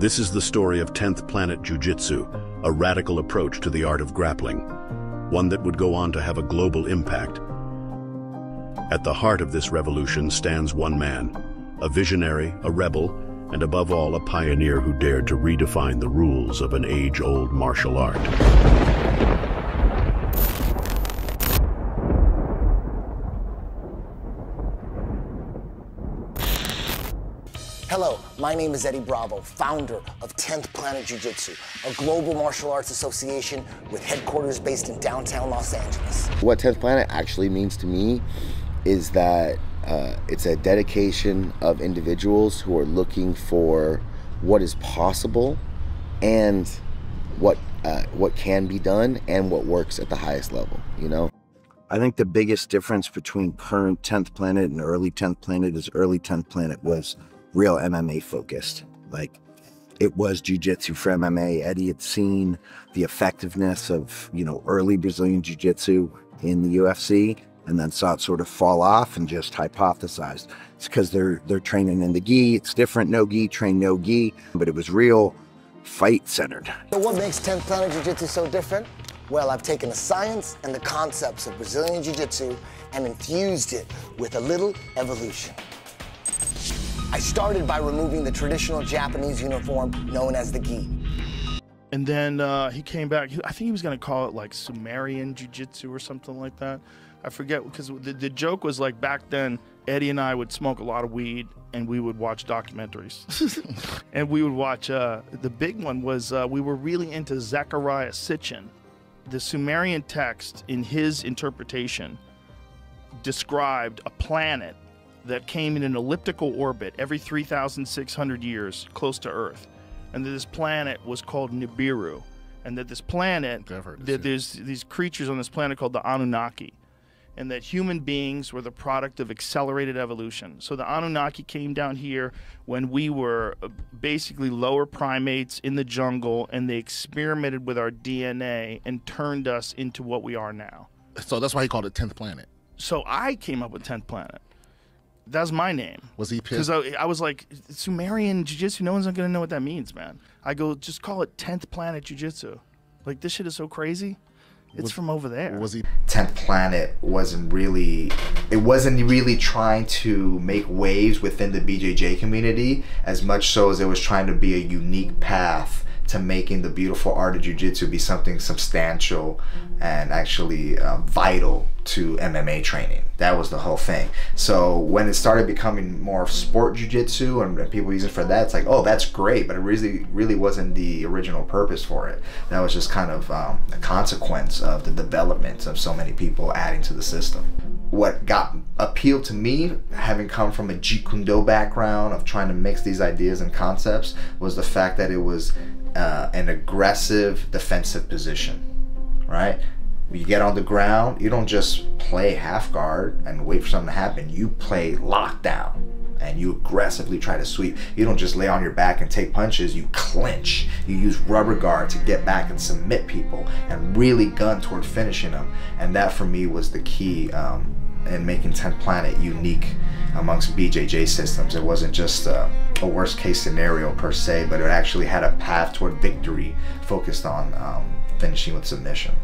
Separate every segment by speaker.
Speaker 1: This is the story of 10th Planet Jiu-Jitsu, a radical approach to the art of grappling, one that would go on to have a global impact. At the heart of this revolution stands one man, a visionary, a rebel, and above all, a pioneer who dared to redefine the rules of an age-old martial art.
Speaker 2: Hello, my name is Eddie Bravo, founder of 10th Planet Jiu-Jitsu, a global martial arts association with headquarters based in downtown Los Angeles.
Speaker 3: What 10th Planet actually means to me is that it's a dedication of individuals who are looking for what is possible and what can be done and what works at the highest level, you know?
Speaker 4: I think the biggest difference between current 10th Planet and early 10th Planet is early 10th Planet was real MMA focused. Like, it was jiu-jitsu for MMA. Eddie had seen the effectiveness of, you know, early Brazilian jiu-jitsu in the UFC and then saw it sort of fall off and just hypothesized. It's because they're training in the gi. It's different, no gi, train no gi, but it was real fight centered.
Speaker 2: So what makes 10th Planet Jiu-Jitsu so different? Well, I've taken the science and the concepts of Brazilian jiu-jitsu and infused it with a little evolution. I started by removing the traditional Japanese uniform known as the gi.
Speaker 5: And then he came back. I think he was going to call it like Sumerian Jiu-Jitsu or something like that. I forget, because the joke was like back then, Eddie and I would smoke a lot of weed and we would watch documentaries. And we would watch, the big one was we were really into Zecharia Sitchin. The Sumerian text, in his interpretation, described a planet that came in an elliptical orbit every 3,600 years close to Earth, and that this planet was called Nibiru, and that this planet, that there's these creatures on this planet called the Anunnaki, and that human beings were the product of accelerated evolution. So the Anunnaki came down here when we were basically lower primates in the jungle, and they experimented with our DNA and turned us into what we are now.
Speaker 6: So that's why he called it 10th Planet.
Speaker 5: So I came up with 10th Planet. That's my name.
Speaker 6: Was he pissed?
Speaker 5: Because I was like, Sumerian Jiu-Jitsu, no one's going to know what that means, man. I go, just call it 10th Planet Jiu-Jitsu. Like, this shit is so crazy. It's from over there.
Speaker 6: Was he?
Speaker 7: 10th Planet wasn't really trying to make waves within the BJJ community as much so as it was trying to be a unique path to making the beautiful art of jiu-jitsu be something substantial and actually vital to MMA training. That was the whole thing. So when it started becoming more sport jiu-jitsu and people using it for that, it's like, oh, that's great, but it really wasn't the original purpose for it. That was just kind of a consequence of the development of so many people adding to the system. What got appealed to me, having come from a Jeet Kune Do background of trying to mix these ideas and concepts, was the fact that it was an aggressive defensive position, right? When you get on the ground, you don't just play half guard and wait for something to happen. You play lockdown and you aggressively try to sweep. You don't just lay on your back and take punches, you clinch. You use rubber guard to get back and submit people and really gun toward finishing them. And that for me was the key in making 10th Planet unique amongst BJJ systems. It wasn't just a worst case scenario per se, but it actually had a path toward victory focused on finishing with submission.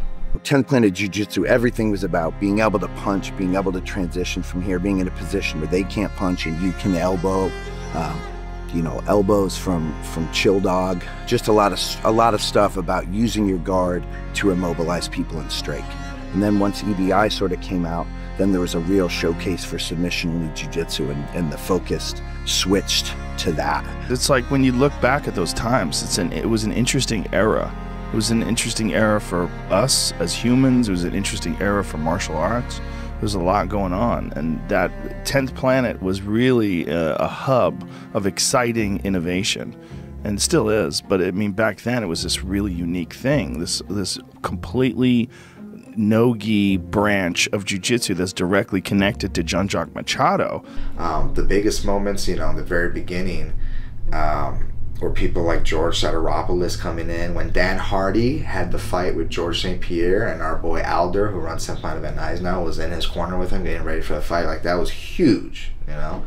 Speaker 4: 10th Planet Jiu-Jitsu, everything was about being able to punch, being able to transition from here, being in a position where they can't punch and you can elbow, you know, elbows from chill dog. Just a lot of stuff about using your guard to immobilize people and strike. And then once EBI sort of came out, then there was a real showcase for submission jiu-jitsu, and the focus switched to that.
Speaker 5: It's like when you look back at those times, it was an interesting era. It was an interesting era for us as humans. It was an interesting era for martial arts. There's a lot going on, and that 10th Planet was really a hub of exciting innovation, and still is. But I mean, back then it was this really unique thing, this completely no-gi branch of jiu-jitsu that's directly connected to Jean-Jacques Machado.
Speaker 7: The biggest moments, you know, in the very beginning, were people like George Soteropoulos coming in. When Dan Hardy had the fight with George St. Pierre, and our boy Alder, who runs 10th Planet Van Nuys now, was in his corner with him getting ready for the fight, like, that was huge, you know.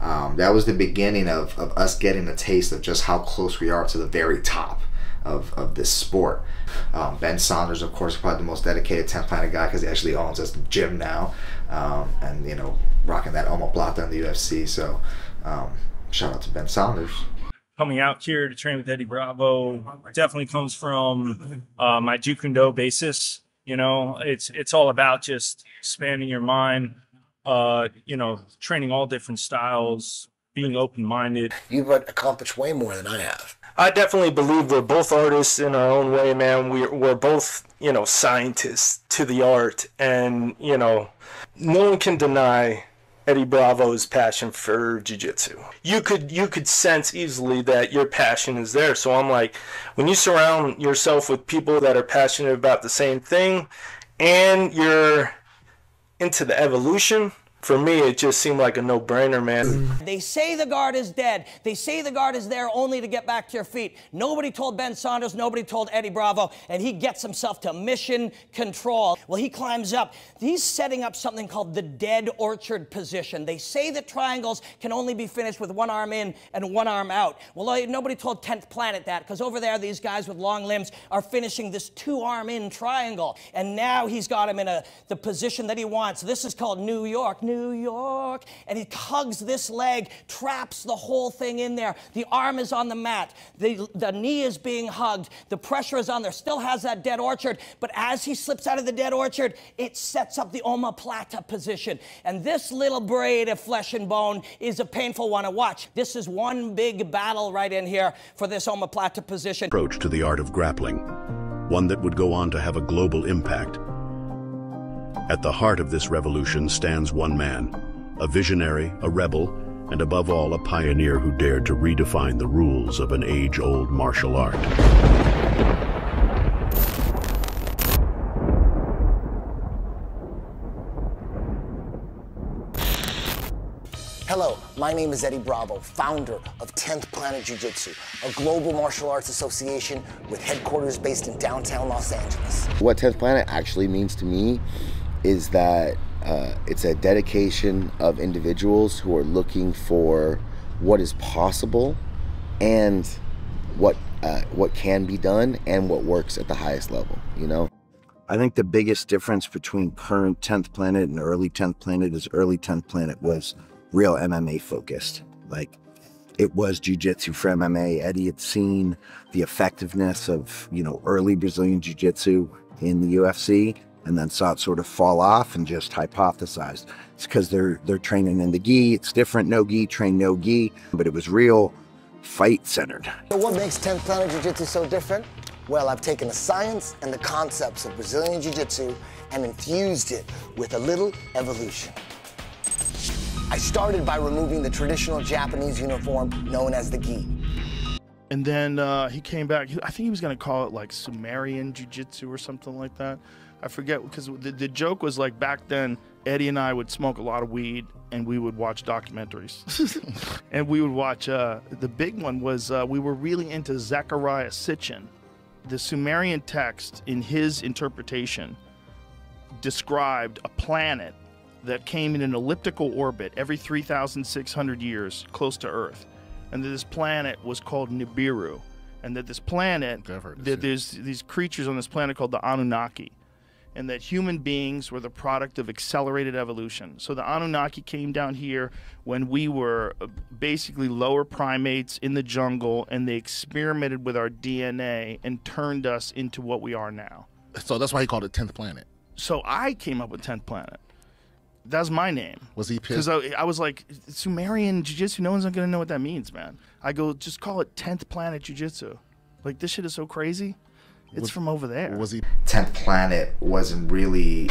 Speaker 7: That was the beginning of us getting a taste of just how close we are to the very top of this sport. Ben Saunders, of course, probably the most dedicated 10th Planet guy because he actually owns this gym now, and you know, rocking that omoplata in the UFC. So shout out to Ben Saunders.
Speaker 8: Coming out here to train with Eddie Bravo definitely comes from my Jeet Kune Do basis. You know, it's all about just expanding your mind, you know, training all different styles, being open-minded.
Speaker 2: You've accomplished way more than I have.
Speaker 9: I definitely believe we're both artists in our own way, man. We're both, you know, scientists to the art, and, you know, no one can deny Eddie Bravo's passion for jiu-jitsu. You could sense easily that your passion is there. So I'm like, when you surround yourself with people that are passionate about the same thing and you're into the evolution, for me, it just seemed like a no-brainer, man.
Speaker 10: They say the guard is dead. They say the guard is there only to get back to your feet. Nobody told Ben Saunders, nobody told Eddie Bravo, and he gets himself to mission control. Well, he climbs up. He's setting up something called the dead orchard position. They say that triangles can only be finished with one arm in and one arm out. Well, nobody told 10th Planet that, because over there, these guys with long limbs are finishing this two-arm in triangle. And now he's got him in the position that he wants. This is called New York. New York, and he hugs this leg, traps the whole thing in there. The arm is on the mat. The knee is being hugged. The pressure is on there. Still has that dead orchard, but as he slips out of the dead orchard, it sets up the omoplata position. And this little braid of flesh and bone is a painful one to watch. This is one big battle right in here for this omoplata position.
Speaker 1: Approach to the art of grappling, one that would go on to have a global impact. At the heart of this revolution stands one man, a visionary, a rebel, and above all, a pioneer who dared to redefine the rules of an age-old martial art.
Speaker 2: Hello, my name is Eddie Bravo, founder of 10th Planet Jiu-Jitsu, a global martial arts association with headquarters based in downtown Los Angeles.
Speaker 3: What 10th Planet actually means to me is that it's a dedication of individuals who are looking for what is possible and what can be done and what works at the highest level, you know?
Speaker 4: I think the biggest difference between current 10th Planet and early 10th Planet is early 10th Planet was real MMA focused. Like, it was jiu-jitsu for MMA. Eddie had seen the effectiveness of, you know, early Brazilian jiu-jitsu in the UFC, and then saw it sort of fall off and just hypothesized. It's because they're training in the gi. It's different, no gi, train no gi, but it was real fight-centered.
Speaker 2: So what makes 10th Planet Jiu-Jitsu so different? Well, I've taken the science and the concepts of Brazilian Jiu-Jitsu and infused it with a little evolution. I started by removing the traditional Japanese uniform known as the gi.
Speaker 5: And then he came back. I think he was going to call it like Sumerian jiu-jitsu or something like that. I forget, because the joke was like back then, Eddie and I would smoke a lot of weed and we would watch documentaries. And we would watch, the big one was we were really into Zecharia Sitchin. The Sumerian text, in his interpretation, described a planet that came in an elliptical orbit every 3,600 years close to Earth. And that this planet was called Nibiru. And that this planet, that there's these creatures on this planet called the Anunnaki. And that human beings were the product of accelerated evolution. So the Anunnaki came down here when we were basically lower primates in the jungle, and they experimented with our DNA and turned us into what we are now.
Speaker 6: So that's why he called it 10th Planet.
Speaker 5: So I came up with 10th Planet. That's my name.
Speaker 6: Was he pissed?
Speaker 5: Because I was like, Sumerian Jiu-Jitsu, no one's going to know what that means, man. I go, just call it 10th Planet Jiu-Jitsu. Like, this shit is so crazy. It's from over there.
Speaker 6: Was he?
Speaker 7: 10th Planet wasn't really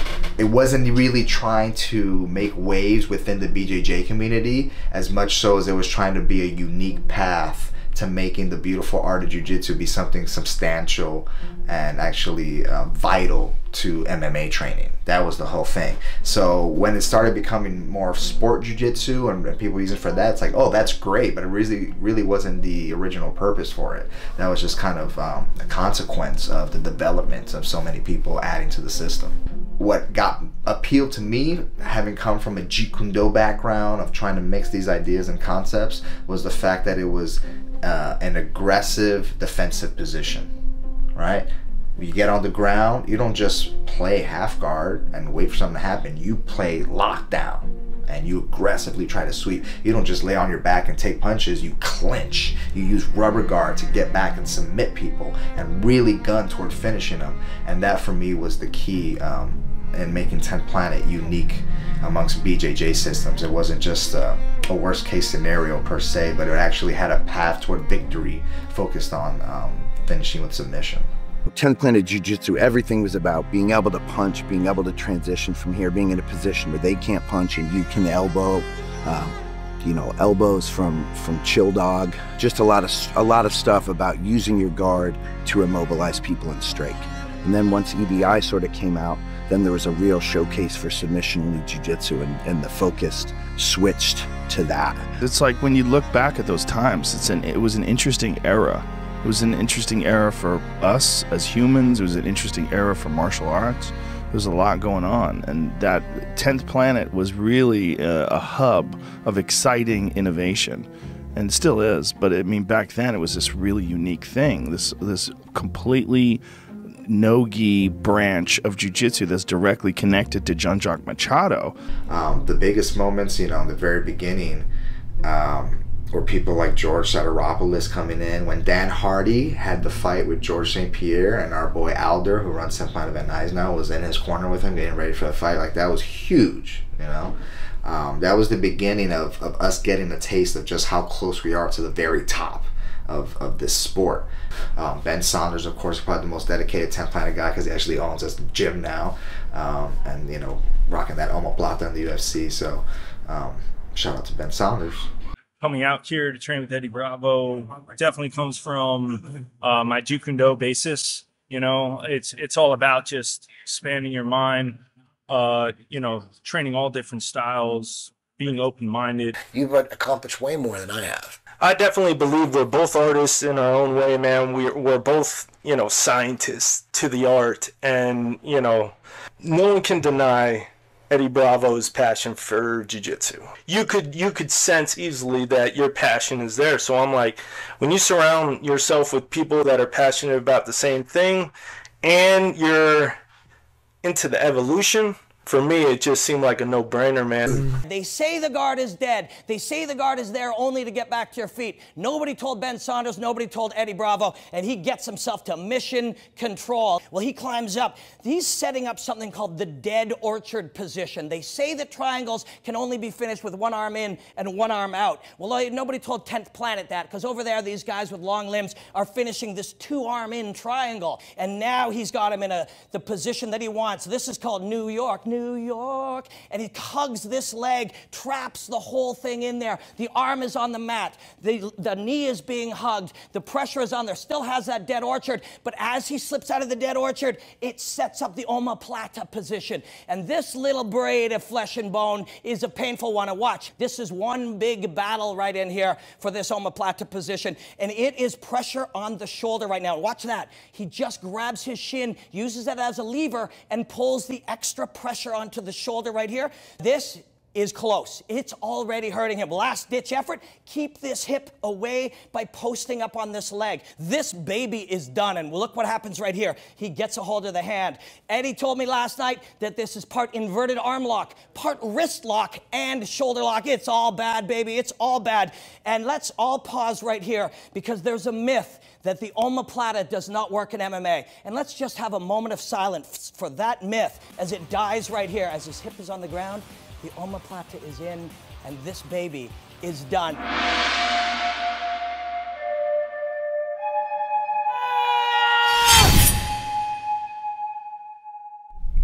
Speaker 7: trying to make waves within the BJJ community as much so as it was trying to be a unique path to making the beautiful art of jiu-jitsu be something substantial and actually vital to MMA training. That was the whole thing. So when it started becoming more sport jiu-jitsu and people using it for that, it's like, oh, that's great, but it really wasn't the original purpose for it. That was just kind of a consequence of the development of so many people adding to the system. what got appealed to me, having come from a Jeet Kune Do background of trying to mix these ideas and concepts, was the fact that it was an aggressive defensive position, right? You get on the ground, you don't just play half guard and wait for something to happen. You play lockdown and you aggressively try to sweep. You don't just lay on your back and take punches, you clinch. You use rubber guard to get back and submit people and really gun toward finishing them. And that for me was the key in making 10th Planet unique amongst BJJ systems. It wasn't just a worst case scenario per se, but it actually had a path toward victory focused on finishing with submission.
Speaker 4: 10th Planet Jiu-Jitsu, everything was about being able to punch, being able to transition from here, being in a position where they can't punch and you can elbow, you know, elbows from chill dog. Just a lot of stuff about using your guard to immobilize people and strike. And then once EBI sort of came out, then there was a real showcase for submission jiu-jitsu, and the focus switched to that.
Speaker 5: It's like when you look back at those times, it was an interesting era. It was an interesting era for us as humans. It was an interesting era for martial arts. There was a lot going on, and that 10th Planet was really a hub of exciting innovation, and still is. But I mean, back then it was this really unique thing, this completely no-gi branch of jiu-jitsu that's directly connected to Jean-Jacques Machado.
Speaker 7: The biggest moments, you know, in the very beginning, were people like George Soteropoulos coming in. When Dan Hardy had the fight with George St. Pierre, and our boy Alder, who runs 10th Planet Van Nuys now, was in his corner with him getting ready for the fight, like, that was huge, you know. That was the beginning of us getting a taste of just how close we are to the very top of this sport. Ben Saunders, of course, probably the most dedicated 10th Planet guy because he actually owns this gym now, and, you know, rocking that omoplata in the UFC. So shout out to Ben Saunders.
Speaker 8: Coming out here to train with Eddie Bravo definitely comes from my Jeet Kune Do basis. You know, it's all about just expanding your mind, you know, training all different styles, being open-minded.
Speaker 2: You've accomplished way more than I have.
Speaker 9: I definitely believe we're both artists in our own way, man. We're both, you know, scientists to the art, and, you know, no one can deny Eddie Bravo's passion for jiu-jitsu. You could sense easily that your passion is there. So I'm like, when you surround yourself with people that are passionate about the same thing and you're into the evolution, for me, it just seemed like a no-brainer, man.
Speaker 10: They say the guard is dead. They say the guard is there only to get back to your feet. Nobody told Ben Saunders, nobody told Eddie Bravo, and he gets himself to mission control. Well, he climbs up. He's setting up something called the dead orchard position. They say that triangles can only be finished with one arm in and one arm out. Well, nobody told 10th Planet that, because over there, these guys with long limbs are finishing this two-arm in triangle, and now he's got him in the position that he wants. This is called New York, and he hugs this leg, traps the whole thing in there. The arm is on the mat. The knee is being hugged. The pressure is on there. Still has that dead orchard, but as he slips out of the dead orchard, it sets up the omoplata position. And this little braid of flesh and bone is a painful one to watch. This is one big battle right in here for this omoplata position, and it is pressure on the shoulder right now. Watch that. He just grabs his shin, uses that as a lever, and pulls the extra pressure onto the shoulder right here. This is close. It's already hurting him. Last ditch effort, keep this hip away by posting up on this leg. This baby is done, and look what happens right here. He gets a hold of the hand. Eddie told me last night that this is part inverted arm lock, part wrist lock, and shoulder lock. It's all bad, baby. It's all bad. And let's all pause right here, because there's a myth that the omoplata does not work in MMA. And let's just have a moment of silence for that myth as it dies right here. As his hip is on the ground, the omoplata is in, and this baby is done.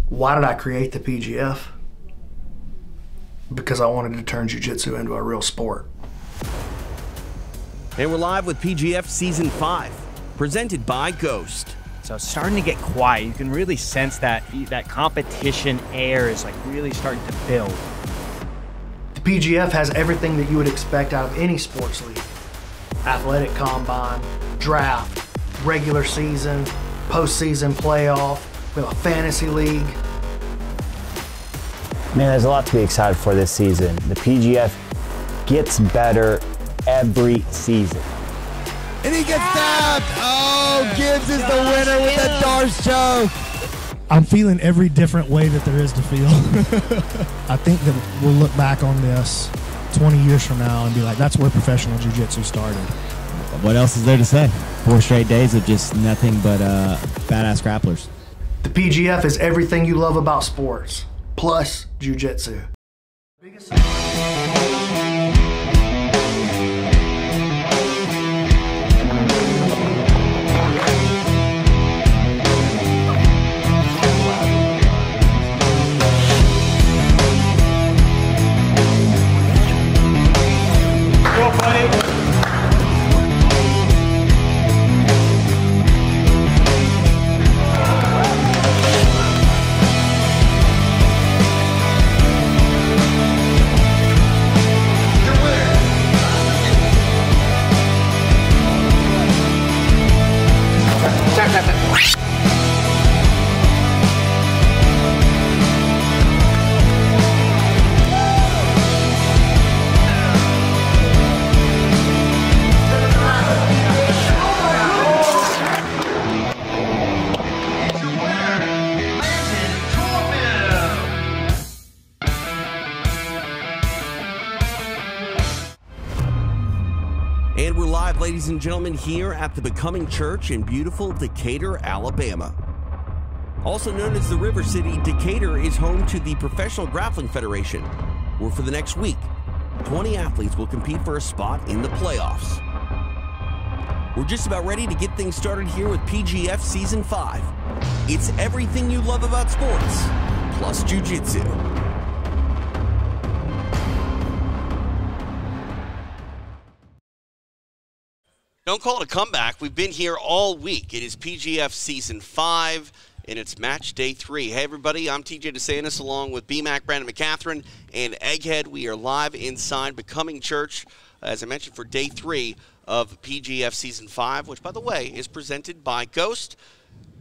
Speaker 11: Why did I create the PGF? Because I wanted to turn jiu-jitsu into a real sport.
Speaker 12: And we're live with PGF Season 5, presented by Ghost.
Speaker 13: So it's starting to get quiet. You can really sense that competition air is like really starting to build.
Speaker 11: The PGF has everything that you would expect out of any sports league. Athletic combine, draft, regular season, postseason playoff, we have a fantasy league.
Speaker 14: Man, there's a lot to be excited for this season. The PGF gets better every season.
Speaker 15: And he gets stabbed! Oh, Gibbs is the winner with the Darce choke!
Speaker 11: I'm feeling every different way that there is to feel. I think that we'll look back on this 20 years from now and be like, that's where professional jiu-jitsu started.
Speaker 13: What else is there to say? 4 straight days of just nothing but badass grapplers.
Speaker 11: The PGF is everything you love about sports, plus jiu-jitsu.
Speaker 12: And we're live, ladies and gentlemen, here at the Becoming Church in beautiful Decatur, Alabama. Also known as the River City, Decatur is home to the Professional Grappling Federation, where for the next week, 20 athletes will compete for a spot in the playoffs. We're just about ready to get things started here with PGF Season 5. It's everything you love about sports, plus jiu-jitsu. Don't call it a comeback. We've been here all week. It is PGF Season 5, and it's match day 3. Hey, everybody, I'm TJ DeSantis along with Mccaghren and Mccaghren and Egghead. We are live inside Becoming Church, as I mentioned, for day 3 of PGF Season 5, which, by the way, is presented by Ghost.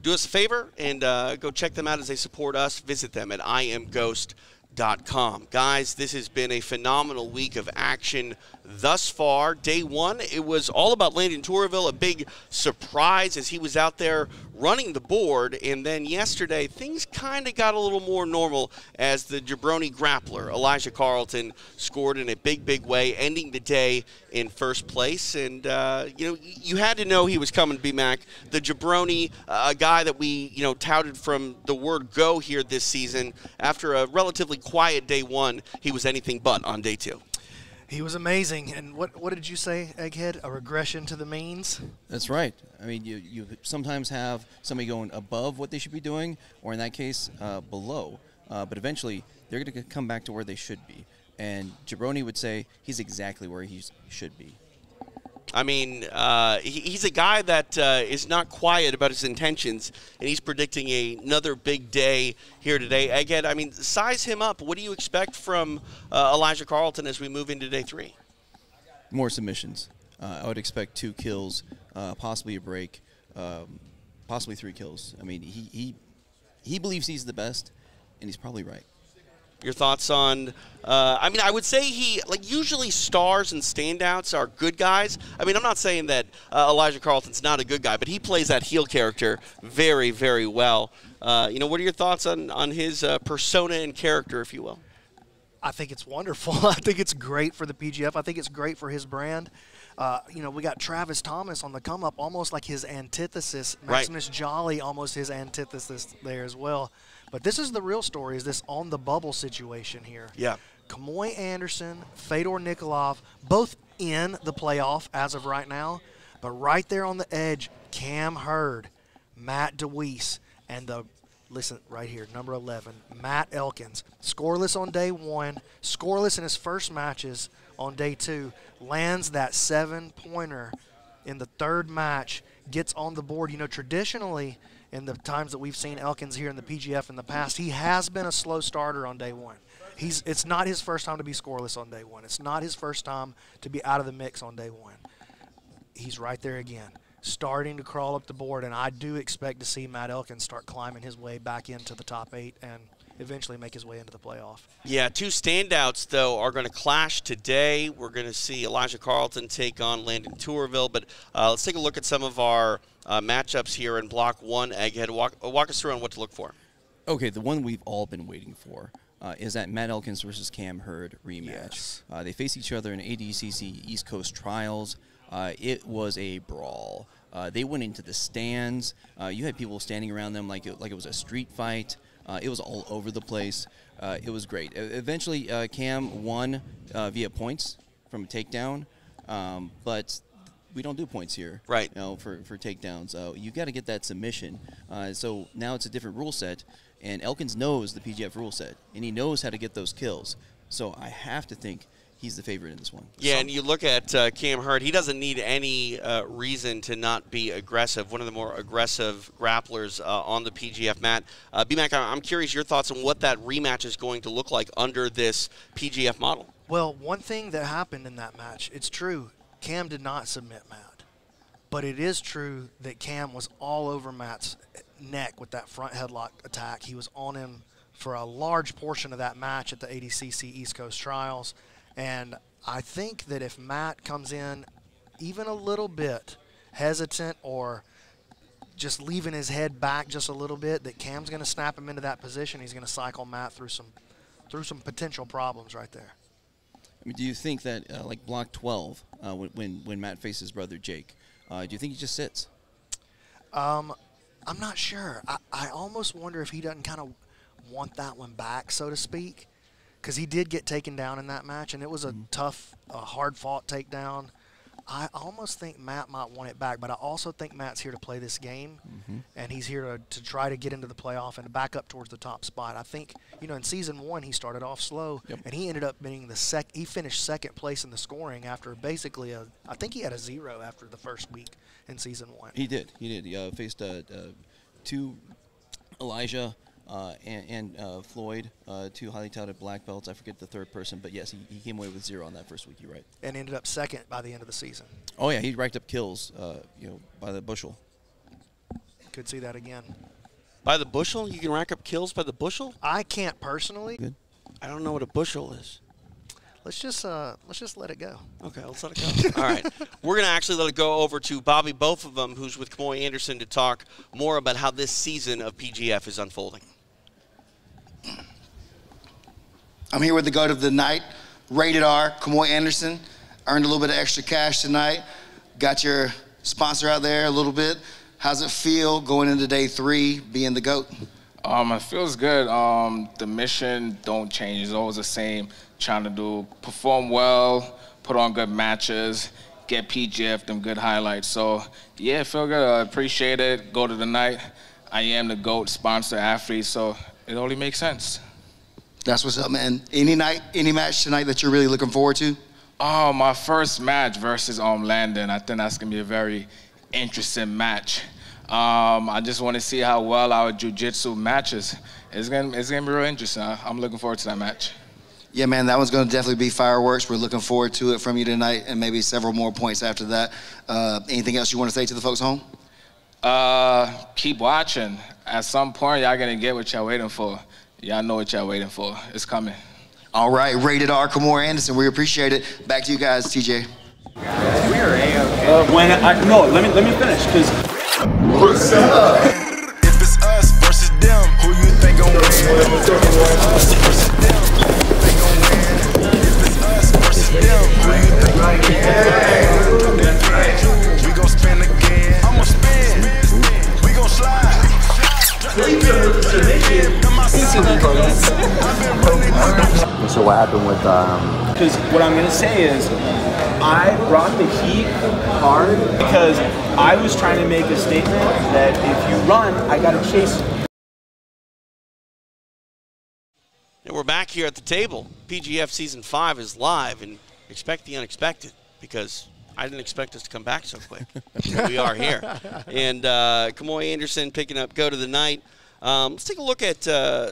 Speaker 12: Do us a favor and go check them out as they support us. Visit them at imghost.com. Guys, this has been a phenomenal week of action thus far. Day 1, it was all about Landon Tourville, a big surprise as he was out there running the board. And then yesterday, things kind of got a little more normal as the jabroni grappler, Elijah Carlton, scored in a big, big way, ending the day in first place. And, you know, you had to know he was coming, B-Mac. The jabroni, a guy that we, you know, touted from the word go here this season. After a relatively quiet day 1, he was anything but on day 2.
Speaker 11: He was amazing. And what did you say, Egghead? A regression to the means?
Speaker 16: That's right. I mean, you sometimes have somebody going above what they should be doing, or in that case, below. But eventually, they're going to come back to where they should be. And Jabroni would say he's exactly where he should be.
Speaker 12: I mean, he's a guy that is not quiet about his intentions, and he's predicting another big day here today. Egghead, I mean, size him up. What do you expect from Elijah Carlton as we move into day 3?
Speaker 16: More submissions. I would expect 2 kills, possibly a break, possibly 3 kills. I mean, he believes he's the best, and he's probably right.
Speaker 12: Your thoughts on, I mean, I would say usually stars and standouts are good guys. I mean, I'm not saying that Elijah Carlton's not a good guy, but he plays that heel character very, very well. You know, what are your thoughts on his persona and character, if you will?
Speaker 11: I think it's wonderful. I think it's great for the PGF. I think it's great for his brand. You know, we got Travis Thomas on the come up, almost like his antithesis. Maximus Jolly, almost his antithesis there as well. But this is the real story, is this on the bubble situation here.
Speaker 12: Yeah.
Speaker 11: Kamoy Anderson, Fedor Nikolov, both in the playoff as of right now. But right there on the edge, Cam Hurd, Matt DeWeese, and listen right here, number 11, Matt Elkins. Scoreless on day 1, scoreless in his first matches on day 2, lands that 7-pointer in the 3rd match, gets on the board. You know, traditionally, in the times that we've seen Elkins here in the PGF in the past, he has been a slow starter on day 1. It's not his first time to be scoreless on day 1. It's not his first time to be out of the mix on day 1. He's right there again, starting to crawl up the board, and I do expect to see Matt Elkins start climbing his way back into the top 8 and eventually make his way into the playoff.
Speaker 12: Yeah, two standouts, though, are going to clash today. We're going to see Elijah Carlton take on Landon Tourville. But let's take a look at some of our matchups here in Block 1. Egghead, walk us through on what to look for.
Speaker 16: Okay, the one we've all been waiting for is that Matt Elkins versus Cam Hurd rematch.
Speaker 11: Yes.
Speaker 16: They faced each other in ADCC East Coast Trials. It was a brawl. They went into the stands. You had people standing around them like it was a street fight. It was all over the place. It was great. Eventually, Cam won via points from a takedown, but we don't do points here,
Speaker 12: right?
Speaker 16: You know, for takedowns. You got to get that submission. So now it's a different rule set, and Elkins knows the PGF rule set, and he knows how to get those kills. So I have to think he's the favorite in this one.
Speaker 12: Yeah, and you look at Cam Hurd, he doesn't need any reason to not be aggressive. One of the more aggressive grapplers on the PGF mat. BMAC, I'm curious your thoughts on what that rematch is going to look like under this PGF model.
Speaker 11: Well, one thing that happened in that match, it's true, Cam did not submit Matt. But it is true that Cam was all over Matt's neck with that front headlock attack. He was on him for a large portion of that match at the ADCC East Coast Trials. And I think that if Matt comes in even a little bit hesitant or just leaving his head back just a little bit, that Cam's going to snap him into that position. He's going to cycle Matt through some potential problems right there.
Speaker 16: I mean, do you think that like Block 12, when Matt faces his brother Jake, do you think he just sits?
Speaker 11: I'm not sure. I almost wonder if he doesn't kind of want that one back, so to speak, because he did get taken down in that match, and it was a tough, hard-fought takedown. I almost think Matt might want it back, but I also think Matt's here to play this game, and he's here to try to get into the playoff and to back up towards the top spot. I think, you know, in Season 1 he started off slow, and he ended up being he finished second place in the scoring after basically I think he had a 0 after the first week in Season 1.
Speaker 16: He did. He faced two Elijah and Floyd, two highly touted black belts. I forget the third person, but yes, he came away with 0 on that first week. You're right.
Speaker 11: And ended up second by the end of the season.
Speaker 16: Oh yeah, he racked up kills, you know, by the bushel.
Speaker 11: Could see that again.
Speaker 12: By the bushel? You can rack up kills by the bushel?
Speaker 11: I can't personally.
Speaker 16: Good.
Speaker 12: I don't know what a bushel is.
Speaker 11: Let's just let it go.
Speaker 12: Okay, let's let it go. All right. We're going to actually let it go over to Bobby, both of them, who's with Kamoy Anderson, to talk more about how this season of PGF is unfolding.
Speaker 17: I'm here with the goat of the night, Rated R, Kamoy Anderson. Earned a little bit of extra cash tonight. Got your sponsor out there a little bit. How's it feel going into day 3, being the goat?
Speaker 18: It feels good. The mission don't change. It's always the same. Trying to perform well, put on good matches, get PGF them good highlights. So yeah, I feel good. I appreciate it. Go to the night. I am the GOAT sponsor athlete, so it only makes sense.
Speaker 17: That's what's up, man. Any match tonight that you're really looking forward to?
Speaker 18: Oh, my first match versus Landon. I think that's gonna be a very interesting match. I just want to see how well our jiu-jitsu matches. It's gonna be real interesting. I'm looking forward to that match.
Speaker 17: Yeah, man, that one's going to definitely be fireworks. We're looking forward to it from you tonight, and maybe several more points after that. Anything else you want to say to the folks home?
Speaker 18: Keep watching. At some point, y'all going to get what y'all waiting for. Y'all know what y'all waiting for. It's coming.
Speaker 17: All right, Rated R, Kamoy Anderson. We appreciate it. Back to you guys, TJ.
Speaker 19: We are A-okay. No, let me finish, because...
Speaker 20: What's up? If it's us versus them, who you think gon' win? If it's us versus them, who think gon' win? If it's us versus them, who you think gon' win? We gon' spin again. I'ma spin. We gon' slide.
Speaker 3: So what happened with?
Speaker 19: Because what I'm gonna say is, I brought the heat hard because I was trying to make a statement that if you run, I gotta chase you.
Speaker 12: And we're back here at the table. PGF Season 5 is live, and expect the unexpected, because I didn't expect us to come back so quick. We are here. And Kamoy Anderson picking up Go to the Night. Let's take a look at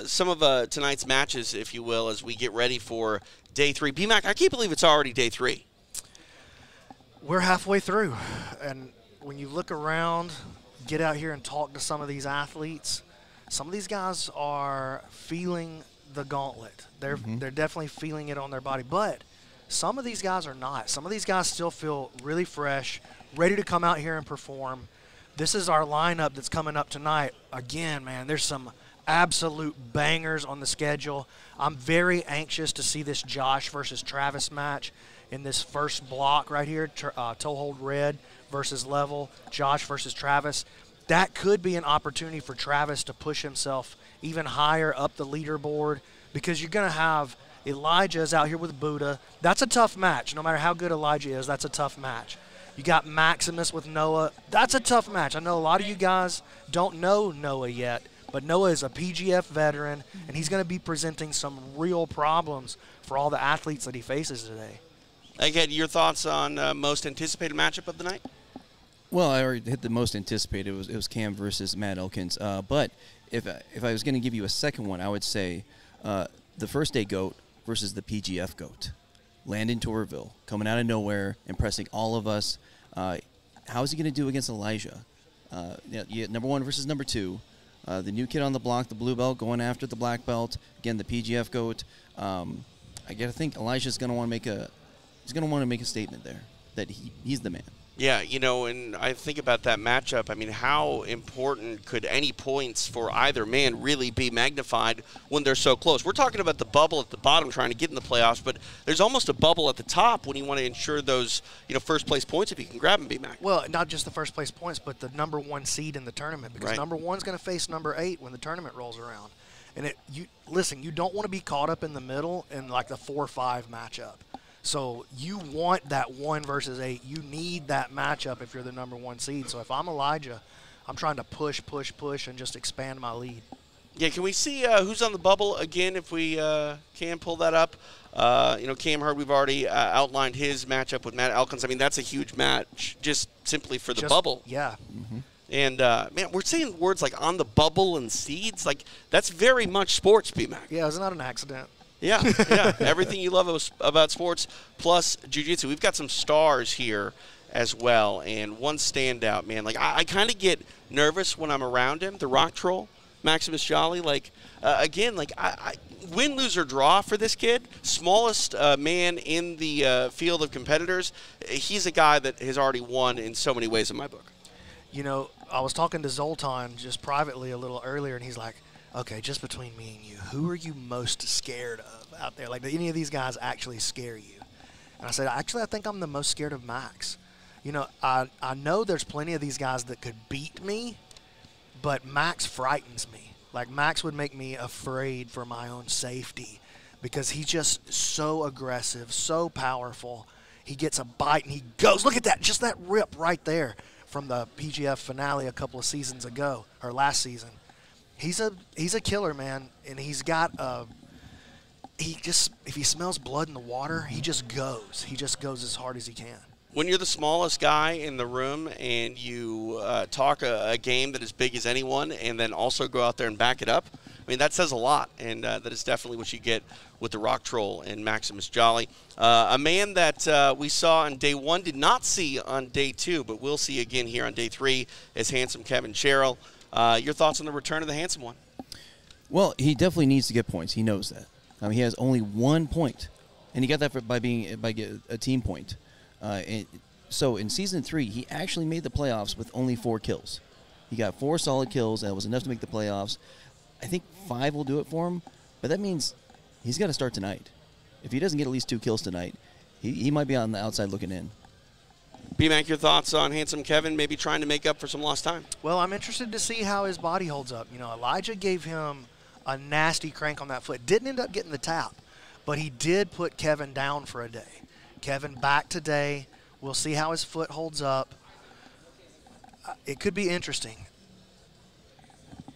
Speaker 12: some of tonight's matches, if you will, as we get ready for Day 3. BMAC, I can't believe it's already Day 3.
Speaker 11: We're halfway through, and when you look around, get out here and talk to some of these athletes, some of these guys are feeling the gauntlet. They're definitely feeling it on their body, but some of these guys are not. Some of these guys still feel really fresh, ready to come out here and perform. This is our lineup that's coming up tonight. Again, man, there's some absolute bangers on the schedule. I'm very anxious to see this Josh versus Travis match in this first block right here, Toehold Red versus Level, Josh versus Travis. That could be an opportunity for Travis to push himself even higher up the leaderboard, because you're going to have Elijah's out here with Buddha. That's a tough match. No matter how good Elijah is, that's a tough match. You got Maximus with Noah. That's a tough match. I know a lot of you guys don't know Noah yet, but Noah is a PGF veteran, and he's going to be presenting some real problems for all the athletes that he faces today.
Speaker 12: Egghead, your thoughts on most anticipated matchup of the night?
Speaker 16: Well, I already hit the most anticipated. It was Cam versus Matt Elkins. But if I was going to give you a second one, I would say the first day GOAT versus the PGF GOAT. Landon Torville, coming out of nowhere, impressing all of us. How is he going to do against Elijah? Number 1 versus number 2. The new kid on the block, the blue belt, going after the black belt. Again, the PGF GOAT. I gotta think Elijah's going to want to make a statement there that he's the man.
Speaker 12: Yeah, you know, and I think about that matchup. I mean, how important could any points for either man really be magnified when they're so close? We're talking about the bubble at the bottom trying to get in the playoffs, but there's almost a bubble at the top when you want to ensure those, first place points if you can grab them, B-Mac.
Speaker 11: Well, not just the first place points, but the number 1 seed in the tournament, because number 1's going to face number 8 when the tournament rolls around. And listen, you don't want to be caught up in the middle in like the 4-5 matchup. So you want that 1 versus 8. You need that matchup if you're the number 1 seed. So if I'm Elijah, I'm trying to push, and just expand my lead.
Speaker 12: Yeah, can we see who's on the bubble again if we can pull that up? Cam Hurd, we've already outlined his matchup with Matt Elkins. I mean, that's a huge match just simply for the bubble.
Speaker 11: Yeah.
Speaker 12: And, man, we're saying words like on the bubble and seeds. Like, that's very much sports, B-Mac.
Speaker 11: Yeah, it's not an accident.
Speaker 12: Yeah, yeah. Everything you love about sports plus jiu-jitsu. We've got some stars here as well, and one standout, man. Like, I kind of get nervous when I'm around him, the rock troll, Maximus Jolly. Like, again, like, I win, lose, or draw for this kid. Smallest man in the field of competitors. He's a guy that has already won in so many ways in my book.
Speaker 11: You know, I was talking to Zoltan just privately a little earlier, and he's like, okay, just between me and you, who are you most scared of out there? Like, do any of these guys actually scare you? And I said, actually, I think I'm the most scared of Max. You know, I know there's plenty of these guys that could beat me, but Max frightens me. Like, Max would make me afraid for my own safety because he's just so aggressive, so powerful. He gets a bite and he goes. Look at that, just that rip right there from the PGF finale a couple of seasons ago, or last season. He's a killer, man, and he's got if he smells blood in the water, he just goes. He just goes as hard as he can.
Speaker 12: When you're the smallest guy in the room and you talk a game that is big as anyone and then also go out there and back it up, I mean, that says a lot, and that is definitely what you get with the rock troll and Maximus Jolly. A man that we saw on day 1, did not see on day 2, but we'll see again here on day 3 is handsome Kevin Sherrill. Your thoughts on the return of the handsome one?
Speaker 16: Well, he definitely needs to get points. He knows that. I mean, he has only 1 point, and he got that by getting a team point. So in season 3, he actually made the playoffs with only 4 kills. He got 4 solid kills. That was enough to make the playoffs. I think 5 will do it for him, but that means he's got to start tonight. If he doesn't get at least 2 kills tonight, he might be on the outside looking in.
Speaker 12: B-Mac, your thoughts on handsome Kevin maybe trying to make up for some lost time?
Speaker 11: Well, I'm interested to see how his body holds up. You know, Elijah gave him a nasty crank on that foot. Didn't end up getting the tap, but he did put Kevin down for a day. Kevin back today. We'll see how his foot holds up. It could be interesting.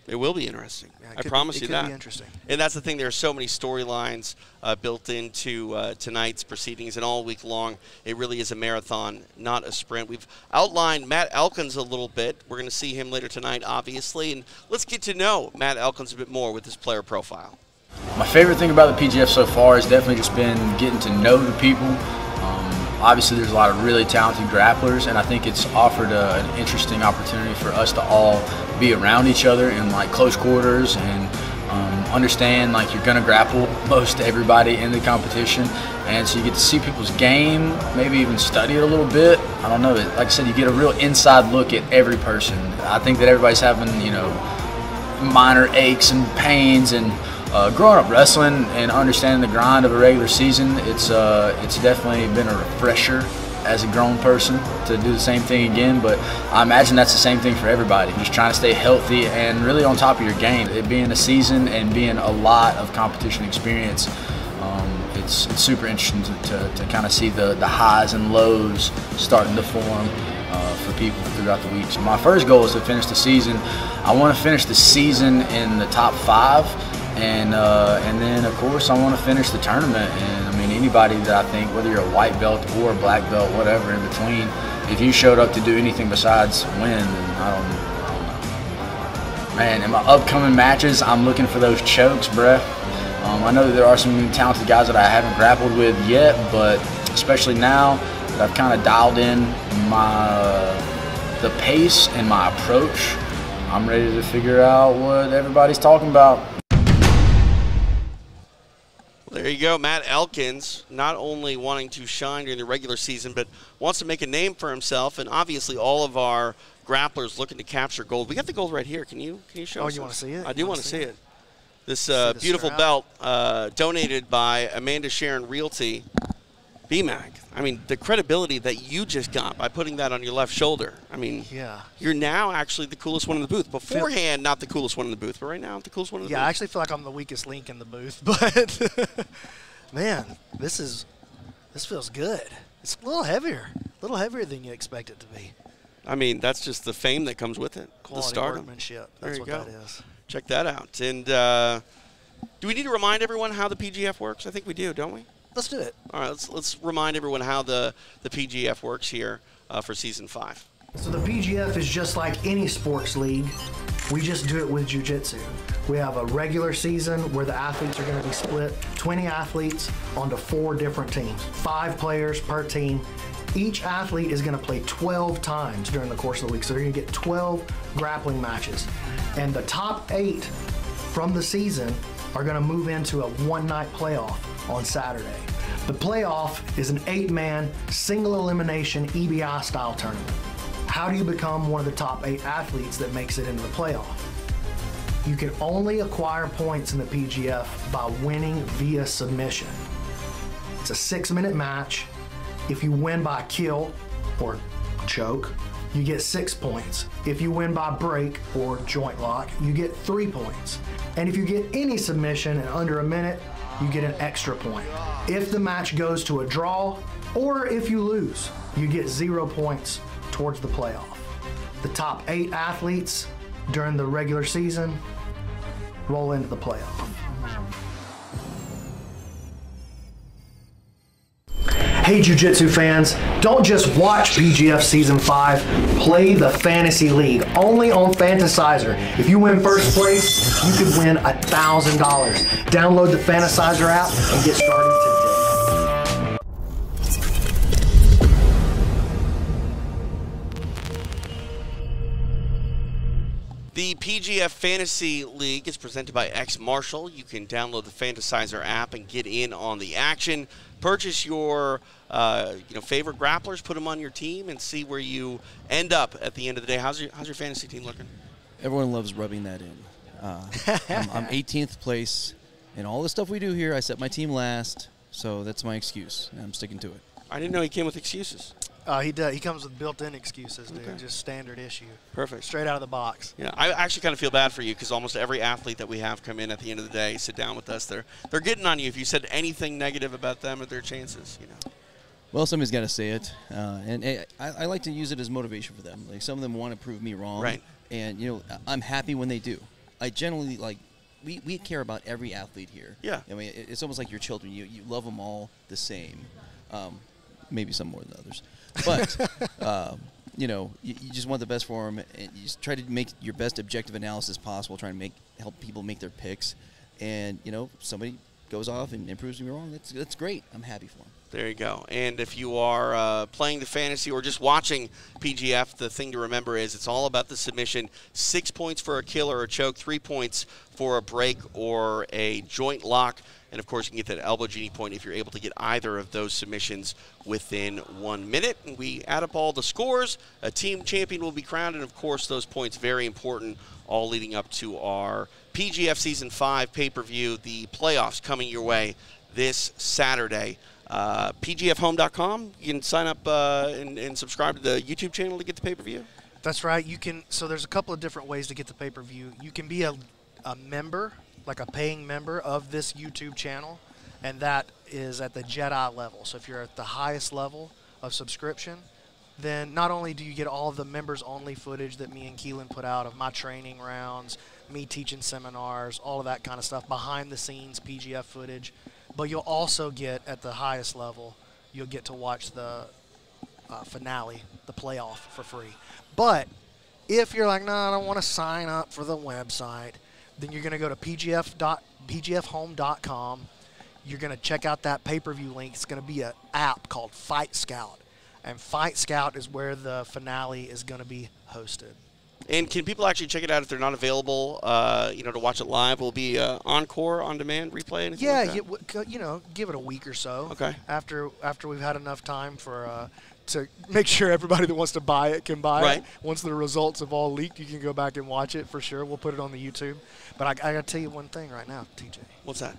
Speaker 12: It will be interesting.
Speaker 11: Yeah,
Speaker 12: I promise you that.
Speaker 11: It could be interesting.
Speaker 12: And that's the thing. There are so many storylines built into tonight's proceedings and all week long. It really is a marathon, not a sprint. We've outlined Matt Elkins a little bit. We're going to see him later tonight, obviously. And let's get to know Matt Elkins a bit more with his player profile.
Speaker 21: My favorite thing about the PGF so far has definitely just been getting to know the people. Obviously, there's a lot of really talented grapplers, and I think it's offered an interesting opportunity for us to all be around each other in like close quarters and understand like you're gonna grapple most everybody in the competition, and so you get to see people's game, maybe even study it a little bit. I don't know. Like I said, you get a real inside look at every person. I think that everybody's having, you know, minor aches and pains, and growing up wrestling and understanding the grind of a regular season, it's definitely been a refresher as a grown person to do the same thing again. But I imagine that's the same thing for everybody, just trying to stay healthy and really on top of your game. It being a season and being a lot of competition experience, it's super interesting to kind of see the highs and lows starting to form for people throughout the week. So my first goal is to finish the season. I want to finish the season in the top 5, and then of course I want to finish the tournament. And I mean, anybody that I think, whether you're a white belt or a black belt, whatever in between, if you showed up to do anything besides win, then I don't know. Man, in my upcoming matches, I'm looking for those chokes, bruh. I know that there are some talented guys that I haven't grappled with yet, but especially now that I've kind of dialed in the pace and my approach, I'm ready to figure out what everybody's talking about.
Speaker 12: Well, there you go. Matt Elkins, not only wanting to shine during the regular season, but wants to make a name for himself, and obviously all of our grapplers looking to capture gold. We got the gold right here. Can you show us?
Speaker 11: Oh, you want to see it?
Speaker 12: I do want to see it. This beautiful belt donated by Amanda Sharon Realty. BMAC, I mean, the credibility that you just got by putting that on your left shoulder. I mean,
Speaker 11: yeah,
Speaker 12: you're now actually the coolest one in the booth. Beforehand, not the coolest one in the booth, but right now, the coolest one in the booth.
Speaker 11: Yeah, I actually feel like I'm the weakest link in the booth, but man, this feels good. It's a little heavier than you expect it to be.
Speaker 12: I mean, that's just the fame that comes with it.
Speaker 11: Quality
Speaker 12: the stardom.
Speaker 11: workmanship. That's what that is.
Speaker 12: Check that out. And do we need to remind everyone how the PGF works? I think we do, don't we?
Speaker 11: Let's do it.
Speaker 12: All right, let's remind everyone how the PGF works here for Season 5.
Speaker 11: So the PGF is just like any sports league. We just do it with jiu-jitsu. We have a regular season where the athletes are going to be split 20 athletes onto 4 different teams, 5 players per team. Each athlete is going to play 12 times during the course of the week, so they're going to get 12 grappling matches. And the top 8 from the season are going to move into a one-night playoff on Saturday. The playoff is an 8-man single-elimination EBI style tournament. How do you become one of the top 8 athletes that makes it into the playoff? You can only acquire points in the PGF by winning via submission. It's a 6-minute match. If you win by kill or choke, you get 6 points. If you win by break or joint lock, you get 3 points. And if you get any submission in under a minute, you get an extra point. If the match goes to a draw, or if you lose, you get 0 points towards the playoff. The top 8 athletes during the regular season roll into the playoff. Hey Jiu-Jitsu fans, don't just watch PGF Season 5, play the Fantasy League, only on Fantasizer. If you win first place, you could win $1,000. Download the Fantasizer app and get started today.
Speaker 12: The PGF Fantasy League is presented by X Marshall. You can download the Fantasizer app and get in on the action. Purchase your favorite grapplers, put them on your team, and see where you end up at the end of the day. How's your fantasy team looking?
Speaker 16: Everyone loves rubbing that in. I'm 18th place. In all the stuff we do here, I set my team last, so that's my excuse, and I'm sticking to it.
Speaker 12: I didn't know he came with excuses.
Speaker 11: He does. He comes with built-in excuses, dude. Okay. Just standard issue.
Speaker 12: Perfect.
Speaker 11: Straight out of the box.
Speaker 12: Yeah, I actually kind of feel bad for you because almost every athlete that we have come in at the end of the day, sit down with us, they're getting on you. If you said anything negative about them or their chances, you know.
Speaker 16: Well, somebody's got to say it, and I like to use it as motivation for them. Like, some of them want to prove me wrong,
Speaker 12: right?
Speaker 16: And I'm happy when they do. I generally like. We care about every athlete here.
Speaker 12: Yeah.
Speaker 16: I mean, it's almost like your children. You love them all the same. Maybe some more than others. But, you just want the best for them, and you just try to make your best objective analysis possible, trying to help people make their picks. And, somebody goes off and improves me wrong, that's great. I'm happy for him.
Speaker 12: There you go. And if you are playing the fantasy or just watching PGF, the thing to remember is it's all about the submission. 6 points for a kill or a choke, 3 points for a break or a joint lock. And, of course, you can get that elbow genie point if you're able to get either of those submissions within 1 minute. And we add up all the scores. A team champion will be crowned. And, of course, those points, very important, all leading up to our PGF Season 5 pay-per-view. The playoffs coming your way this Saturday. PGFhome.com. You can sign up and subscribe to the YouTube channel to get the pay-per-view.
Speaker 11: That's right. You can. So there's a couple of different ways to get the pay-per-view. You can be a member, like a paying member of this YouTube channel, and that is at the Jedi level. So if you're at the highest level of subscription, then not only do you get all of the members-only footage that me and Keelan put out of my training rounds, me teaching seminars, all of that kind of stuff, behind-the-scenes PGF footage, but you'll also get, at the highest level, you'll get to watch the finale, the playoff, for free. But if you're like, no, I don't want to sign up for the website, then you're going to go to pgfhome.com. You're going to check out that pay-per-view link. It's going to be an app called Fight Scout. And Fight Scout is where the finale is going to be hosted.
Speaker 12: And can people actually check it out if they're not available, to watch it live? Will it be encore, on-demand, replay, anything
Speaker 11: Yeah,
Speaker 12: like that?
Speaker 11: Give it a week or so.
Speaker 12: Okay.
Speaker 11: After we've had enough time for to make sure everybody that wants to buy it can buy
Speaker 12: Right.
Speaker 11: it. Once the results have all leaked, you can go back and watch it for sure. We'll put it on the YouTube. But I got to tell you one thing right now, TJ.
Speaker 12: What's that?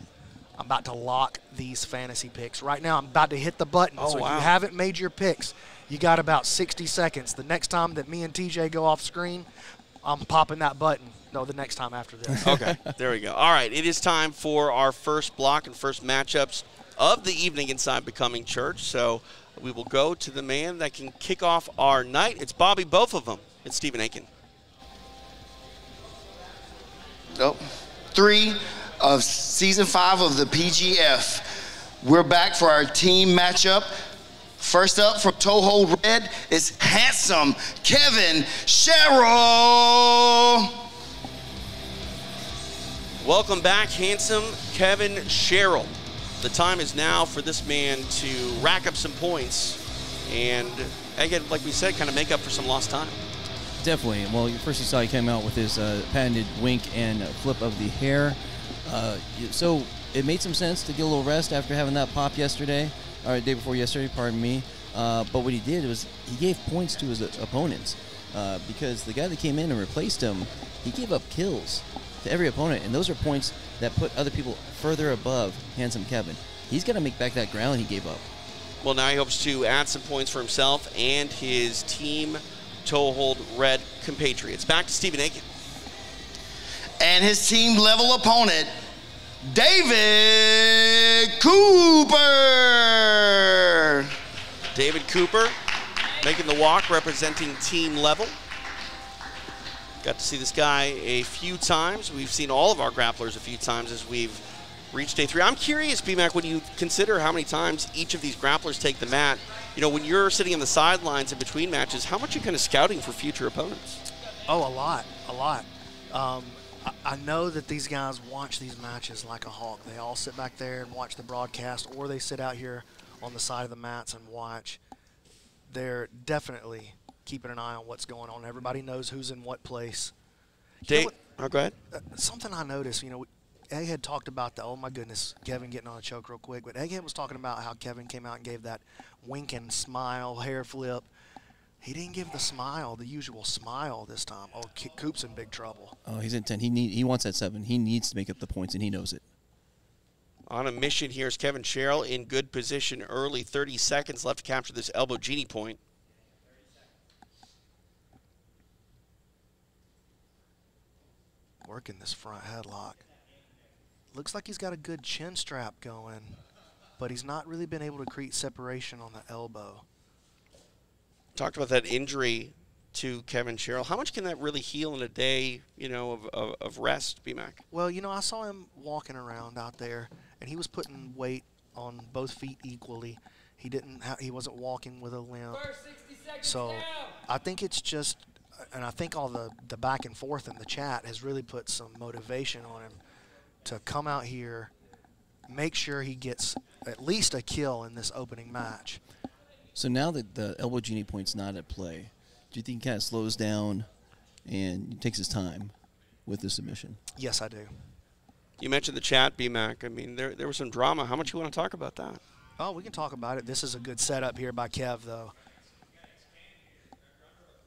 Speaker 11: I'm about to lock these fantasy picks. Right now, I'm about to hit the button.
Speaker 12: Oh,
Speaker 11: so
Speaker 12: wow.
Speaker 11: if you haven't made your picks, you got about 60 seconds. The next time that me and TJ go off screen, I'm popping that button. No, the next time after this.
Speaker 12: Okay, there we go. All right, it is time for our first block and first matchups of the evening inside Becoming Church. So we will go to the man that can kick off our night. It's Bobby, both of them. It's Stephen Aiken.
Speaker 17: Nope. 3 of Season 5 of the PGF. We're back for our team matchup. First up from Toehold Red is handsome Kevin Sherrill.
Speaker 12: Welcome back, handsome Kevin Sherrill. The time is now for this man to rack up some points and, again, like we said, kind of make up for some lost time.
Speaker 16: Definitely. Well, first you saw he came out with his patented wink and flip of the hair. So it made some sense to get a little rest after having that pop yesterday, or the day before yesterday, pardon me. But what he did was he gave points to his opponents because the guy that came in and replaced him, he gave up kills to every opponent, and those are points that put other people further above handsome Kevin. He's got to make back that ground he gave up.
Speaker 12: Well, now he hopes to add some points for himself and his team Toehold Red compatriots. Back to Stephen Aiken.
Speaker 17: And his team level opponent, David Cooper.
Speaker 12: David Cooper making the walk, representing team level. Got to see this guy a few times. We've seen all of our grapplers a few times as we've reached day 3. I'm curious, BMAC, when you consider how many times each of these grapplers take the mat, when you're sitting on the sidelines in between matches, how much are you kind of scouting for future opponents?
Speaker 11: Oh, a lot. I know that these guys watch these matches like a hawk. They all sit back there and watch the broadcast, or they sit out here on the side of the mats and watch. They're definitely keeping an eye on what's going on. Everybody knows who's in what place.
Speaker 12: Go ahead.
Speaker 11: Something I noticed, Egghead talked about oh my goodness, Kevin getting on a choke real quick, but Egghead was talking about how Kevin came out and gave that wink and smile, hair flip. He didn't give the usual smile this time. Oh, Coop's in big trouble.
Speaker 16: Oh, he's in 10. He wants that 7. He needs to make up the points, and he knows it.
Speaker 12: On a mission here is Kevin Sherrill in good position early. 30 seconds left to capture this elbow genie point.
Speaker 11: Working this front headlock. Looks like he's got a good chin strap going, but he's not really been able to create separation on the elbow.
Speaker 12: Talked about that injury to Kevin Sherrill. How much can that really heal in a day, of rest, BMAC?
Speaker 11: Well, I saw him walking around out there, and he was putting weight on both feet equally. He wasn't walking with a limp. So I think it's just, and I think all the back and forth in the chat has really put some motivation on him to come out here make sure he gets at least a kill in this opening match.
Speaker 16: So now that the elbow genie point's not at play, do you think he kind of slows down and takes his time with the submission?
Speaker 11: Yes, I do.
Speaker 12: You mentioned the chat, BMAC. I mean, there was some drama. How much you want to talk about that?
Speaker 11: Oh, we can talk about it. This is a good setup here by Kev, though.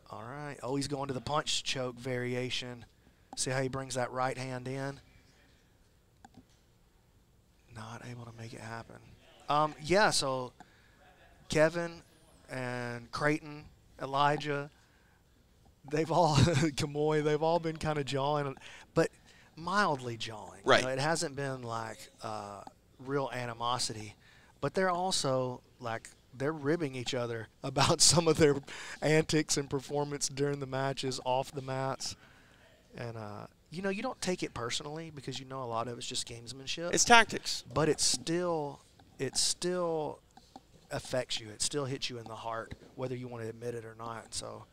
Speaker 11: All right. Oh, he's going to the punch choke variation. See how he brings that right hand in? Not able to make it happen. Yeah, so Kevin and Creighton, Elijah, they've all, Kamoy, they've all been kind of jawing, but mildly jawing.
Speaker 12: Right.
Speaker 11: You know, it hasn't been like real animosity, but they're also like, they're ribbing each other about some of their antics and performance during the matches, off the mats. And, you know, you don't take it personally because you know a lot of it's just gamesmanship.
Speaker 12: It's tactics.
Speaker 11: But it still affects you. It still hits you in the heart, whether you want to admit it or not. So,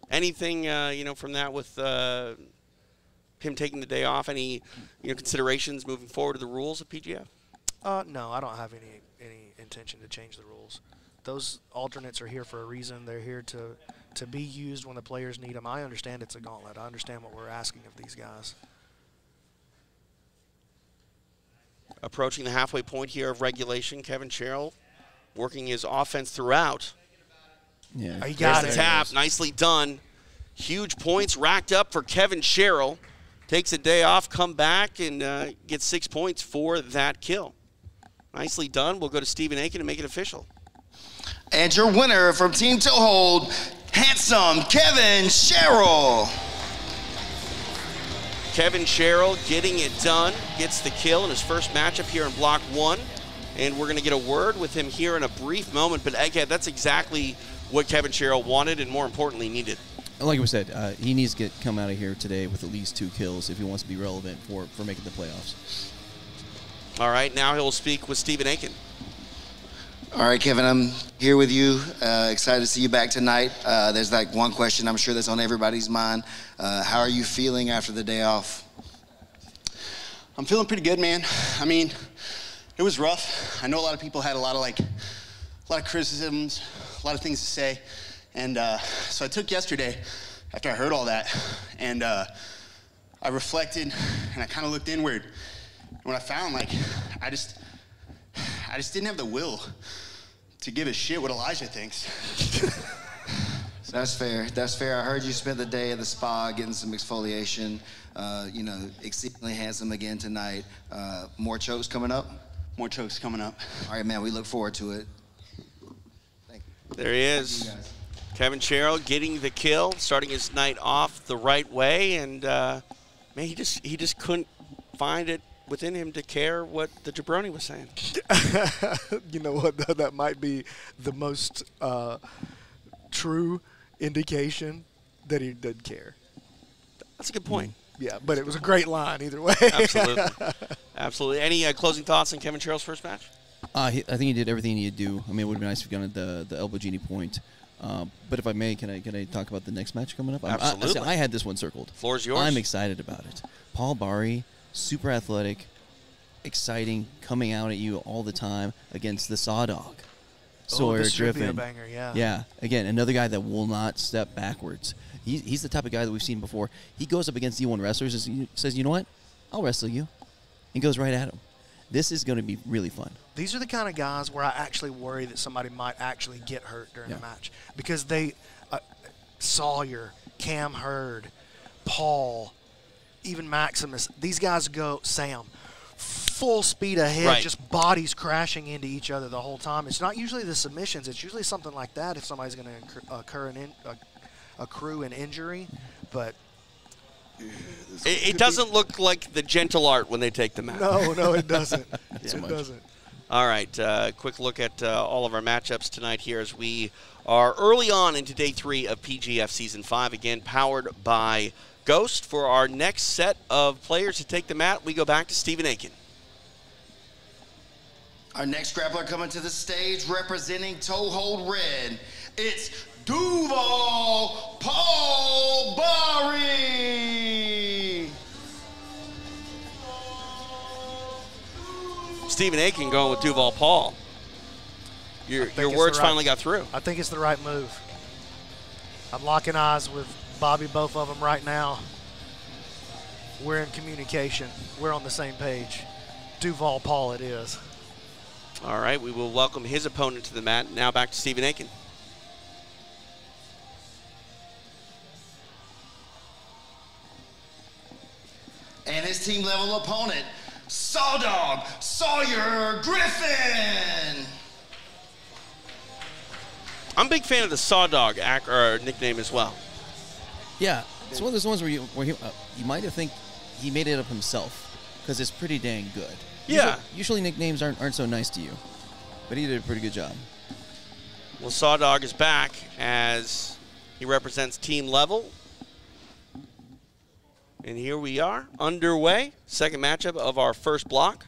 Speaker 12: anything, you know, from that with him taking the day off, any, you know, considerations moving forward to the rules of PGF?
Speaker 11: No, I don't have any intention to change the rules. Those alternates are here for a reason. They're here to be used when the players need them. I understand it's a gauntlet. I understand what we're asking of these guys.
Speaker 12: Approaching the halfway point here of regulation, Kevin Sherrill working his offense throughout.
Speaker 16: Yeah,
Speaker 11: he got
Speaker 12: There's
Speaker 11: it.
Speaker 12: the tap, nicely done. Huge points racked up for Kevin Sherrill. Takes a day off, come back, and gets 6 points for that kill. Nicely done. We'll go to Stephen Aiken and make it official.
Speaker 17: And your winner from Team Toehold, handsome Kevin Sherrill.
Speaker 12: Kevin Sherrill getting it done, gets the kill in his first matchup here in Block 1. And we're going to get a word with him here in a brief moment. But, Egghead, that's exactly what Kevin Sherrill wanted and, more importantly, needed.
Speaker 16: Like we said, he needs to come out of here today with at least 2 kills if he wants to be relevant for making the playoffs.
Speaker 12: All right, now he'll speak with Stephen Aiken.
Speaker 17: All right, Kevin, I'm here with you. Excited to see you back tonight. There's like one question I'm sure that's on everybody's mind. How are you feeling after the day off?
Speaker 1: I'm feeling pretty good, man. I mean, it was rough. I know a lot of people had a lot of criticisms, a lot of things to say. And so I took yesterday, after I heard all that, and I reflected, and I kind of looked inward. And what I found, like, I just didn't have the will to give a shit what Elijah thinks.
Speaker 17: That's fair. That's fair. I heard you spent the day at the spa getting some exfoliation. You know, exceedingly handsome again tonight. More chokes coming up?
Speaker 1: More chokes coming up.
Speaker 17: All right, man, we look forward to it.
Speaker 12: There he is. Kevin Sherrill getting the kill, starting his night off the right way, and man, he just couldn't find it within him to care what the jabroni was saying.
Speaker 11: You know what? That might be the most true indication that he did care.
Speaker 12: That's a good point.
Speaker 11: Yeah, but it was a great line either way.
Speaker 12: Absolutely. Absolutely. Any closing thoughts on Kevin Sherrill's first match?
Speaker 16: I think he did everything he needed to do. I mean, it would have been nice if he got the elbow genie point. But if I may, can I talk about the next match coming up?
Speaker 12: Absolutely.
Speaker 16: I had this one circled.
Speaker 12: Floor's yours.
Speaker 16: I'm excited about it. Paul Bari, super athletic, exciting, coming out at you all the time against the Saw Dog. Sawyer
Speaker 11: this should be a
Speaker 16: Griffin.
Speaker 11: banger, yeah.
Speaker 16: Yeah. Again, another guy that will not step backwards. He's the type of guy that we've seen before. He goes up against D1 wrestlers and says, you know what? I'll wrestle you. And goes right at him. This is going to be really fun.
Speaker 11: These are the kind of guys where I actually worry that somebody might actually get hurt during a match. Because they, Sawyer, Cam Hurd, Paul, even Maximus, these guys go, Sam, full speed ahead, just bodies crashing into each other the whole time. It's not usually the submissions. It's usually something like that if somebody's going to accrue an injury. But
Speaker 12: it doesn't look like the gentle art when they take the match.
Speaker 11: No, it doesn't. It doesn't.
Speaker 12: All right, quick look at all of our matchups tonight here as we are early on into day 3 of PGF Season 5, again powered by Ghost. For our next set of players to take the mat, we go back to Stephen Aiken.
Speaker 17: Our next grappler coming to the stage representing Toehold Red, it's Duval Paul Bari.
Speaker 12: Stephen Aiken going with Duval Paul. Your words finally got through.
Speaker 11: I think it's the right move. I'm locking eyes with Bobby, both of them right now. We're in communication. We're on the same page. Duval Paul it is.
Speaker 12: All right, we will welcome his opponent to the mat. Now back to Stephen Aiken.
Speaker 17: And his team level opponent, Sawdog Sawyer Griffin.
Speaker 12: I'm a big fan of the Sawdog nickname as well.
Speaker 16: Yeah, it's one of those ones where you might have think he made it up himself because it's pretty dang good.
Speaker 12: Yeah.
Speaker 16: Usually nicknames aren't so nice to you, but he did a pretty good job.
Speaker 12: Well, Sawdog is back as he represents team level. And here we are, underway. Second matchup of our first block.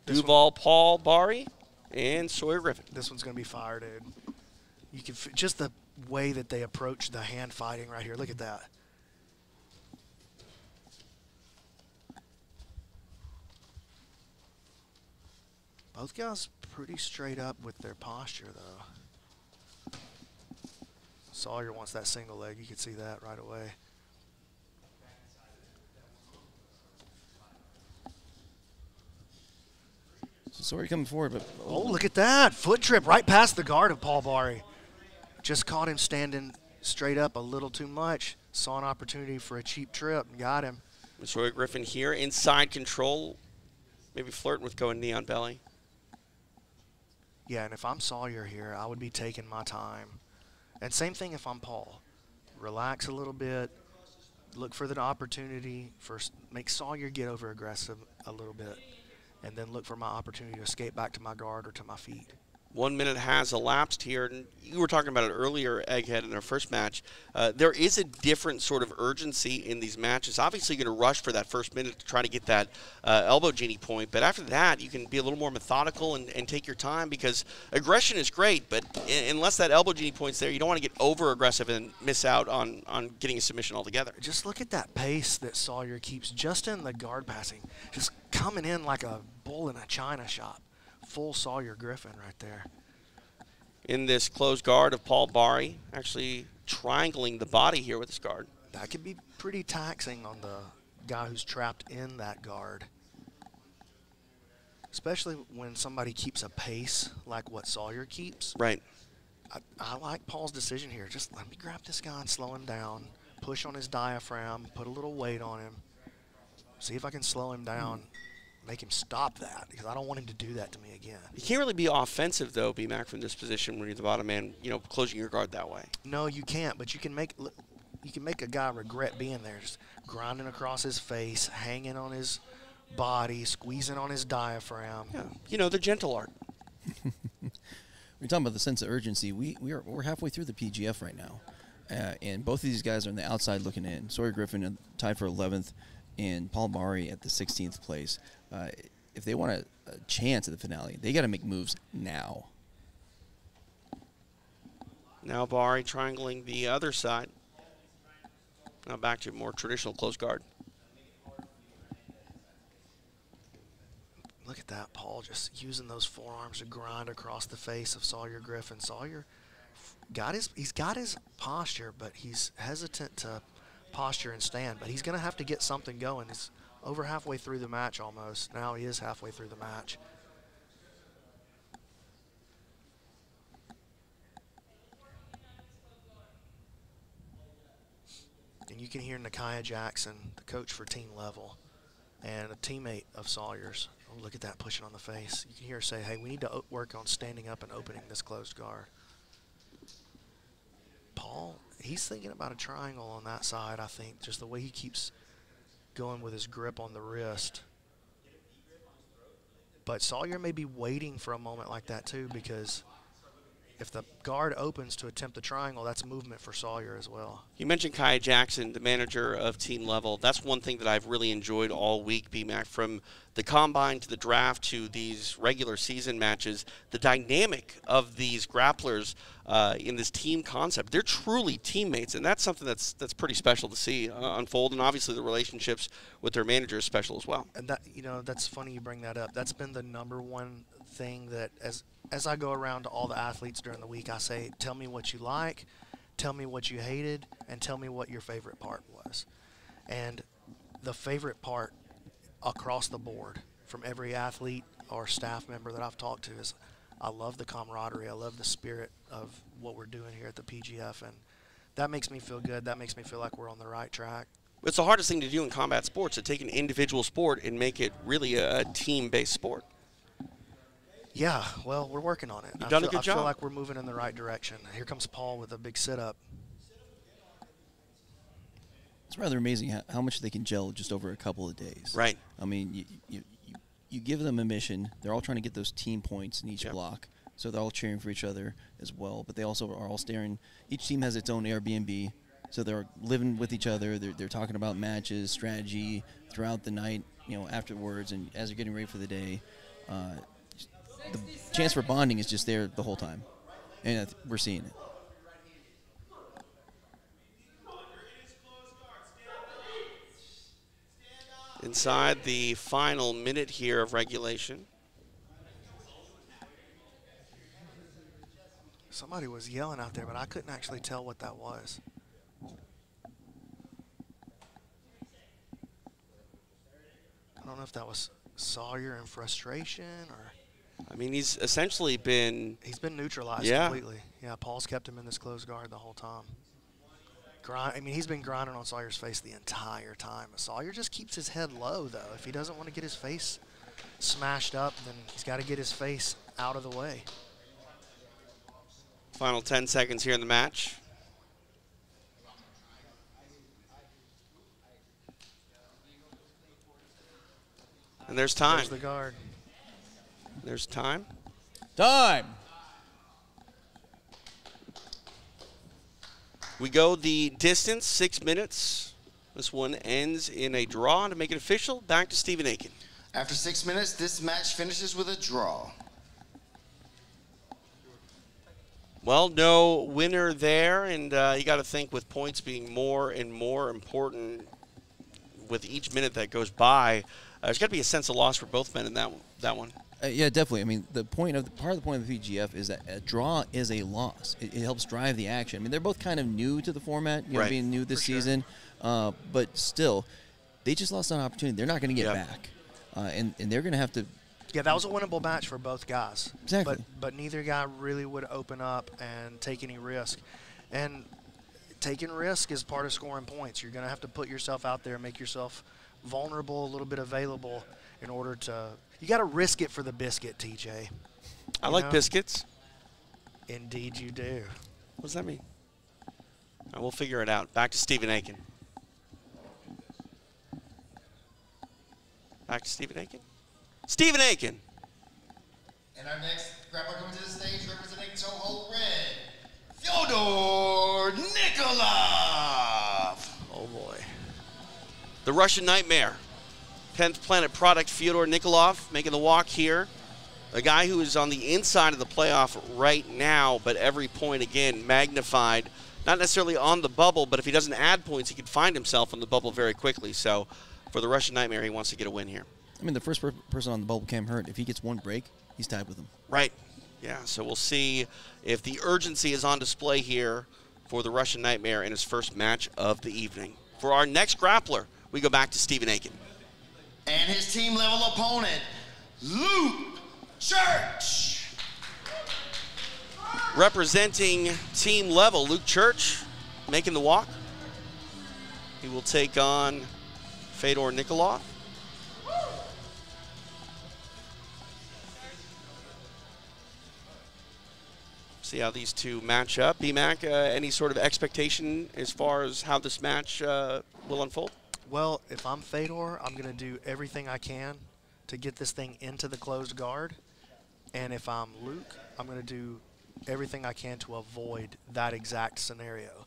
Speaker 12: Duval Paul Bari and Sawyer Griffin.
Speaker 11: This one's going to be fire, dude. You can just the way that they approach the hand fighting right here. Look at that. Both guys pretty straight up with their posture, though. Sawyer wants that single leg. You can see that right away.
Speaker 16: So Sawyer coming forward, but
Speaker 11: oh, look at that foot trip right past the guard of Paul Bari. Just caught him standing straight up a little too much. Saw an opportunity for a cheap trip and got him.
Speaker 12: Sawyer Griffin here, inside control, maybe flirting with going knee on belly.
Speaker 11: Yeah, and if I'm Sawyer here, I would be taking my time. And same thing if I'm Paul. Relax a little bit, look for the opportunity, first make Sawyer get over aggressive a little bit, and then look for my opportunity to escape back to my guard or to my feet.
Speaker 12: 1 minute has elapsed here, and you were talking about it earlier, Egghead, in our first match. There is a different sort of urgency in these matches. Obviously, you're going to rush for that first minute to try to get that elbow genie point, but after that, you can be a little more methodical and take your time, because aggression is great, but unless that elbow genie point's there, you don't want to get over-aggressive and miss out on getting a submission altogether.
Speaker 11: Just look at that pace that Sawyer keeps just in the guard passing, just coming in like a bull in a china shop. Full Sawyer Griffin right there.
Speaker 12: In this closed guard of Paul Bari, actually triangling the body here with his guard.
Speaker 11: That could be pretty taxing on the guy who's trapped in that guard. Especially when somebody keeps a pace like what Sawyer keeps.
Speaker 12: Right.
Speaker 11: I like Paul's decision here. Just let me grab this guy and slow him down. Push on his diaphragm, put a little weight on him. See if I can slow him down. Make him stop that, because I don't want him to do that to me again.
Speaker 12: You can't really be offensive, though, BMAC, from this position when you're the bottom man, closing your guard that way.
Speaker 11: No, you can't, but you can make a guy regret being there, just grinding across his face, hanging on his body, squeezing on his diaphragm.
Speaker 12: Yeah, the gentle art.
Speaker 16: We're talking about the sense of urgency. We're halfway through the PGF right now, and both of these guys are on the outside looking in. Sawyer Griffin tied for 11th, and Paul Bari at the 16th place. If they want a chance at the finale, they got to make moves now.
Speaker 12: Now Bari triangling the other side. Now back to more traditional close guard.
Speaker 11: Look at that, Paul, just using those forearms to grind across the face of Sawyer Griffin. Sawyer he's got his posture, but he's hesitant to posture and stand. But he's going to have to get something going. He's over halfway through the match almost. Now he is halfway through the match. And you can hear Nakia Jackson, the coach for team level, and a teammate of Sawyer's. Oh, look at that, pushing on the face. You can hear her say, hey, we need to work on standing up and opening this closed guard. Paul, he's thinking about a triangle on that side, I think, just the way he keeps going with his grip on the wrist. But Sawyer may be waiting for a moment like that too, because if the guard opens to attempt the triangle, that's movement for Sawyer as well.
Speaker 12: You mentioned Kai Jackson, the manager of Team Level. That's one thing that I've really enjoyed all week, BMAC, from the combine to the draft to these regular season matches. The dynamic of these grapplers in this team concept, they're truly teammates, and that's something that's pretty special to see unfold. And obviously, the relationships with their manager is special as well.
Speaker 11: And that, you know, that's funny you bring that up. That's been the #1 thing that as I go around to all the athletes during the week, I say, tell me what you like, tell me what you hated, and tell me what your favorite part was. And the favorite part across the board from every athlete or staff member that I've talked to is I love the camaraderie. I love the spirit of what we're doing here at the PGF, and that makes me feel good. That makes me feel like we're on the right track.
Speaker 12: It's the hardest thing to do in combat sports, to take an individual sport and make it really a team-based sport.
Speaker 11: Yeah, well, we're working on it.
Speaker 12: You've done a good
Speaker 11: I
Speaker 12: job.
Speaker 11: feel like we're moving in the right direction. Here comes Paul with a big sit-up.
Speaker 16: It's rather amazing how much they can gel just over a couple of days.
Speaker 12: Right.
Speaker 16: I mean, you give them a mission. They're all trying to get those team points in each block, so they're all cheering for each other as well. But they also are all staring. Each team has its own Airbnb, so they're living with each other. They're talking about matches, strategy throughout the night, you know, afterwards, and as they're getting ready for the day. The chance for bonding is just there the whole time, and we're seeing it.
Speaker 12: Inside the final minute here of regulation.
Speaker 11: Somebody was yelling out there, but I couldn't actually tell what that was. I don't know if that was Sawyer in frustration or...
Speaker 12: I mean, he's essentially been...
Speaker 11: He's been neutralized completely. Yeah, Paul's kept him in this closed guard the whole time. I mean, he's been grinding on Sawyer's face the entire time. Sawyer just keeps his head low, though. If he doesn't want to get his face smashed up, then he's got to get his face out of the way.
Speaker 12: Final 10 seconds here in the match. And there's time.
Speaker 11: There's the guard.
Speaker 12: There's time.
Speaker 16: Time.
Speaker 12: We go the distance, 6 minutes. This one ends in a draw. To make it official, back to Stephen Aiken.
Speaker 17: After 6 minutes, this match finishes with a draw.
Speaker 12: Well, no winner there, and you got to think with points being more and more important with each minute that goes by, there's got to be a sense of loss for both men in that one.
Speaker 16: Yeah, definitely. I mean, part of the point of the PGF is that a draw is a loss. It helps drive the action. I mean, they're both kind of new to the format, you know, being new this season, but still, they just lost an opportunity. They're not going to get back, and they're going to have to.
Speaker 11: Yeah, that was a winnable match for both guys.
Speaker 16: Exactly.
Speaker 11: But neither guy really would open up and take any risk. And taking risk is part of scoring points. You're going to have to put yourself out there, make yourself vulnerable, a little bit available in order to – you got to risk it for the biscuit, TJ.
Speaker 12: I like biscuits.
Speaker 11: Indeed you do.
Speaker 12: What does that mean? We'll figure it out. Back to Stephen Aiken. Back to Stephen Aiken. Stephen Aiken.
Speaker 17: And our next grappler coming to the stage representing Toho Red, Fyodor Nikolov.
Speaker 11: Oh, boy.
Speaker 12: The Russian Nightmare. 10th Planet product Fyodor Nikolov making the walk here. A guy who is on the inside of the playoff right now, but every point, again, magnified. Not necessarily on the bubble, but if he doesn't add points, he could find himself on the bubble very quickly. So for the Russian Nightmare, he wants to get a win here.
Speaker 16: I mean, the first person on the bubble Cam Hurt, if he gets one break, he's tied with him.
Speaker 12: Right. Yeah, so we'll see if the urgency is on display here for the Russian Nightmare in his first match of the evening. For our next grappler, we go back to Stephen Aiken.
Speaker 17: And his team level opponent, Luke Church.
Speaker 12: Representing team level, Luke Church making the walk. He will take on Fyodor Nikolov. See how these two match up. BMAC, any sort of expectation as far as how this match will unfold?
Speaker 11: Well, if I'm Fyodor, I'm going to do everything I can to get this thing into the closed guard. And if I'm Luke, I'm going to do everything I can to avoid that exact scenario.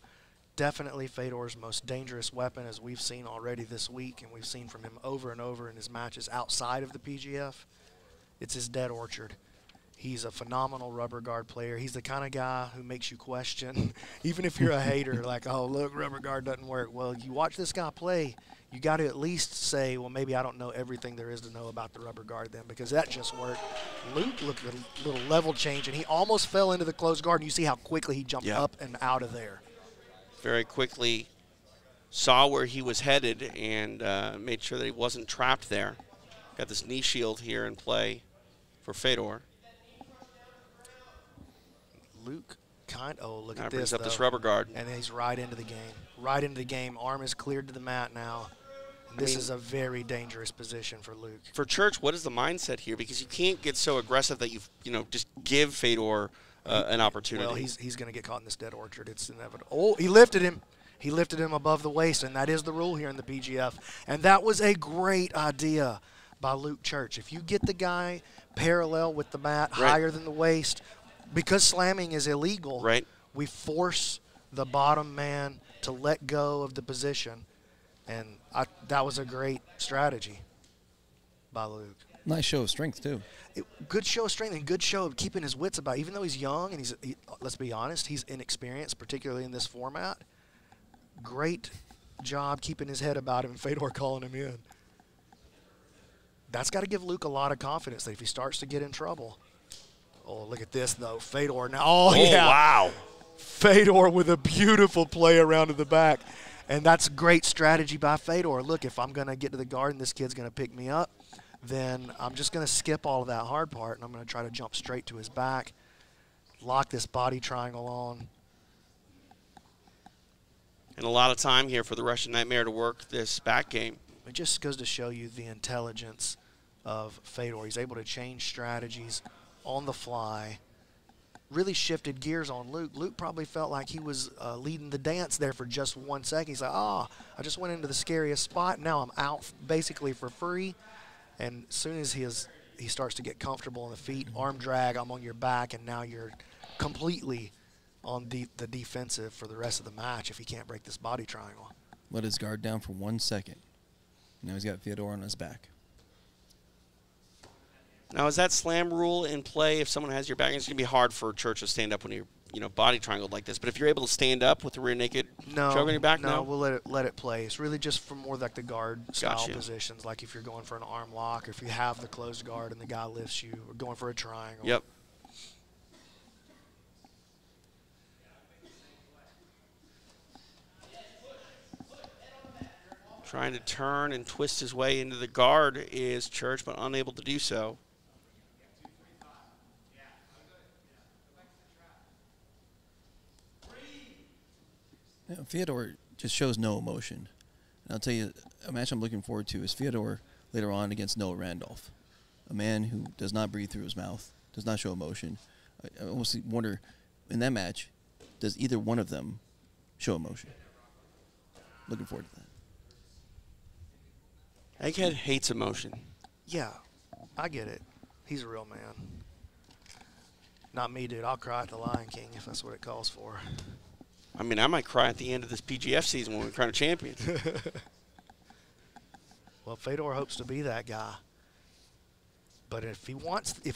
Speaker 11: Definitely Fedor's most dangerous weapon, as we've seen already this week, and we've seen from him over and over in his matches outside of the PGF. It's his dead orchard. He's a phenomenal rubber guard player. He's the kind of guy who makes you question, even if you're a hater, like, oh, look, rubber guard doesn't work. Well, you watch this guy play, you got to at least say, well, maybe I don't know everything there is to know about the rubber guard then, because that just worked. Luke looked at a little level change, and he almost fell into the closed guard, and you see how quickly he jumped up and out of there.
Speaker 12: Very quickly saw where he was headed and made sure that he wasn't trapped there. Got this knee shield here in play for Fedor.
Speaker 11: Luke look
Speaker 12: now
Speaker 11: at
Speaker 12: brings
Speaker 11: this,
Speaker 12: up this rubber guard.
Speaker 11: And he's right into the game. Right into the game. Arm is cleared to the mat now. And this is a very dangerous position for Luke.
Speaker 12: For Church, what is the mindset here? Because you can't get so aggressive that you just give Fedor an opportunity.
Speaker 11: Well, he's going to get caught in this dead orchard. It's inevitable. Oh, he lifted him. He lifted him above the waist, and that is the rule here in the PGF. And that was a great idea by Luke Church. If you get the guy parallel with the mat, higher than the waist, because slamming is illegal, we force the bottom man to let go of the position. And that was a great strategy by Luke.
Speaker 16: Nice show of strength, too.
Speaker 11: Good show of strength and good show of keeping his wits about. Even though he's young and let's be honest, he's inexperienced, particularly in this format. Great job keeping his head about him and Fedor calling him in. That's got to give Luke a lot of confidence that if he starts to get in trouble. Oh, look at this, though. Fedor now. Oh, yeah.
Speaker 12: Wow.
Speaker 11: Fedor with a beautiful play around to the back. And that's great strategy by Fedor. Look, if I'm going to get to the guard and this kid's going to pick me up, then I'm just going to skip all of that hard part, and I'm going to try to jump straight to his back, lock this body triangle on.
Speaker 12: And a lot of time here for the Russian Nightmare to work this back game.
Speaker 11: It just goes to show you the intelligence of Fedor. He's able to change strategies on the fly, really shifted gears on Luke. Luke probably felt like he was leading the dance there for just 1 second. He's like, I just went into the scariest spot. Now I'm out basically for free. And as soon as he starts to get comfortable on the feet, arm drag, I'm on your back, and now you're completely on the defensive for the rest of the match if he can't break this body triangle.
Speaker 16: Let his guard down for 1 second. Now he's got Fedor on his back.
Speaker 12: Now, is that slam rule in play? If someone has your back, it's going to be hard for Church to stand up when you're body triangled like this. But if you're able to stand up with the rear naked choke on your back,
Speaker 11: no, we'll let it play. It's really just for more like the guard style positions, like if you're going for an arm lock, or if you have the closed guard and the guy lifts you, or going for a triangle.
Speaker 12: Yep. Trying to turn and twist his way into the guard is Church, but unable to do so.
Speaker 16: Fedor just shows no emotion. And I'll tell you, a match I'm looking forward to is Fedor later on against Noah Randolph, a man who does not breathe through his mouth, does not show emotion. I almost wonder, in that match, does either one of them show emotion? Looking forward to that.
Speaker 12: Egghead hates emotion.
Speaker 11: Yeah, I get it. He's a real man. Not me, dude. I'll cry at the Lion King if that's what it calls for.
Speaker 12: I mean, I might cry at the end of this PGF season when we crown a champion.
Speaker 11: Well, Fedor hopes to be that guy. But if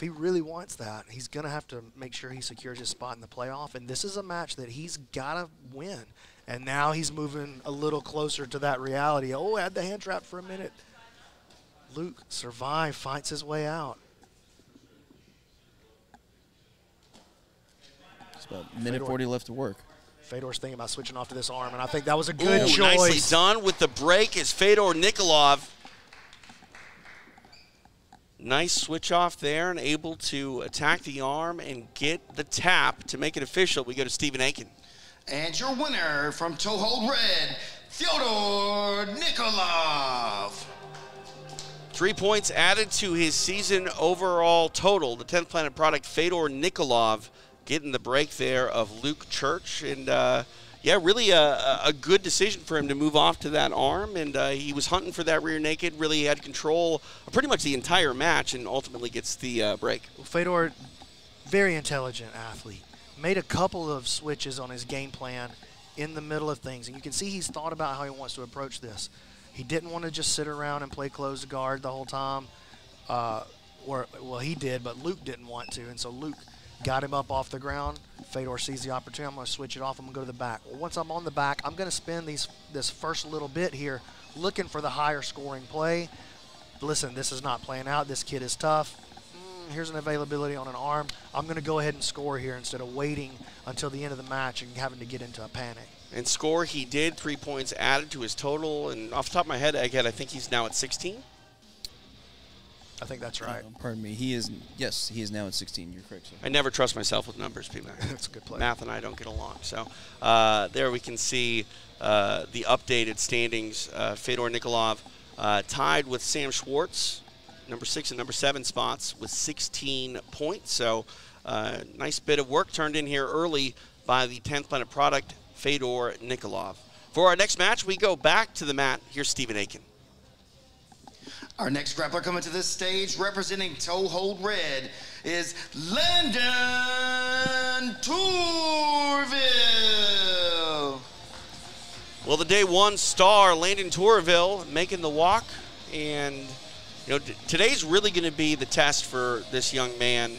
Speaker 11: he really wants that, he's going to have to make sure he secures his spot in the playoff. And this is a match that he's got to win. And now he's moving a little closer to that reality. Oh, had the hand trap for a minute. Luke survived, fights his way out.
Speaker 16: It's about a minute 40 left to work.
Speaker 11: Fedor's thinking about switching off to this arm, and I think that was a good choice.
Speaker 12: Nicely done with the break is Fedor Nikolov. Nice switch off there and able to attack the arm and get the tap to make it official. We go to Stephen Aiken.
Speaker 17: And your winner from Toe Hold Red, Fyodor Nikolov.
Speaker 12: 3 points added to his season overall total. The 10th Planet product, Fedor Nikolov, getting the break there of Luke Church. And, yeah, really a good decision for him to move off to that arm. And he was hunting for that rear naked, really had control of pretty much the entire match and ultimately gets the break.
Speaker 11: Well, Fedor, very intelligent athlete. made a couple of switches on his game plan in the middle of things. And you can see he's thought about how he wants to approach this. He didn't want to just sit around and play close guard the whole time. Well, he did, but Luke didn't want to. And so Luke got him up off the ground. Fedor sees the opportunity. I'm going to switch it off. I'm going to go to the back. Well, once I'm on the back, I'm going to spend this first little bit here looking for the higher scoring play. Listen, this is not playing out. This kid is tough. Here's an availability on an arm. I'm going to go ahead and score here instead of waiting until the end of the match and having to get into a panic.
Speaker 12: And score, he did. 3 points added to his total. And off the top of my head, Egghead, I think he's now at 16.
Speaker 11: I think that's right.
Speaker 16: Pardon me. He is, yes, he is now at 16. You're correct, sir.
Speaker 12: I never trust myself with numbers, P-Mac.
Speaker 11: That's a good play.
Speaker 12: Math and I don't get along. So there we can see the updated standings. Fedor Nikolov tied with Sam Schwartz, number 6 and number 7 spots with 16 points. So nice bit of work turned in here early by the 10th Planet product, Fedor Nikolov. For our next match, we go back to the mat. Here's Stephen Aiken.
Speaker 17: Our next grappler coming to this stage, representing Toe Hold Red, is Landon Tourville.
Speaker 12: Well, the day 1 star, Landon Tourville, making the walk. And, you know, today's really going to be the test for this young man.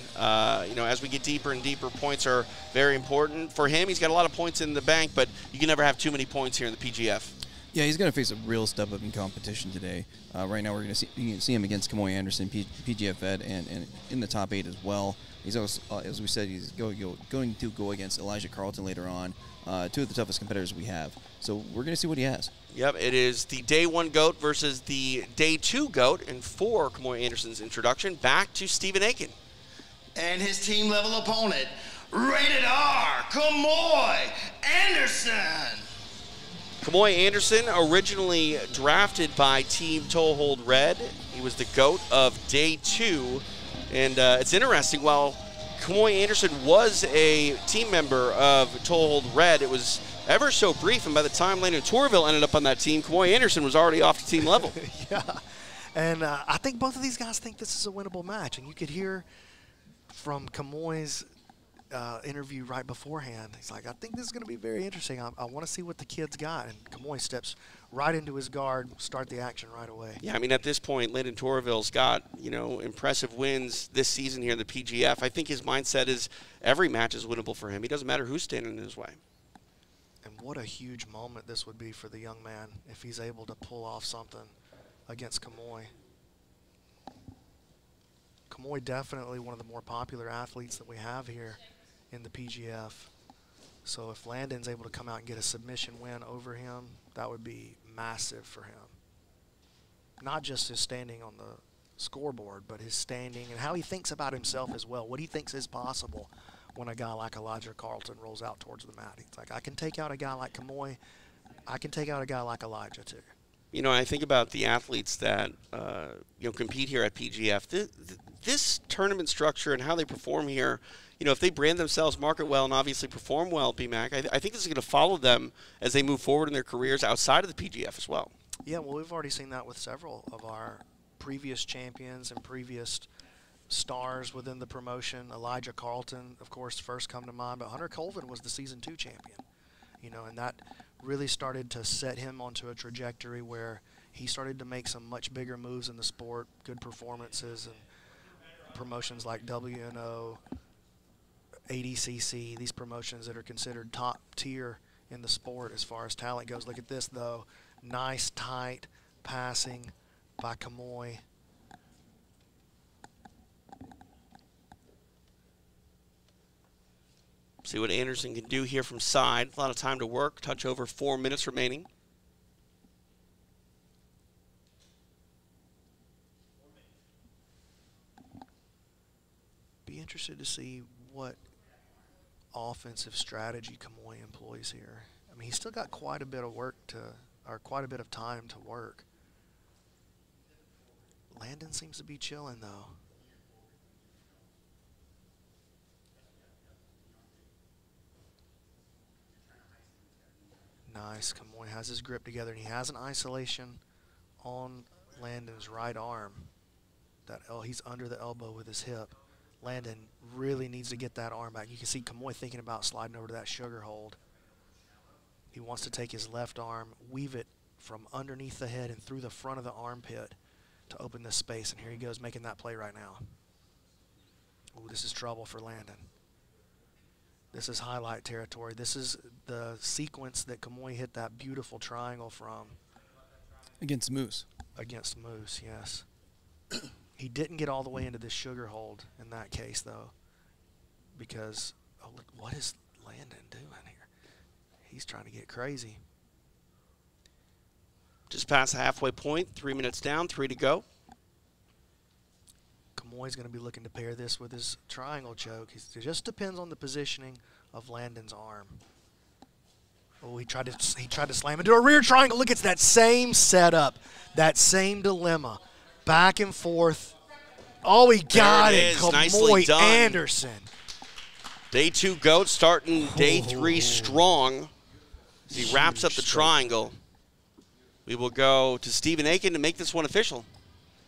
Speaker 12: You know, as we get deeper and deeper, points are very important. For him, he's got a lot of points in the bank, but you can never have too many points here in the PGF.
Speaker 16: Yeah, he's going to face a real step up in competition today. Right now, we're going to see him against Kamoy Anderson, PGF Fed, and in the top 8 as well. He's also, as we said, he's going to go against Elijah Carlton later on, 2 of the toughest competitors we have. So we're going to see what he has.
Speaker 12: Yep, it is the day 1 GOAT versus the day 2 GOAT. And for Kamoy Anderson's introduction, back to Stephen Aiken.
Speaker 17: And his team level opponent, rated R, Kamoy Anderson.
Speaker 12: Kamoy Anderson, originally drafted by Team Toe Hold Red. He was the GOAT of day 2. And it's interesting, while Kamoy Anderson was a team member of Toe Hold Red, it was ever so brief, and by the time Landon Tourville ended up on that team, Kamoy Anderson was already off to team level.
Speaker 11: Yeah, and I think both of these guys think this is a winnable match, and you could hear from Kamoy's interview right beforehand. He's like, I think this is going to be very interesting. I want to see what the kid's got. And Kamoy steps right into his guard, start the action right away.
Speaker 12: Yeah, I mean, at this point, Landon Tourville's got, you know, impressive wins this season here in the PGF. I think his mindset is every match is winnable for him. He doesn't matter who's standing in his way.
Speaker 11: And what a huge moment this would be for the young man if he's able to pull off something against Kamoy. Kamoy definitely one of the more popular athletes that we have here in the PGF. So if Landon's able to come out and get a submission win over him, that would be massive for him. Not just his standing on the scoreboard, but his standing and how he thinks about himself as well, what he thinks is possible when a guy like Elijah Carlton rolls out towards the mat. He's like, I can take out a guy like Kamoy. I can take out a guy like Elijah too.
Speaker 12: You know, I think about the athletes that you know, compete here at PGF. This tournament structure and how they perform here, you know, if they brand themselves, market well, and obviously perform well, BMAC, I think this is going to follow them as they move forward in their careers outside of the PGF as well.
Speaker 11: Yeah, well, we've already seen that with several of our previous champions and previous stars within the promotion. Elijah Carlton, of course, first come to mind, but Hunter Colvin was the Season 2 champion, you know, and that really started to set him onto a trajectory where he started to make some much bigger moves in the sport, good performances, and promotions like WNO, ADCC, these promotions that are considered top tier in the sport as far as talent goes. Look at this, though. Nice, tight passing by Kamoy.
Speaker 12: See what Anderson can do here from side. A lot of time to work. Touch over 4 minutes remaining.
Speaker 11: Be interested to see what offensive strategy Kamoy employs here. I mean, he's still got quite a bit of work to, or quite a bit of time to work. Landon seems to be chilling, though. Nice. Kamoy has his grip together, and he has an isolation on Landon's right arm. He's under the elbow with his hip. Landon really needs to get that arm back. You can see Kamoy thinking about sliding over to that sugar hold. He wants to take his left arm, weave it from underneath the head and through the front of the armpit to open this space. And here he goes making that play right now. Ooh, this is trouble for Landon. This is highlight territory. This is the sequence that Kamoy hit that beautiful triangle from.
Speaker 16: Against Moose.
Speaker 11: Against Moose, yes. He didn't get all the way into this sugar hold in that case, though, because, oh, look, what is Landon doing here? He's trying to get crazy.
Speaker 12: Just past the halfway point, 3 minutes down, 3 to go.
Speaker 11: Kamoy's going to be looking to pair this with his triangle choke. It just depends on the positioning of Landon's arm. Oh, he tried to slam into a rear triangle. Look, it's that same setup, that same dilemma, back and forth. Oh, he got it. Kamoy Anderson.
Speaker 12: Day 2 GOAT starting day 3 strong. As he wraps up the triangle, we will go to Stephen Aiken to make this one official.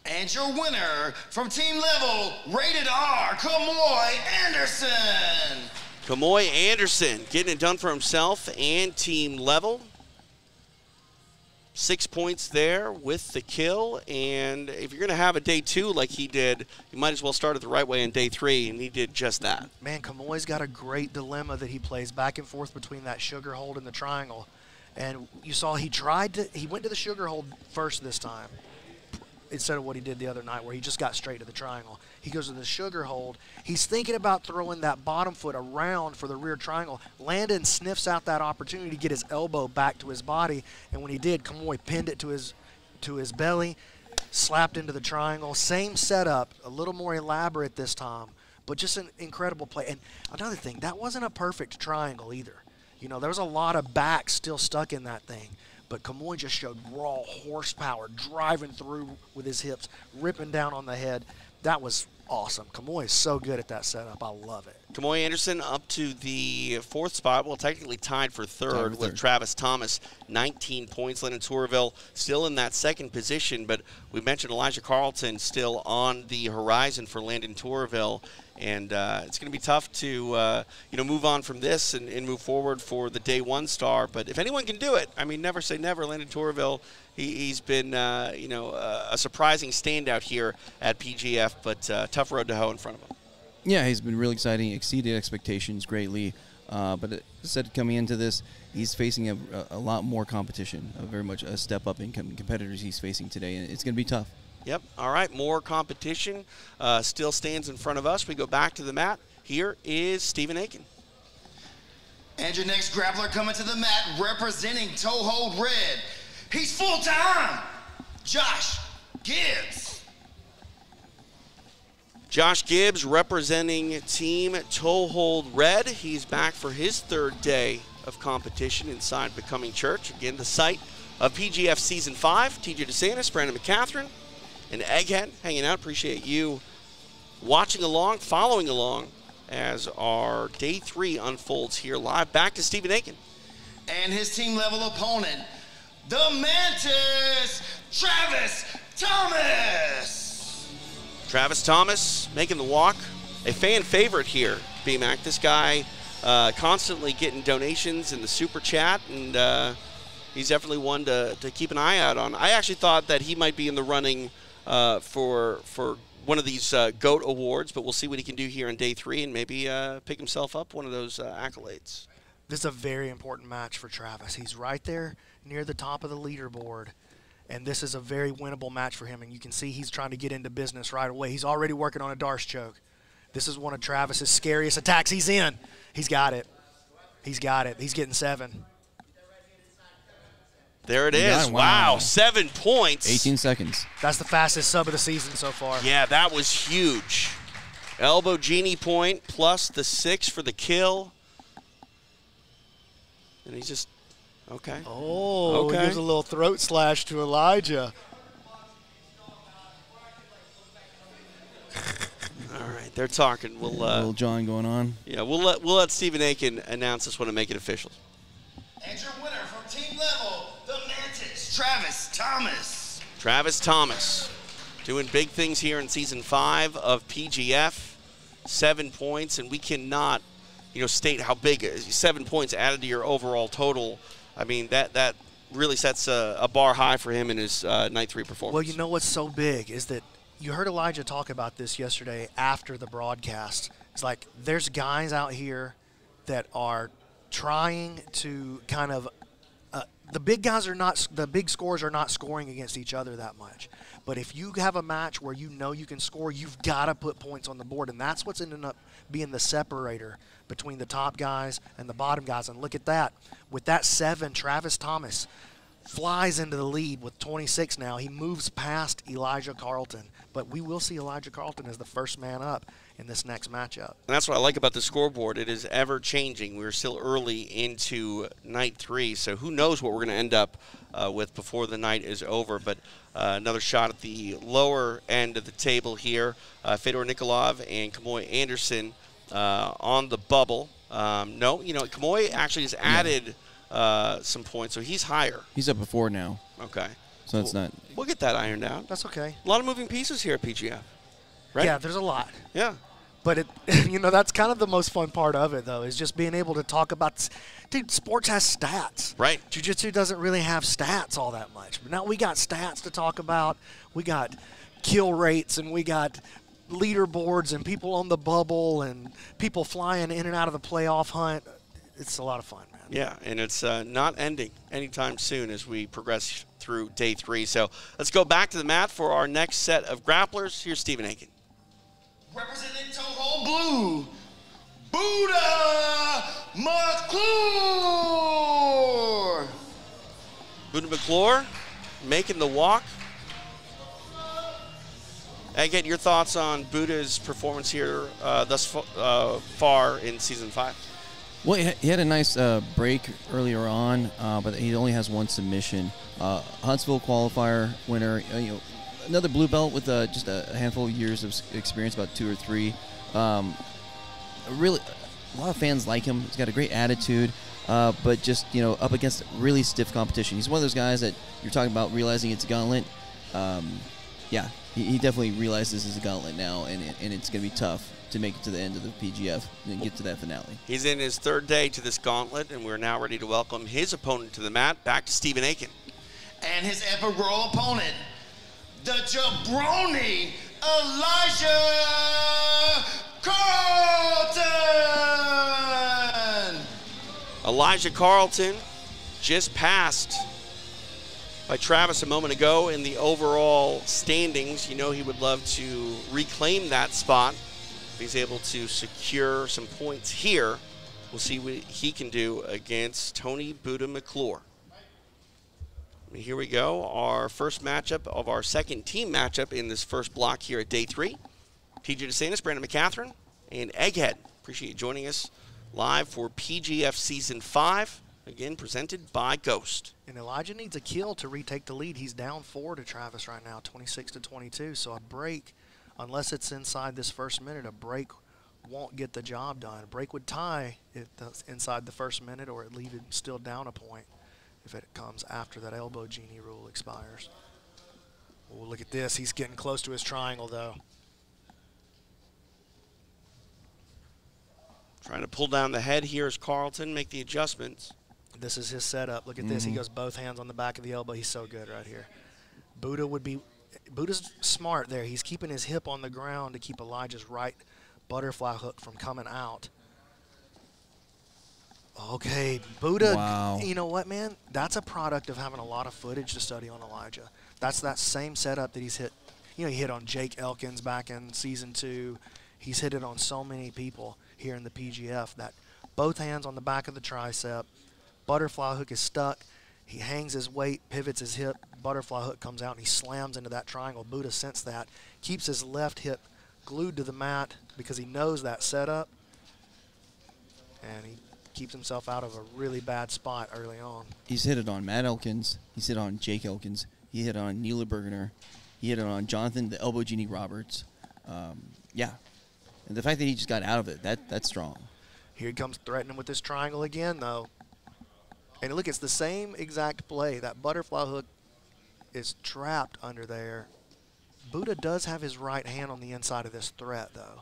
Speaker 17: And your winner from team level, rated R, Kamoy Anderson.
Speaker 12: Kamoy Anderson getting it done for himself and team level. 6 points there with the kill. And if you're going to have a day 2 like he did, you might as well start it the right way in day 3, and he did just that.
Speaker 11: Man, Kamoy's got a great dilemma that he plays back and forth between that sugar hold and the triangle. And you saw he went to the sugar hold first this time, instead of what he did the other night where he just got straight to the triangle. He goes to the sugar hold. He's thinking about throwing that bottom foot around for the rear triangle. Landon sniffs out that opportunity to get his elbow back to his body, and when he did, Kamoy pinned it to his belly, slapped into the triangle. Same setup, a little more elaborate this time, but just an incredible play. And another thing, that wasn't a perfect triangle either. You know, there was a lot of back still stuck in that thing. But Kamoy just showed raw horsepower, driving through with his hips, ripping down on the head. That was awesome. Kamoy is so good at that setup. I love it.
Speaker 12: Kamoy Anderson up to the 4th spot. Well, technically tied for third with Travis Thomas, 19 points. Lennon Tourville still in that 2nd position, but we mentioned Elijah Carlton still on the horizon for Landon Tourville. And it's going to be tough to move on from this and move forward for the day 1 star. But if anyone can do it, I mean, never say never. Landon Tourville, he's been a surprising standout here at PGF, but tough road to hoe in front of him.
Speaker 16: Yeah, he's been really exciting, exceeded expectations greatly. But as I said, coming into this, he's facing a lot more competition, very much a step up in competitors he's facing today, and it's going to be tough.
Speaker 12: Yep. All right. More competition still stands in front of us. We go back to the mat. Here is Stephen Aiken.
Speaker 17: And your next grappler coming to the mat representing toe hold red. He's full time. Josh Gibbs.
Speaker 12: Josh Gibbs representing team toe hold red. He's back for his 3rd day of competition inside Becoming Church. Again, the site of PGF Season 5. TJ DeSantis, Brandon Mccaghren, and Egghead hanging out. Appreciate you watching along, following along as our day 3 unfolds here live. Back to Stephen Aiken.
Speaker 17: And his team level opponent, the Mantis, Travis Thomas.
Speaker 12: Travis Thomas making the walk. A fan favorite here, BMAC. This guy constantly getting donations in the super chat, and he's definitely one to keep an eye out on. I actually thought that he might be in the running for one of these GOAT awards, but we'll see what he can do here in day 3 and maybe pick himself up one of those accolades.
Speaker 11: This is a very important match for Travis. He's right there near the top of the leaderboard, and this is a very winnable match for him, and you can see he's trying to get into business right away. He's already working on a Darce choke. This is one of Travis's scariest attacks. He's in. He's got it. He's got it. He's getting 7.
Speaker 12: There it is. Wow, 7 points.
Speaker 16: 18 seconds.
Speaker 11: That's the fastest sub of the season so far.
Speaker 12: Yeah, that was huge. Elbow genie point plus the 6 for the kill. And he's just, okay.
Speaker 11: Oh,
Speaker 12: okay.
Speaker 11: He gives a little throat slash to Elijah.
Speaker 12: All right, they're talking. We'll
Speaker 16: little John going on.
Speaker 12: Yeah, we'll let Stephen Aiken announce this one and make it official.
Speaker 17: And your winner from team level, the Mantis, Travis Thomas.
Speaker 12: Travis Thomas doing big things here in Season 5 of PGF. 7 points, and we cannot, state how big 7 points added to your overall total. I mean, that really sets a bar high for him in his night 3 performance.
Speaker 11: Well, you know what's so big is that you heard Elijah talk about this yesterday after the broadcast. It's like there's guys out here that are trying to kind of the big guys are not, the big scores are not scoring against each other that much. But if you have a match where you know you can score, you've got to put points on the board, and that's what's ended up being the separator between the top guys and the bottom guys. And look at that. With that 7, Travis Thomas flies into the lead with 26 now. He moves past Elijah Carlton, but we will see Elijah Carlton as the first man up in this next matchup.
Speaker 12: And that's what I like about the scoreboard. It is ever changing. We're still early into night 3, so who knows what we're going to end up with before the night is over. But another shot at the lower end of the table here. Fedor Nikolov and Kamoy Anderson on the bubble. No, Kamoy actually has added some points, so he's higher.
Speaker 16: He's up before now.
Speaker 12: Okay.
Speaker 16: So that's not.
Speaker 12: We'll get that ironed out.
Speaker 11: That's okay.
Speaker 12: A lot of moving pieces here at PGF, right?
Speaker 11: Yeah, there's a lot.
Speaker 12: Yeah.
Speaker 11: But, that's kind of the most fun part of it, though, is just being able to talk about, dude, sports has stats.
Speaker 12: Right.
Speaker 11: Jiu-jitsu doesn't really have stats all that much. But now we got stats to talk about. We got kill rates, and we got leaderboards and people on the bubble and people flying in and out of the playoff hunt. It's a lot of fun, man.
Speaker 12: Yeah, and it's not ending anytime soon as we progress through day 3. So let's go back to the mat for our next set of grapplers. Here's Stephen Aiken.
Speaker 20: Representing Toho Blue, Buddha McClure.
Speaker 12: Buddha McClure making the walk. Again, your thoughts on Buddha's performance here thus far in Season 5?
Speaker 16: Well, he had a nice break earlier on, but he only has 1 submission. Huntsville qualifier winner, another blue belt with just a handful of years of experience, about 2 or 3. Really, a lot of fans like him. He's got a great attitude, but just up against really stiff competition. He's one of those guys that you're talking about realizing it's a gauntlet. Yeah, he definitely realizes it's a gauntlet now, and it's going to be tough to make it to the end of the PGF and get to that finale.
Speaker 12: He's in his 3rd day to this gauntlet, and we're now ready to welcome his opponent to the mat. Back to Stephen Aiken.
Speaker 20: And his epic-roll opponent, the jabroni, Elijah Carlton!
Speaker 12: Elijah Carlton just passed by Travis a moment ago in the overall standings. He would love to reclaim that spot. If he's able to secure some points here, we'll see what he can do against Tony Buddha McClure. Here we go, our first matchup of our second team matchup in this first block here at day 3. TJ DeSantis, Brandon Mccaghren, and Egghead. Appreciate you joining us live for PGF Season 5, again presented by Ghost.
Speaker 11: And Elijah needs a kill to retake the lead. He's down 4 to Travis right now, 26-22. So a break, unless it's inside this first minute, a break won't get the job done. A break would tie if inside the first minute, or it leave it still down a point if it comes after that elbow genie rule expires. Oh, look at this. He's getting close to his triangle, though.
Speaker 12: Trying to pull down the head here as Carlton make the adjustments.
Speaker 11: This is his setup. Look at this. He goes both hands on the back of the elbow. He's so good right here. Buddha's smart there. He's keeping his hip on the ground to keep Elijah's right butterfly hook from coming out. Okay, Buddha,
Speaker 16: wow.
Speaker 11: You know what, man? That's a product of having a lot of footage to study on Elijah. That's that same setup that he's hit. He hit on Jake Elkins back in Season 2. He's hit it on so many people here in the PGF. That both hands on the back of the tricep, butterfly hook is stuck. He hangs his weight, pivots his hip, butterfly hook comes out, and he slams into that triangle. Buddha sensed that, keeps his left hip glued to the mat because he knows that setup, and he keeps himself out of a really bad spot early on.
Speaker 16: He's hit it on Matt Elkins. He's hit on Jake Elkins. He hit it on Neil Bergener. He hit it on Jonathan, the elbow genie Roberts. Yeah. And the fact that he just got out of it, that's strong.
Speaker 11: Here he comes threatening with this triangle again, though. And look, it's the same exact play. That butterfly hook is trapped under there. Buddha does have his right hand on the inside of this threat, though.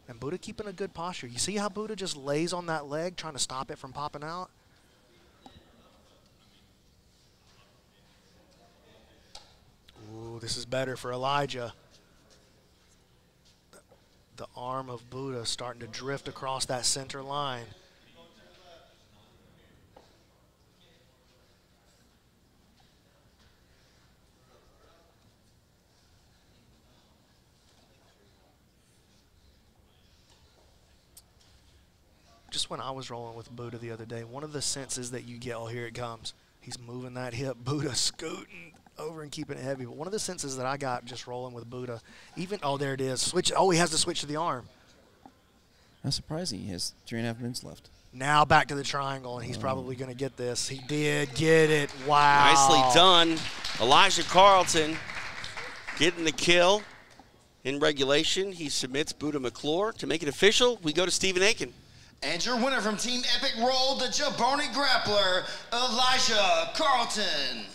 Speaker 11: And Buddha keeping a good posture. You see how Buddha just lays on that leg trying to stop it from popping out? Ooh, this is better for Elijah. The arm of Buddha starting to drift across that center line. Just when I was rolling with Buddha the other day, one of the senses that you get, oh, here it comes. He's moving that hip. Buddha scooting over and keeping it heavy. But one of the senses that I got just rolling with Buddha, even, oh, there it is. Switch. Oh, he has to switch to the arm.
Speaker 16: That's surprising. He has 3.5 minutes left.
Speaker 11: Now back to the triangle, and he's probably going to get this. He did get it. Wow.
Speaker 12: Nicely done. Elijah Carlton getting the kill in regulation. He submits Buddha McClure. To make it official, we go to Stephen Aiken.
Speaker 17: And your winner from Team Epic Roll, the jabroni grappler, Elijah Carlton.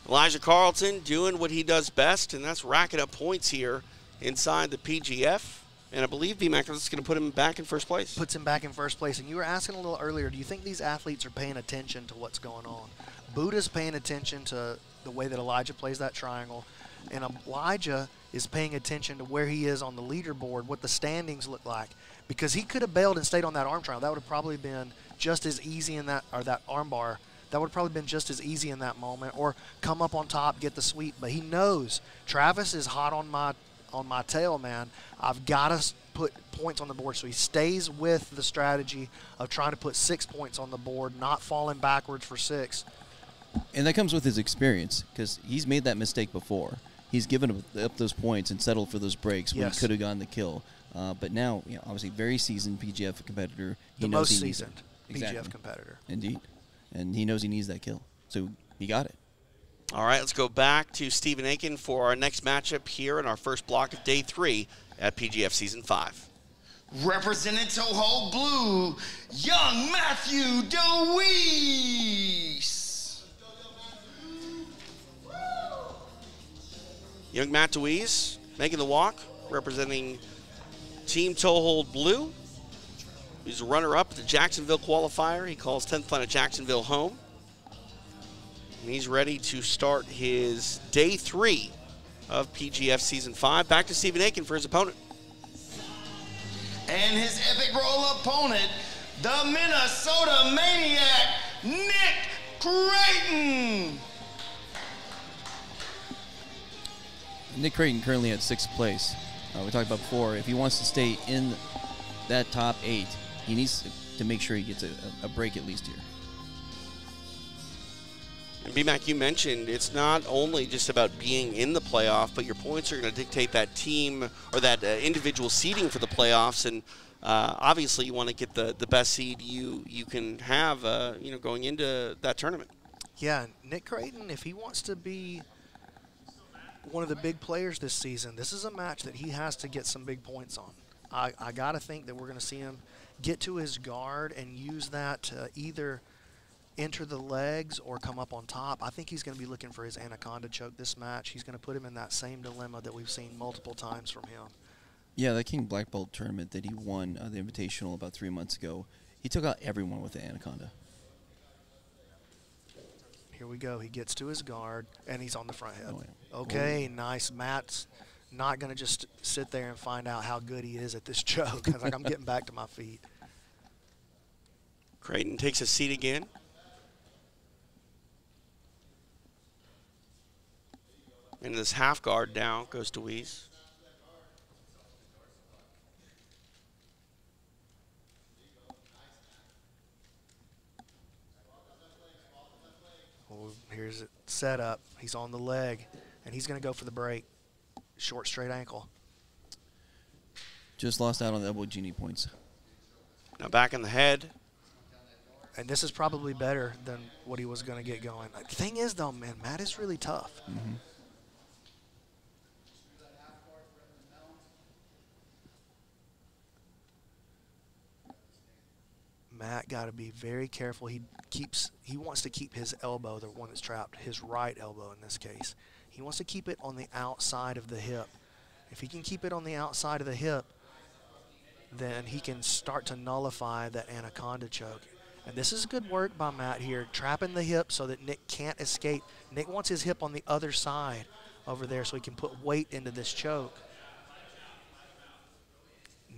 Speaker 12: Elijah Carlton doing what he does best, and that's racking up points here inside the PGF. And I believe BMAC is going to put him back in first place.
Speaker 11: Puts him back in first place. And you were asking a little earlier, do you think these athletes are paying attention to what's going on? Buddha's paying attention to the way that Elijah plays that triangle. And Elijah is paying attention to where he is on the leaderboard, what the standings look like. Because he could have bailed and stayed on that arm triangle. That would have probably been just as easy in that, or that arm bar. That would have probably been just as easy in that moment. Or come up on top, get the sweep. But he knows Travis is hot on my tail, man. I've got to put points on the board. So he stays with the strategy of trying to put 6 points on the board, not falling backwards for 6.
Speaker 16: And that comes with his experience, because he's made that mistake before. He's given up those points and settled for those breaks when he could have gotten the kill. But now, you know, obviously, very seasoned PGF competitor.
Speaker 11: The most seasoned PGF competitor.
Speaker 16: Indeed. And he knows he needs that kill. So he got it.
Speaker 12: All right, let's go back to Stephen Aiken for our next matchup here in our first block of day 3 at PGF Season 5.
Speaker 17: Representing Toho Blue, young Matthew DeWeese.
Speaker 12: Young Matt DeWeese making the walk, representing Team Toehold Blue. He's a runner-up at the Jacksonville qualifier. He calls 10th Planet Jacksonville home. And he's ready to start his day 3 of PGF Season 5. Back to Stephen Aiken for his opponent.
Speaker 17: And his epic roll opponent, the Minnesota Maniac, Nick Creighton.
Speaker 16: Nick Creighton currently at 6th place. We talked about before, if he wants to stay in that top 8, he needs to make sure he gets a break at least here.
Speaker 12: And BMAC, you mentioned it's not only just about being in the playoff, but your points are going to dictate that team or that individual seeding for the playoffs. And obviously, you want to get the best seed you can have, you know, going into that tournament.
Speaker 11: Yeah, Nick Creighton, if he wants to be one of the big players this season, this is a match that he has to get some big points on. I got to think that we're going to see him get to his guard and use that to either enter the legs or come up on top. I think he's going to be looking for his anaconda choke this match. He's going to put him in that same dilemma that we've seen multiple times from him.
Speaker 16: Yeah, the King Black Belt tournament that he won, the Invitational about 3 months ago, he took out everyone with the anaconda.
Speaker 11: Here we go. He gets to his guard, and he's on the front head.
Speaker 16: Oh, yeah.
Speaker 11: Okay, nice. Matt's not going to just sit there and find out how good he is at this choke. I was like, I'm getting back to my feet.
Speaker 12: Creighton takes a seat again. And this half guard now goes to Weiss.
Speaker 11: Well, here's it set up. He's on the leg, and he's going to go for the break. Short, straight ankle.
Speaker 16: Just lost out on the elbow genie points.
Speaker 12: Now back in the head.
Speaker 11: And this is probably better than what he was going to get going. The thing is, though, man, Matt is really tough.
Speaker 16: Mm-hmm.
Speaker 11: Matt got to be very careful. He wants to keep his elbow, the one that's trapped, his right elbow in this case. He wants to keep it on the outside of the hip. If he can keep it on the outside of the hip, then he can start to nullify that anaconda choke. And this is good work by Matt here, trapping the hip so that Nick can't escape. Nick wants his hip on the other side over there so he can put weight into this choke.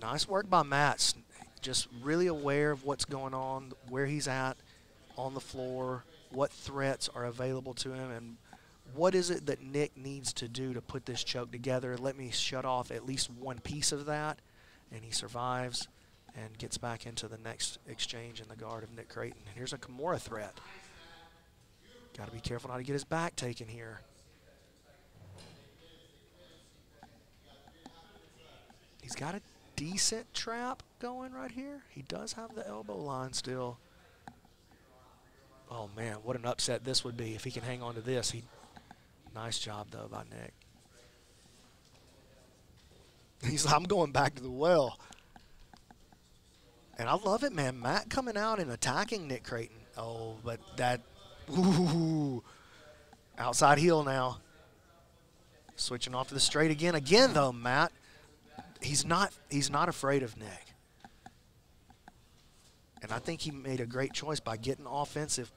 Speaker 11: Nice work by Matt, just really aware of what's going on, where he's at on the floor, what threats are available to him, and what is it that Nick needs to do to put this choke together. Let me shut off at least one piece of that, and he survives and gets back into the next exchange in the guard of Nick Creighton. And here's a Kimura threat. Got to be careful not to get his back taken here. He's got a decent trap going right here. He does have the elbow line still. Oh man, what an upset this would be if he can hang on to this. Nice job though by Nick. He's like, I'm going back to the well. And I love it, man. Matt coming out and attacking Nick Creighton. Oh, but that, ooh, outside heel now. Switching off to the straight again. Again though, Matt, he's not afraid of Nick. And I think he made a great choice by getting offensive,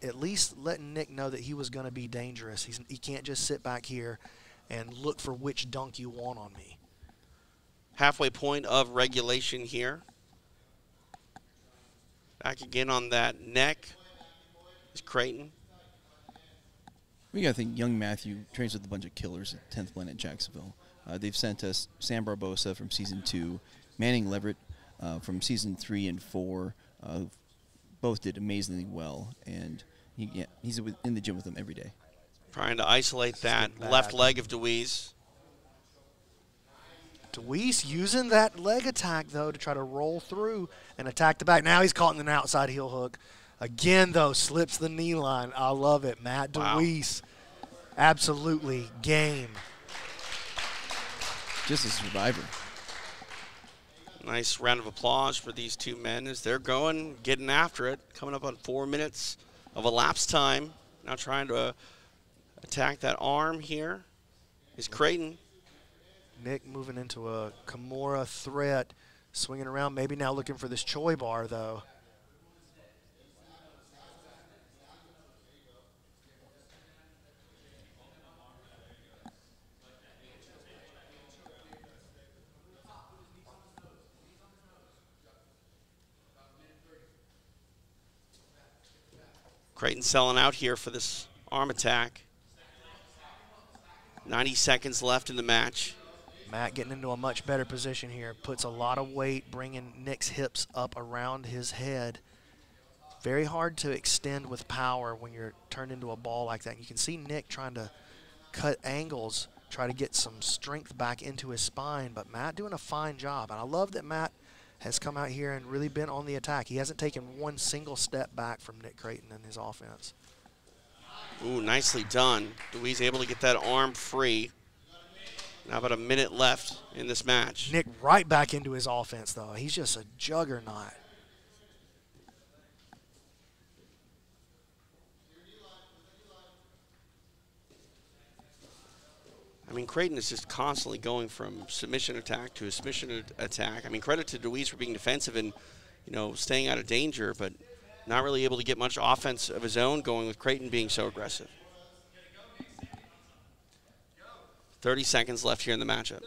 Speaker 11: at least letting Nick know that he was going to be dangerous. He can't just sit back here and look for which dunk you want on me.
Speaker 12: Halfway point of regulation here. Back again on that neck is Creighton.
Speaker 16: We got to think young Matthew trains with a bunch of killers at 10th Planet Jacksonville. They've sent us Sam Barbosa from Season 2, Manning Leverett from Season 3 and 4. Both did amazingly well, and he's in the gym with them every day.
Speaker 12: Trying to isolate that left leg of Deweese.
Speaker 11: Deweese using that leg attack, though, to try to roll through and attack the back. Now he's caught in an outside heel hook. Again, though, slips the knee line. I love it. Matt Deweese, absolutely game.
Speaker 16: Just a survivor.
Speaker 12: Nice round of applause for these two men as they're getting after it. Coming up on 4 minutes of elapsed time. Now trying to attack that arm here is Creighton.
Speaker 11: Nick moving into a Kimura threat, swinging around, maybe now looking for this Choi bar, though.
Speaker 12: Creighton selling out here for this arm attack. 90 seconds left in the match.
Speaker 11: Matt getting into a much better position here. Puts a lot of weight, bringing Nick's hips up around his head. Very hard to extend with power when you're turned into a ball like that. You can see Nick trying to cut angles, try to get some strength back into his spine, but Matt doing a fine job. And I love that Matt has come out here and really been on the attack. He hasn't taken one single step back from Nick Creighton in his offense.
Speaker 12: Ooh, nicely done. Deweese able to get that arm free. Now about a minute left in this match.
Speaker 11: Nick right back into his offense, though. He's just a juggernaut.
Speaker 12: I mean, Creighton is just constantly going from submission attack to a submission attack. I mean, credit to Deweese for being defensive and, staying out of danger, but not really able to get much offense of his own going with Creighton being so aggressive. 30 seconds left here in the matchup.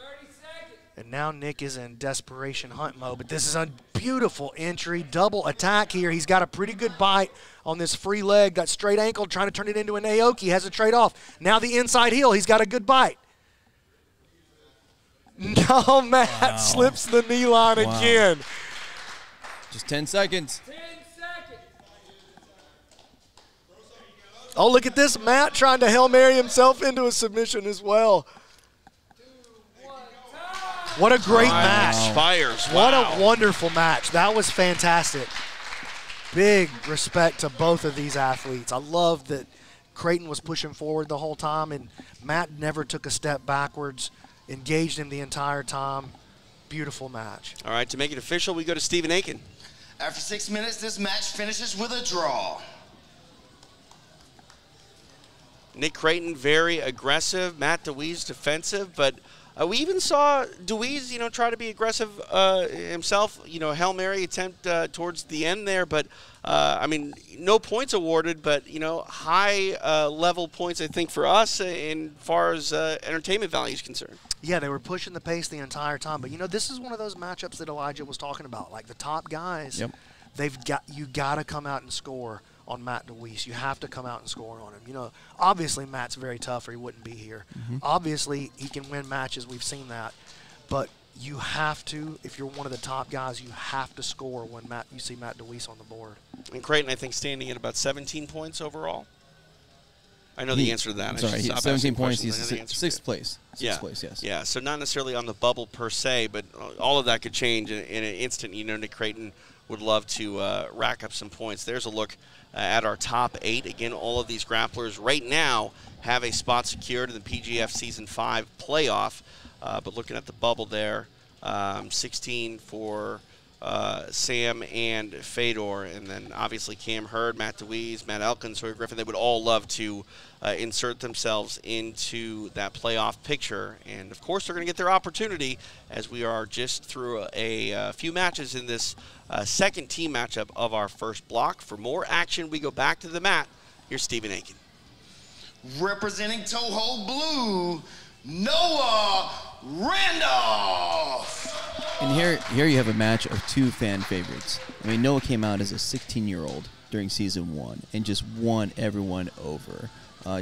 Speaker 11: And now Nick is in desperation hunt mode, but this is a beautiful entry, double attack here. He's got a pretty good bite on this free leg, that straight ankle, trying to turn it into an Aoki, has a trade off. Now the inside heel, he's got a good bite. No, Matt slips the knee line again.
Speaker 16: Just 10 seconds.
Speaker 11: Oh, look at this. Matt trying to Hail Mary himself into a submission as well. What a great match.
Speaker 12: Fires.
Speaker 11: What a wonderful match. That was fantastic. Big respect to both of these athletes. I love that Creighton was pushing forward the whole time, and Matt never took a step backwards, engaged him the entire time. Beautiful match.
Speaker 12: All right, to make it official, we go to Stephen Aiken.
Speaker 17: After 6 minutes, this match finishes with a draw.
Speaker 12: Nick Creighton very aggressive, Matt DeWeese defensive, but we even saw DeWeese, try to be aggressive himself. Hail Mary attempt towards the end there, but I mean, no points awarded, but high level points I think for us in far as entertainment value is concerned.
Speaker 11: Yeah, they were pushing the pace the entire time, but this is one of those matchups that Elijah was talking about. Like the top guys, you got to come out and score on Matt DeWeese. You have to come out and score on him. Obviously Matt's very tough or he wouldn't be here. Obviously he can win matches. We've seen that. But you have to, if you're one of the top guys, you have to score when you see Matt DeWeese on the board.
Speaker 12: And Creighton, I think, standing at about 17 points overall. I know the answer to that.
Speaker 16: I'm sorry, 17 points. He's sixth place. Sixth place, yes.
Speaker 12: Yeah, so not necessarily on the bubble per se, but all of that could change in an instant. Nick Creighton would love to rack up some points. There's a look at our top 8. Again, all of these grapplers right now have a spot secured in the PGF Season 5 playoff. But looking at the bubble there, 16 for Sam and Fedor, and then obviously Cam Hurd, Matt DeWeese, Matt Elkins, Sawyer Griffin. They would all love to insert themselves into that playoff picture. And, of course, they're going to get their opportunity as we are just through a few matches in this second team matchup of our first block. For more action, we go back to the mat. Here's Stephen Aiken.
Speaker 17: Representing Toho Blue, Noah Randolph.
Speaker 16: And here you have a match of two fan favorites. I mean, Noah came out as a 16-year-old during Season 1 and just won everyone over.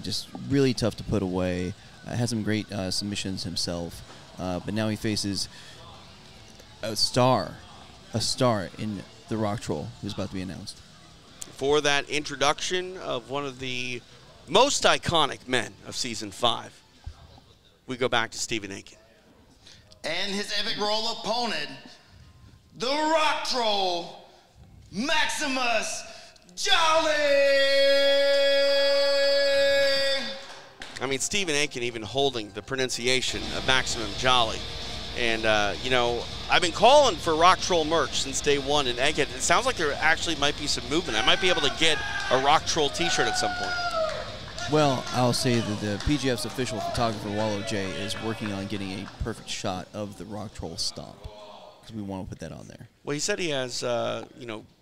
Speaker 16: Just really tough to put away. Had some great submissions himself. But now he faces a star in the Rock Troll who's about to be announced.
Speaker 12: For that introduction of one of the most iconic men of Season 5, we go back to Stephen Aiken.
Speaker 17: And his epic role opponent, the Rock Troll, Maximus Jolly!
Speaker 12: I mean, Stephen Aiken even holding the pronunciation of Maximum Jolly. And, I've been calling for Rock Troll merch since day one, and Egghead, it sounds like there actually might be some movement. I might be able to get a Rock Troll t-shirt at some point.
Speaker 16: Well, I'll say that the PGF's official photographer, Wallow J, is working on getting a perfect shot of the Rock Troll stomp, because we want to put that on there.
Speaker 12: Well, he said he has,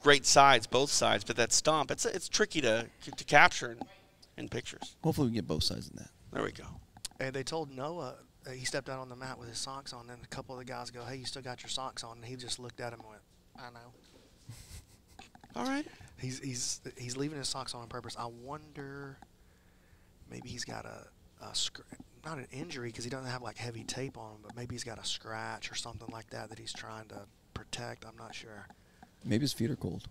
Speaker 12: great sides, both sides, but that stomp, it's tricky to capture in pictures.
Speaker 16: Hopefully we get both sides in that.
Speaker 12: There we go.
Speaker 11: And they told Noah, he stepped out on the mat with his socks on, and a couple of the guys go, hey, you still got your socks on? And he just looked at him and went, I know.
Speaker 12: All right.
Speaker 11: He's leaving his socks on purpose. I wonder, maybe he's got not an injury because he doesn't have like heavy tape on him, but maybe he's got a scratch or something like that he's trying to protect. I'm not sure.
Speaker 16: Maybe his feet are cold.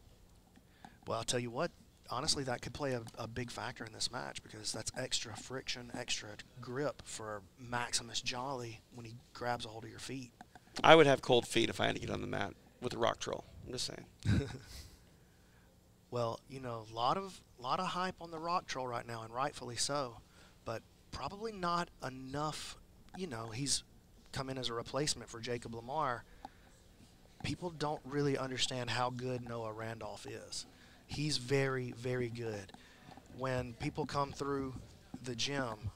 Speaker 11: Well, I'll tell you what, honestly, that could play a big factor in this match because that's extra friction, extra grip for Maximus Jolly when he grabs a hold of your feet.
Speaker 12: I would have cold feet if I had to get on the mat with a Rock Troll. I'm just saying.
Speaker 11: Well, a lot of hype on the Rock Troll right now, and rightfully so, but probably not enough. He's come in as a replacement for Jacob Lamar. People don't really understand how good Noah Randolph is. He's very, very good. When people come through the gym,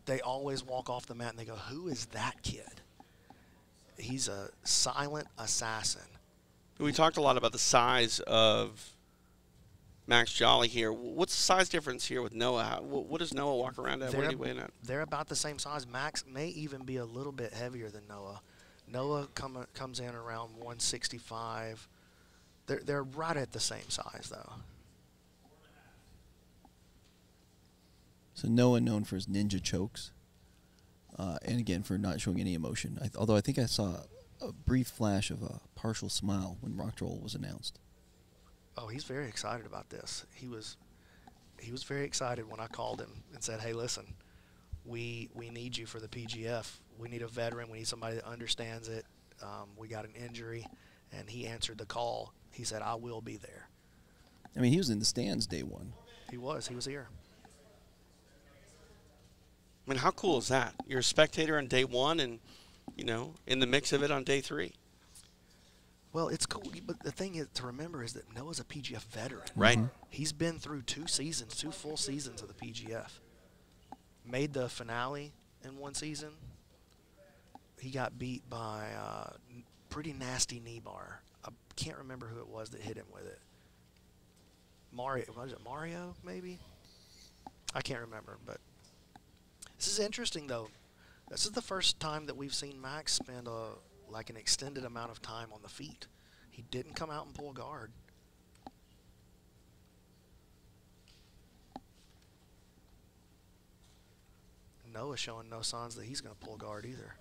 Speaker 11: they always walk off the mat and they go, who is that kid? He's a silent assassin.
Speaker 12: We talked a lot about the size of Max Jolly here. What's the size difference here with Noah? What does Noah walk around at? What are you weighing at?
Speaker 11: They're about the same size. Max may even be a little bit heavier than Noah. Noah comes in around 165. They're right at the same size, though.
Speaker 16: So Noah known for his ninja chokes, and again for not showing any emotion. Although I think I saw a brief flash of a partial smile when Rock Troll was announced.
Speaker 11: Oh, he's very excited about this. He was very excited when I called him and said, "Hey, listen, we need you for the PGF. We need a veteran. We need somebody that understands it. We got an injury," and he answered the call. He said, "I will be there."
Speaker 16: I mean, he was in the stands day one.
Speaker 11: He was here.
Speaker 12: I mean, how cool is that? You're a spectator on day one and, in the mix of it on day 3.
Speaker 11: Well, it's cool, but the thing is to remember is that Noah's a PGF veteran.
Speaker 12: Right.
Speaker 11: He's been through 2 full seasons of the PGF. made the finale in one season. He got beat by a pretty nasty knee bar. I can't remember who it was that hit him with it. Was it Mario, maybe? I can't remember, but this is interesting, though. This is the first time that we've seen Max spend like an extended amount of time on the feet. He didn't come out and pull guard. Noah's showing no signs that he's going to pull guard either.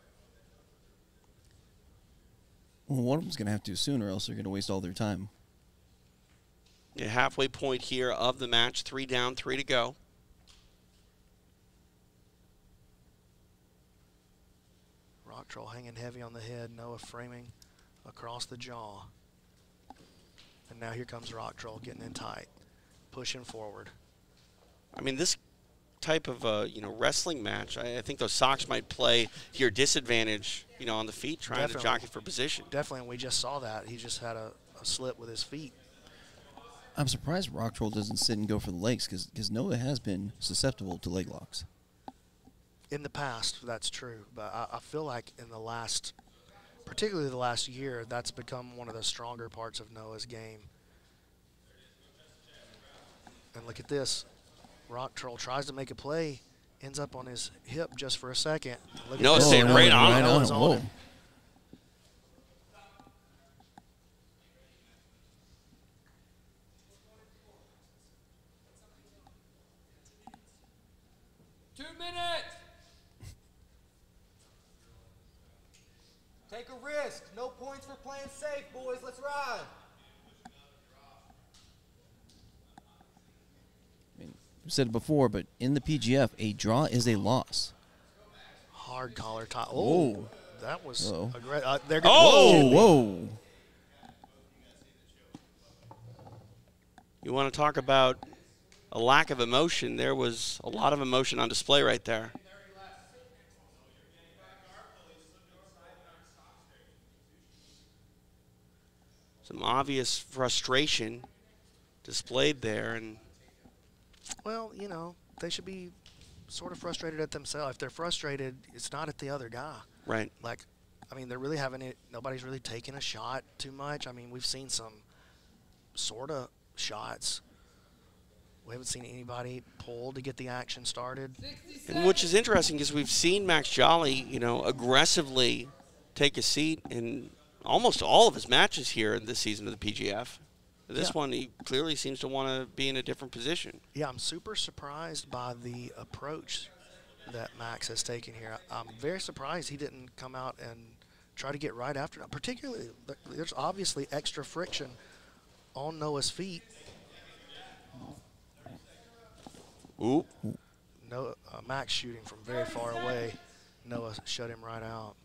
Speaker 16: Well, one of them's going to have to soon, or else they're going to waste all their time.
Speaker 12: Yeah, halfway point here of the match. 3 down, 3 to go.
Speaker 11: Rock Troll hanging heavy on the head. Noah framing across the jaw. And now here comes Rock Troll getting in tight, pushing forward.
Speaker 12: I mean, this type of wrestling match, I think those socks might play to your disadvantage, on the feet, trying to jockey for position.
Speaker 11: Definitely, and we just saw that. He just had a slip with his feet.
Speaker 16: I'm surprised Rock Troll doesn't sit and go for the legs, because Noah has been susceptible to leg locks.
Speaker 11: In the past, that's true, but I feel like in the last, particularly the last year, that's become one of the stronger parts of Noah's game. And look at this. Rock Troll tries to make a play, ends up on his hip just for a second.
Speaker 12: Noah stayed right on him.
Speaker 16: Whoa.
Speaker 15: Take a risk. No points for playing safe, boys. Let's ride.
Speaker 16: I've said it before, but in the PGF, a draw is a loss.
Speaker 11: Hard collar tie. Oh, that was a great.
Speaker 12: Whoa! You want to talk about a lack of emotion? There was a lot of emotion on display right there. Some obvious frustration displayed there, and
Speaker 11: well, they should be sort of frustrated at themselves. If they're frustrated, it's not at the other guy.
Speaker 12: Right.
Speaker 11: Like, I mean, they're really having it. Nobody's really taking a shot too much. I mean, we've seen some sort of shots. We haven't seen anybody pull to get the action started.
Speaker 12: And which is interesting because we've seen Max Jolly, aggressively take a seat in almost all of his matches here this season of the PGF. This one, he clearly seems to want to be in a different position.
Speaker 11: Yeah, I'm super surprised by the approach that Max has taken here. I'm very surprised he didn't come out and try to get right after it. Particularly, there's obviously extra friction on Noah's feet.
Speaker 12: Ooh.
Speaker 11: Max shooting from very far away. Noah shut him right out.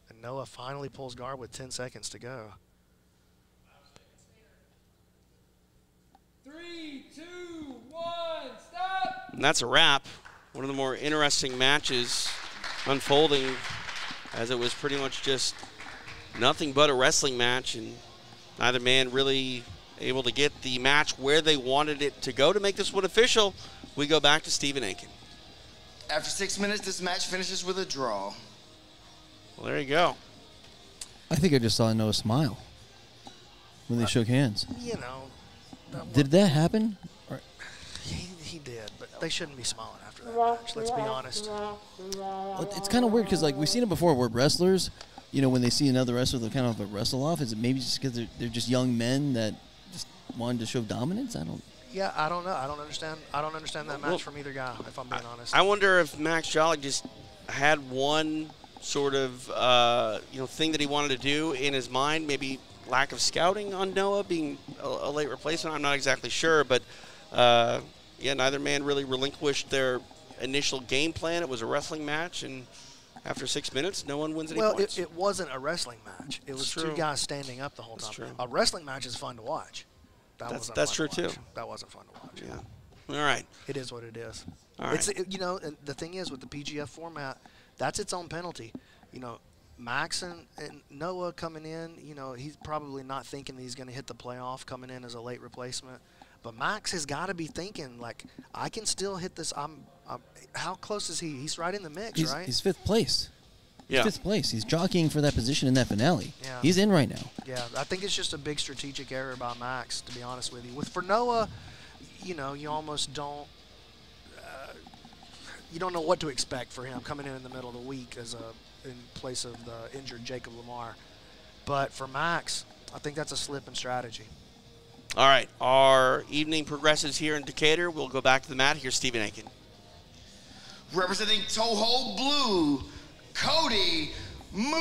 Speaker 11: And Noah finally pulls guard with 10 seconds to go.
Speaker 15: 3, 2, 1, stop!
Speaker 12: And that's a wrap. One of the more interesting matches unfolding, as it was pretty much just nothing but a wrestling match, and neither man really able to get the match where they wanted it to go. To make this one official, we go back to Stephen Aiken.
Speaker 17: After 6 minutes, this match finishes with a draw.
Speaker 12: Well, there you go.
Speaker 16: I think I just saw Noah smile when they shook hands. Did that happen? Or
Speaker 11: he did, but they shouldn't be smiling after that match, let's be honest.
Speaker 16: Well, it's kind of weird because, like, we've seen it before where wrestlers, when they see another wrestler, they'll kind of wrestle off. Is it maybe just because they're just young men that just wanted to show dominance? I don't
Speaker 11: know. I don't understand that match from either guy, if I'm being honest.
Speaker 12: I wonder if Max Jolly just had one sort of thing that he wanted to do in his mind, maybe lack of scouting on Noah being a late replacement. I'm not exactly sure, but neither man really relinquished their initial game plan. It was a wrestling match, and after 6 minutes, no one wins any points.
Speaker 11: Well, it wasn't a wrestling match. It was two guys standing up the whole time. A wrestling match is fun to watch.
Speaker 12: That's true too.
Speaker 11: That wasn't fun to watch.
Speaker 12: Yeah. All right.
Speaker 11: It is what it is.
Speaker 12: All right.
Speaker 11: You know, and the thing is with the PGF format, that's its own penalty. You know, Max and Noah coming in, you know, he's probably not thinking that he's going to hit the playoff coming in as a late replacement. But Max has got to be thinking, like, I can still hit this. How close is he? He's right in the mix, right?
Speaker 16: He's 5th place.
Speaker 12: Yeah.
Speaker 16: 5th place. He's jockeying for that position in that finale.
Speaker 11: Yeah.
Speaker 16: He's in right now.
Speaker 11: Yeah, I think it's just a big strategic error by Max, to be honest with you. For Noah, you know, you almost don't you don't know what to expect for him coming in the middle of the week in place of the injured Jacob Lamar. But for Max, I think that's a slip in strategy.
Speaker 12: All right, our evening progresses here in Decatur. We'll go back to the mat. Here's Stephen Aiken.
Speaker 17: Representing Toho Blue, Cody Moose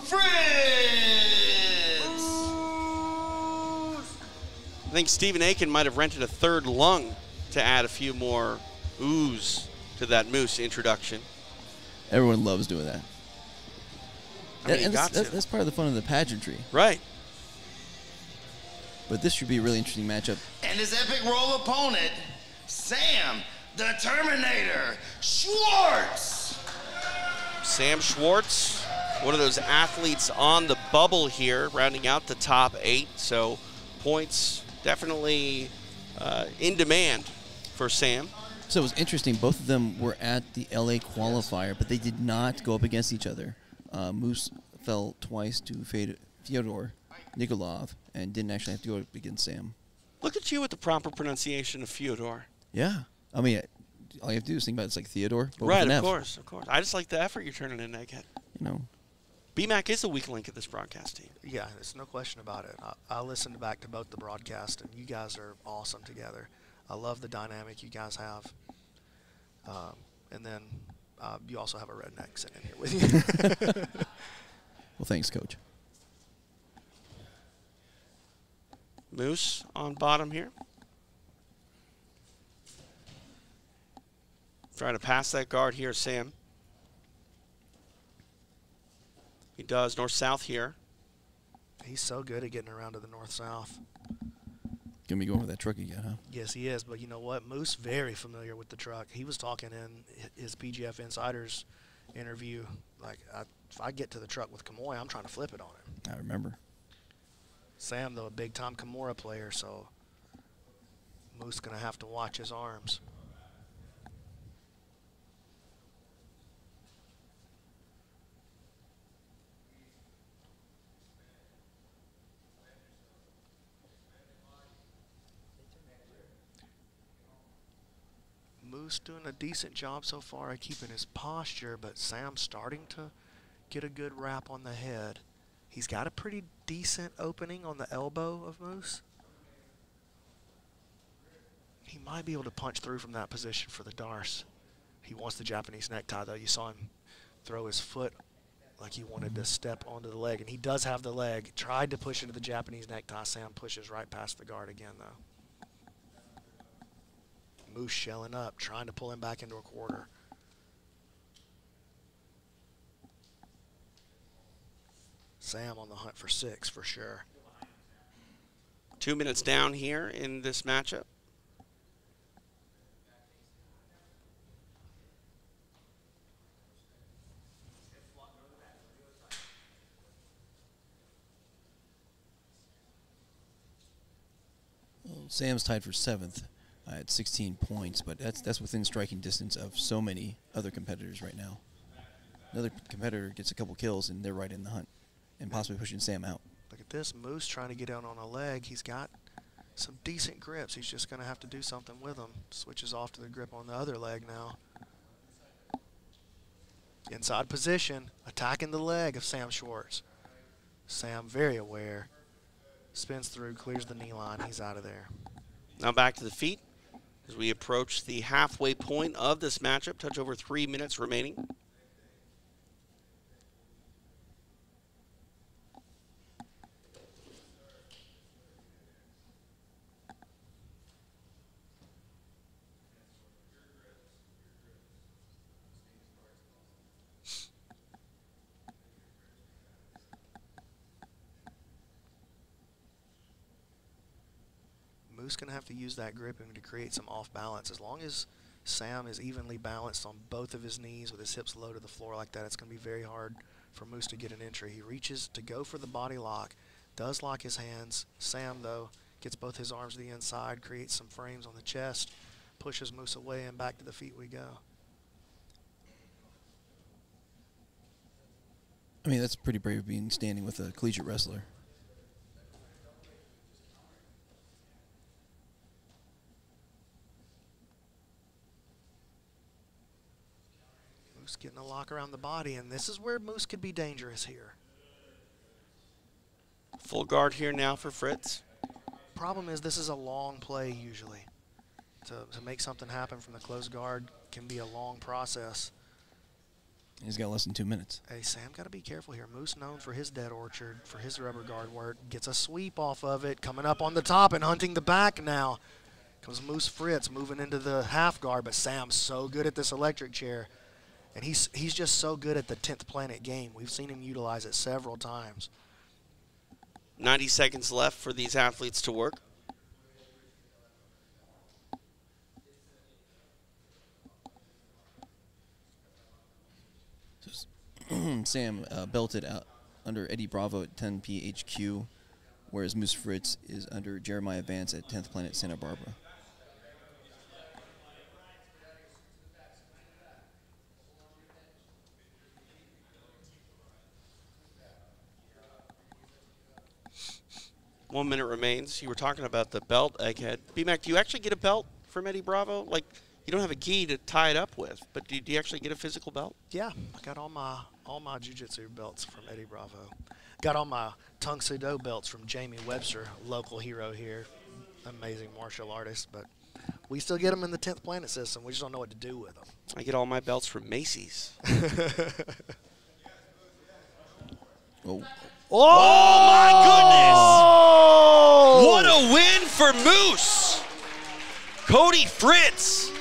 Speaker 17: Fritz.
Speaker 12: I think Stephen Aiken might have rented a 3rd lung to add a few more oohs to that Moose introduction.
Speaker 16: Everyone loves doing that.
Speaker 12: I mean,
Speaker 16: That's part of the fun of the pageantry.
Speaker 12: Right.
Speaker 16: But this should be a really interesting matchup.
Speaker 17: And his epic role opponent, Sam the Terminator Schwartz.
Speaker 12: Sam Schwartz, one of those athletes on the bubble here, rounding out the top 8. So points definitely in demand for Sam.
Speaker 16: So it was interesting. Both of them were at the LA qualifier, but they did not go up against each other. Moose fell twice to Fyodor Nikolov and didn't actually have to go up against Sam.
Speaker 12: Look at you with the proper pronunciation of Fyodor.
Speaker 16: Yeah. I mean, all you have to do is think about it's like Theodore. But
Speaker 12: Right,
Speaker 16: with an
Speaker 12: of
Speaker 16: F.
Speaker 12: course, of course. I just like the effort you're turning in, Egghead.
Speaker 16: You know.
Speaker 12: BMAC is a weak link at this broadcast team.
Speaker 11: Yeah, there's no question about it. I listened back to both the broadcasts, and you guys are awesome together. I love the dynamic you guys have. And then you also have a redneck sitting in here with you.
Speaker 16: Well, thanks, Coach.
Speaker 12: Moose on bottom here. Trying to pass that guard here, Sam. He does north-south here.
Speaker 11: He's so good at getting around to the north-south.
Speaker 16: Gonna be going with that truck again, huh?
Speaker 11: Yes, he is. But you know what? Moose very familiar with the truck. He was talking in his PGF Insiders interview, like, if I get to the truck with Kamoy, I'm trying to flip it on him.
Speaker 16: I remember.
Speaker 11: Sam, though, a big-time Kimura player, so Moose going to have to watch his arms. Moose doing a decent job so far at keeping his posture, but Sam's starting to get a good wrap on the head. He's got a pretty decent opening on the elbow of Moose. He might be able to punch through from that position for the Darce. He wants the Japanese necktie, though. You saw him throw his foot like he wanted to step onto the leg, and he does have the leg. Tried to push into the Japanese necktie. Sam pushes right past the guard again, though. Moose shelling up, trying to pull him back into a quarter. Sam on the hunt for 6 for sure.
Speaker 12: 2 minutes down here in this matchup.
Speaker 16: Well, Sam's tied for 7th at 16 points, but that's within striking distance of so many other competitors right now. Another competitor gets a couple kills, and they're right in the hunt and possibly pushing Sam out.
Speaker 11: Look at this. Moose trying to get out on a leg. He's got some decent grips. He's just going to have to do something with them. Switches off to the grip on the other leg now. Inside position, attacking the leg of Sam Schwartz. Sam very aware. Spins through, clears the knee line. He's out of there.
Speaker 12: Now back to the feet as we approach the halfway point of this matchup. Touch over 3 minutes remaining.
Speaker 11: Moose going to have to use that gripping to create some off balance. As long as Sam is evenly balanced on both of his knees with his hips low to the floor like that, it's going to be very hard for Moose to get an entry. He reaches to go for the body lock, does lock his hands. Sam, though, gets both his arms to the inside, creates some frames on the chest, pushes Moose away, and back to the feet we go.
Speaker 16: I mean, that's pretty brave being standing with a collegiate wrestler.
Speaker 11: Moose getting a lock around the body, and this is where Moose could be dangerous here.
Speaker 12: Full guard here now for Fritz.
Speaker 11: Problem is, this is a long play usually. To make something happen from the closed guard can be a long process.
Speaker 16: He's got less than 2 minutes.
Speaker 11: Hey, Sam got to be careful here. Moose, known for his dead orchard, for his rubber guard work, gets a sweep off of it, coming up on the top and hunting the back now. Comes Moose Fritz moving into the half guard, but Sam's so good at this electric chair. And he's just so good at the 10th planet game. We've seen him utilize it several times.
Speaker 12: 90 seconds left for these athletes to work.
Speaker 16: Sam belted out under Eddie Bravo at 10 PHQ, whereas Moose Fritz is under Jeremiah Vance at 10th Planet Santa Barbara.
Speaker 12: One minute remains. You were talking about the belt, Egghead. B-Mac, do you actually get a belt from Eddie Bravo? Like, you don't have a gi to tie it up with, but do you actually get a physical belt?
Speaker 11: Yeah, I got all my jiu-jitsu belts from Eddie Bravo. Got all my Tung Soo Do belts from Jamie Webster, local hero here, amazing martial artist. But we still get them in the 10th Planet system. We just don't know what to do with them.
Speaker 12: I get all my belts from Macy's.
Speaker 16: Oh.
Speaker 12: Oh, my goodness! What a win for Moose! Cody Fritz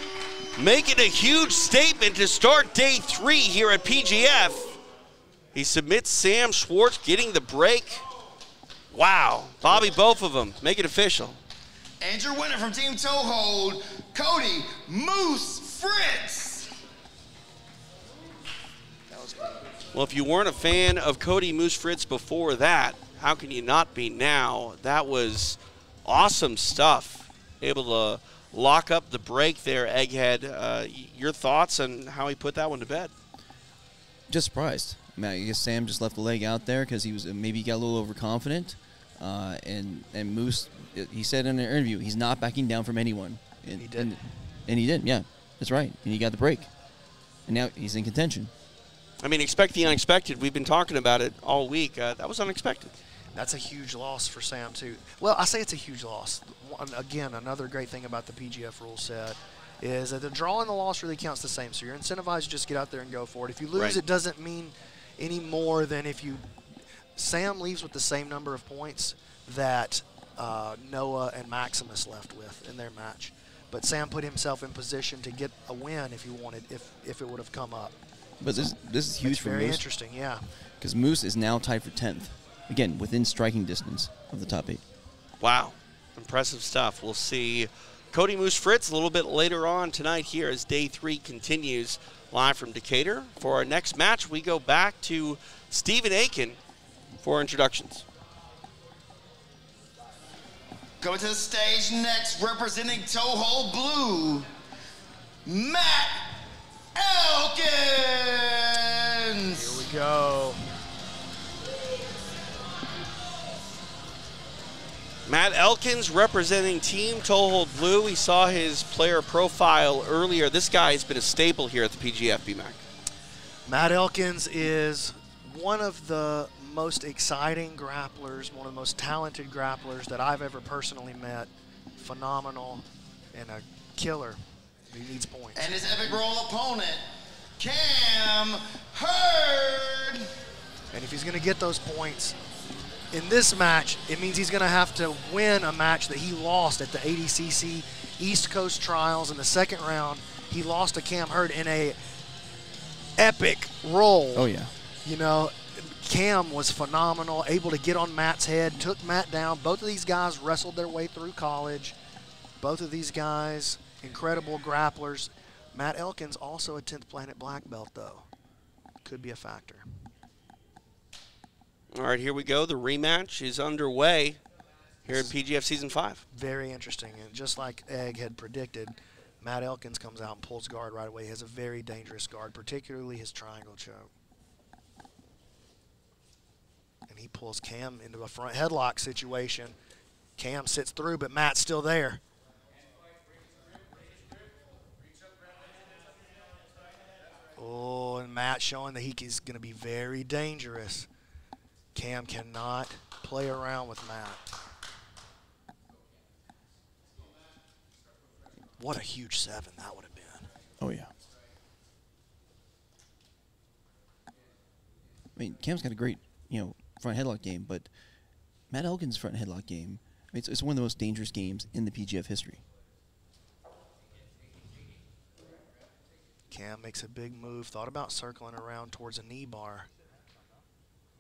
Speaker 12: making a huge statement to start day 3 here at PGF. He submits Sam Schwartz, getting the break. Wow. Bobby, both of them. Make it official.
Speaker 17: And your winner from Team Toe Hold, Cody Moose Fritz. That was good.
Speaker 12: Well, if you weren't a fan of Cody Moose Fritz before that, how can you not be now? That was awesome stuff. Able to lock up the break there, Egghead. Your thoughts on how he put that one to bed?
Speaker 16: Just surprised. I mean, I guess Sam just left the leg out there because he was maybe got a little overconfident. And Moose, he said in an interview, he's not backing down from anyone. And
Speaker 11: he did.
Speaker 16: And he did, yeah. That's right. And he got the break. And now he's in contention.
Speaker 12: I mean, expect the unexpected. We've been talking about it all week. That was unexpected.
Speaker 11: That's a huge loss for Sam, too. Well, I say it's a huge loss. Again, another great thing about the PGF rule set is that the draw and the loss really counts the same. So you're incentivized to just get out there and go for it. If you lose,
Speaker 12: right,
Speaker 11: it doesn't mean any more than if you – Sam leaves with the same number of points that Noah and Maximus left with in their match. But Sam put himself in position to get a win if he wanted, if it would have come up.
Speaker 16: But this is huge for Moose.
Speaker 11: Very interesting, yeah.
Speaker 16: Because Moose is now tied for 10th. Again, within striking distance of the top 8.
Speaker 12: Wow. Impressive stuff. We'll see Cody Moose Fritz a little bit later on tonight here as day 3 continues live from Decatur. For our next match, we go back to Stephen Aiken for introductions.
Speaker 17: Coming to the stage next, representing Toe Hold Blue, Matt Elkins.
Speaker 11: Here we go.
Speaker 12: Matt Elkins representing Team Toe Hold Blue. We saw his player profile earlier. This guy has been a staple here at the PGF, BMAC.
Speaker 11: Matt Elkins is one of the most exciting grapplers, one of the most talented grapplers that I've ever personally met. Phenomenal and a killer. He needs points.
Speaker 17: And his epic roll opponent, Cam Hurd.
Speaker 11: And if he's going to get those points in this match, it means he's going to have to win a match that he lost at the ADCC East Coast Trials in the second round. He lost to Cam Hurd in a epic roll.
Speaker 16: Oh, yeah.
Speaker 11: You know, Cam was phenomenal, able to get on Matt's head, took Matt down. Both of these guys wrestled their way through college. Both of these guys, incredible grapplers. Matt Elkins, also a 10th Planet black belt, though. Could be a factor.
Speaker 12: All right, here we go. The rematch is underway here in PGF Season 5.
Speaker 11: Very interesting. And just like Egg had predicted, Matt Elkins comes out and pulls guard right away. He has a very dangerous guard, particularly his triangle choke. And he pulls Cam into a front headlock situation. Cam sits through, but Matt's still there. Oh, and Matt showing that he's going to be very dangerous. Cam cannot play around with Matt. What a huge 7 that would have been.
Speaker 16: Oh, yeah. I mean, Cam's got a great, front headlock game, but Matt Elkins' front headlock game, I mean, it's one of the most dangerous games in the PGF history.
Speaker 11: Cam makes a big move, thought about circling around towards a knee bar.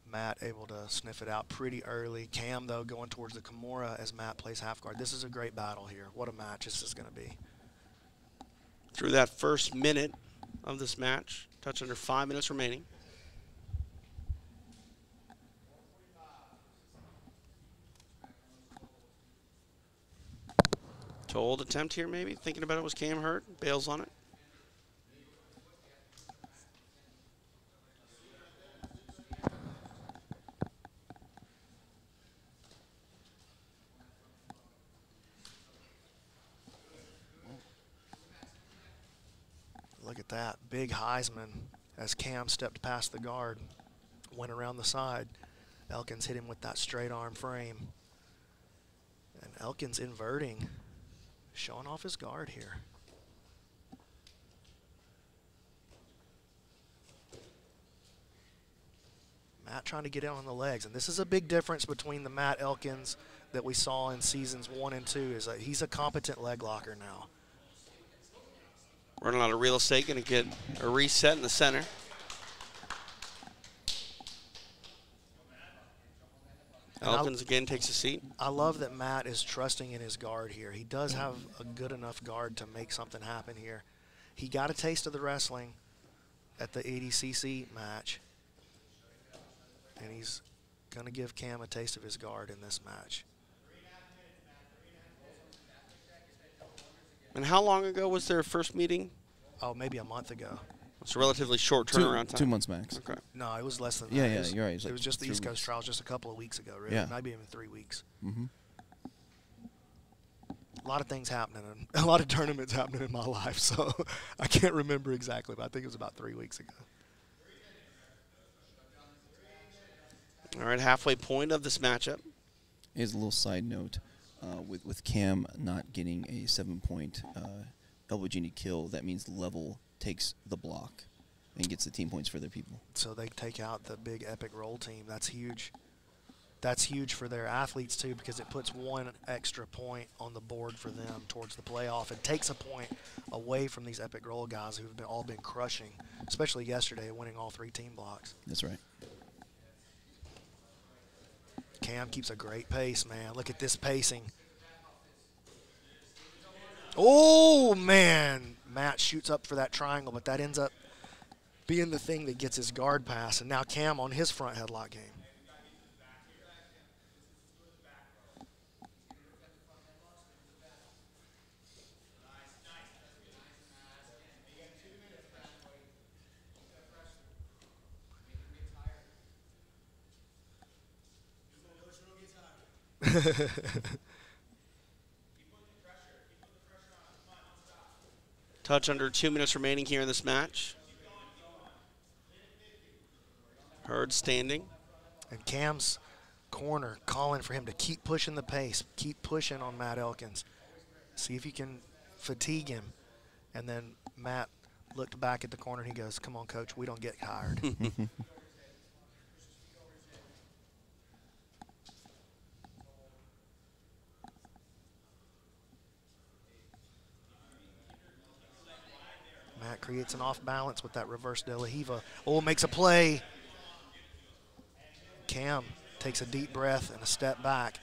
Speaker 11: Matt able to sniff it out pretty early. Cam, though, going towards the Kimura as Matt plays half guard. This is a great battle here. What a match this is going to be.
Speaker 12: Through that first minute of this match, touch under 5 minutes remaining. Told attempt here, maybe. Thinking about it, was Cam hurt? Bails on it.
Speaker 11: Look at that. Big Heisman as Cam stepped past the guard, went around the side. Elkins hit him with that straight arm frame. And Elkins inverting, showing off his guard here. Matt trying to get in on the legs. And this is a big difference between the Matt Elkins that we saw in seasons 1 and 2 is that he's a competent leg locker now.
Speaker 12: Running out of real estate, going to get a reset in the center. Elkins again takes a seat.
Speaker 11: I love that Matt is trusting in his guard here. He does have a good enough guard to make something happen here. He got a taste of the wrestling at the 80cc match, and he's going to give Cam a taste of his guard in this match.
Speaker 12: And how long ago was their first meeting?
Speaker 11: Oh, maybe a month ago.
Speaker 12: It's a relatively short turnaround time.
Speaker 16: 2 months max.
Speaker 12: Okay.
Speaker 11: No, it was less than
Speaker 16: Yeah,
Speaker 11: that.
Speaker 16: yeah, you're right.
Speaker 11: It was just the East Coast trials just a couple of weeks ago, really.
Speaker 16: Yeah.
Speaker 11: Maybe even 3 weeks.
Speaker 16: Mm-hmm.
Speaker 11: A lot of things happening, a lot of tournaments happening in my life, so I can't remember exactly, but I think it was about 3 weeks ago.
Speaker 12: All right, halfway point of this matchup.
Speaker 16: Here's a little side note. With Cam not getting a 7-point elbow genie kill, that means Level takes the block and gets the team points for their people.
Speaker 11: So they take out the big epic roll team. That's huge. That's huge for their athletes, too, because it puts 1 extra point on the board for them towards the playoff. It takes a point away from these epic roll guys who have all been crushing, especially yesterday, winning all 3 team blocks.
Speaker 16: That's right.
Speaker 11: Cam keeps a great pace, man. Look at this pacing. Oh, man. Matt shoots up for that triangle, but that ends up being the thing that gets his guard pass. And now Cam on his front headlock game.
Speaker 12: Touch under 2 minutes remaining here in this match. Hurd standing.
Speaker 11: And Cam's corner calling for him to keep pushing the pace, keep pushing on Matt Elkins. See if you can fatigue him. And then Matt looked back at the corner and he goes, "Come on, coach, we don't get tired." Matt creates an off balance with that reverse De La Hiva. Oh, makes a play. Cam takes a deep breath and a step back.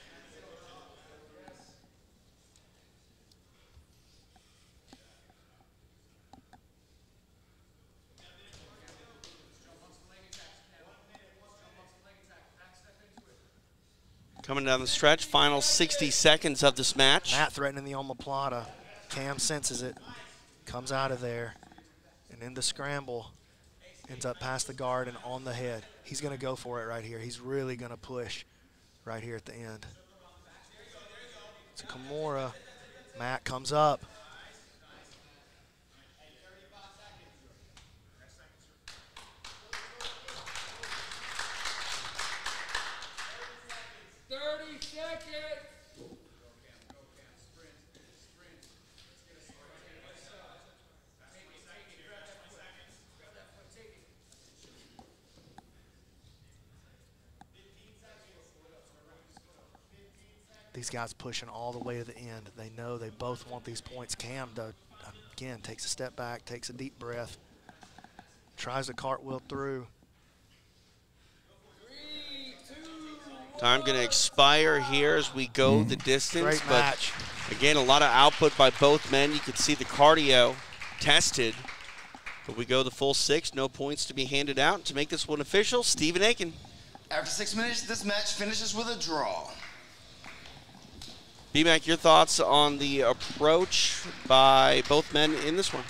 Speaker 12: Coming down the stretch, final 60 seconds of this match.
Speaker 11: Matt threatening the omoplata. Cam senses it, comes out of there, and in the scramble, ends up past the guard and on the head. He's going to go for it right here. He's really going to push right here at the end. It's a Kimura. Matt comes up. These guys pushing all the way to the end. They know they both want these points. Cam, again, takes a step back, takes a deep breath, tries to cartwheel through.
Speaker 12: Time going to expire here as we go the distance.
Speaker 11: Great match.
Speaker 12: But again, a lot of output by both men. You can see the cardio tested. But we go the full 6, no points to be handed out. To make this one official, Stephen Aiken.
Speaker 17: After 6 minutes, this match finishes with a draw.
Speaker 12: B-Mac, your thoughts on the approach by both men in this one?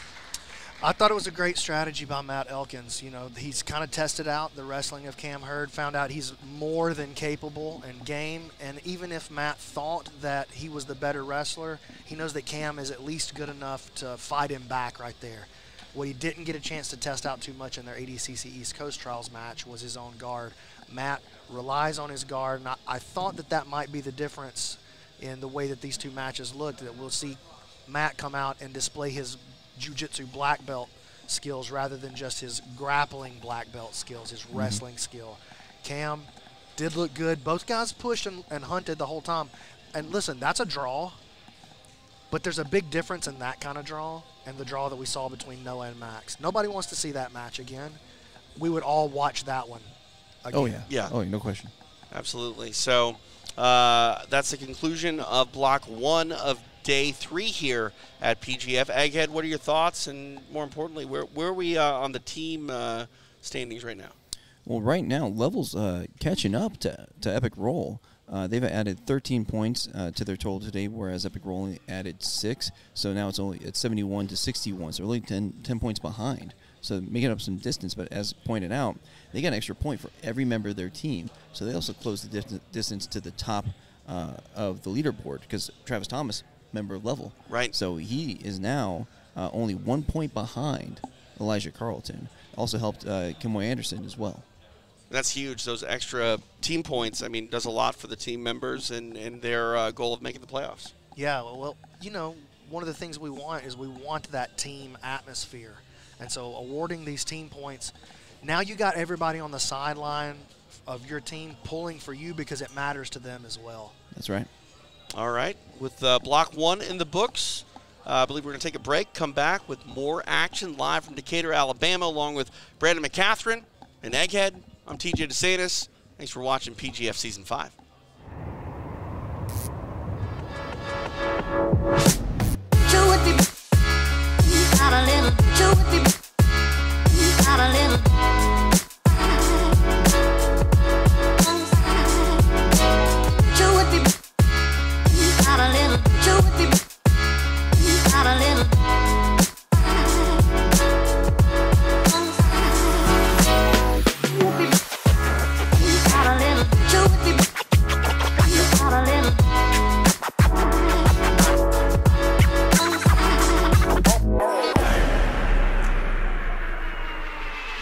Speaker 11: I thought it was a great strategy by Matt Elkins. You know, he's kind of tested out the wrestling of Cam Hurd, found out he's more than capable and game, and even if Matt thought that he was the better wrestler, he knows that Cam is at least good enough to fight him back right there. What he didn't get a chance to test out too much in their ADCC East Coast Trials match was his own guard. Matt relies on his guard, and I thought that that might be the difference in the way that these two matches looked, that we'll see Matt come out and display his jiu-jitsu black belt skills rather than just his grappling black belt skills, his wrestling skill. Cam did look good. Both guys pushed and hunted the whole time. And listen, that's a draw, but there's a big difference in that kind of draw and the draw that we saw between Noah and Max. Nobody wants to see that match again. We would all watch that one again.
Speaker 16: Oh, yeah.
Speaker 12: Yeah.
Speaker 16: Oh, no question.
Speaker 12: Absolutely. So that's the conclusion of block 1 of day 3 here at PGF. Egghead, what are your thoughts? And more importantly, where are we on the team standings right now?
Speaker 16: Well, right now, Level's catching up to Epic Roll. They've added 13 points to their total today, whereas Epic Roll only added 6. So now it's only at 71 to 61. So really 10 points behind. So making up some distance, but as pointed out, they got an extra point for every member of their team. So they also closed the distance to the top of the leaderboard because Travis Thomas, member of Level.
Speaker 12: Right.
Speaker 16: So he is now only 1 point behind Elijah Carlton. Also helped Kimoy Anderson as well.
Speaker 12: That's huge. Those extra team points, I mean, does a lot for the team members and their goal of making the playoffs.
Speaker 11: Yeah, well, you know, one of the things we want is we want that team atmosphere. And so awarding these team points, now you got everybody on the sideline of your team pulling for you because it matters to them as well.
Speaker 16: That's right.
Speaker 12: All right. With block 1 in the books, I believe we're going to take a break, come back with more action live from Decatur, Alabama, along with Brandon Mccaghren and Egghead. I'm TJ DeSantis. Thanks for watching PGF Season 5.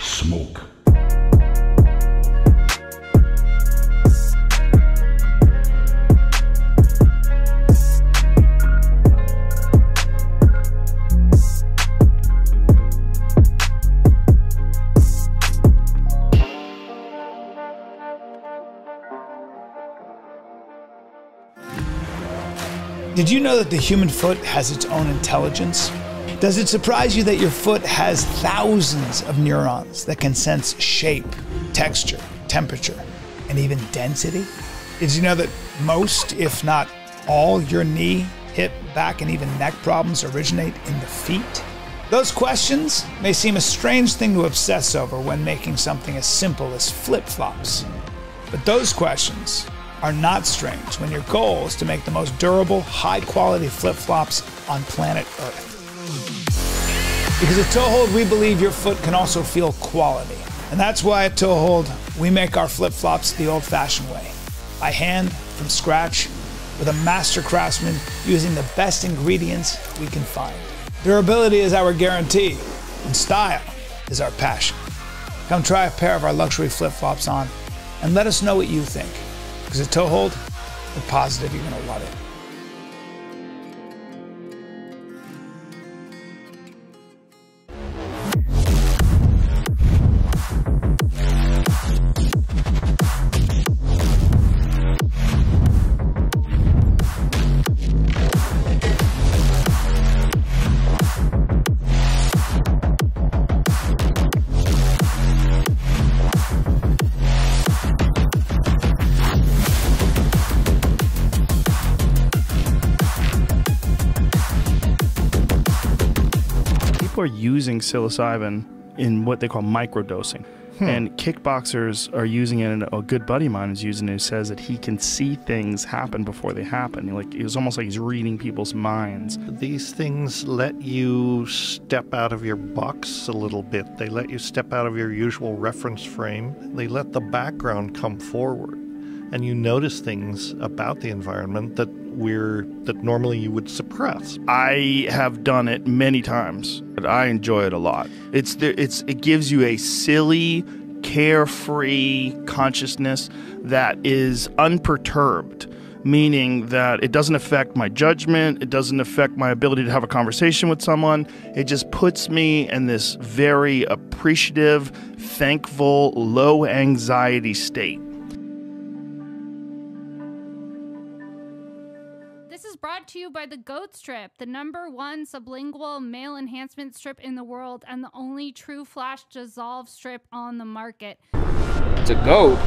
Speaker 20: Smoke.
Speaker 15: Did you know that the human foot has its own intelligence? Does it surprise you that your foot has thousands of neurons that can sense shape, texture, temperature, and even density? Did you know that most, if not all, your knee, hip, back, and even neck problems originate in the feet? Those questions may seem a strange thing to obsess over when making something as simple as flip-flops. But those questions are not strange when your goal is to make the most durable, high-quality flip-flops on planet Earth. Because at Toehold, we believe your foot can also feel quality. And that's why at Toehold, we make our flip-flops the old-fashioned way. By hand, from scratch, with a master craftsman using the best ingredients we can find. Durability is our guarantee, and style is our passion. Come try a pair of our luxury flip-flops on, and let us know what you think. Because at Toehold, we're positive you're gonna love it.
Speaker 5: Are using psilocybin in what they call microdosing. And kickboxers are using it, and a good buddy of mine is using it, who says that he can see things happen before they happen. Like, it was almost like he's reading people's minds.
Speaker 6: These things let you step out of your box a little bit. They let you step out of your usual reference frame. They let the background come forward, and you notice things about the environment that normally you would suppress.
Speaker 5: I have done it many times, but I enjoy it a lot. It gives you a silly, carefree consciousness that is unperturbed, meaning that it doesn't affect my judgment, it doesn't affect my ability to have a conversation with someone. It just puts me in this very appreciative, thankful, low anxiety state.
Speaker 22: Brought to you by the Goat Strip, the #1 sublingual male enhancement strip in the world and the only true flash dissolve strip on the market.
Speaker 18: It's a goat.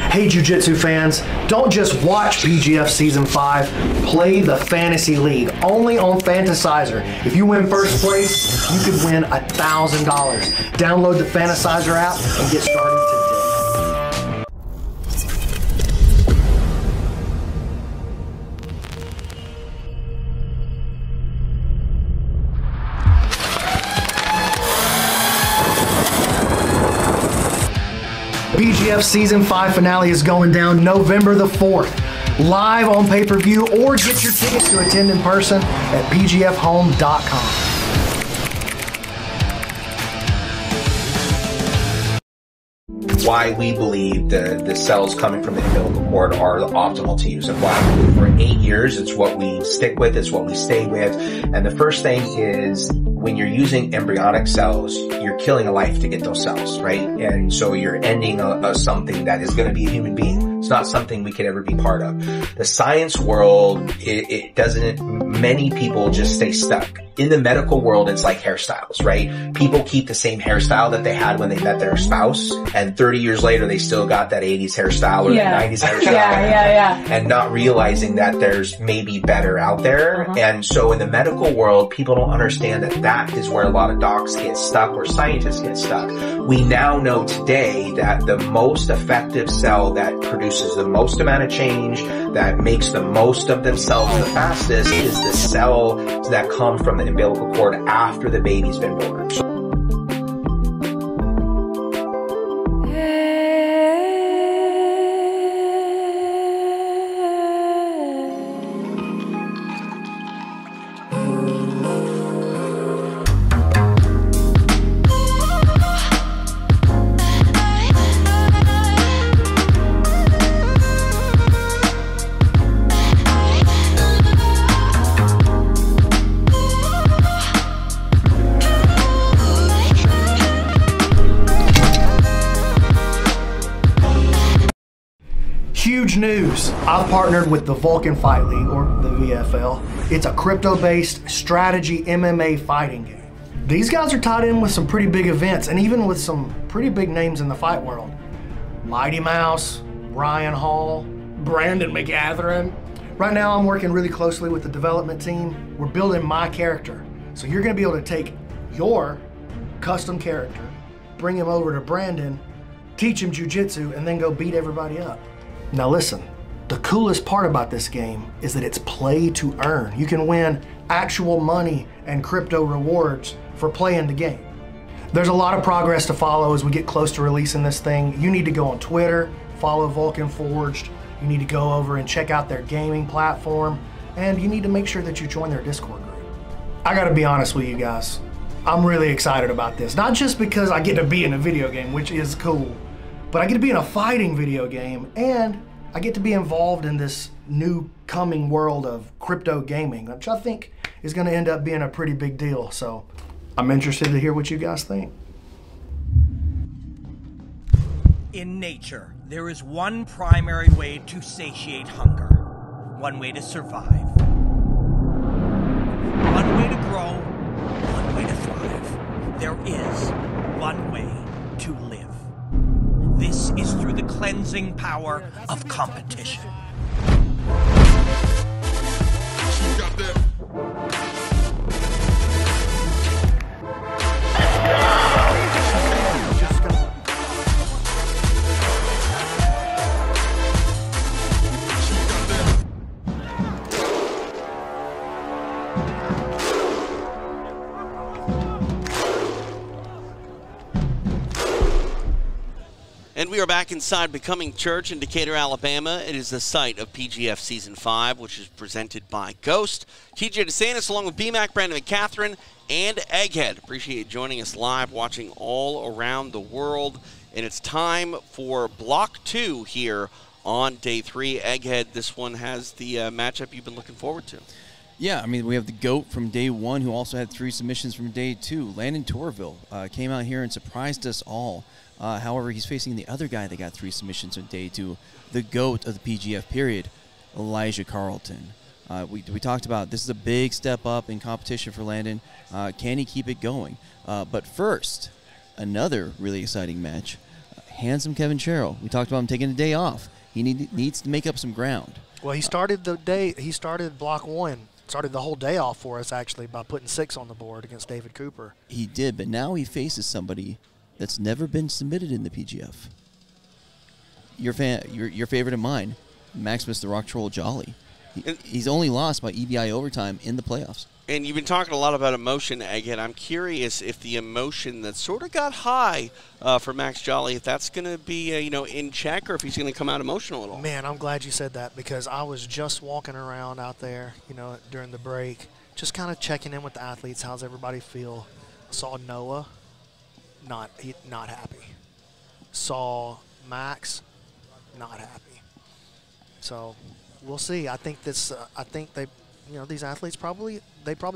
Speaker 11: Hey Jiu-Jitsu fans, don't just watch PGF Season 5, play the Fantasy League, only on Fantasizer. If you win first place, you could win $1,000. Download the Fantasizer app and get started today. PGF Season 5 finale is going down November the 4th, live on pay-per-view, or get your tickets to attend in person at pgfhome.com.
Speaker 23: Why we believe the cells coming from the umbilical cord are optimal to use, and why for 8 years it's what we stick with, it's what we stay with. And the first thing is, when you're using embryonic cells, you're killing a life to get those cells, right? And so you're ending something that is going to be a human being. It's not something we could ever be part of. The science world, it doesn't, many people just stay stuck. In the medical world, it's like hairstyles, right? People keep the same hairstyle that they had when they met their spouse, and 30 years later, they still got that 80s hairstyle or the 90s hairstyle. And not realizing that there's maybe better out there. And so in the medical world, people don't understand that that is where a lot of docs get stuck, or scientists get stuck. We now know today that the most effective cell that produces the most amount of change, that makes the most of themselves the fastest, is the cell that come from the umbilical cord after the baby's been born.
Speaker 11: news. I've partnered with the Vulcan Fight League, or the VFL. It's a crypto-based strategy MMA fighting game. These guys are tied in with some pretty big events and even with some pretty big names in the fight world. Mighty Mouse, Ryan Hall, Brandon Mccaghren. Right now I'm working really closely with the development team. We're building my character. So you're gonna be able to take your custom character, bring him over to Brandon, teach him jiu-jitsu, and then go beat everybody up. Now listen, the coolest part about this game is that it's play to earn. You can win actual money and crypto rewards for playing the game. There's a lot of progress to follow as we get close to releasing this thing. You need to go on Twitter, follow Vulcan Forged. You need to go over and check out their gaming platform, and you need to make sure that you join their Discord group. I gotta be honest with you guys. I'm really excited about this. Not just because I get to be in a video game, which is cool, but I get to be in a fighting video game, and I get to be involved in this new coming world of crypto gaming, which I think is gonna end up being a pretty big deal. So I'm interested to hear what you guys think.
Speaker 4: In nature, there is one primary way to satiate hunger, one way to survive, one way to grow, one way to thrive. There is one way to live. This is through the cleansing power of competition.
Speaker 12: And we are back inside Becoming Church in Decatur, Alabama. It is the site of PGF Season 5, which is presented by Ghost. TJ DeSantis, along with BMAC, Brandon Mccaghren, and Egghead. Appreciate you joining us live, watching all around the world. And it's time for Block 2 here on Day 3. Egghead, this one has the matchup you've been looking forward to.
Speaker 16: Yeah, I mean, we have the GOAT from Day 1, who also had 3 submissions from Day 2. Landon Torville came out here and surprised us all. However, he's facing the other guy that got 3 submissions on Day 2, the GOAT of the PGF period, Elijah Carlton. We talked about this is a big step up in competition for Landon. Can he keep it going? But first, another really exciting match. Handsome Kevin Sherrill. We talked about him taking a day off. He needs to make up some ground.
Speaker 11: Well, he started Block 1. Started the whole day off for us, actually, by putting 6 on the board against David Cooper.
Speaker 16: He did, but now he faces somebody that's never been submitted in the PGF. Your favorite of mine, Maximus the Rock Troll Jolly. He's only lost by EBI overtime in the playoffs.
Speaker 12: And you've been talking a lot about emotion, Egghead. I'm curious if the emotion that sort of got high for Max Jolly, if that's going to be in check, or if he's going to come out emotional at all.
Speaker 11: Man, I'm glad you said that, because I was just walking around out there, during the break, just kind of checking in with the athletes. How's everybody feel? Saw Noah, not happy. Saw Max, not happy. So we'll see. I think they. These athletes probably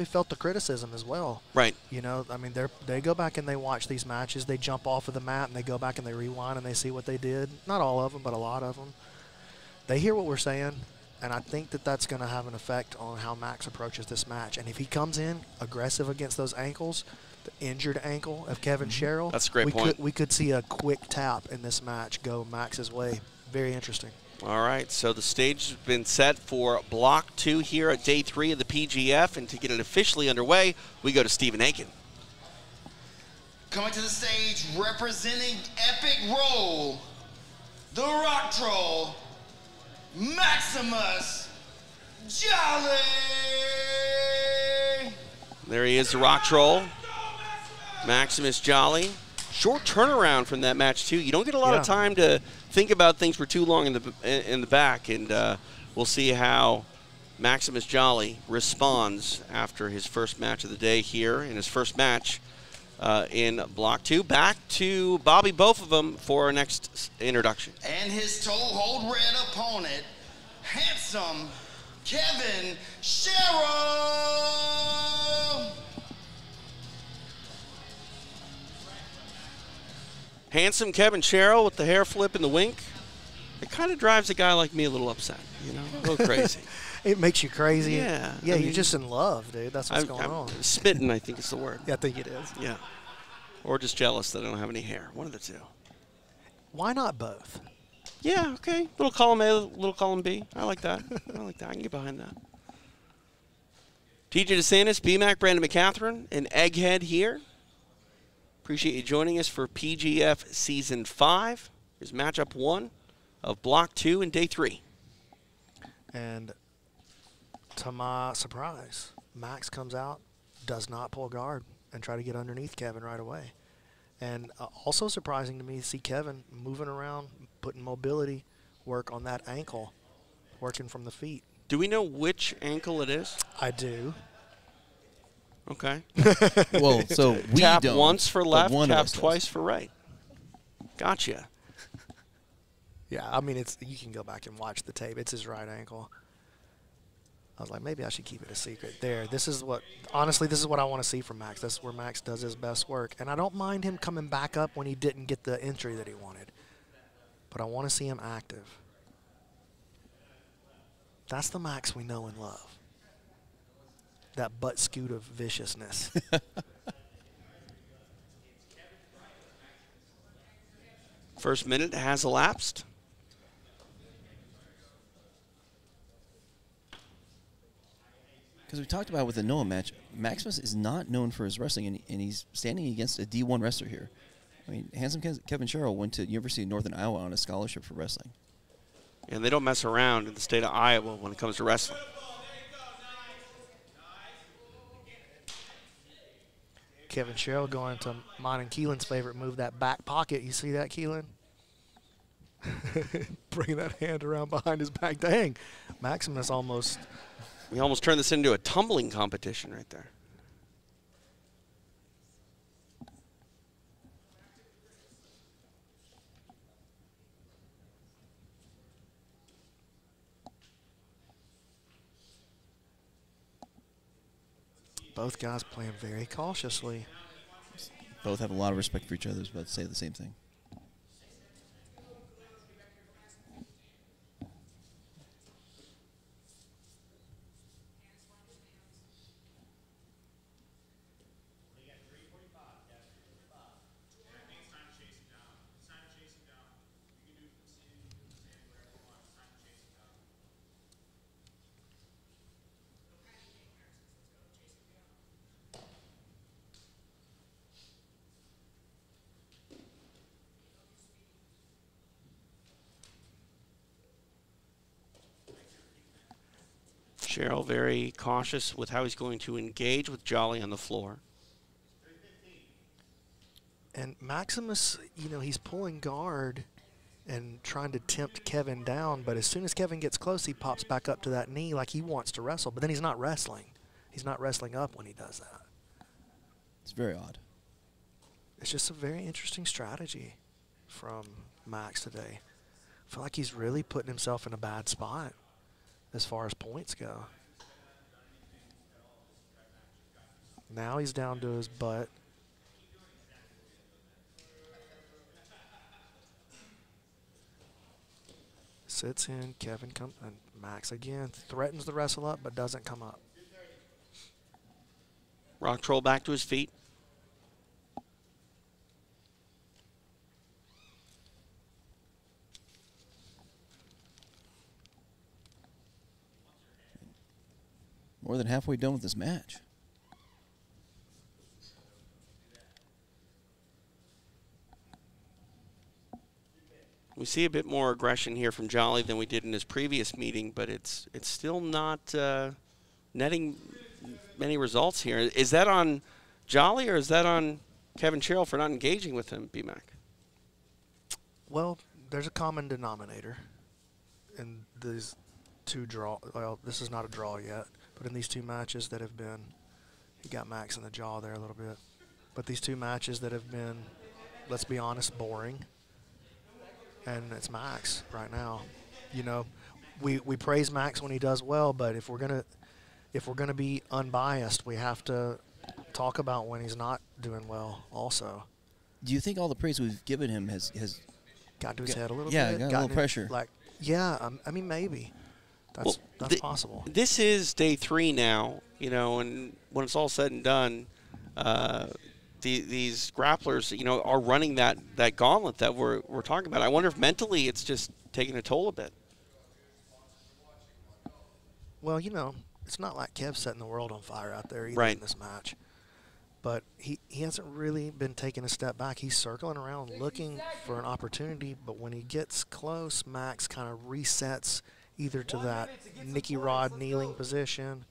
Speaker 11: felt the criticism as well.
Speaker 12: Right.
Speaker 11: I mean, they go back and they watch these matches. They jump off of the mat and they go back and they rewind and they see what they did. Not all of them, but a lot of them. They hear what we're saying, and I think that that's going to have an effect on how Max approaches this match. And if he comes in aggressive against those ankles, the injured ankle of Kevin Sherrill,
Speaker 12: that's a great point.
Speaker 11: We could see a quick tap in this match go Max's way. Very interesting.
Speaker 12: All right, so the stage has been set for Block 2 here at Day 3 of the PGF, and to get it officially underway, we go to Stephen Aiken.
Speaker 7: Coming to the stage, representing Epic Roll, the Rock Troll, Maximus Jolly!
Speaker 12: There he is, the Rock Troll, Maximus Jolly. Short turnaround from that match, too. You don't get a lot of time to think about things for too long in the back, and we'll see how Maximus Jolly responds after his first match of the day here in his first match in Block 2. Back to Bobby, both of them, for our next introduction.
Speaker 7: And his toe-hold red opponent, handsome Kevin Sherrill!
Speaker 12: Handsome Kevin Sherrill with the hair flip and the wink. It kind of drives a guy like me a little upset, you know, a little crazy.
Speaker 11: It makes you crazy.
Speaker 12: Yeah.
Speaker 11: Yeah,
Speaker 12: I
Speaker 11: you're
Speaker 12: mean,
Speaker 11: just in love, dude. That's what's going
Speaker 12: I'm
Speaker 11: on.
Speaker 12: smitten, I think is the word.
Speaker 11: Yeah, I think it is.
Speaker 12: Yeah. Or just jealous that I don't have any hair. One of the two.
Speaker 11: Why not both?
Speaker 12: Yeah, okay. Little column A, little column B. I like that. I like that. I can get behind that. TJ DeSantis, BMAC, Brandon Mccaghren, and Egghead here. Appreciate you joining us for PGF Season 5. Here's matchup 1 of Block 2 and Day 3.
Speaker 11: And to my surprise, Max comes out, does not pull guard, and try to get underneath Kevin right away. And also surprising to me to see Kevin moving around, putting mobility work on that ankle, working from the feet.
Speaker 12: Do we know which ankle it is?
Speaker 11: I do.
Speaker 12: Okay.
Speaker 16: Well, so we
Speaker 12: tap
Speaker 16: don't,
Speaker 12: once for left,
Speaker 16: but one of
Speaker 12: tap
Speaker 16: us does.
Speaker 12: twice for right. Gotcha.
Speaker 11: Yeah, I mean, you can go back and watch the tape. It's his right ankle. I was like, maybe I should keep it a secret. Honestly, this is what I want to see from Max. That's where Max does his best work. And I don't mind him coming back up when he didn't get the entry that he wanted. But I want to see him active. That's the Max we know and love. That butt scoot of viciousness.
Speaker 12: First minute has elapsed.
Speaker 16: Because we talked about with the Noah match, Maximus is not known for his wrestling, and he's standing against a D1 wrestler here. I mean, handsome Kevin Sherrill went to University of Northern Iowa on a scholarship for wrestling.
Speaker 12: And they don't mess around in the state of Iowa when it comes to wrestling.
Speaker 11: Kevin Sherrill going to mine and Keelan's favorite move, that back pocket. You see that, Keelan? Bring that hand around behind his back. Dang, Maximus almost...
Speaker 12: We almost turned this into a tumbling competition right there.
Speaker 11: Both guys playing very cautiously.
Speaker 16: Both have a lot of respect for each other, but say the same thing.
Speaker 12: Sherrill very cautious with how he's going to engage with Jolly on the floor.
Speaker 11: And Maximus, you know, he's pulling guard and trying to tempt Kevin down, but as soon as Kevin gets close, he pops back up to that knee like he wants to wrestle, but then he's not wrestling. He's not wrestling up when he does that.
Speaker 16: It's very odd.
Speaker 11: It's just a very interesting strategy from Max today. I feel like he's really putting himself in a bad spot as far as points go. Now he's down to his butt. Sits in, Kevin comes, and Max again threatens to wrestle up but doesn't come up.
Speaker 12: Rock Troll back to his feet.
Speaker 16: More than halfway done with this match.
Speaker 12: We see a bit more aggression here from Jolly than we did in his previous meeting, but it's still not netting many results here. Is that on Jolly or is that on Kevin Sherrill for not engaging with him, BMAC?
Speaker 11: Well, there's a common denominator in these two draw. Well, this is not a draw yet, but in these two matches that have been, he got Max in the jaw there a little bit. But these two matches that have been, let's be honest, boring. And it's Max right now. You know, we praise Max when he does well, but if we're gonna be unbiased, we have to talk about when he's not doing well also.
Speaker 16: Do you think all the praise we've given him has
Speaker 11: got to his head a little
Speaker 16: yeah,
Speaker 11: bit.
Speaker 16: got a little pressure.
Speaker 11: Like, yeah, I mean, maybe. That's possible.
Speaker 12: This is day 3 now, you know, and when it's all said and done, these grapplers, you know, are running that gauntlet that we're talking about. I wonder if mentally it's just taking a toll a bit.
Speaker 11: Well, you know, it's not like Kev's setting the world on fire out there either in this match. But he hasn't really been taking a step back. He's circling around looking for an opportunity, but when he gets close, Max kind of resets either to that Nicky Rod kneeling position.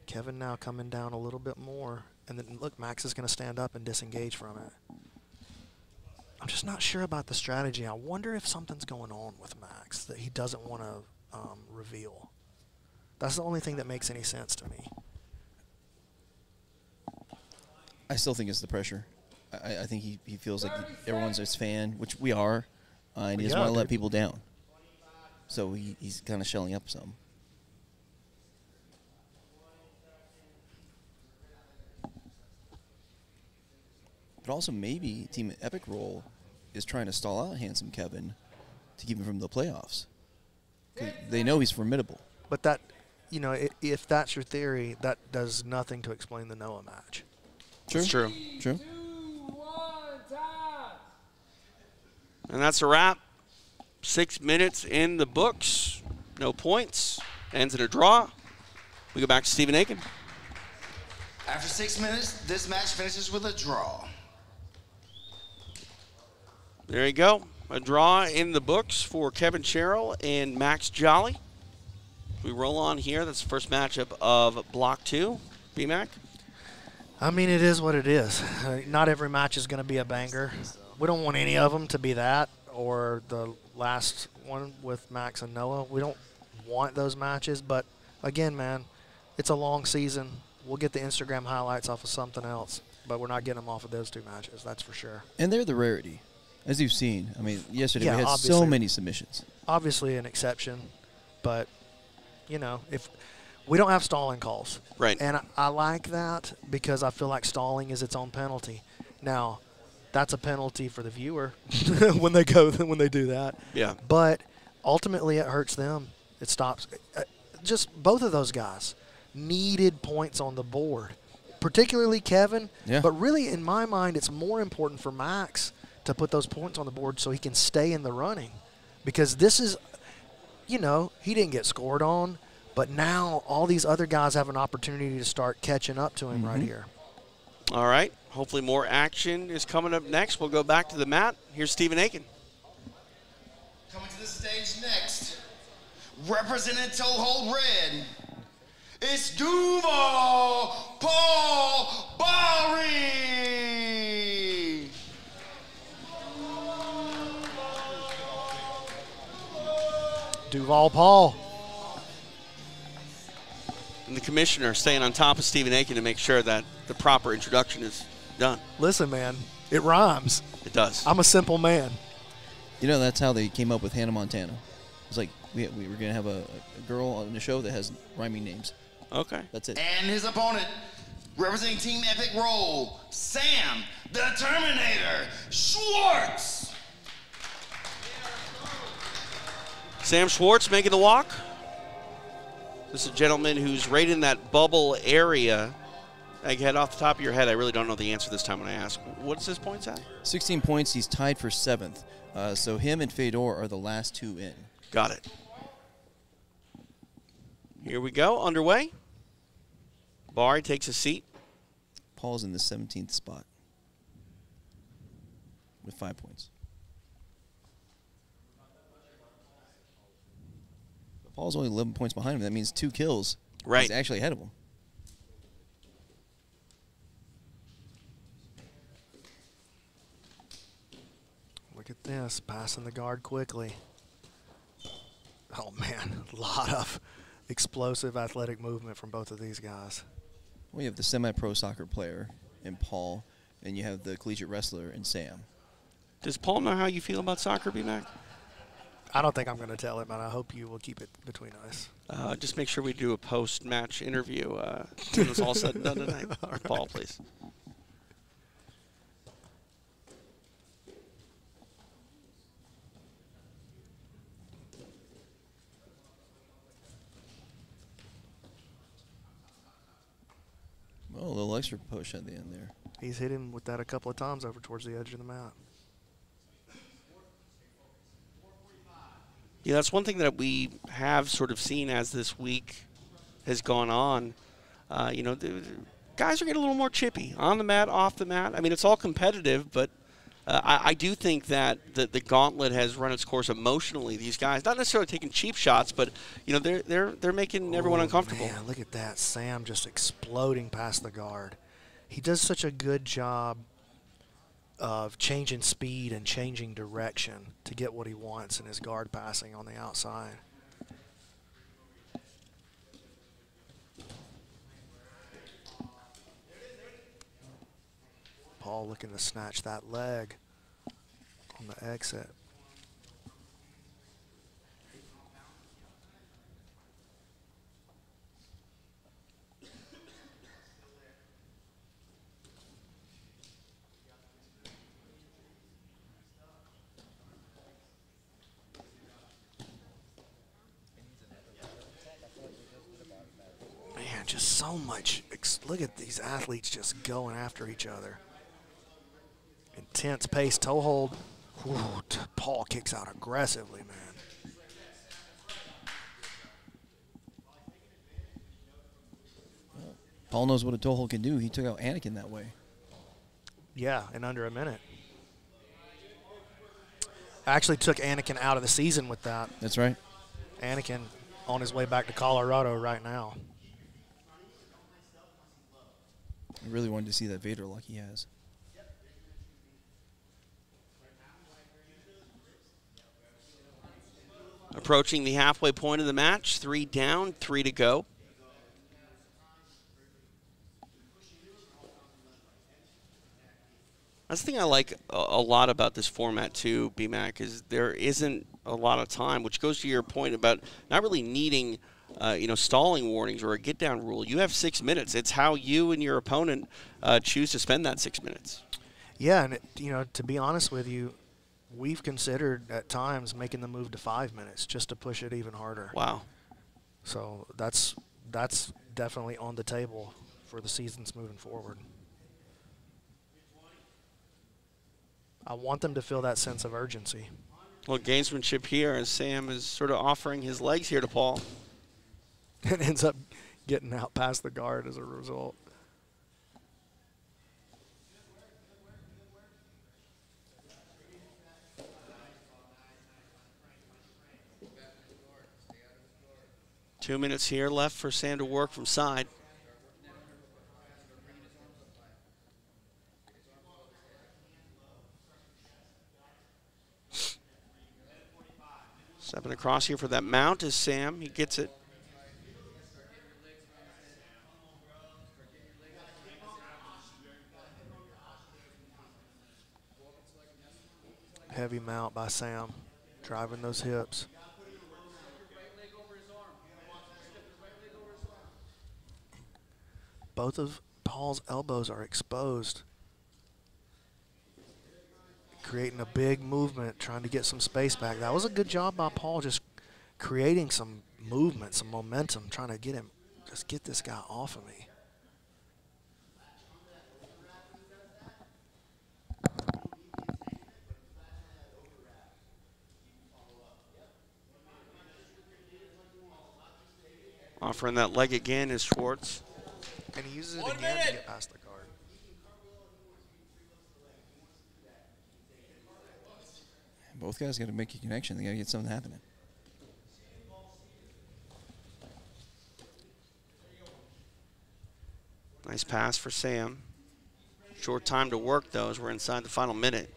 Speaker 11: Kevin now coming down a little bit more. And then, look, Max is going to stand up and disengage from it. I'm just not sure about the strategy. I wonder if something's going on with Max that he doesn't want to reveal. That's the only thing that makes any sense to me.
Speaker 16: I still think it's the pressure. I think he feels like everyone's his fan, which we are, and he doesn't want to let people down. So he's kind of shelling up some. But also maybe Team Epic Roll is trying to stall out Handsome Kevin to keep him from the playoffs. They know he's formidable.
Speaker 11: But that, you know, if that's your theory, that does nothing to explain the Noah match.
Speaker 12: True. It's true.
Speaker 16: True.
Speaker 12: And that's a wrap. 6 minutes in the books. No points. Ends in a draw. We go back to Stephen Aiken.
Speaker 7: After 6 minutes, this match finishes with a draw.
Speaker 12: There you go. A draw in the books for Kevin Sherrill and Max Jolly. We roll on here. That's the first matchup of Block 2. B-Mac?
Speaker 11: I mean, it is what it is. Not every match is going to be a banger. We don't want any of them to be that, or the last one with Max and Noah. We don't want those matches, but again, man, it's a long season. We'll get the Instagram highlights off of something else, but we're not getting them off of those 2 matches, that's for sure.
Speaker 16: And they're the rarity, as you've seen. I mean, yesterday we had
Speaker 11: obviously.
Speaker 16: so many submissions.
Speaker 11: Obviously an exception, but, you know, if we don't have stalling calls.
Speaker 12: Right.
Speaker 11: And I like that because I feel like stalling is its own penalty. Now, that's a penalty for the viewer when they do that.
Speaker 12: Yeah.
Speaker 11: But ultimately it hurts them. It stops. Just both of those guys needed points on the board, particularly Kevin.
Speaker 16: Yeah.
Speaker 11: But really, in my mind, it's more important for Max to put those points on the board so he can stay in the running. Because this is, you know, he didn't get scored on, but now all these other guys have an opportunity to start catching up to him right here.
Speaker 12: All right. Hopefully more action is coming up next. We'll go back to the mat. Here's Stephen Aiken.
Speaker 7: Coming to the stage next, representing Toe Hold Red, it's Duval Paul Bari.
Speaker 11: Duval Paul.
Speaker 12: And the commissioner staying on top of Stephen Aiken to make sure that the proper introduction is done.
Speaker 11: Listen, man, it rhymes.
Speaker 12: It does.
Speaker 11: I'm a simple man.
Speaker 16: You know, that's how they came up with Hannah Montana. It's like we were going to have a girl on the show that has rhyming names.
Speaker 12: Okay.
Speaker 16: That's it.
Speaker 7: And his opponent, representing Team Epic Roll, Sam the Terminator Schwartz.
Speaker 12: Sam Schwartz making the walk. This is a gentleman who's right in that bubble area. Egghead, off the top of your head, I really don't know the answer this time when I ask. What's his points at?
Speaker 16: 16 points. He's tied for 7th. So him and Fedor are the last 2 in.
Speaker 12: Got it. Here we go. Underway. Bari takes a seat.
Speaker 16: Paul's in the 17th spot with 5 points. Paul's only 11 points behind him. That means 2 kills.
Speaker 12: Right.
Speaker 16: He's actually ahead of him.
Speaker 11: Look at this, passing the guard quickly. Oh, man, a lot of explosive athletic movement from both of these guys.
Speaker 16: Well, you have the semi-pro soccer player in Paul, and you have the collegiate wrestler in Sam.
Speaker 12: Does Paul know how you feel about soccer, B-Mac?
Speaker 11: I don't think I'm going to tell him, and I hope you will keep it between us.
Speaker 12: Just make sure we do a post-match interview when it's all said and done tonight.
Speaker 11: All right.
Speaker 12: Paul, please.
Speaker 16: little extra push at the end there.
Speaker 11: He's hit him with that a couple of times over towards the edge of the mat.
Speaker 12: Yeah, that's one thing that we have sort of seen as this week has gone on. You know, the guys are getting a little more chippy on the mat, off the mat. I mean, it's all competitive, but I do think that the gauntlet has run its course emotionally. These guys, not necessarily taking cheap shots, but you know, they're making everyone uncomfortable.
Speaker 11: Man, look at that, Sam just exploding past the guard. He does such a good job of changing speed and changing direction to get what he wants in his guard passing on the outside. Paul looking to snatch that leg on the exit. Man, just so much. Look at these athletes just going after each other. Intense pace, toe hold. Ooh, Paul kicks out aggressively, man.
Speaker 16: Paul knows what a toe hold can do. He took out Anakin that way.
Speaker 11: Yeah, in under a minute. Actually took Anakin out of the season with that.
Speaker 16: That's right.
Speaker 11: Anakin on his way back to Colorado right now.
Speaker 16: I really wanted to see that Vader lock he has.
Speaker 12: Approaching the halfway point of the match, 3 down, 3 to go. That's the thing I like a lot about this format too, BMAC, is there isn't a lot of time, which goes to your point about not really needing you know, stalling warnings or a get down rule. You have 6 minutes. It's how you and your opponent choose to spend that 6 minutes.
Speaker 11: Yeah, and you know, to be honest with you, we've considered at times making the move to 5 minutes just to push it even harder.
Speaker 12: Wow.
Speaker 11: So that's definitely on the table for the seasons moving forward. I want them to feel that sense of urgency.
Speaker 12: Well, gamesmanship here as Sam is sort of offering his legs here to Paul.
Speaker 11: And ends up getting out past the guard as a result.
Speaker 12: Two minutes here left for Sam to work from side. Stepping across here for that mount is Sam. He gets it.
Speaker 11: Heavy mount by Sam, driving those hips. Both of Paul's elbows are exposed, creating a big movement, trying to get some space back. That was a good job by Paul, just creating some movement, some momentum, trying to get him, just get this guy off of me.
Speaker 12: Offering that leg again is Schwartz.
Speaker 11: And he uses it again to get past the guard.
Speaker 16: Both guys got to make a connection. They got to get something happening.
Speaker 12: Nice pass for Sam. Short time to work, though, as we're inside the final minute.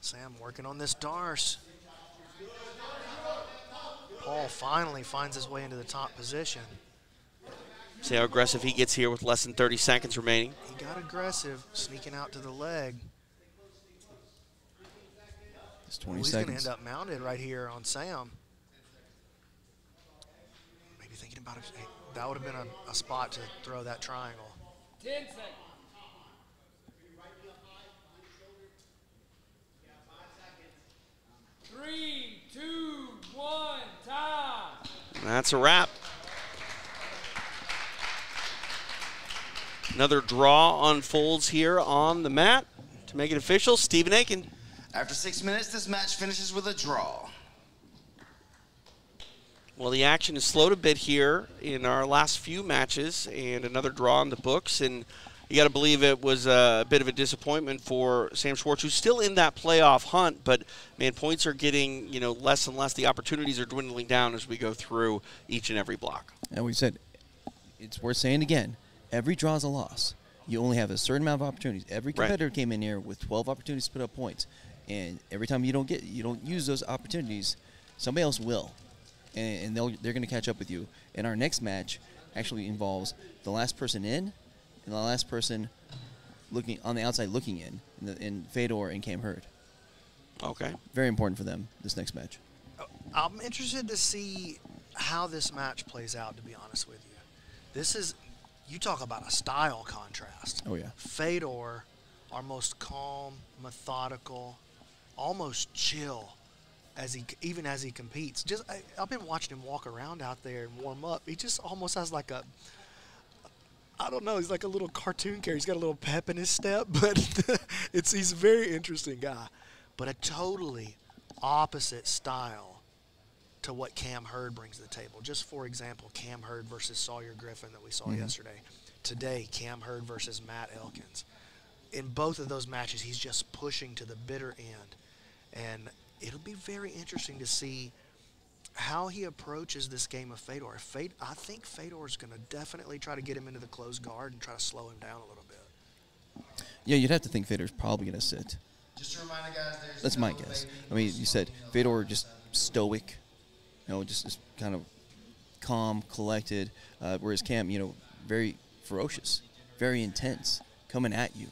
Speaker 11: Sam working on this Darce. Paul finally finds his way into the top position.
Speaker 12: See how aggressive he gets here with less than 30 seconds remaining.
Speaker 11: He got aggressive, sneaking out to the leg.
Speaker 16: It's 20
Speaker 11: He's
Speaker 16: seconds.
Speaker 11: going to end up mounted right here on Sam. Maybe thinking about it. Hey, that would have been a spot to throw that triangle.
Speaker 2: 10 seconds. Three, two, one, time.
Speaker 12: That's a wrap. Another draw unfolds here on the mat. To make it official, Stephen Aiken.
Speaker 7: After 6 minutes, this match finishes with a draw.
Speaker 12: Well, the action has slowed a bit here in our last few matches, and another draw in the books. And you got to believe it was a bit of a disappointment for Sam Schwartz, who's still in that playoff hunt. But man, points are getting less and less. The opportunities are dwindling down as we go through each and every block.
Speaker 16: And we said, it's worth saying again, every draw is a loss. You only have a certain amount of opportunities. Every competitor came in here with 12 opportunities to put up points, and every time you don't use those opportunities, somebody else will. And they're going to catch up with you. And our next match actually involves the last person in and the last person looking on the outside looking in Fedor and Cam Hurd.
Speaker 12: Okay.
Speaker 16: Very important for them, this next match.
Speaker 11: I'm interested to see how this match plays out, to be honest with you. This is, you talk about a style contrast.
Speaker 16: Oh, yeah.
Speaker 11: Fedor, our most calm, methodical, almost chill, even as he competes. I've been watching him walk around out there and warm up. He just almost has like I don't know, he's like a little cartoon character. He's got a little pep in his step, but he's a very interesting guy. But a totally opposite style to what Cam Hurd brings to the table. Just for example, Cam Hurd versus Sawyer Griffin that we saw yesterday. Today, Cam Hurd versus Matt Elkins. In both of those matches, he's just pushing to the bitter end. And it'll be very interesting to see how he approaches this game of Fedor. I think Fedor is going to definitely try to get him into the closed guard and try to slow him down a little bit.
Speaker 16: Yeah, you'd have to think Fedor's probably going to sit.
Speaker 7: Just to remind the guys,
Speaker 16: That's my guess. I mean, you said Fedor just stoic, just kind of calm, collected, whereas Cam, very ferocious, very intense, coming at you.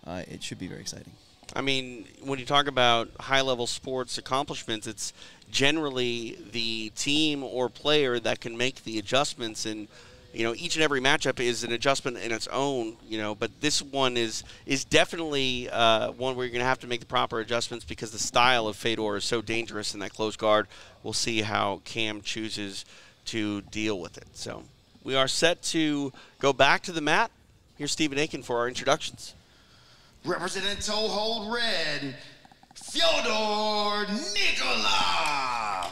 Speaker 16: It should be very exciting.
Speaker 12: I mean, when you talk about high-level sports accomplishments, it's generally the team or player that can make the adjustments. And, each and every matchup is an adjustment in its own, but this one is definitely one where you're going to have to make the proper adjustments because the style of Fedor is so dangerous in that close guard. We'll see how Cam chooses to deal with it. So we are set to go back to the mat. Here's Stephen Aiken for our introductions.
Speaker 7: Representing Toehold Red, Fyodor Nikolov.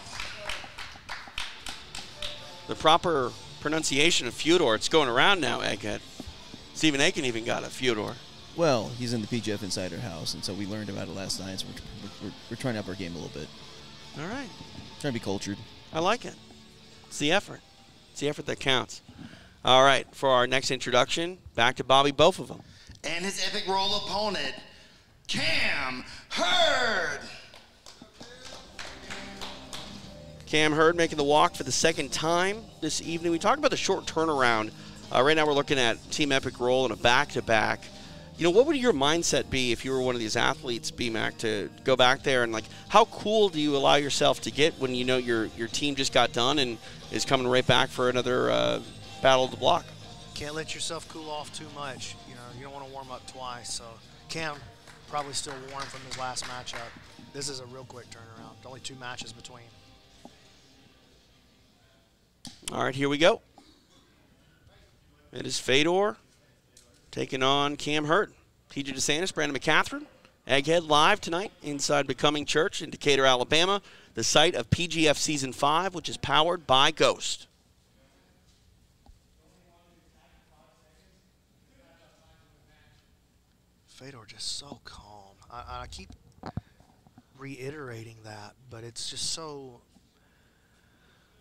Speaker 12: The proper pronunciation of Fyodor, it's going around now, Egghead. Stephen Aiken even got a Fyodor.
Speaker 16: Well, he's in the PGF Insider House, and so we learned about it last night, so we're trying to up our game a little bit.
Speaker 12: All right.
Speaker 16: Trying to be cultured.
Speaker 12: I like it. It's the effort. It's the effort that counts. All right, for our next introduction, back to Bobby, both of them.
Speaker 7: And his epic roll opponent, Cam Hurd.
Speaker 12: Cam Hurd making the walk for the second time this evening. We talked about the short turnaround. Right now we're looking at Team Epic Roll and a back-to-back. What would your mindset be if you were one of these athletes, BMAC, to go back there and, how cool do you allow yourself to get when your team just got done and is coming right back for another battle of the block?
Speaker 11: Can't let yourself cool off too much. You don't want to warm up twice. So Cam probably still warm from his last matchup. This is a real quick turnaround. Only 2 matches between.
Speaker 12: All right, here we go. It is Fedor taking on Cam Hurd. TJ DeSantis, Brandon Mccaghren, Egghead live tonight inside Becoming Church in Decatur, Alabama, the site of PGF Season 5, which is powered by Ghost.
Speaker 11: Fedor just so calm. I keep reiterating that, but it's just so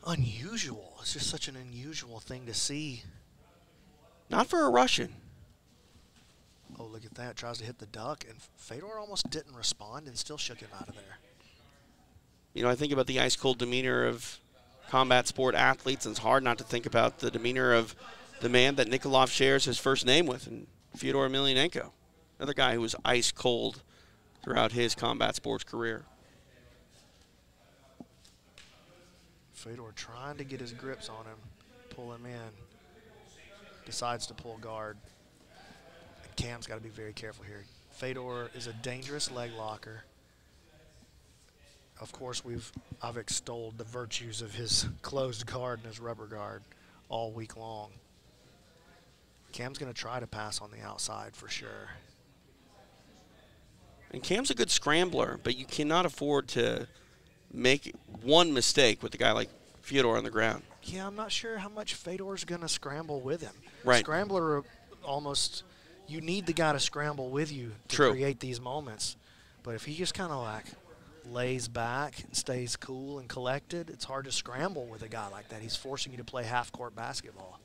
Speaker 11: unusual. It's just such an unusual thing to see.
Speaker 12: Not for a Russian.
Speaker 11: Oh, look at that. Tries to hit the duck, and Fedor almost didn't respond and still shook him out of there.
Speaker 12: I think about the ice-cold demeanor of combat sport athletes, and it's hard not to think about the demeanor of the man that Nikolov shares his first name with, and Fyodor Emelianenko. Another guy who was ice cold throughout his combat sports career.
Speaker 11: Fedor trying to get his grips on him, pull him in. Decides to pull guard. Cam's got to be very careful here. Fedor is a dangerous leg locker. Of course, I've extolled the virtues of his closed guard and his rubber guard all week long. Cam's going to try to pass on the outside for sure.
Speaker 12: And Cam's a good scrambler, but you cannot afford to make one mistake with a guy like Fyodor on the ground.
Speaker 11: Yeah, I'm not sure how much Fedor's going to scramble with him.
Speaker 12: Right.
Speaker 11: Scrambler almost, you need the guy to scramble with you to
Speaker 12: True.
Speaker 11: create these moments. But if he just kind of like lays back and stays cool and collected, it's hard to scramble with a guy like that. He's forcing you to play half-court basketball.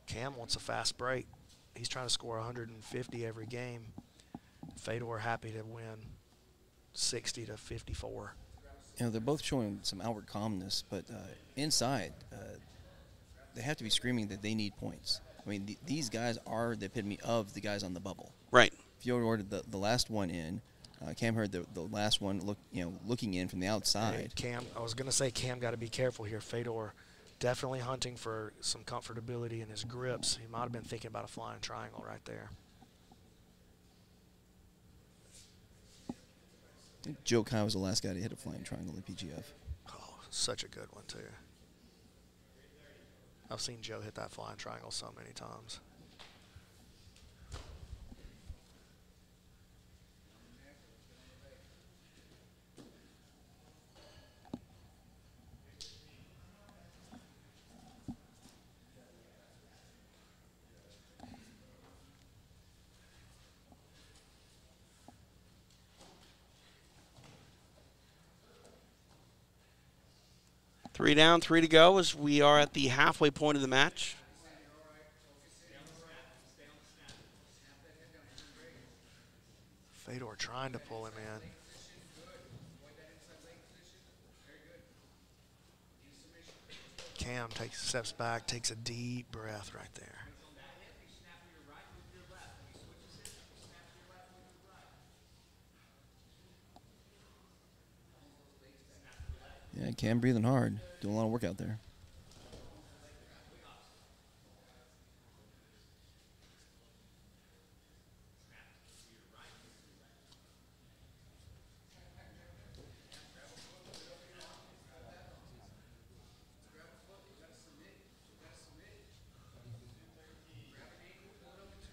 Speaker 11: Cam wants a fast break. He's trying to score 150 every game. Fedor happy to win 60 to 54.
Speaker 16: You know, they're both showing some outward calmness, but inside, they have to be screaming that they need points. I mean, these guys are the epitome of the guys on the bubble.
Speaker 12: Right.
Speaker 16: Fyodor ordered the last one in. Cam heard the last one looking in from the outside.
Speaker 11: Hey, Cam, I was going to say Cam got to be careful here. Fedor definitely hunting for some comfortability in his grips. He might have been thinking about a flying triangle right there.
Speaker 16: I think Joe Kai was the last guy to hit a flying triangle in PGF.
Speaker 11: Oh, such a good one, too. I've seen Joe hit that flying triangle so many times.
Speaker 12: Three down, 3 to go as we are at the halfway point of the match.
Speaker 11: Fedor trying to pull him in. Cam steps back, takes a deep breath right there.
Speaker 16: Yeah, Cam breathing hard, doing a lot of work out there.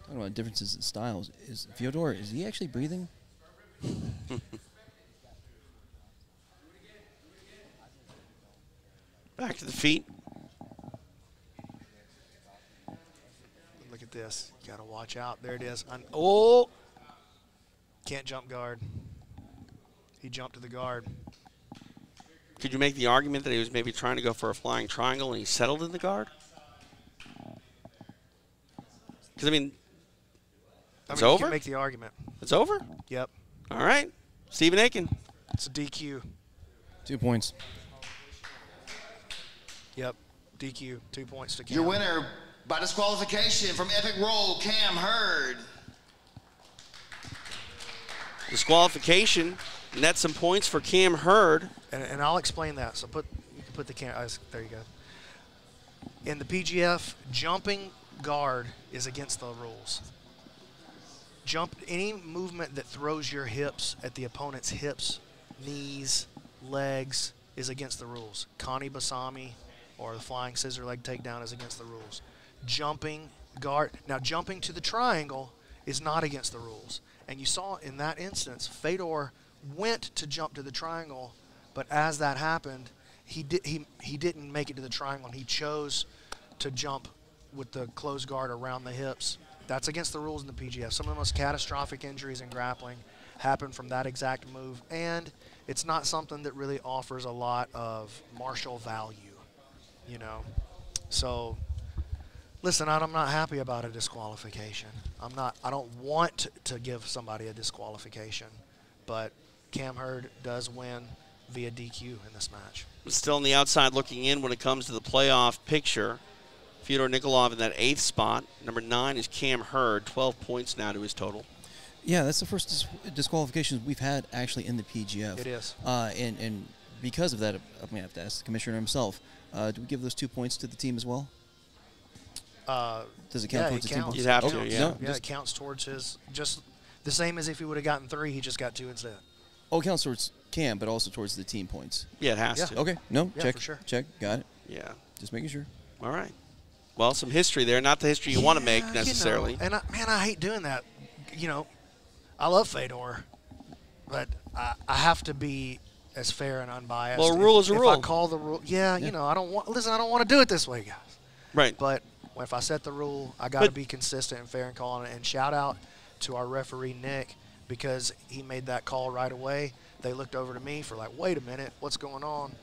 Speaker 16: Talking about differences in styles, is Fyodor, is he actually breathing?
Speaker 12: Back to the feet.
Speaker 11: Look at this. You got to watch out. There it is. Oh! Can't jump guard. He jumped to the guard.
Speaker 12: Could you make the argument that he was maybe trying to go for a flying triangle and he settled in the guard? Because, I mean, it's
Speaker 11: you
Speaker 12: over?
Speaker 11: can make the argument.
Speaker 12: It's over?
Speaker 11: Yep.
Speaker 12: All right. Stephen Aiken.
Speaker 11: It's a DQ.
Speaker 16: 2 points.
Speaker 11: Yep. DQ. 2 points to Cam.
Speaker 7: Your winner by disqualification from Epic Roll, Cam Hurd.
Speaker 12: Disqualification. Net some points for Cam Hurd.
Speaker 11: And I'll explain that. So you can put the camera. There you go. In the PGF, jumping guard is against the rules. Any movement that throws your hips at the opponent's hips, knees, legs is against the rules. Connie Basami or the flying scissor leg takedown is against the rules. Jumping guard. Now, jumping to the triangle is not against the rules. And you saw in that instance, Fedor went to jump to the triangle, but as that happened, he didn't make it to the triangle, and he chose to jump with the closed guard around the hips. That's against the rules in the PGF. Some of the most catastrophic injuries in grappling happen from that exact move, and it's not something that really offers a lot of martial value, you know. So, listen, I'm not happy about a disqualification. I don't want to give somebody a disqualification, but Cam Hurd does win via DQ in this match.
Speaker 12: Still on the outside looking in when it comes to the playoff picture. Fyodor Nikolov in that 8th spot. Number 9 is Cam Hurd, 12 points now to his total.
Speaker 16: Yeah, that's the first disqualification we've had actually in the PGF.
Speaker 11: It is.
Speaker 16: And because of that, I'm going to have to ask the commissioner himself, do we give those 2 points to the team as well? Does it count towards the team points?
Speaker 12: You'd have to,
Speaker 16: okay.
Speaker 12: yeah.
Speaker 16: No,
Speaker 11: Yeah, it counts towards his, just the same as if he would have gotten 3, he just got 2 instead.
Speaker 16: Oh, it counts towards Cam, but also towards the team points.
Speaker 12: Yeah, it has to.
Speaker 16: Okay, no,
Speaker 11: Yeah,
Speaker 16: check,
Speaker 11: for sure.
Speaker 16: check, got it.
Speaker 12: Yeah.
Speaker 16: Just making sure.
Speaker 12: All right. Well, some history there. Not the history you want to make necessarily.
Speaker 11: You know, and man, I hate doing that. You know, I love Fedor, but I have to be as fair and unbiased.
Speaker 12: Well, a rule is a rule.
Speaker 11: If I call the rule, you know, I don't want. Listen, I don't want to do it this way, guys.
Speaker 12: Right.
Speaker 11: But if I set the rule, I got to be consistent and fair in calling it. And shout out to our referee Nick, because he made that call right away. They looked over to me for like, wait a minute, what's going on?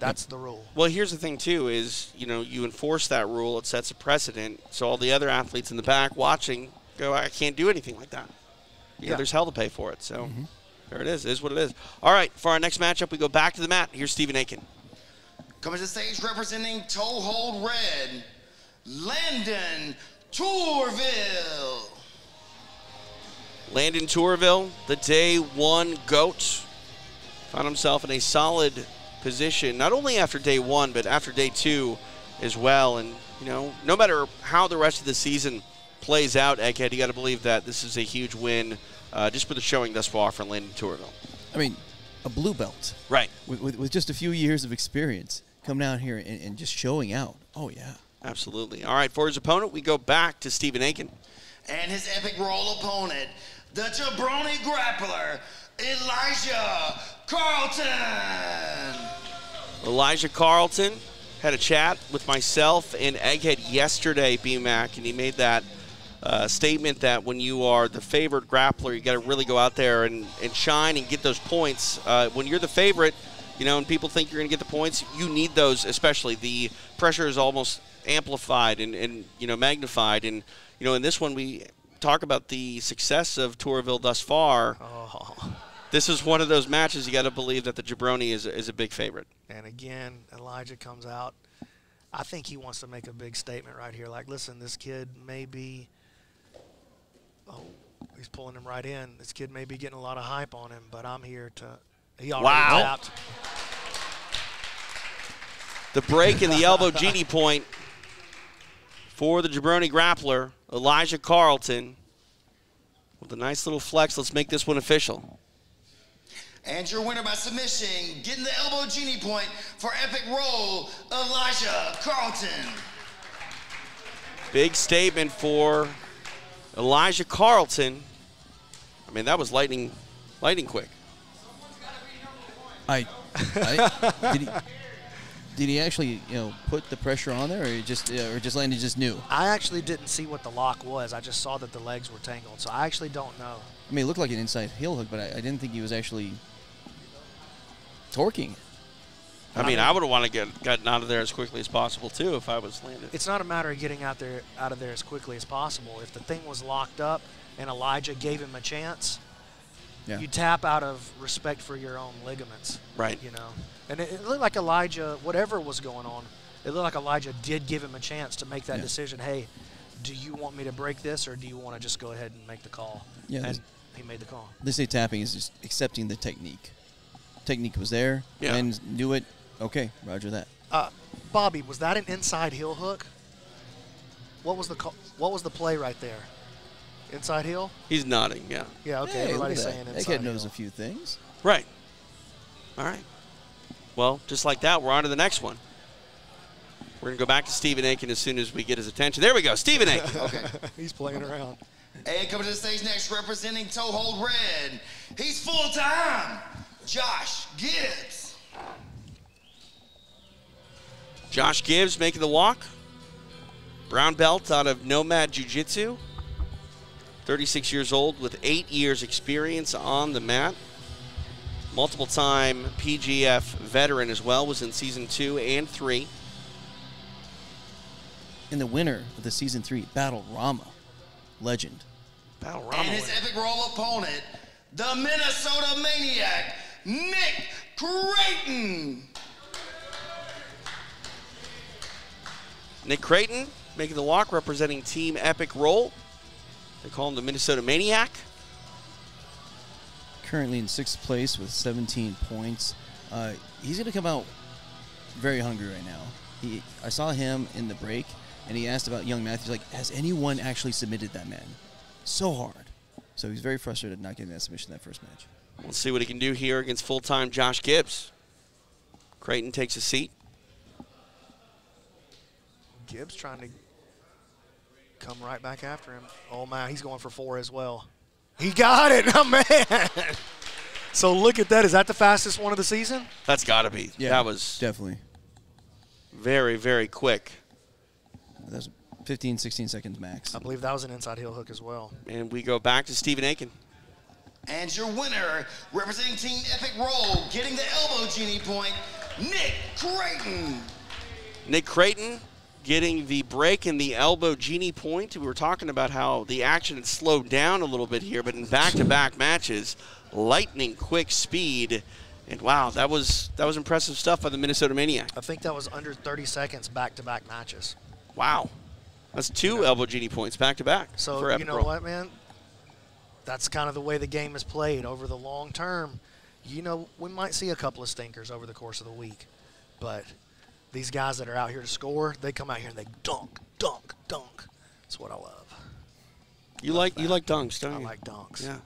Speaker 11: That's the rule.
Speaker 12: Well, here's the thing, too, is, you know, you enforce that rule. It sets a precedent. So all the other athletes in the back watching go, I can't do anything like that. You know, there's hell to pay for it. So there it is. It is what it is. All right, for our next matchup, we go back to the mat. Here's Stephen Aiken.
Speaker 7: Coming to the stage representing toe hold red, Landon Tourville.
Speaker 12: Landon Tourville, the day one GOAT, found himself in a solid position, not only after day one, but after day two as well. And, you know, no matter how the rest of the season plays out, Egghead, you got to believe that this is a huge win just for the showing thus far for Landon Tourville.
Speaker 16: I mean, a blue belt.
Speaker 12: Right.
Speaker 16: With just a few years of experience, coming out here and just showing out. Oh, yeah.
Speaker 12: Absolutely. All right, for his opponent, we go back to Stephen Aiken.
Speaker 7: And his epic roll opponent, the jabroni grappler, Elijah Carlton.
Speaker 12: Elijah Carlton had a chat with myself and Egghead yesterday, BMAC, and he made that statement that when you are the favorite grappler, you got to really go out there and shine and get those points. When you're the favorite, you know, and people think you're going to get the points, you need those, especially. The pressure is almost amplified and you know, magnified. And, you know, in this one, we talk about the success of Tourville thus far.
Speaker 11: Oh.
Speaker 12: This is one of those matches you got to believe that the jabroni is a big favorite.
Speaker 11: And again, Elijah comes out. I think he wants to make a big statement right here. Like, listen, this kid may be, he's pulling him right in. This kid may be getting a lot of hype on him, but I'm here to, he already tapped.
Speaker 12: The break and the elbow genie point for the jabroni grappler, Elijah Carlton. With a nice little flex, let's make this one official.
Speaker 7: And your winner by submission, getting the elbow genie point for epic roll, Elijah Carlton.
Speaker 12: Big statement for Elijah Carlton. I mean, that was lightning quick.
Speaker 16: Did he actually, you know, put the pressure on there, or just Landon just knew?
Speaker 11: I actually didn't see what the lock was. I just saw that the legs were tangled, so I actually don't know.
Speaker 16: I mean, it looked like an inside heel hook, but I didn't think he was actually torquing.
Speaker 12: I mean, I would have wanted to gotten out of there as quickly as possible too if I was Landon.
Speaker 11: It's not a matter of getting out of there as quickly as possible. If the thing was locked up and Elijah gave him a chance, you tap out of respect for your own ligaments.
Speaker 12: Right.
Speaker 11: You know, and it looked like Elijah, whatever was going on, it looked like Elijah did give him a chance to make that decision. Hey, do you want me to break this, or do you want to just go ahead and make the call?
Speaker 16: Yeah.
Speaker 11: And he made the call.
Speaker 16: They say tapping is just accepting the technique. Technique was there, and knew it. Okay, roger that.
Speaker 11: Bobby, was that an inside heel hook? What was the What was the play right there? Inside heel?
Speaker 12: He's nodding, yeah.
Speaker 11: Yeah, okay.
Speaker 16: Hey,
Speaker 11: everybody's saying inside heel.
Speaker 16: Egghead knows a few things.
Speaker 12: Right. All right. Well, just like that, we're on to the next one. We're going to go back to Stephen Aiken as soon as we get his attention. There we go, Stephen Aiken.
Speaker 11: Okay. He's playing around.
Speaker 7: And coming to the stage next, representing toe hold red, he's full-time, Josh Gibbs.
Speaker 12: Josh Gibbs making the walk. Brown belt out of Nomad Jiu-Jitsu. 36 years old with 8 years experience on the mat. Multiple-time PGF veteran as well, was in Season 2 and 3.
Speaker 16: And the winner of the Season 3 Battle Rama legend.
Speaker 12: Battle Rama
Speaker 7: And his epic roll opponent, the Minnesota Maniac, Mccaghren.
Speaker 12: Nick Creighton making the walk, representing Team Epic Roll. They call him the Minnesota Maniac.
Speaker 16: Currently in 6th place with 17 points. He's going to come out very hungry right now. I saw him in the break, and he asked about young Matthews, like, has anyone actually submitted that man? So hard. So he's very frustrated not getting that submission that first match.
Speaker 12: We'll see what he can do here against full-time Josh Gibbs. Creighton takes a seat.
Speaker 11: Gibbs trying to come right back after him. Oh, man, he's going for 4 as well. He got it. Oh, man. So look at that. Is that the fastest one of the season?
Speaker 12: That's got to be.
Speaker 16: Yeah,
Speaker 12: that was
Speaker 16: definitely
Speaker 12: very, very quick.
Speaker 16: That was 15, 16 seconds max.
Speaker 11: I believe that was an inside heel hook as well.
Speaker 12: And we go back to Stephen Aiken.
Speaker 7: And your winner, representing Team Epic Roll, getting the elbow genie point, Nick Creighton.
Speaker 12: Nick Creighton getting the break and the elbow genie point. We were talking about how the action had slowed down a little bit here, but in back-to-back matches, lightning quick speed. And wow, that was impressive stuff by the Minnesota Maniac.
Speaker 11: I think that was under 30 seconds back-to-back matches.
Speaker 12: Wow. That's 2 elbow genie points back-to-back.
Speaker 11: So,
Speaker 12: for Epic
Speaker 11: you know
Speaker 12: Roll.
Speaker 11: what, man? That's kind of the way the game is played over the long term. You know, we might see a couple of stinkers over the course of the week, but these guys that are out here to score, they come out here and they dunk, dunk, dunk. That's what I love.
Speaker 12: You like dunks, don't you?
Speaker 11: I like dunks.
Speaker 12: Yeah.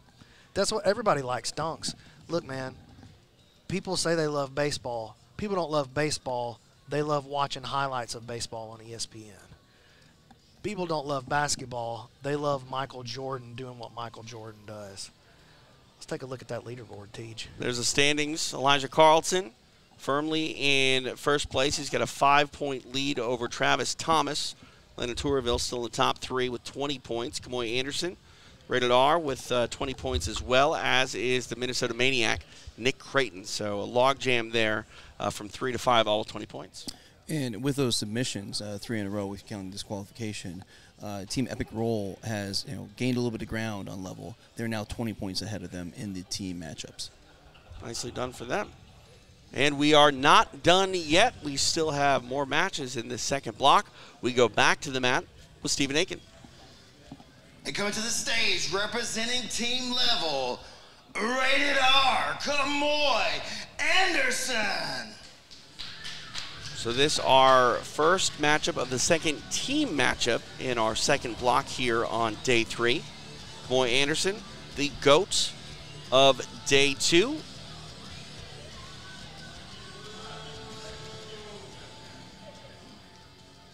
Speaker 11: That's what everybody likes, dunks. Look, man, people say they love baseball. People don't love baseball. They love watching highlights of baseball on ESPN. People don't love basketball. They love Michael Jordan doing what Michael Jordan does. Let's take a look at that leaderboard, Tej.
Speaker 12: There's the standings. Elijah Carlson firmly in first place. He's got a 5-point lead over Travis Thomas. Lena Tourville still in the top 3 with 20 points. Kamoy Anderson, rated R, with 20 points as well, as is the Minnesota Maniac, Nick Creighton. So a logjam there from 3 to 5, all with 20 points.
Speaker 16: And with those submissions, 3 in a row, with counting disqualification, Team Epic Roll has gained a little bit of ground on level. They're now 20 points ahead of them in the team matchups.
Speaker 12: Nicely done for them. And we are not done yet. We still have more matches in this second block. We go back to the mat with Stephen Aiken.
Speaker 7: And coming to the stage, representing team level, rated R, Kamoy Anderson.
Speaker 12: So this our first matchup of the second team matchup in our second block here on day 3. Kamoy Anderson, the GOAT of day 2.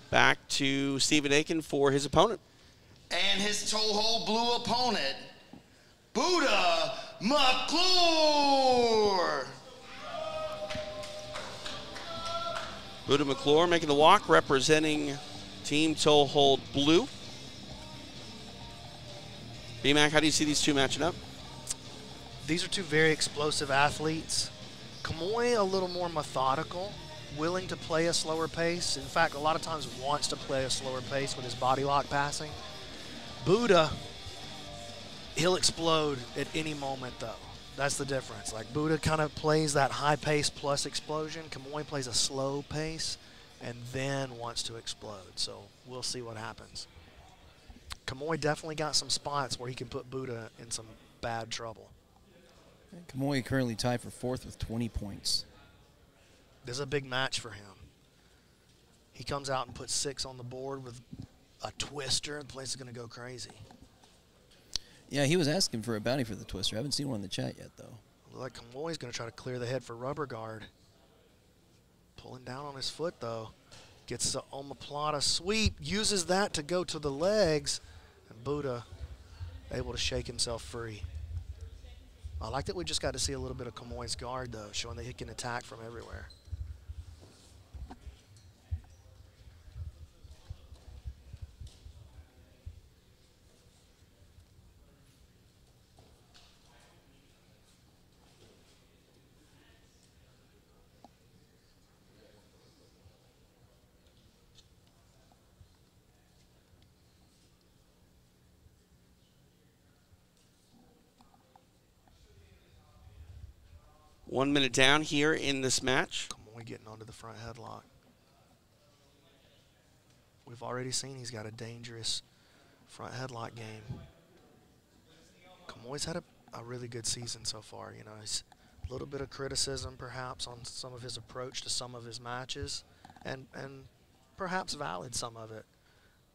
Speaker 12: Back to Stephen Aiken for his opponent.
Speaker 7: And his toehold blue opponent, Buddha McClure.
Speaker 12: Buddha McClure making the walk, representing Team Toehold Blue. B-Mac, how do you see these two matching up?
Speaker 11: These are two very explosive athletes. Kamoy a little more methodical, willing to play a slower pace. In fact, a lot of times wants to play a slower pace with his body lock passing. Buddha, he'll explode at any moment, though. That's the difference. Like, Buddha kind of plays that high pace plus explosion. Kamoy plays a slow pace and then wants to explode. So we'll see what happens. Kamoy definitely got some spots where he can put Buddha in some bad trouble.
Speaker 16: Kamoy currently tied for 4th with 20 points.
Speaker 11: This is a big match for him. He comes out and puts 6 on the board with a twister. The place is going to go crazy.
Speaker 16: Yeah, he was asking for a bounty for the twister. I haven't seen one in the chat yet, though.
Speaker 11: Like Kamoy's going to try to clear the head for rubber guard. Pulling down on his foot, though. Gets the omoplata sweep. Uses that to go to the legs. And Buddha able to shake himself free. I like that we just got to see a little bit of Kamoy's guard, though, showing that he can attack from everywhere.
Speaker 12: One minute down here in this match.
Speaker 11: Kamoy getting onto the front headlock. We've already seen he's got a dangerous front headlock game. Kamoy's had a really good season so far. You know, he's a little bit of criticism perhaps on some of his approach to some of his matches, and perhaps valid some of it.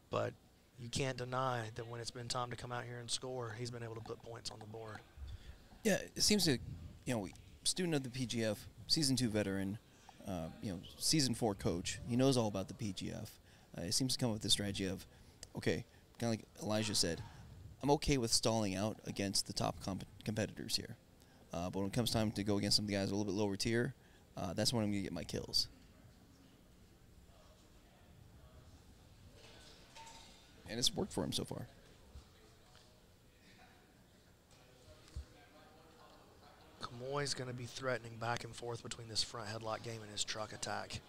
Speaker 11: But you can't deny that when it's been time to come out here and score, he's been able to put points on the board.
Speaker 16: Yeah, it seems to, student of the PGF, Season 2 veteran, Season 4 coach. He knows all about the PGF. it seems to come up with the strategy of, okay, kind of like Elijah said, I'm okay with stalling out against the top competitors here. But when it comes time to go against some of the guys a little bit lower tier, that's when I'm going to get my kills. And it's worked for him so far.
Speaker 11: Kamoy's going to be threatening back and forth between this front headlock game and his truck attack.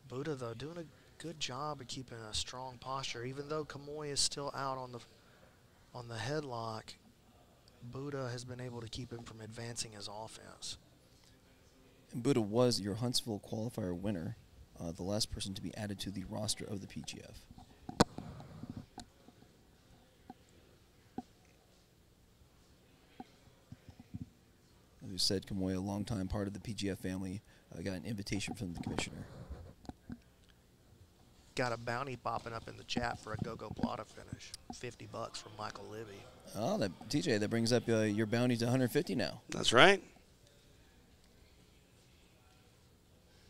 Speaker 11: Buddha, though, doing a good job of keeping a strong posture. Even though Kamoy is still out on the headlock, Buddha has been able to keep him from advancing his offense.
Speaker 16: And Buddha was your Huntsville qualifier winner, the last person to be added to the roster of the PGF. As you said, Kamoy, a longtime part of the PGF family, got an invitation from the commissioner.
Speaker 11: Got a bounty popping up in the chat for a Gogo Plata finish. $50 from Michael Libby.
Speaker 16: Oh, TJ, that brings up your bounty to 150 now.
Speaker 12: That's right.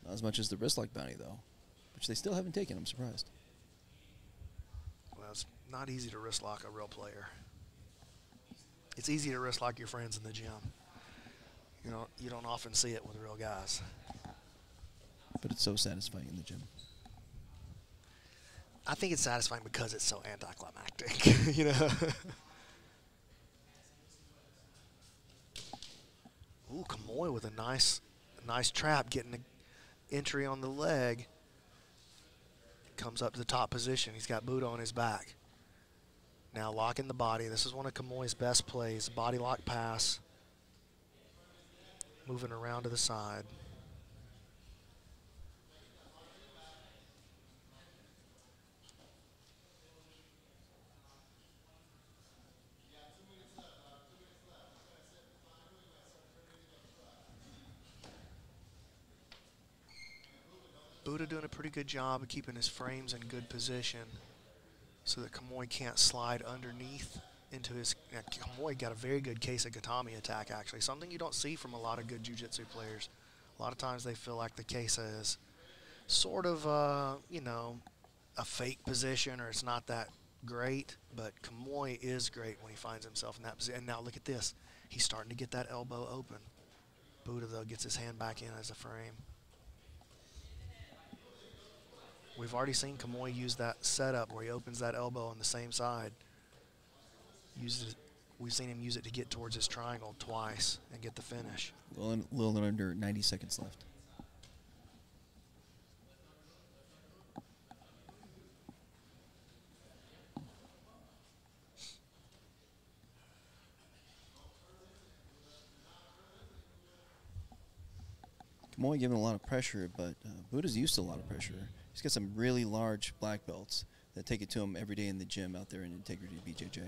Speaker 16: Not as much as the wrist lock bounty, though, which they still haven't taken. I'm surprised.
Speaker 11: Well, it's not easy to wrist lock a real player. It's easy to wrist lock your friends in the gym. You don't often see it with real guys.
Speaker 16: But it's so satisfying in the gym.
Speaker 11: I think it's satisfying because it's so anticlimactic, you know. Ooh, Kamoy with a nice trap, getting an entry on the leg. Comes up to the top position. He's got Buddha on his back. Now locking the body. This is one of Kamoy's best plays. Body lock pass. Moving around to the side. Buddha doing a pretty good job of keeping his frames in good position so that Kamoy can't slide underneath into his... Kamoy got a very good case of Gatami attack, actually. Something you don't see from a lot of good jiu-jitsu players. A lot of times they feel like the case is sort of, you know, a fake position or it's not that great. But Kamoy is great when he finds himself in that position. And now look at this. He's starting to get that elbow open. Buddha, though, gets his hand back in as a frame. We've already seen Kamoy use that setup where he opens that elbow on the same side. We've seen him use it to get towards his triangle twice and get the finish.
Speaker 16: Well, a little under 90 seconds left. Kamoy giving a lot of pressure, but Buddha's used to a lot of pressure. He's got some really large black belts that take it to him every day in the gym out there in Integrity BJJ.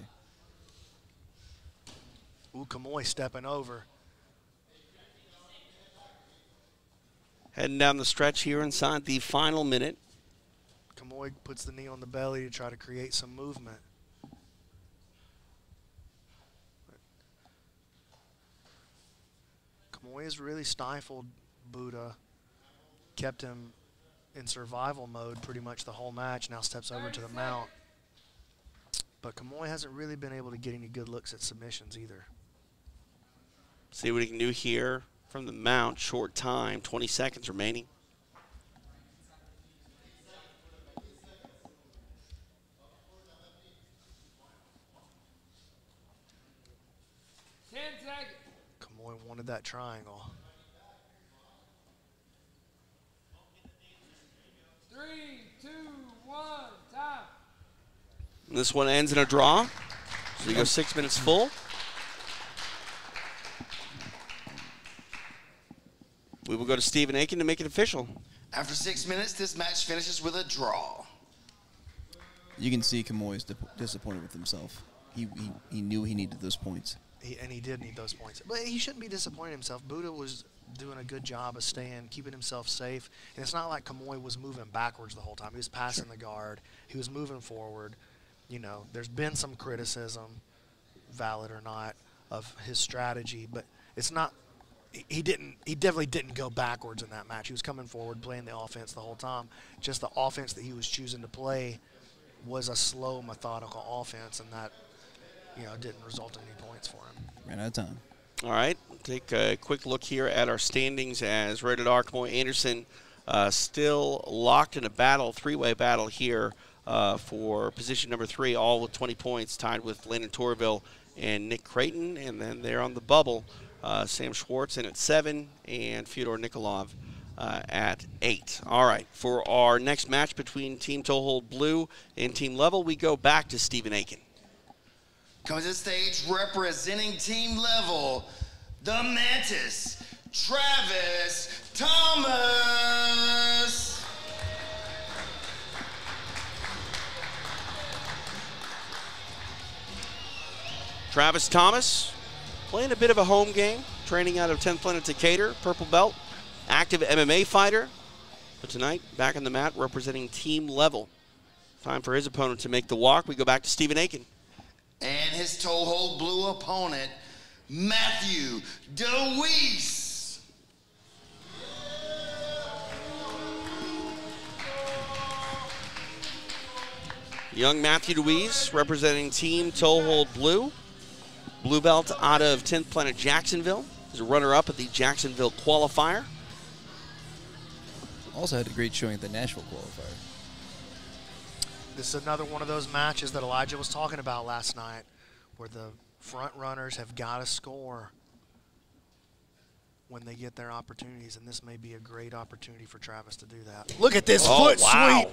Speaker 11: Ooh, Kamoy stepping over.
Speaker 12: Heading down the stretch here inside the final minute.
Speaker 11: Kamoy puts the knee on the belly to try to create some movement. Kamoy has really stifled Buddha, kept him in survival mode pretty much the whole match, now steps over to the mount. But Kamoy hasn't really been able to get any good looks at submissions either.
Speaker 12: See what he can do here from the mount. Short time, 20 seconds remaining.
Speaker 11: Kamoy wanted that triangle.
Speaker 2: 3, 2, 1, time.
Speaker 12: And this one ends in a draw. So you go 6 minutes full. We will go to Stephen Aiken to make it official.
Speaker 7: After 6 minutes, this match finishes with a draw.
Speaker 16: You can see Kamoy's disappointed with himself. He knew he needed those points.
Speaker 11: And he did need those points. But he shouldn't be disappointed in himself. Buddha was doing a good job of keeping himself safe. And it's not like Kamoy was moving backwards the whole time. He was passing the guard. He was moving forward. You know, there's been some criticism, valid or not, of his strategy. But it's not he definitely didn't go backwards in that match. He was coming forward, playing the offense the whole time. Just the offense that he was choosing to play was a slow, methodical offense, and that, didn't result in any points for him.
Speaker 16: Ran out of time.
Speaker 12: All right, take a quick look here at our standings as Rated R, Kamoy Anderson still locked in a battle, three-way battle here for position number 3, all with 20 points, tied with Landon Torville and Nick Creighton. And then there on the bubble, Sam Schwartz in at 7 and Fyodor Nikolov at 8. All right, for our next match between Team Toehold Blue and Team Level, we go back to Stephen Aiken.
Speaker 7: Comes to the stage representing Team Level, the Mantis, Travis Thomas.
Speaker 12: Travis Thomas playing a bit of a home game, training out of 10th Planet Decatur, purple belt, active MMA fighter. But tonight, back on the mat, representing Team Level. Time for his opponent to make the walk. We go back to Stephen Aiken.
Speaker 7: And his Toehold Blue opponent, Matthew DeWeese.
Speaker 12: Young Matthew DeWeese representing Team Toehold Blue. Blue belt out of 10th Planet Jacksonville. He's a runner-up at the Jacksonville qualifier.
Speaker 16: Also had a great showing at the Nashville qualifier.
Speaker 11: This is another one of those matches that Elijah was talking about last night, where the front runners have got to score when they get their opportunities, and this may be a great opportunity for Travis to do that. Look at this foot sweep.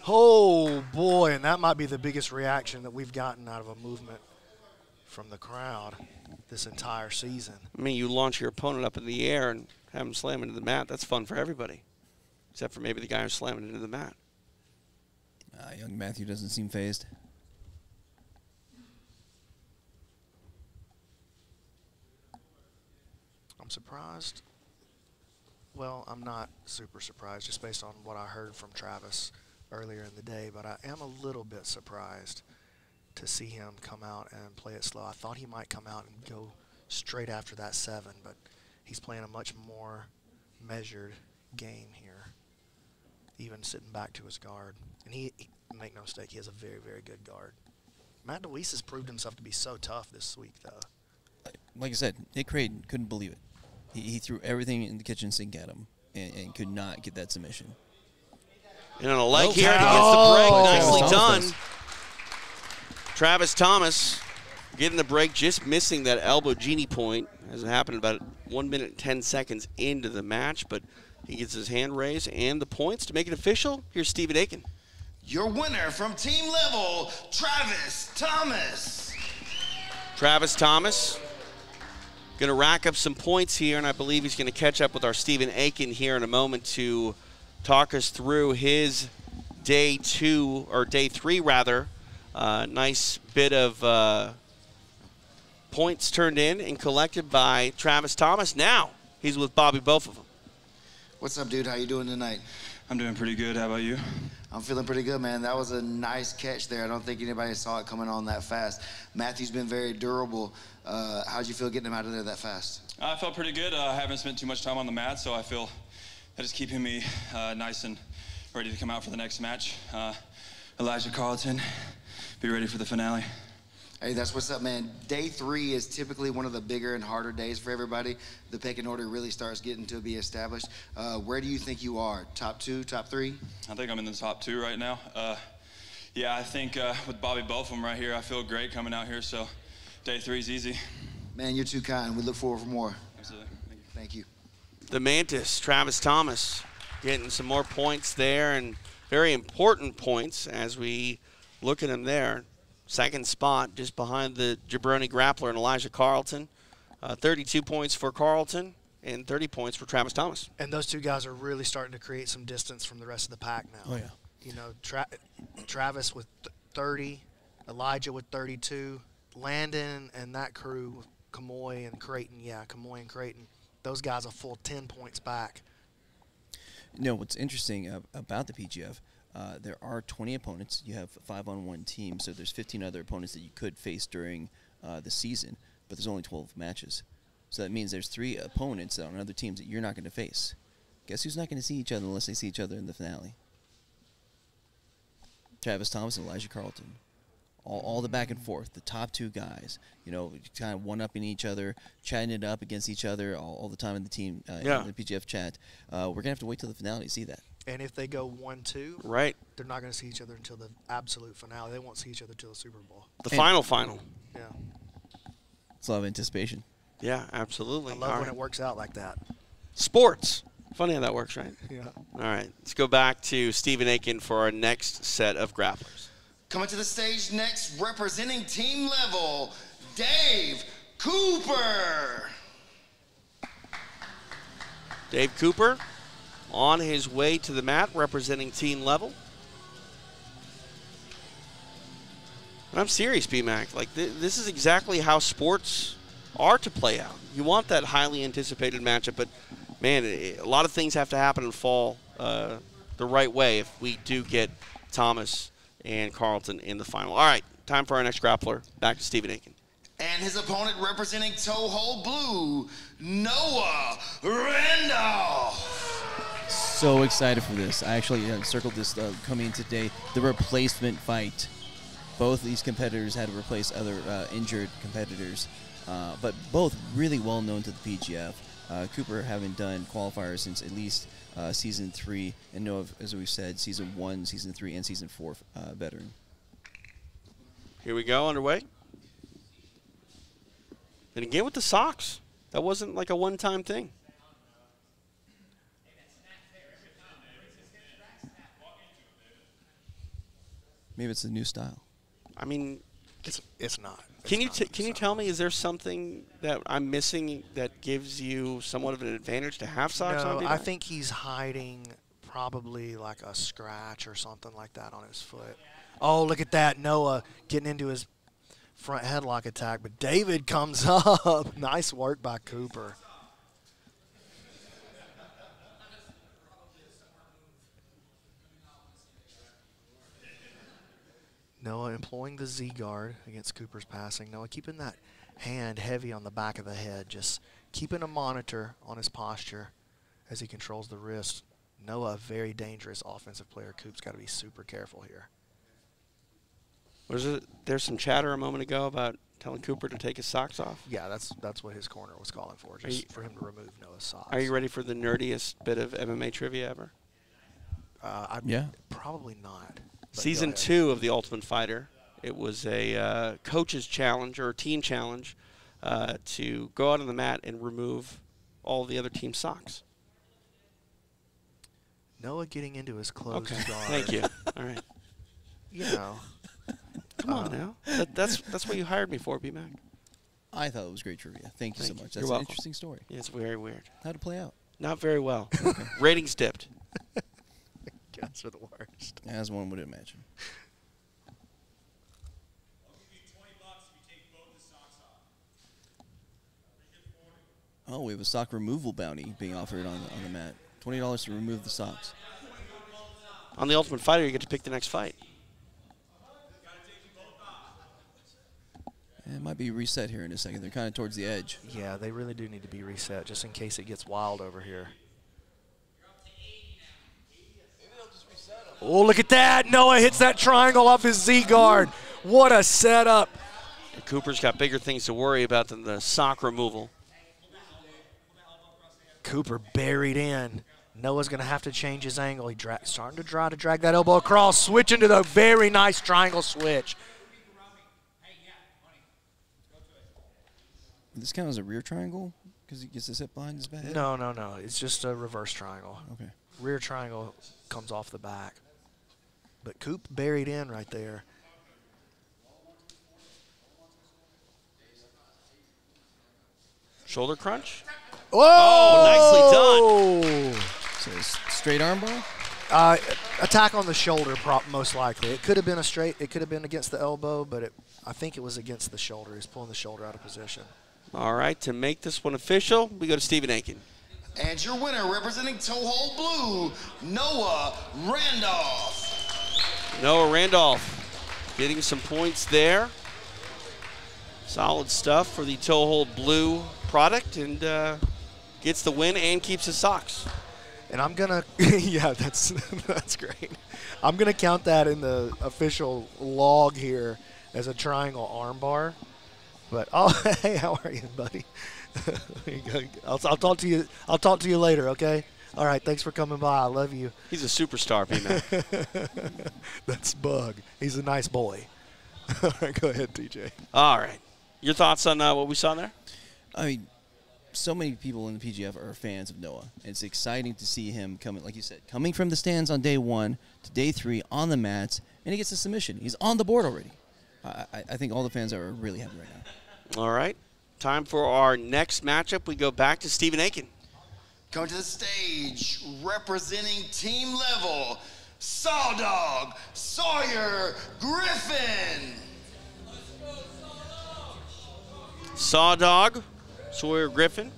Speaker 11: Oh, boy, and that might be the biggest reaction that we've gotten out of a movement from the crowd this entire season.
Speaker 12: I mean, you launch your opponent up in the air and have him slam into the mat. That's fun for everybody, except for maybe the guy who's slamming into the mat.
Speaker 16: Young Matthew doesn't seem phased.
Speaker 11: I'm surprised. Well, I'm not super surprised just based on what I heard from Travis earlier in the day, but I am a little bit surprised to see him come out and play it slow. I thought he might come out and go straight after that 7, but he's playing a much more measured game here, even sitting back to his guard. And he make no mistake, he has a very, very good guard. Matt DeWeese has proved himself to be so tough this week, though.
Speaker 16: Like I said, Nick Creighton couldn't believe it. He threw everything in the kitchen sink at him and could not get that submission.
Speaker 12: And on a leg here, and he gets the break. Nicely done. Travis Thomas getting the break, just missing that elbow genie point, as it happened about 1 minute and 10 seconds into the match, but he gets his hand raised and the points to make it official. Here's Stephen Aiken.
Speaker 7: Your winner from Team Level, Travis Thomas.
Speaker 12: Travis Thomas going to rack up some points here, and I believe he's going to catch up with our Stephen Aiken here in a moment to talk us through his day 2, or day 3 rather. Nice bit of points turned in and collected by Travis Thomas. Now he's with Bobby, both of them.
Speaker 7: What's up, dude? How you doing tonight?
Speaker 8: I'm doing pretty good. How about you?
Speaker 7: I'm feeling pretty good, man. That was a nice catch there. I don't think anybody saw it coming on that fast. Matthew's been very durable. How'd you feel getting him out of there that fast?
Speaker 8: I felt pretty good. I haven't spent too much time on the mat, so I feel that is keeping me nice and ready to come out for the next match. Elijah Carlton, be ready for the finale.
Speaker 7: Hey, that's what's up, man. Day 3 is typically one of the bigger and harder days for everybody. The pecking order really starts getting to be established. Where do you think you are? Top 2, top 3?
Speaker 8: I think I'm in the top 2 right now. Yeah, I think with Bobby Botham right here, I feel great coming out here, so day 3 is easy.
Speaker 7: Man, you're too kind. We look forward for more.
Speaker 8: Absolutely.
Speaker 7: Thank you.
Speaker 12: The Mantis, Travis Thomas, getting some more points there, and very important points as we look at him there. Second spot, just behind the Jabroni Grappler and Elijah Carlton. 32 points for Carlton and 30 points for Travis Thomas.
Speaker 11: And those two guys are really starting to create some distance from the rest of the pack now.
Speaker 16: Oh, yeah.
Speaker 11: You know, Travis with 30, Elijah with 32, Landon and that crew, Kamoy and Creighton, Kamoy and Creighton, those guys a full 10 points back.
Speaker 16: You know, what's interesting about the PGF, there are 20 opponents. You have 5-on-1 teams, so there's 15 other opponents that you could face during the season, but there's only 12 matches. So that means there's 3 opponents on other teams that you're not going to face. Guess who's not going to see each other unless they see each other in the finale? Travis Thomas and Elijah Carlton. All the back and forth, the top 2 guys, you know, kind of one-upping each other, chatting it up against each other all the time in the team, in the PGF chat. We're going to have to wait till the finale to see that.
Speaker 11: And if they go 1-2,
Speaker 12: right,
Speaker 11: they're not going to see each other until the absolute finale. They won't see each other until the Super Bowl.
Speaker 12: The final.
Speaker 11: Yeah.
Speaker 16: It's a lot of anticipation.
Speaker 12: Yeah, absolutely.
Speaker 11: I love when it works out like that.
Speaker 12: Sports. Funny how that works, right?
Speaker 11: Yeah.
Speaker 12: All right, let's go back to Stephen Aiken for our next set of grapplers.
Speaker 7: Coming to the stage next, representing team level, Dave Cooper.
Speaker 12: Dave Cooper on his way to the mat, representing team level. And I'm serious, BMAC. Like, this is exactly how sports are to play out. You want that highly anticipated matchup, but, man, a lot of things have to happen and fall the right way if we do get Thomas and Carlton in the final. All right, time for our next grappler. Back to Stephen Aiken.
Speaker 7: And his opponent representing toe hold blue, Noah Randolph.
Speaker 16: So excited for this. I actually circled this coming in today. The replacement fight. Both these competitors had to replace other injured competitors, but both really well known to the PGF. Cooper having done qualifiers since at least Season 3, and Noah, as we've said, Season 1, Season 3, and Season 4 veteran.
Speaker 12: Here we go, underway. And again with the socks. That wasn't like a one-time thing.
Speaker 16: Maybe it's a new style.
Speaker 12: I mean,
Speaker 11: it's not.
Speaker 12: Can you tell me, is there something that I'm missing that gives you somewhat of an advantage to have socks on?
Speaker 11: No, I think he's hiding probably like a scratch or something like that on his foot. Oh, look at that. Noah getting into his front headlock attack, but David comes up. Nice work by Cooper. Noah employing the Z guard against Cooper's passing. Noah keeping that hand heavy on the back of the head, just keeping a monitor on his posture as he controls the wrist. Noah, a very dangerous offensive player. Coop's got to be super careful here.
Speaker 12: There's some chatter a moment ago about telling Cooper to take his socks off?
Speaker 11: Yeah, that's what his corner was calling for, just for him to remove Noah's socks.
Speaker 12: Are you ready for the nerdiest bit of MMA trivia ever?
Speaker 16: Yeah.
Speaker 11: Probably not.
Speaker 12: Season 2 of The Ultimate Fighter. It was a coach's challenge or team challenge to go out on the mat and remove all the other team's socks.
Speaker 11: Noah getting into his closed guard.
Speaker 12: Thank you. All right.
Speaker 11: You know.
Speaker 12: Come on now. That's what you hired me for, B-Mac.
Speaker 16: I thought it was great trivia. Thank you so much.
Speaker 12: You're
Speaker 16: That's an
Speaker 12: welcome.
Speaker 16: interesting story.
Speaker 12: Yeah, it's very weird.
Speaker 16: How'd it play out?
Speaker 12: Not very well. Ratings dipped.
Speaker 11: Guys are the worst.
Speaker 16: As one would imagine. Oh, we have a sock removal bounty being offered on the mat. $20 to remove the socks.
Speaker 12: On The Ultimate Fighter, you get to pick the next fight.
Speaker 16: It might be reset here in a second. They're kind of towards the edge.
Speaker 11: Yeah, they really do need to be reset just in case it gets wild over here. Oh, look at that. Noah hits that triangle off his Z guard. What a setup.
Speaker 12: And Cooper's got bigger things to worry about than the sock removal.
Speaker 11: Cooper buried in. Noah's going to have to change his angle. He's starting to try to drag that elbow across, switching to the very nice triangle switch.
Speaker 16: Does this count as a rear triangle because he gets his hip behind his back?
Speaker 11: No. It's just a reverse triangle.
Speaker 16: Okay.
Speaker 11: Rear triangle comes off the back. But Coop buried in right there.
Speaker 12: Shoulder crunch.
Speaker 11: Oh,
Speaker 12: nicely done.
Speaker 16: So straight armbar?
Speaker 11: Attack on the shoulder, most likely. It could have been a straight. It could have been against the elbow, but I think it was against the shoulder. He's pulling the shoulder out of position.
Speaker 12: All right, to make this one official, we go to Stephen Aiken.
Speaker 7: And your winner, representing toe hold blue, Noah Randolph.
Speaker 12: Noah Randolph getting some points there. Solid stuff for the toe hold blue product and gets the win and keeps his socks.
Speaker 11: And I'm gonna, yeah, that's great. I'm gonna count that in the official log here as a triangle armbar. But oh, hey, how are you, buddy? I'll talk to you. I'll talk to you later. Okay. All right. Thanks for coming by. I love you.
Speaker 12: He's a superstar, P-Man.
Speaker 11: That's Bug. He's a nice boy. All right. Go ahead, TJ.
Speaker 12: All right. Your thoughts on what we saw there?
Speaker 16: I mean, so many people in the PGF are fans of Noah. It's exciting to see him coming, like you said, coming from the stands on day 1 to day 3 on the mats, and he gets a submission. He's on the board already. I think all the fans are really happy right now.
Speaker 12: All right. Time for our next matchup. We go back to Stephen Aiken.
Speaker 7: Coming to the stage, representing team level, Sawdog Sawyer Griffin.
Speaker 12: Sawdog Sawyer Griffin.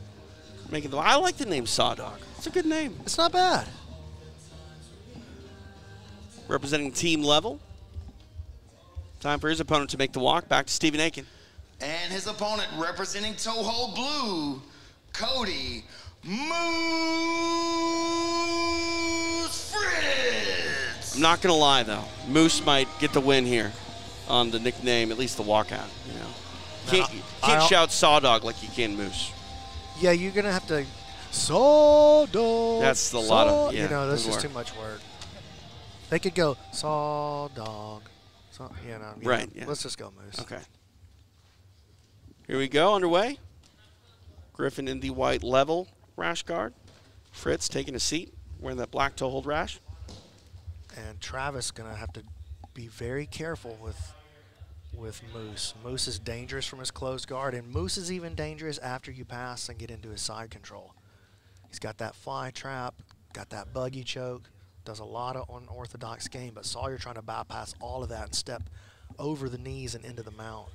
Speaker 12: I like the name Sawdog. It's a good name.
Speaker 11: It's not bad.
Speaker 12: Representing team level. Time for his opponent to make the walk. Back to Stephen Aiken.
Speaker 7: And his opponent representing Toho Blue, Cody Moose Fritz.
Speaker 12: I'm not going to lie, though. Moose might get the win here on the nickname, at least the walkout. You know, can't shout Sawdog like you can Moose.
Speaker 11: Yeah, you're going to have to Sawdog.
Speaker 12: That's a lot of, yeah.
Speaker 11: You know, that's just too much word. They could go Sawdog.
Speaker 12: Right, yeah.
Speaker 11: Let's just go Moose.
Speaker 12: Okay. Here we go, underway. Griffin in the white level rash guard. Fritz taking a seat, wearing that black toe hold rash.
Speaker 11: And Travis going to have to be very careful with Moose. Moose is dangerous from his closed guard, and Moose is even dangerous after you pass and get into his side control. He's got that fly trap, got that buggy choke, does a lot of unorthodox game, but Sawyer trying to bypass all of that and step over the knees and into the mount.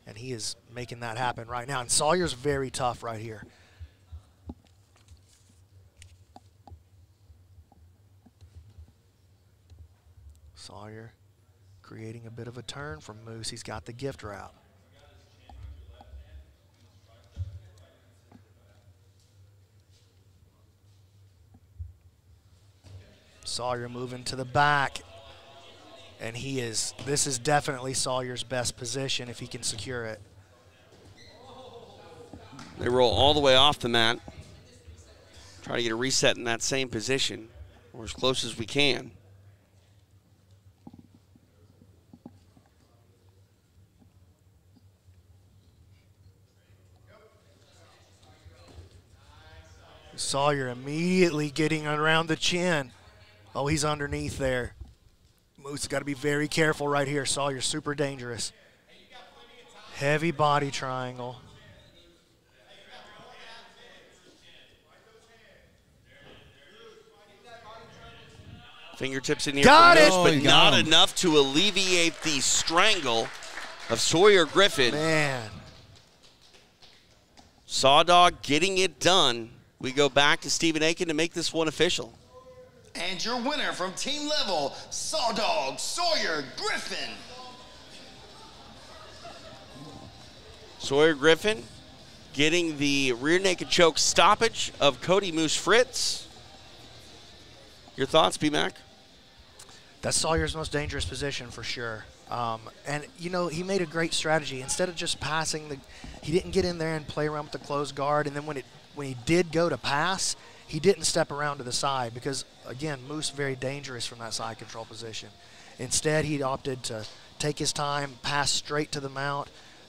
Speaker 11: And he is making that happen right now. And Sawyer's very tough right here. Sawyer creating a bit of a turn from Moose. He's got the gift wrap. Sawyer moving to the back. And this is definitely Sawyer's best position if he can secure it.
Speaker 12: They roll all the way off the mat. Try to get a reset in that same position, or as close as we can.
Speaker 11: Sawyer immediately getting around the chin. Oh, he's underneath there. Moose got to be very careful right here. Sawyer's super dangerous. Heavy body triangle.
Speaker 12: Fingertips in the
Speaker 11: got it,
Speaker 12: but not enough to alleviate the strangle of Sawyer Griffin.
Speaker 11: Man.
Speaker 12: Sawdog getting it done. We go back to Stephen Aiken to make this one official.
Speaker 7: And your winner from team level, Sawdog Sawyer Griffin.
Speaker 12: Sawyer Griffin getting the rear naked choke stoppage of Cody Moose Fritz. Your thoughts, B-Mac?
Speaker 11: That's Sawyer's most dangerous position for sure. And, you know, he made a great strategy. Instead of just passing, he didn't get in there and play around with the closed guard. And then when he did go to pass, he didn't step around to the side because, again, Moose very dangerous from that side control position. Instead, he opted to take his time, pass straight to the mount.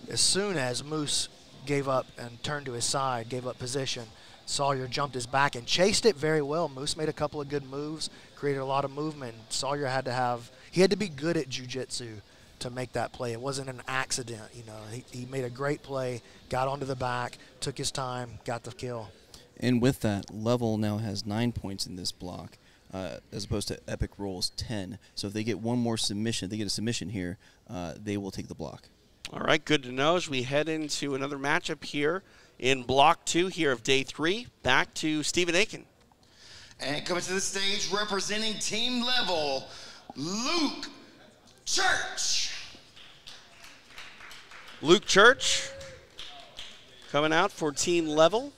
Speaker 11: As soon as Moose gave up and turned to his side, gave up position, Sawyer jumped his back and chased it very well. Moose made a couple of good moves, created a lot of movement. Sawyer had to be good at jiu-jitsu to make that play. It wasn't an accident, you know. He made a great play, got onto the back, took his time, got the kill.
Speaker 16: And with that, Level now has 9 points in this block, as opposed to Epic Rolls 10. So if they get one more submission, if they get a submission here, they will take the block.
Speaker 12: All right, good to know as we head into another matchup here in Block 2 here of Day 3. Back to Stephen Aiken.
Speaker 7: And coming to the stage representing team level, Luke Church.
Speaker 12: Luke Church Coming out for team level.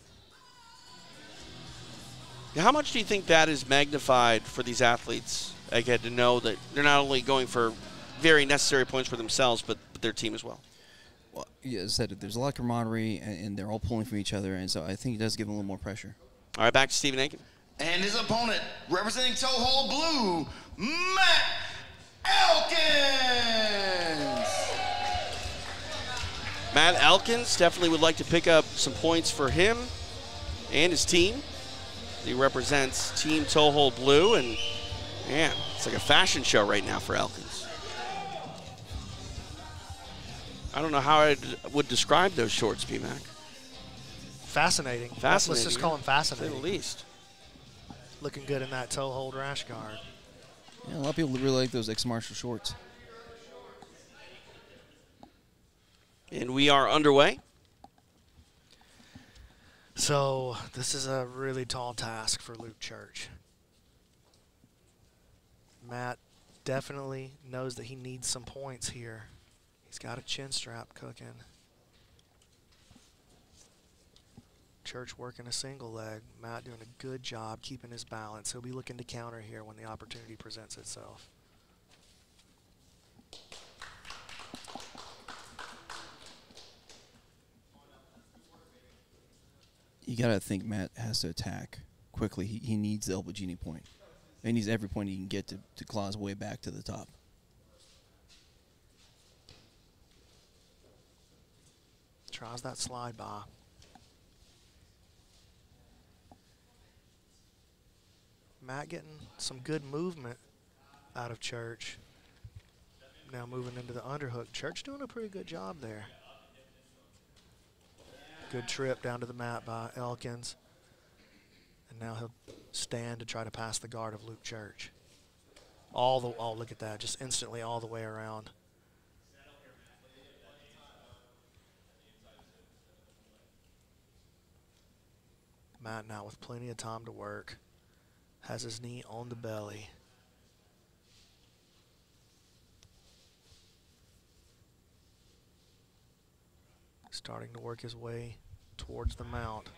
Speaker 12: How much do you think that is magnified for these athletes, Egghead, to know that they're not only going for very necessary points for themselves, but their team as well?
Speaker 16: Well, yeah, as I said, there's a lot of camaraderie, and they're all pulling from each other, and so I think it does give them a little more pressure.
Speaker 12: All right, back to Stephen Aiken.
Speaker 17: And his opponent, representing toe hold blue, Matt Elkins.
Speaker 12: Matt Elkins definitely would like to pick up some points for him and his team. He represents Team Toe Hold Blue, and man, it's like a fashion show right now for Elkins. I don't know how I would describe those shorts, BMAC.
Speaker 11: Fascinating.
Speaker 12: Fascinating.
Speaker 11: Let's just call them fascinating.
Speaker 12: At least.
Speaker 11: Looking good in that toe hold rash guard.
Speaker 16: Yeah, a lot of people really like those ex-martial shorts.
Speaker 12: And we are underway.
Speaker 11: So this is a really tall task for Luke Church. Matt definitely knows that he needs some points here. He's got a chin strap cooking. Church working a single leg. Matt doing a good job keeping his balance. He'll be looking to counter here when the opportunity presents itself.
Speaker 16: You got to think Matt has to attack quickly. He needs the elbow genie point. He needs every point he can get to claw his way back to the top.
Speaker 11: Tries that slide by. Matt getting some good movement out of Church. Now moving into the underhook. Church doing a pretty good job there. Good trip down to the mat by Elkins. And now he'll stand to try to pass the guard of Luke Church. Oh, look at that. Just instantly all the way around. Matt now with plenty of time to work. Has his knee on the belly. Starting to work his way towards the mount.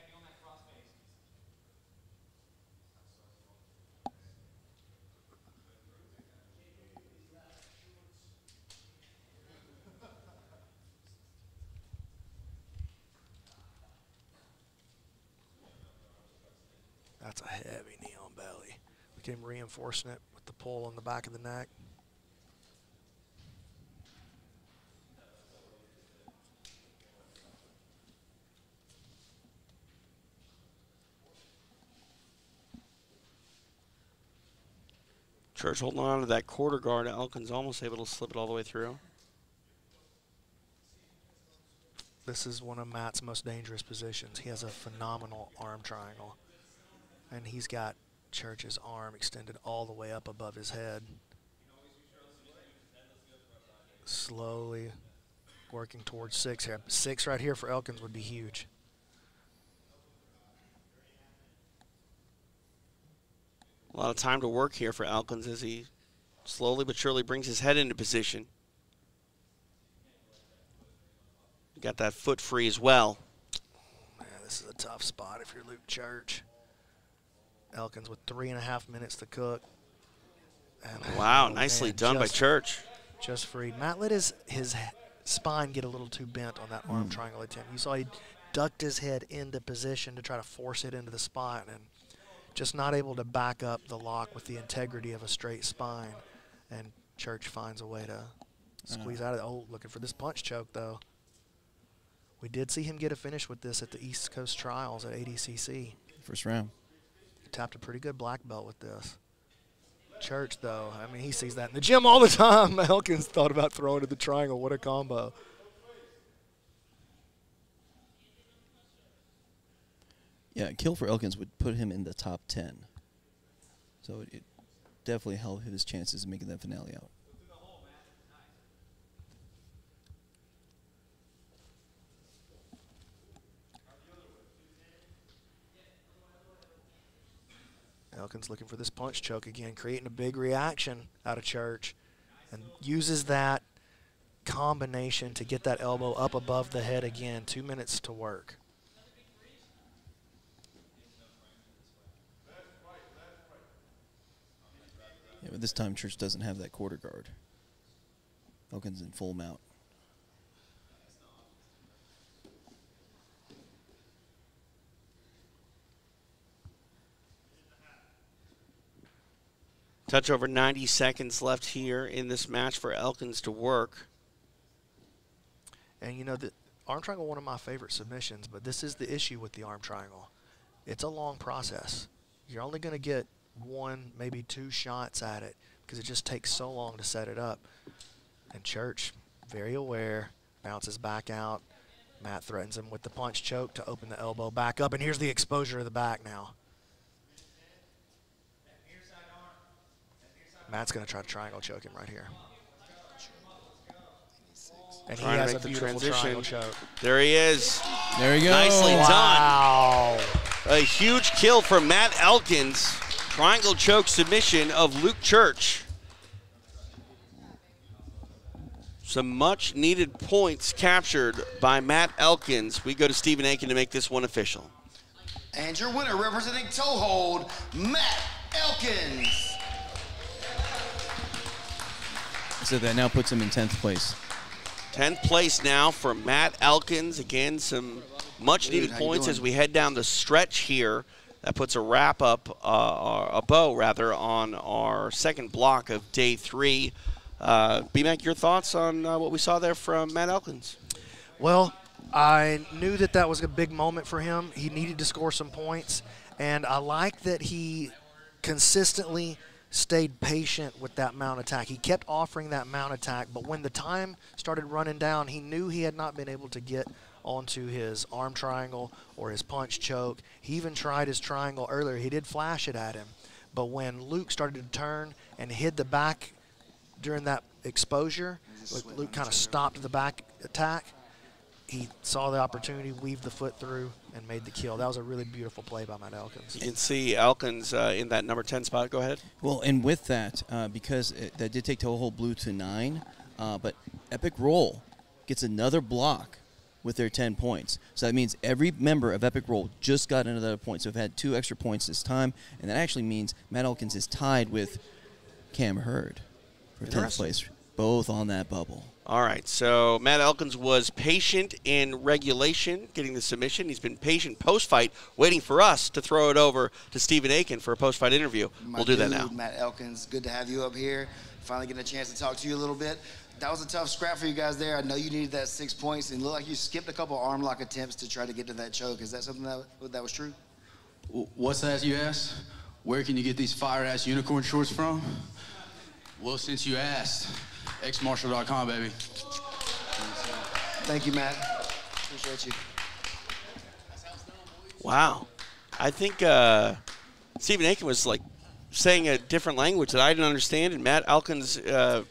Speaker 11: That's a heavy knee on belly. Became reinforcing it with the pull on the back of the neck.
Speaker 12: Church holding on to that quarter guard. Elkins almost able to slip it all the way through.
Speaker 11: This is one of Matt's most dangerous positions. He has a phenomenal arm triangle. And he's got Church's arm extended all the way up above his head. Slowly working towards 6 here. 6 right here for Elkins would be huge.
Speaker 12: A lot of time to work here for Elkins as he slowly but surely brings his head into position. You got that foot free as well.
Speaker 11: Man, this is a tough spot if you're Luke Church. Elkins with 3.5 minutes to cook. And
Speaker 12: wow, nicely done by Church.
Speaker 11: Just free. Matt let his spine get a little too bent on that arm triangle attempt. You saw he ducked his head into position to try to force it into the spot, and just not able to back up the lock with the integrity of a straight spine. And Church finds a way to squeeze out of it. Oh, looking for this punch choke, though. We did see him get a finish with this at the East Coast Trials at ADCC.
Speaker 16: First round.
Speaker 11: He tapped a pretty good black belt with this. Church, though, I mean, he sees that in the gym all the time. Elkins thought about throwing to the triangle. What a combo.
Speaker 16: Yeah, a kill for Elkins would put him in the top 10. So it definitely helped his chances of making that finale out.
Speaker 11: Elkins looking for this punch choke again, creating a big reaction out of Church, and uses that combination to get that elbow up above the head again. 2 minutes to work.
Speaker 16: This time, Church doesn't have that quarter guard. Elkins in full mount.
Speaker 12: Touch over 90 seconds left here in this match for Elkins to work.
Speaker 11: And you know, the arm triangle, one of my favorite submissions, but this is the issue with the arm triangle. It's a long process. You're only going to get 1, maybe 2 shots at it because it just takes so long to set it up. And Church, very aware, bounces back out. Matt threatens him with the punch choke to open the elbow back up, and here's the exposure of the back now. Matt's going to try to triangle choke him right here. And he has a beautiful triangle choke.
Speaker 12: There he is.
Speaker 16: There you go.
Speaker 12: Nicely
Speaker 11: Wow.
Speaker 12: done. A huge kill from Matt Elkins. Triangle choke submission of Luke Church. Some much needed points captured by Matt Elkins. We go to Stephen Aiken to make this one official.
Speaker 7: And your winner, representing toe hold, Matt Elkins.
Speaker 16: So that now puts him in 10th place.
Speaker 12: 10th place now for Matt Elkins. Again, some much-needed points as we head down the stretch here. That puts a wrap up, a bow rather, on our second block of day 3. B-Mac, your thoughts on what we saw there from Matt Elkins?
Speaker 11: Well, I knew that that was a big moment for him. He needed to score some points, and I like that he consistently stayed patient with that mount attack. He kept offering that mount attack, but when the time started running down, he knew he had not been able to get onto his arm triangle or his punch choke. He even tried his triangle earlier. He did flash it at him, but when Luke started to turn and hid the back during that exposure, Luke kind of stopped the back attack. He saw the opportunity, weaved the foot through, and made the kill. That was a really beautiful play by Matt Elkins.
Speaker 12: You can see Elkins in that number 10 spot. Go ahead.
Speaker 16: Well, and with that, because that did take toe hold blue to 9, but Epic Roll gets another block with their 10 points. So that means every member of Epic Roll just got another point. So we've had 2 extra points this time, and that actually means Matt Elkins is tied with Cam Hurd for 10th place, both on that bubble.
Speaker 12: All right, so Matt Elkins was patient in regulation, getting the submission. He's been patient post-fight, waiting for us to throw it over to Stephen Aiken for a post-fight interview. We'll do that now.
Speaker 7: Matt Elkins, good to have you up here. Finally getting a chance to talk to you a little bit. That was a tough scrap for you guys there. I know you needed that 6 points, and it looked like you skipped a couple arm lock attempts to try to get to that choke. Is that something that was true?
Speaker 9: What's that you asked? Where can you get these fire-ass unicorn shorts from? Well, since you asked, xmartial.com, baby.
Speaker 7: Thank you, Matt. Appreciate you.
Speaker 12: Wow. I think Stephen Aiken was like saying a different language that I didn't understand, and Matt Elkins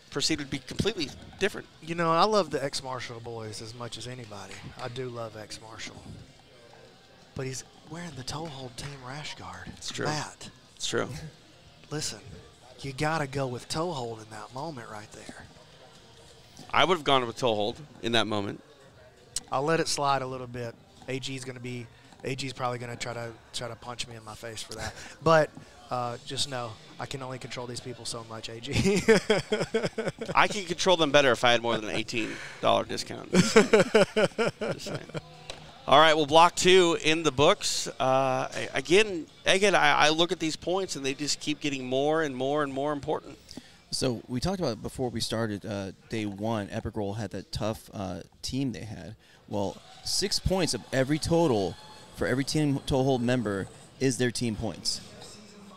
Speaker 12: proceeded to be completely different.
Speaker 11: You know, I love the X-Marshall boys as much as anybody. I do love X-Marshall. But he's wearing the toe hold team rash guard.
Speaker 12: It's true.
Speaker 11: Matt.
Speaker 12: It's true.
Speaker 11: Listen, you got to go with toe hold in that moment right there.
Speaker 12: I would have gone with toe hold in that moment.
Speaker 11: I'll let it slide a little bit. AG's probably going to try to punch me in my face for that. But just know, I can only control these people so much, AG.
Speaker 12: I can control them better if I had more than an $18 discount. Just saying. All right, well, block 2 in the books. Again, I look at these points, and they just keep getting more and more and more important.
Speaker 16: So we talked about before we started day 1, Epic Roll had that tough team they had. Well, 6 points of every total for every team toe hold member is their team points.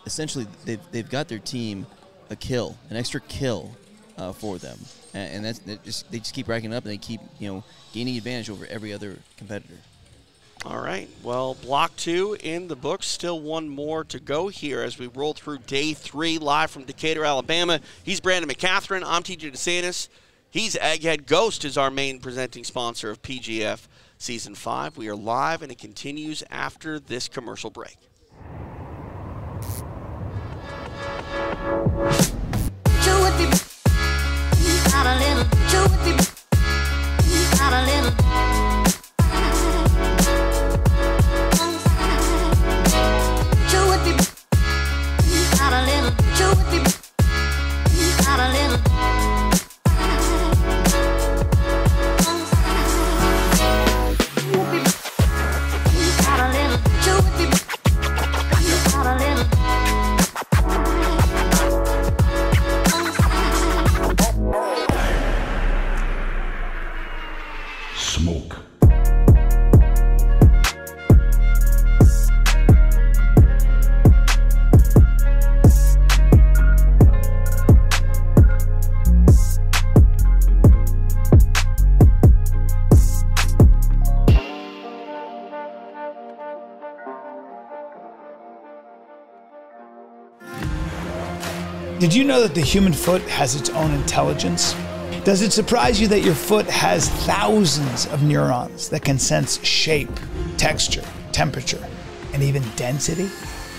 Speaker 16: Essentially, they've got their team a kill, an extra kill for them, and they just keep racking it up, and they keep gaining advantage over every other competitor.
Speaker 12: All right, well, block 2 in the books. Still one more to go here as we roll through day 3 live from Decatur, Alabama. He's Brandon Mccaghren. I'm TJ DeSantis. He's Egghead. Ghost is our main presenting sponsor of PGF Season 5. We are live, and it continues after this commercial break.
Speaker 15: Did you know that the human foot has its own intelligence? Does it surprise you that your foot has thousands of neurons that can sense shape, texture, temperature, and even density?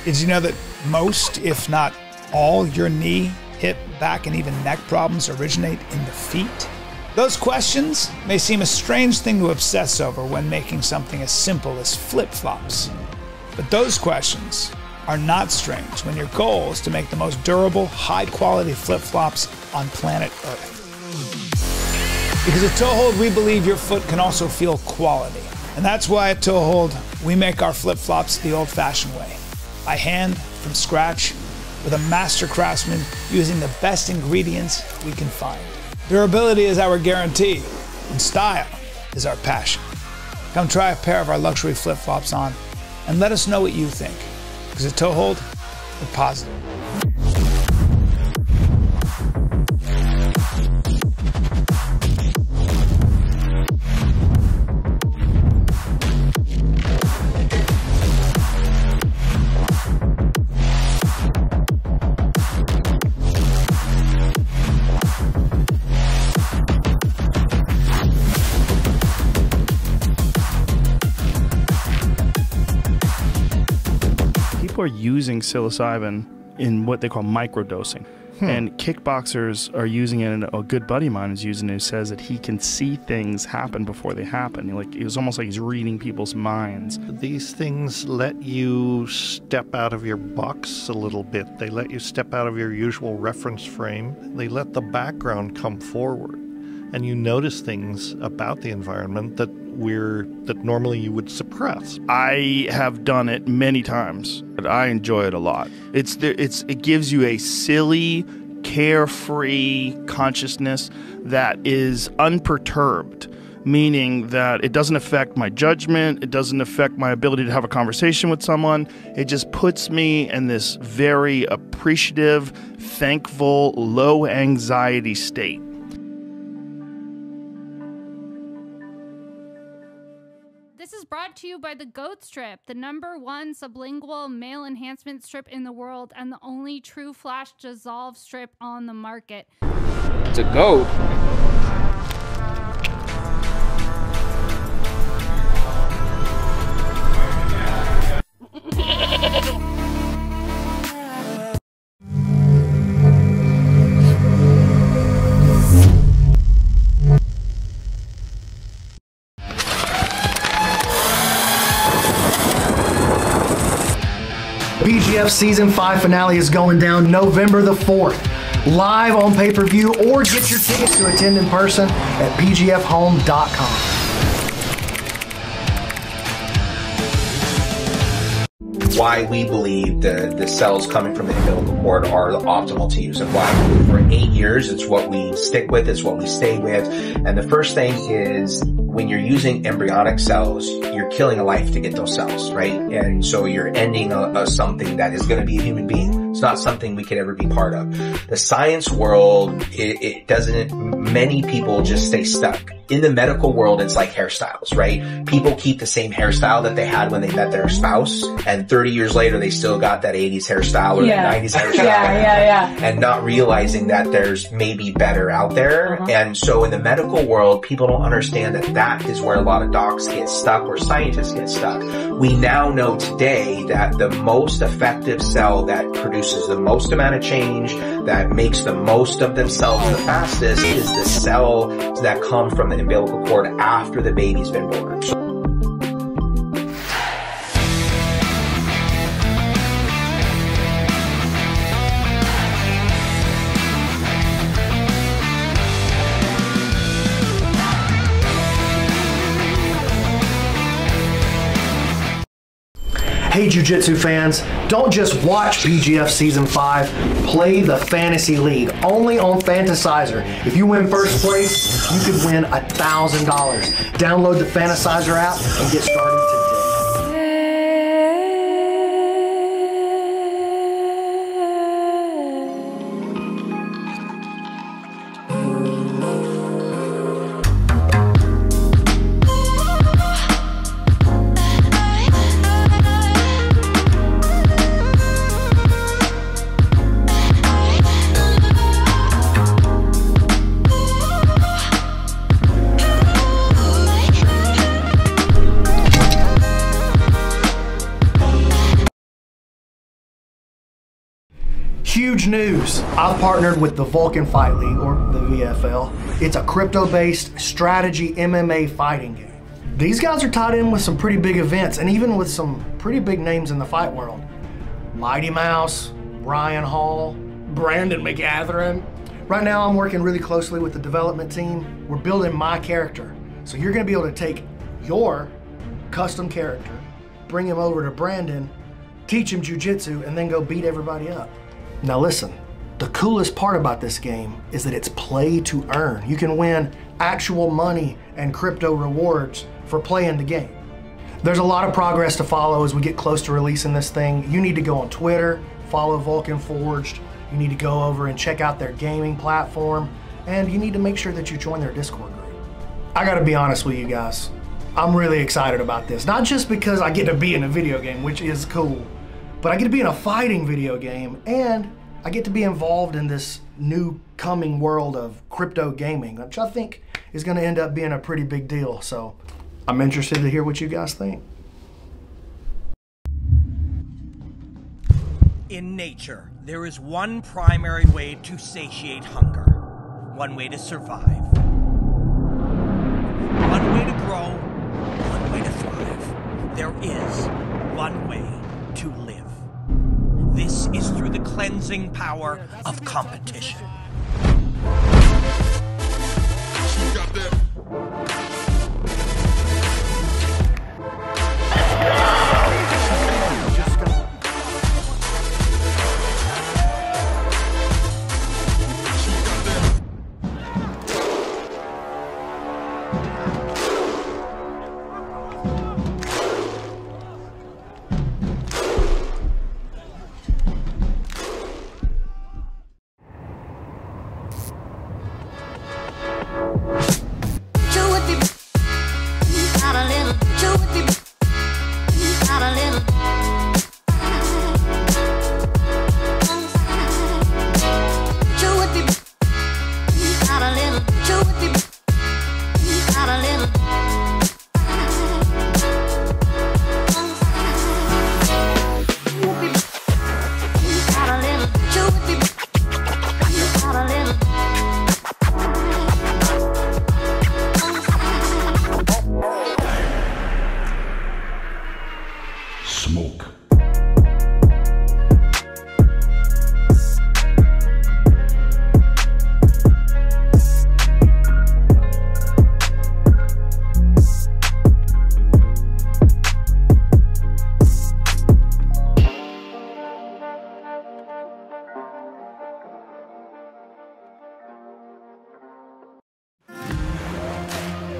Speaker 15: Did you know that most, if not all, your knee, hip, back, and even neck problems originate in the feet? Those questions may seem a strange thing to obsess over when making something as simple as flip-flops. But those questions are not strange when your goal is to make the most durable, high-quality flip-flops on planet Earth. Because at Toehold, we believe your foot can also feel quality. And that's why at Toehold, we make our flip-flops the old-fashioned way. By hand, from scratch, with a master craftsman using the best ingredients we can find. Durability is our guarantee, and style is our passion. Come try a pair of our luxury flip-flops on, and let us know what you think. Because at Toehold, we're positive.
Speaker 5: People are using psilocybin in what they call microdosing. And kickboxers are using it, and a good buddy of mine is using it, who says that he can see things happen before they happen. Like, it was almost like he's reading people's minds.
Speaker 6: These things let you step out of your box a little bit. They let you step out of your usual reference frame. They let the background come forward. And you notice things about the environment that normally you would suppress.
Speaker 5: I have done it many times, but I enjoy it a lot. It gives you a silly, carefree consciousness that is unperturbed, meaning that it doesn't affect my judgment, it doesn't affect my ability to have a conversation with someone. It just puts me in this very appreciative, thankful, low anxiety state.
Speaker 22: This is brought to you by the Goat Strip, the #1 sublingual male enhancement strip in the world and the only true flash dissolve strip on the market.
Speaker 19: It's a goat.
Speaker 11: PGF Season 5 finale is going down November the 4th. Live on pay-per-view, or get your tickets to attend in person at pgfhome.com.
Speaker 23: Why we believe the cells coming from the umbilical cord are optimal to use, and why for 8 years it's what we stick with, it's what we stay with. And the first thing is, when you're using embryonic cells, you're killing a life to get those cells, right? And so you're ending something that is going to be a human being. It's not something we could ever be part of. The science world, it doesn't, many people just stay stuck. In the medical world, it's like hairstyles, right? People keep the same hairstyle that they had when they met their spouse, and 30 years later, they still got that 80s hairstyle or the 90s hairstyle. And not realizing that there's maybe better out there. And so in the medical world, people don't understand that that is where a lot of docs get stuck, or scientists get stuck. We now know today that the most effective cell that produces the most amount of change, that makes the most of themselves the fastest, is the cell that come from the umbilical cord after the baby's been born.
Speaker 11: Hey Jiu-Jitsu fans, don't just watch PGF Season 5, play the Fantasy League, only on Fantasizer. If you win first place, you could win $1,000. Download the Fantasizer app and get started today. Huge news. I've partnered with the Vulcan Fight League, or the VFL. It's a crypto-based strategy MMA fighting game. These guys are tied in with some pretty big events and even with some pretty big names in the fight world. Mighty Mouse, Brian Hall, Brandon Mccaghren. Right now I'm working really closely with the development team. We're building my character. So you're gonna be able to take your custom character, bring him over to Brandon, teach him jiu-jitsu, and then go beat everybody up. Now listen, the coolest part about this game is that it's play to earn. You can win actual money and crypto rewards for playing the game. There's a lot of progress to follow as we get close to releasing this thing. You need to go on Twitter, follow Vulcan Forged. You need to go over and check out their gaming platform, and you need to make sure that you join their Discord group. I gotta be honest with you guys. I'm really excited about this. Not just because I get to be in a video game, which is cool, but I get to be in a fighting video game, and I get to be involved in this new coming world of crypto gaming, which I think is gonna end up being a pretty big deal. So I'm interested to hear what you guys think.
Speaker 4: In nature, there is one primary way to satiate hunger, one way to survive, one way to grow, one way to thrive. There is one way to live. This is through the cleansing power of competition.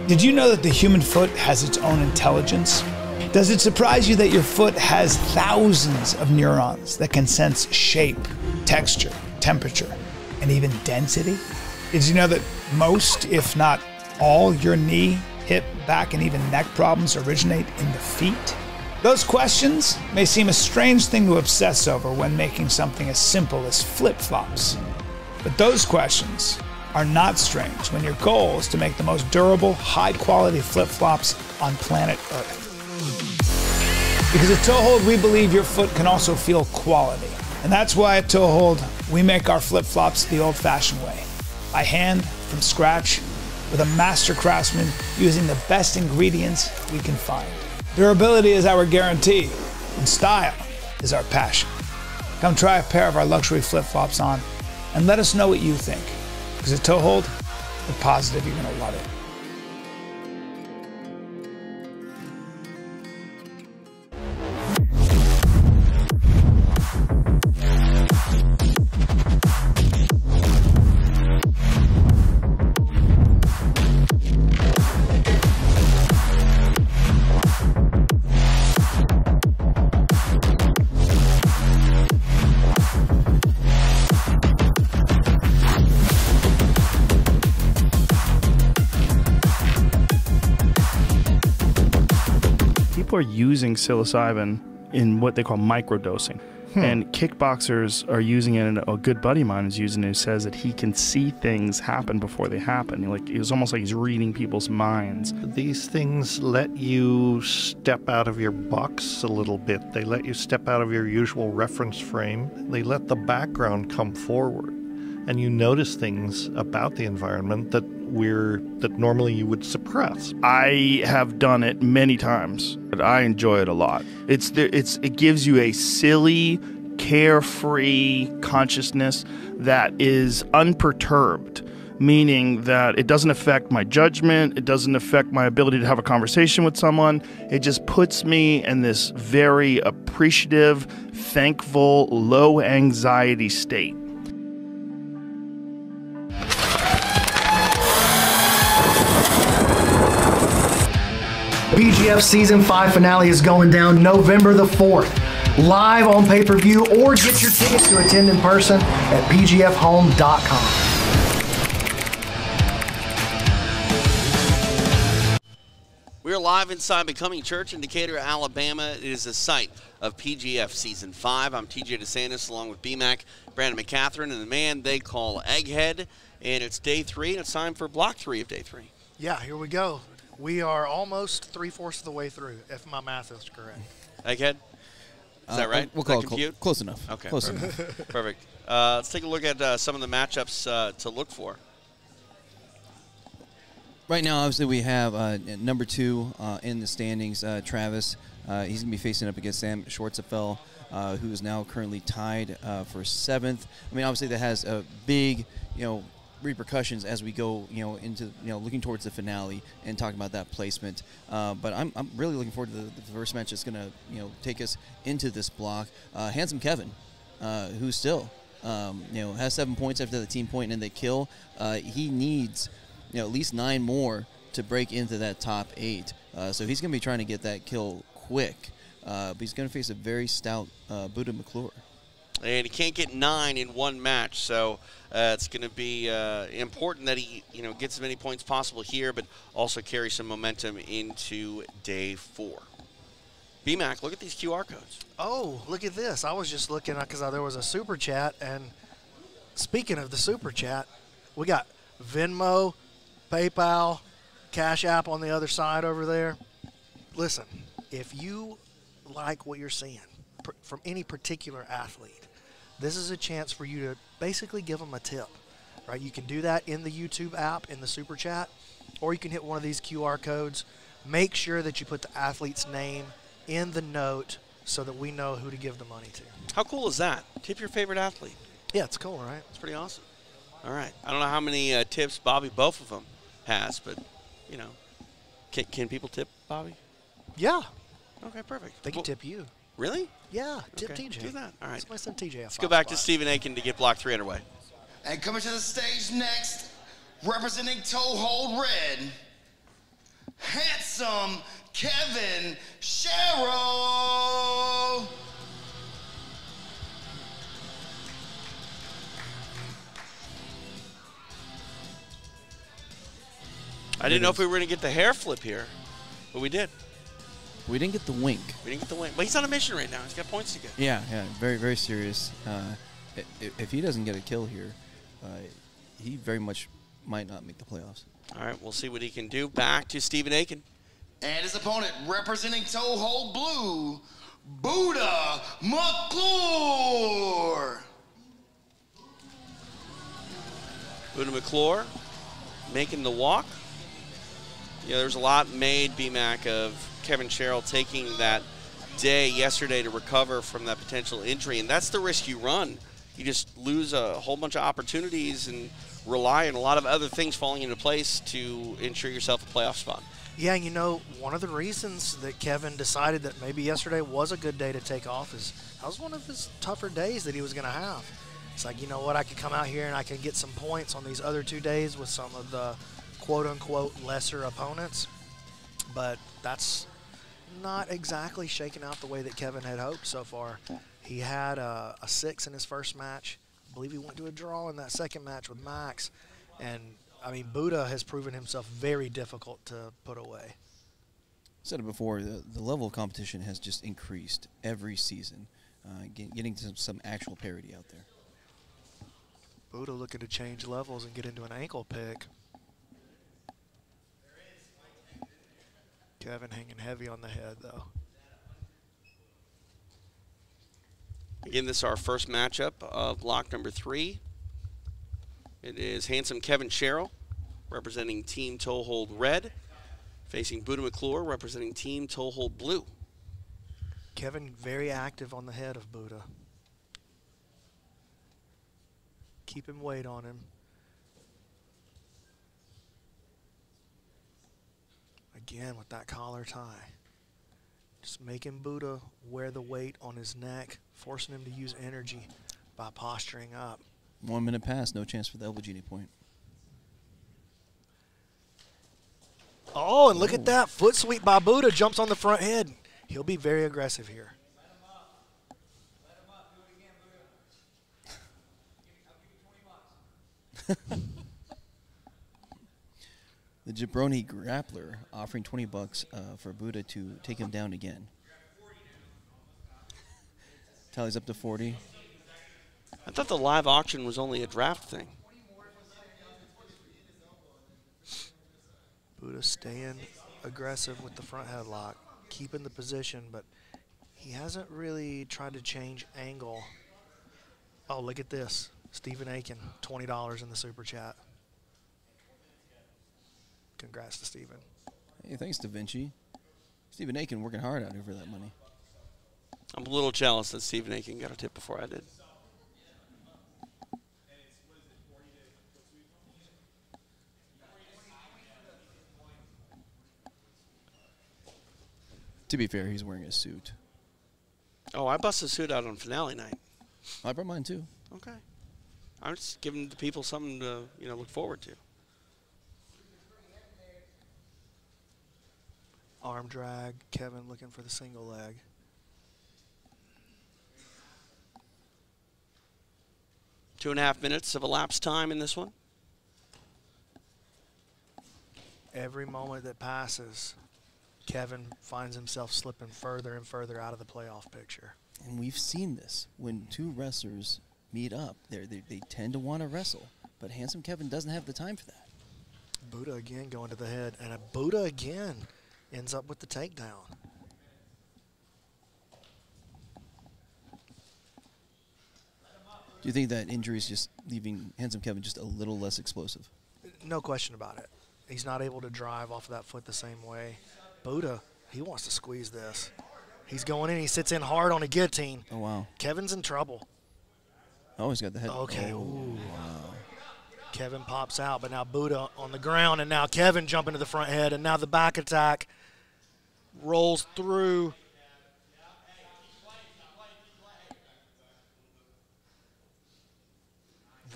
Speaker 15: Did you know that the human foot has its own intelligence? Does it surprise you that your foot has thousands of neurons that can sense shape, texture, temperature, and even density? Did you know that most, if not all, your knee, hip, back, and even neck problems originate in the feet? Those questions may seem a strange thing to obsess over when making something as simple as flip-flops. But those questions are not strange when your goal is to make the most durable, high-quality flip-flops on planet Earth. Because at Toehold, we believe your foot can also feel quality. And that's why at Toehold, we make our flip-flops the old-fashioned way. By hand, from scratch, with a master craftsman using the best ingredients we can find. Durability is our guarantee, and style is our passion. Come try a pair of our luxury flip-flops on, and let us know what you think. Because at Toehold, we're positive you're going to love it.
Speaker 5: People are using psilocybin in what they call microdosing. And kickboxers are using it, and a good buddy of mine is using it, who says that he can see things happen before they happen. Like, it was almost like he's reading people's minds.
Speaker 6: These things let you step out of your box a little bit. They let you step out of your usual reference frame. They let the background come forward. And you notice things about the environment that normally you would suppress.
Speaker 5: I have done it many times, but I enjoy it a lot. It gives you a silly, carefree consciousness that is unperturbed, meaning that it doesn't affect my judgment, it doesn't affect my ability to have a conversation with someone. It just puts me in this very appreciative, thankful, low anxiety state.
Speaker 11: PGF Season 5 finale is going down November the 4th, live on pay-per-view, or get your tickets to attend in person at pgfhome.com.
Speaker 12: We're live inside Becoming Church in Decatur, Alabama. It is the site of PGF Season 5. I'm TJ DeSantis along with BMAC, Brandon Mccaghren, and the man they call Egghead. And it's day 3, and it's time for block 3 of day 3.
Speaker 11: Yeah, here we go. We are almost 3/4 of the way through, if my math is correct.
Speaker 12: Egghead? Is that right?
Speaker 16: We'll call it close enough.
Speaker 12: Okay.
Speaker 16: Close
Speaker 12: perfect.
Speaker 16: enough.
Speaker 12: Perfect. Let's take a look at some of the matchups to look for.
Speaker 16: Right now, obviously, we have number 2 in the standings, Travis. He's going to be facing up against Sam Schwartzefeld, who is now currently tied for 7th. I mean, obviously, that has a big, repercussions as we go, into, looking towards the finale and talking about that placement. But I'm really looking forward to the first match that's going to, take us into this block. Handsome Kevin, who still, has 7 points after the team point and the kill. He needs, at least 9 more to break into that top 8. So he's going to be trying to get that kill quick. But he's going to face a very stout Buddha McClure.
Speaker 12: And he can't get 9 in one match, so it's going to be important that he, gets as many points possible here, but also carry some momentum into day 4. BMAC, look at these QR codes.
Speaker 11: Oh, look at this. I was just looking because there was a super chat, and speaking of the super chat, we got Venmo, PayPal, Cash App on the other side over there. Listen, if you like what you're seeing from any particular athlete, this is a chance for you to basically give them a tip, right? You can do that in the YouTube app, in the super chat, or you can hit one of these QR codes. Make sure that you put the athlete's name in the note so that we know who to give the money to.
Speaker 12: How cool is that? Tip your favorite athlete.
Speaker 11: Yeah, it's cool, right?
Speaker 12: It's pretty awesome. All right. I don't know how many tips Bobby, both of them, has, but, can people tip Bobby?
Speaker 11: Yeah.
Speaker 12: Okay, perfect.
Speaker 11: They can tip you.
Speaker 12: Really?
Speaker 11: Yeah, tip
Speaker 12: Okay,
Speaker 11: TJ.
Speaker 12: do that. All right.
Speaker 11: Somebody send TJ a
Speaker 12: Let's go back to Stephen Aiken to get block 3 underway.
Speaker 17: And coming to the stage next, representing Toehold Red, handsome Kevin Sherrill.
Speaker 12: I didn't know if we were going to get the hair flip here, but we did.
Speaker 16: We didn't get the wink.
Speaker 12: We didn't get the wink. But he's on a mission right now. He's got points to get.
Speaker 16: Yeah, very, very serious. If he doesn't get a kill here, he very much might not make the playoffs.
Speaker 12: All right, we'll see what he can do. Back to Stephen Aiken.
Speaker 17: And his opponent, representing Toehold Blue, Buddha McClure.
Speaker 12: Buddha McClure making the walk. There's a lot made, BMAC, of Kevin Sherrill taking that day yesterday to recover from that potential injury, and that's the risk you run. You just lose a whole bunch of opportunities and rely on a lot of other things falling into place to ensure yourself a playoff spot.
Speaker 11: Yeah, one of the reasons that Kevin decided that maybe yesterday was a good day to take off is that was one of his tougher days that he was going to have. It's like, you know what, I could come out here and I can get some points on these other 2 days with some of the quote-unquote lesser opponents, but that's not exactly shaking out the way that Kevin had hoped so far. He had a 6 in his first match. I believe he went to a draw in that second match with Max, and Buddha has proven himself very difficult to put away.
Speaker 16: I said it before, the level of competition has just increased every season. getting some actual parity out there.
Speaker 11: Buddha looking to change levels and get into an ankle pick. Kevin hanging heavy on the head, though.
Speaker 12: Again, this is our first matchup of block number 3. It is handsome Kevin Sherrill, representing Team Toehold Red, facing Buddha McClure, representing Team Toehold Blue.
Speaker 11: Kevin very active on the head of Buddha. Keeping weight on him. Again with that collar tie. Just making Buddha wear the weight on his neck, forcing him to use energy by posturing up.
Speaker 16: 1 minute pass, no chance for the elbow genie point.
Speaker 11: Oh, and look at that. Foot sweep by Buddha, jumps on the front head. He'll be very aggressive here.
Speaker 16: The jabroni grappler offering $20 for Buddha to take him down again. Tally's up to 40.
Speaker 12: I thought the live auction was only a draft thing.
Speaker 11: Buddha staying aggressive with the front headlock, keeping the position, but he hasn't really tried to change angle. Oh, look at this. Stephen Aiken, $20 in the super chat. Congrats to Stephen.
Speaker 16: Hey, thanks, Da Vinci. Stephen Aiken working hard out here for that money.
Speaker 12: I'm a little jealous that Stephen Aiken got a tip before I did.
Speaker 16: To be fair, he's wearing a suit.
Speaker 12: Oh, I busted a suit out on finale night.
Speaker 16: I brought mine too.
Speaker 12: Okay. I'm just giving the people something to, look forward to.
Speaker 11: Arm drag, Kevin looking for the single leg.
Speaker 12: 2.5 minutes of elapsed time in this one.
Speaker 11: Every moment that passes, Kevin finds himself slipping further and further out of the playoff picture.
Speaker 16: And we've seen this. When two wrestlers meet up, they tend to want to wrestle. But handsome Kevin doesn't have the time for that.
Speaker 11: Buddha again going to the head. And a Buddha again ends up with the takedown.
Speaker 16: Do you think that injury is just leaving handsome Kevin just a little less explosive?
Speaker 11: No question about it. He's not able to drive off of that foot the same way. Buddha, he wants to squeeze this. He's going in. He sits in hard on a guillotine.
Speaker 16: Oh, wow.
Speaker 11: Kevin's in trouble.
Speaker 16: Oh, he's got the head.
Speaker 11: Okay.
Speaker 16: Oh,
Speaker 11: Ooh.
Speaker 16: wow.
Speaker 11: Kevin pops out, but now Buddha on the ground, and now Kevin jumping to the front head, and now the back attack rolls through.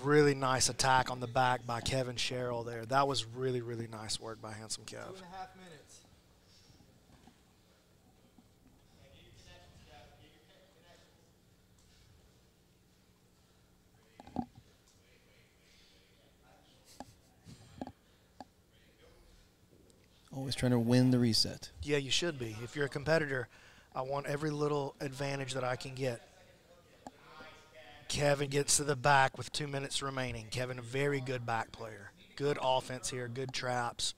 Speaker 11: Really nice attack on the back by Kevin Sherrill there. That was really, really nice work by handsome Kev.
Speaker 2: 2.5 minutes.
Speaker 16: Always trying to win the reset.
Speaker 11: Yeah, you should be. If you're a competitor, I want every little advantage that I can get. Kevin gets to the back with 2 minutes remaining. Kevin, a very good back player. Good offense here, good traps.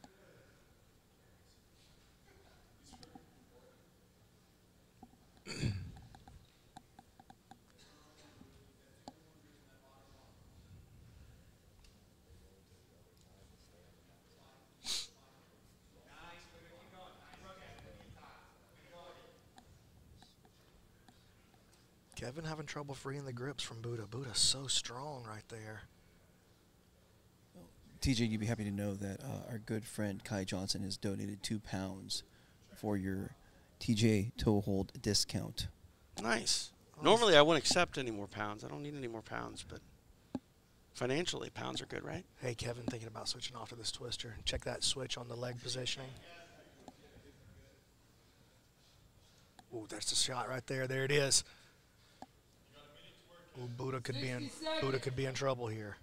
Speaker 11: Kevin having trouble freeing the grips from Buddha. Buddha's so strong right there.
Speaker 16: TJ, you'd be happy to know that our good friend Kai Johnson has donated £2 for your TJ Toehold discount.
Speaker 12: Nice. Normally I wouldn't accept any more pounds. I don't need any more pounds, but financially, pounds are good, right?
Speaker 11: Hey, Kevin, thinking about switching off to this twister. Check that switch on the leg positioning. Ooh, that's the shot right there. There it is. Ooh, Buddha could be in trouble here.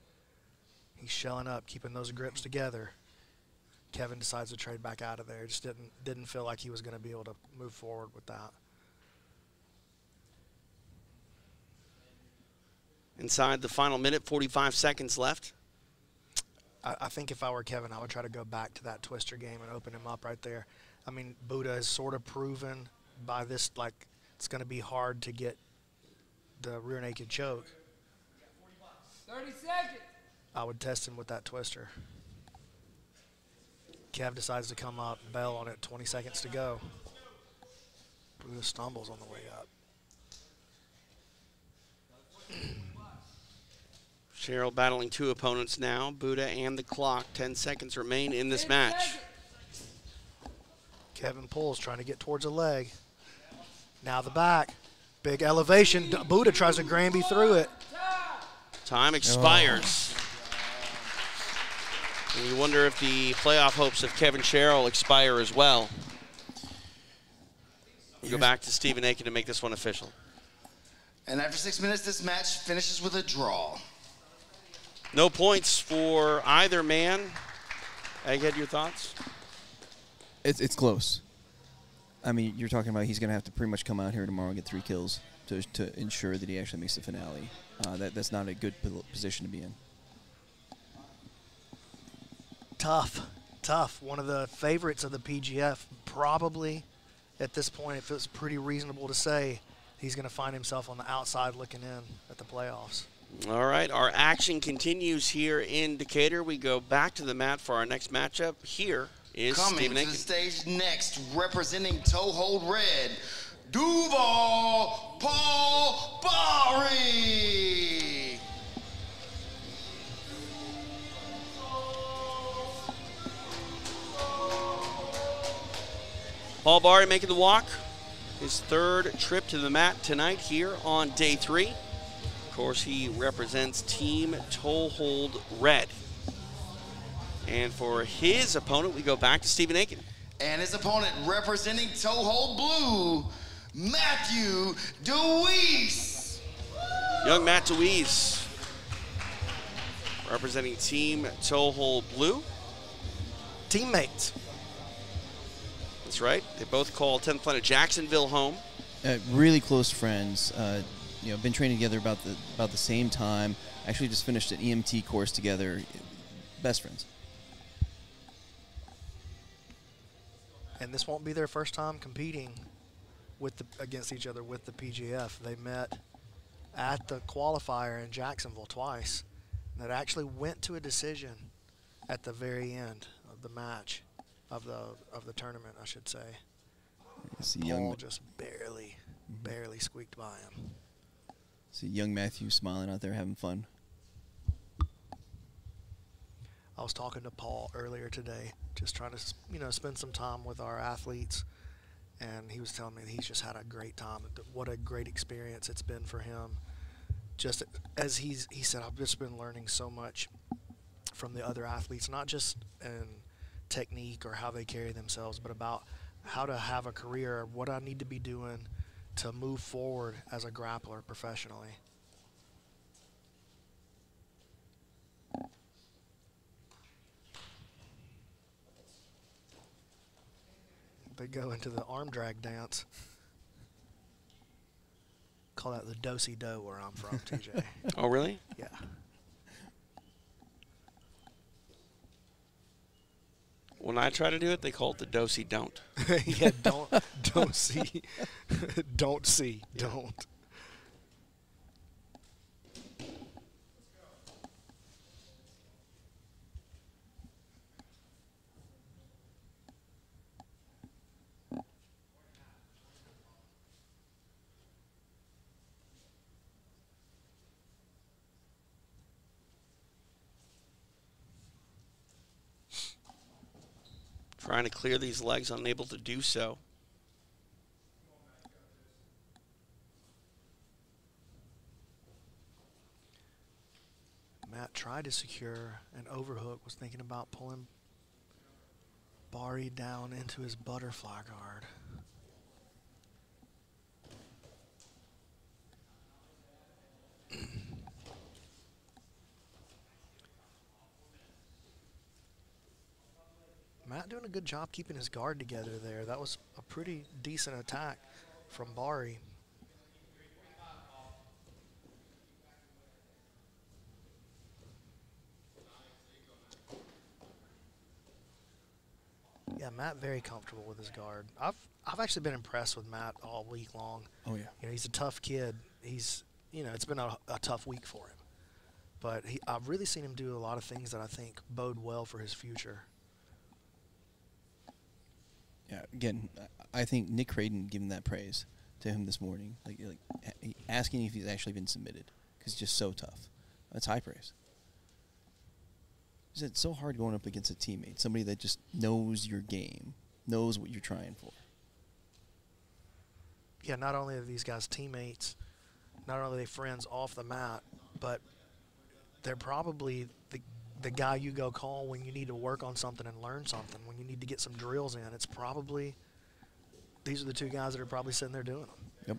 Speaker 11: He's shelling up, keeping those grips together. Kevin decides to trade back out of there. Just didn't feel like he was going to be able to move forward with that.
Speaker 12: Inside the final minute, 45 seconds left.
Speaker 11: I think if I were Kevin, I would try to go back to that twister game and open him up right there. I mean, Buddha is sort of proven by this, like, it's going to be hard to get the rear naked choke.
Speaker 2: 30 seconds.
Speaker 11: I would test him with that twister. Kev decides to come up, bail on it, 20 seconds to go. Buddha stumbles on the way up.
Speaker 12: Cheryl battling two opponents now, Buddha and the clock. 10 seconds remain in this match.
Speaker 11: Kevin pulls, trying to get towards a leg. Now the back. Big elevation. Buddha tries to Granby through it.
Speaker 12: Time expires. And you wonder if the playoff hopes of Kevin Cheryl expire as well. We'll go back to Stephen Aiken to make this one official.
Speaker 17: And after 6 minutes, this match finishes with a draw.
Speaker 12: No points for either man. Egghead, your thoughts?
Speaker 16: It's close. I mean, you're talking about he's going to have to pretty much come out here tomorrow and get 3 kills to ensure that he actually makes the finale. That's not a good position to be in.
Speaker 11: Tough. One of the favorites of the PGF. Probably at this point, it feels pretty reasonable to say he's going to find himself on the outside looking in at the playoffs.
Speaker 12: All right, our action continues here in Decatur. We go back to the mat for our next matchup. Here is
Speaker 17: Coming
Speaker 12: Stephen
Speaker 17: to
Speaker 12: Aiken.
Speaker 17: the stage next, representing Toe Hold Red, Duval Paul Bari.
Speaker 12: Paul Bari making the walk. His third trip to the mat tonight here on day 3. Of course, he represents Team Toe Hold Red. And for his opponent, we go back to Stephen Aiken.
Speaker 17: And his opponent, representing Toe Hold Blue, Matthew DeWeese.
Speaker 12: Young Matt DeWeese, representing Team Toe Hold Blue.
Speaker 11: Teammates.
Speaker 12: That's right. They both call 10th Planet Jacksonville home.
Speaker 16: Really close friends. You know, been training together about the same time. Actually, just finished an EMT course together. Best friends.
Speaker 11: And this won't be their first time competing against each other with the PGF. They met at the qualifier in Jacksonville twice. And that actually went to a decision at the very end of the match, of the tournament, I should say. Paul just barely squeaked by him.
Speaker 16: See young Matthew smiling out there having fun.
Speaker 11: I was talking to Paul earlier today, just trying to, spend some time with our athletes, and he was telling me that he's just had a great time. What a great experience it's been for him. Just as he said, I've just been learning so much from the other athletes, not just in technique or how they carry themselves, but about how to have a career, what I need to be doing to move forward as a grappler professionally. They go into the arm drag dance. Call that the do-si-do where I'm from, TJ.
Speaker 12: Oh, really?
Speaker 11: Yeah.
Speaker 12: When I try to do it, they call it the do-si-don't.
Speaker 11: Yeah, don't see. Don't see. Don't.
Speaker 12: Trying to clear these legs, unable to do so.
Speaker 11: Matt tried to secure an overhook, was thinking about pulling Bari down into his butterfly guard. Matt doing a good job keeping his guard together there. That was a pretty decent attack from Bari. Yeah, Matt very comfortable with his guard. I've actually been impressed with Matt all week long.
Speaker 16: Oh, yeah.
Speaker 11: You know, he's a tough kid. He's, you know, it's been a tough week for him. But I've really seen him do a lot of things that I think bode well for his future.
Speaker 16: Yeah, again, I think Nick Creighton giving that praise to him this morning, like asking if he's actually been submitted, because it's just so tough. That's high praise. It's so hard going up against a teammate, somebody that just knows your game, knows what you're trying for.
Speaker 11: Yeah, not only are these guys teammates, not only are they friends off the mat, but they're probably the guy you go call when you need to work on something and learn something, when you need to get some drills in. It's probably, these are the two guys that are probably sitting there doing them.
Speaker 16: Yep.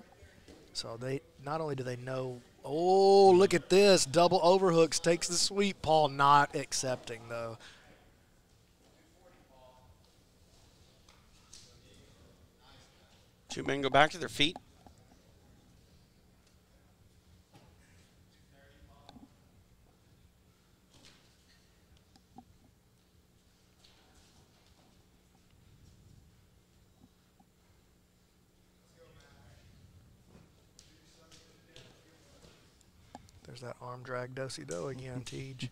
Speaker 11: So they, not only do they know, oh, look at this, double overhooks, takes the sweep. Paul not accepting, though.
Speaker 12: Two men go back to their feet.
Speaker 11: There's that arm drag do-si-do again, Tej.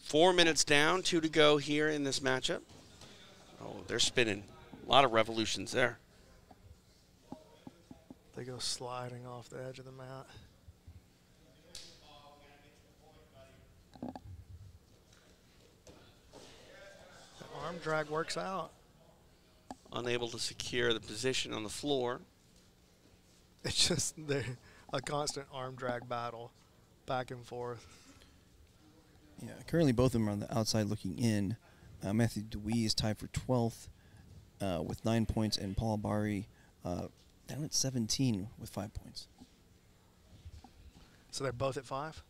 Speaker 12: Four minutes down, 2 to go here in this matchup. Oh, they're spinning. A lot of revolutions there.
Speaker 11: They go sliding off the edge of the mat. The arm drag works out.
Speaker 12: Unable to secure the position on the floor.
Speaker 11: It's just a constant arm drag battle, back and forth.
Speaker 16: Yeah, currently both of them are on the outside looking in. Matthew Dewey is tied for 12th with 9 points, and Paul Bari down at 17 with 5 points.
Speaker 11: So they're both at 5?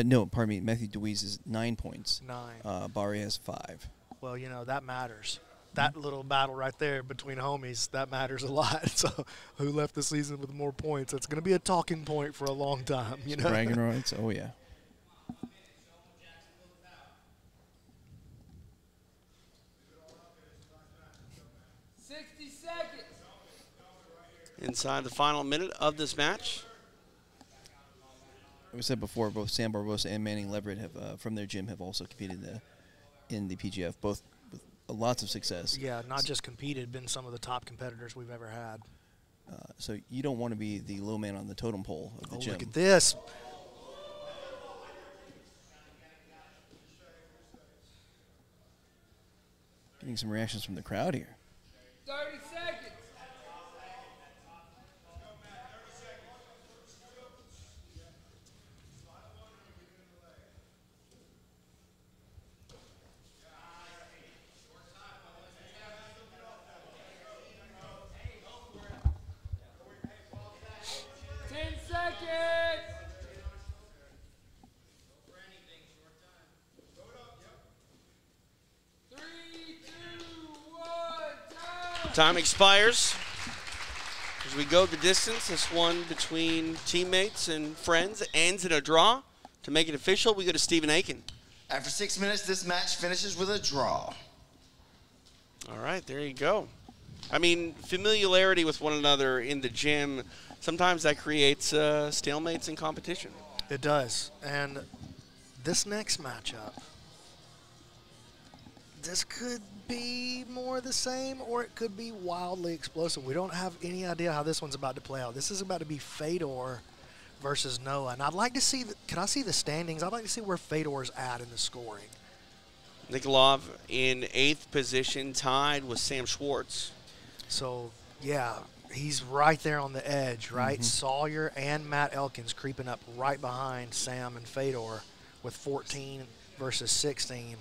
Speaker 16: No, pardon me. Matthew Dewey's is 9 points.
Speaker 11: 9.
Speaker 16: Bari has 5.
Speaker 11: Well, you know, that matters. That little battle right there between homies, that matters a lot. So who left the season with more points? It's going to be a talking point for a long time, you know.
Speaker 16: Bragging rights, oh yeah.
Speaker 12: Inside the final minute of this match.
Speaker 16: Like we said before, both Sam Barbosa and Manning Leverett have, from their gym, have also competed in the PGF, both with lots of success.
Speaker 11: Yeah, not just competed, been some of the top competitors we've ever had.
Speaker 16: So you don't want to be the low man on the totem pole of the gym.
Speaker 11: Look at this.
Speaker 16: Getting some reactions from the crowd here.
Speaker 2: 30 seconds.
Speaker 12: Time expires. As we go the distance, this one between teammates and friends ends in a draw. To make it official, we go to Stephen Aiken.
Speaker 17: After 6 minutes, this match finishes with a draw.
Speaker 12: All right, there you go. I mean, familiarity with one another in the gym, sometimes that creates stalemates in competition.
Speaker 11: It does. And this next matchup, this could be more the same, or it could be wildly explosive. We don't have any idea how this one's about to play out. This is about to be Fedor versus Noah. And I'd like to see, can I see the standings? I'd like to see where Fedor's at in the scoring.
Speaker 12: Nikolov in 8th position, tied with Sam Schwartz.
Speaker 11: So, yeah, he's right there on the edge, right? Mm-hmm. Sawyer and Matt Elkins creeping up right behind Sam and Fedor with 14 versus 16.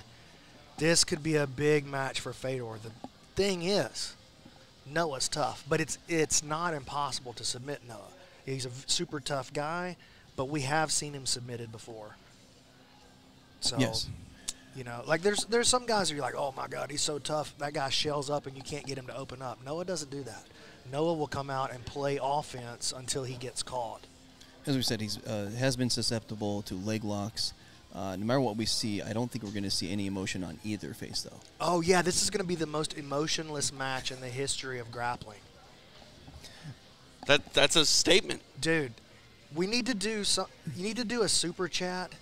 Speaker 11: This could be a big match for Fedor. The thing is, Noah's tough, but it's not impossible to submit Noah. He's a super tough guy, but we have seen him submitted before. So,
Speaker 16: yes.
Speaker 11: You know, like there's some guys who you're like, oh my God, he's so tough. That guy shells up and you can't get him to open up. Noah doesn't do that. Noah will come out and play offense until he gets caught.
Speaker 16: as we said, he's has been susceptible to leg locks. No matter what we see, I don't think we're going to see any emotion on either face, though.
Speaker 11: Oh, yeah, this is going to be the most emotionless match in the history of grappling.
Speaker 12: That's a statement.
Speaker 11: Dude, we need to do you need to do a super chat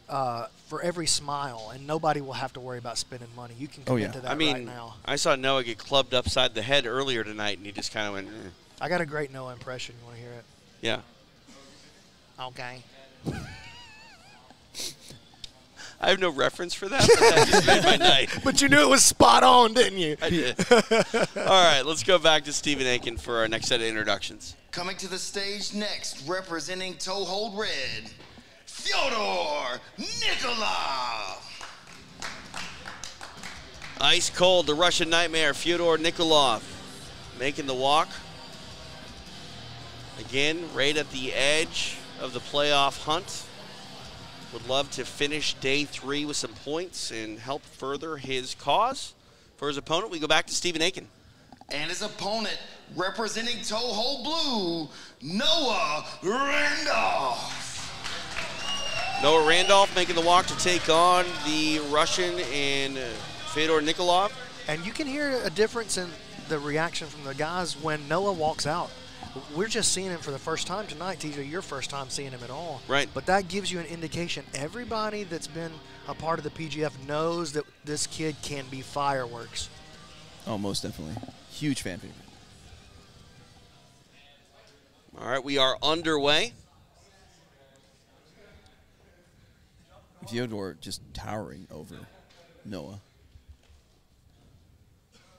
Speaker 11: for every smile, and nobody will have to worry about spending money. You can commit to that right now.
Speaker 12: I saw Noah get clubbed upside the head earlier tonight, and he just kind of went, eh.
Speaker 11: I got a great Noah impression. You want to hear it?
Speaker 12: Yeah.
Speaker 11: Okay.
Speaker 12: I have no reference for that, but that just made my night.
Speaker 11: But you knew it was spot on, didn't you?
Speaker 12: I did. All right, let's go back to Stephen Aiken for our next set of introductions.
Speaker 17: Coming to the stage next, representing Toe Hold Red, Fyodor Nikolov.
Speaker 12: Ice cold, the Russian Nightmare, Fyodor Nikolov, making the walk. Again, right at the edge of the playoff hunt. Would love to finish day 3 with some points and help further his cause. For his opponent, we go back to Stephen Aiken.
Speaker 17: And his opponent, representing Toe Hold Blue, Noah Randolph.
Speaker 12: Noah Randolph making the walk to take on the Russian and Fyodor Nikolov.
Speaker 11: And you can hear a difference in the reaction from the guys when Noah walks out. We're just seeing him for the first time tonight, TJ. Your first time seeing him at all.
Speaker 12: Right.
Speaker 11: But that gives you an indication. Everybody that's been a part of the PGF knows that this kid can be fireworks.
Speaker 16: Oh, most definitely. Huge fan favorite.
Speaker 12: All right, we are underway.
Speaker 16: Fyodor just towering over Noah.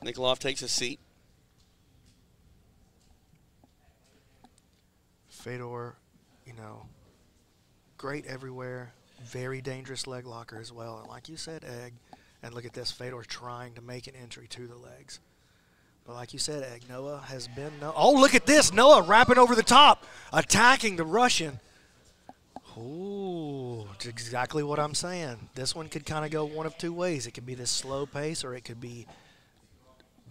Speaker 12: Nikolov takes a seat.
Speaker 11: Fyodor, you know, great everywhere, very dangerous leg locker as well. And like you said, Egg, and look at this, Fyodor trying to make an entry to the legs. But like you said, Egg, Noah has been, oh, look at this, Noah wrapping over the top, attacking the Russian. Ooh, it's exactly what I'm saying. This one could kind of go one of two ways. It could be this slow pace, or it could be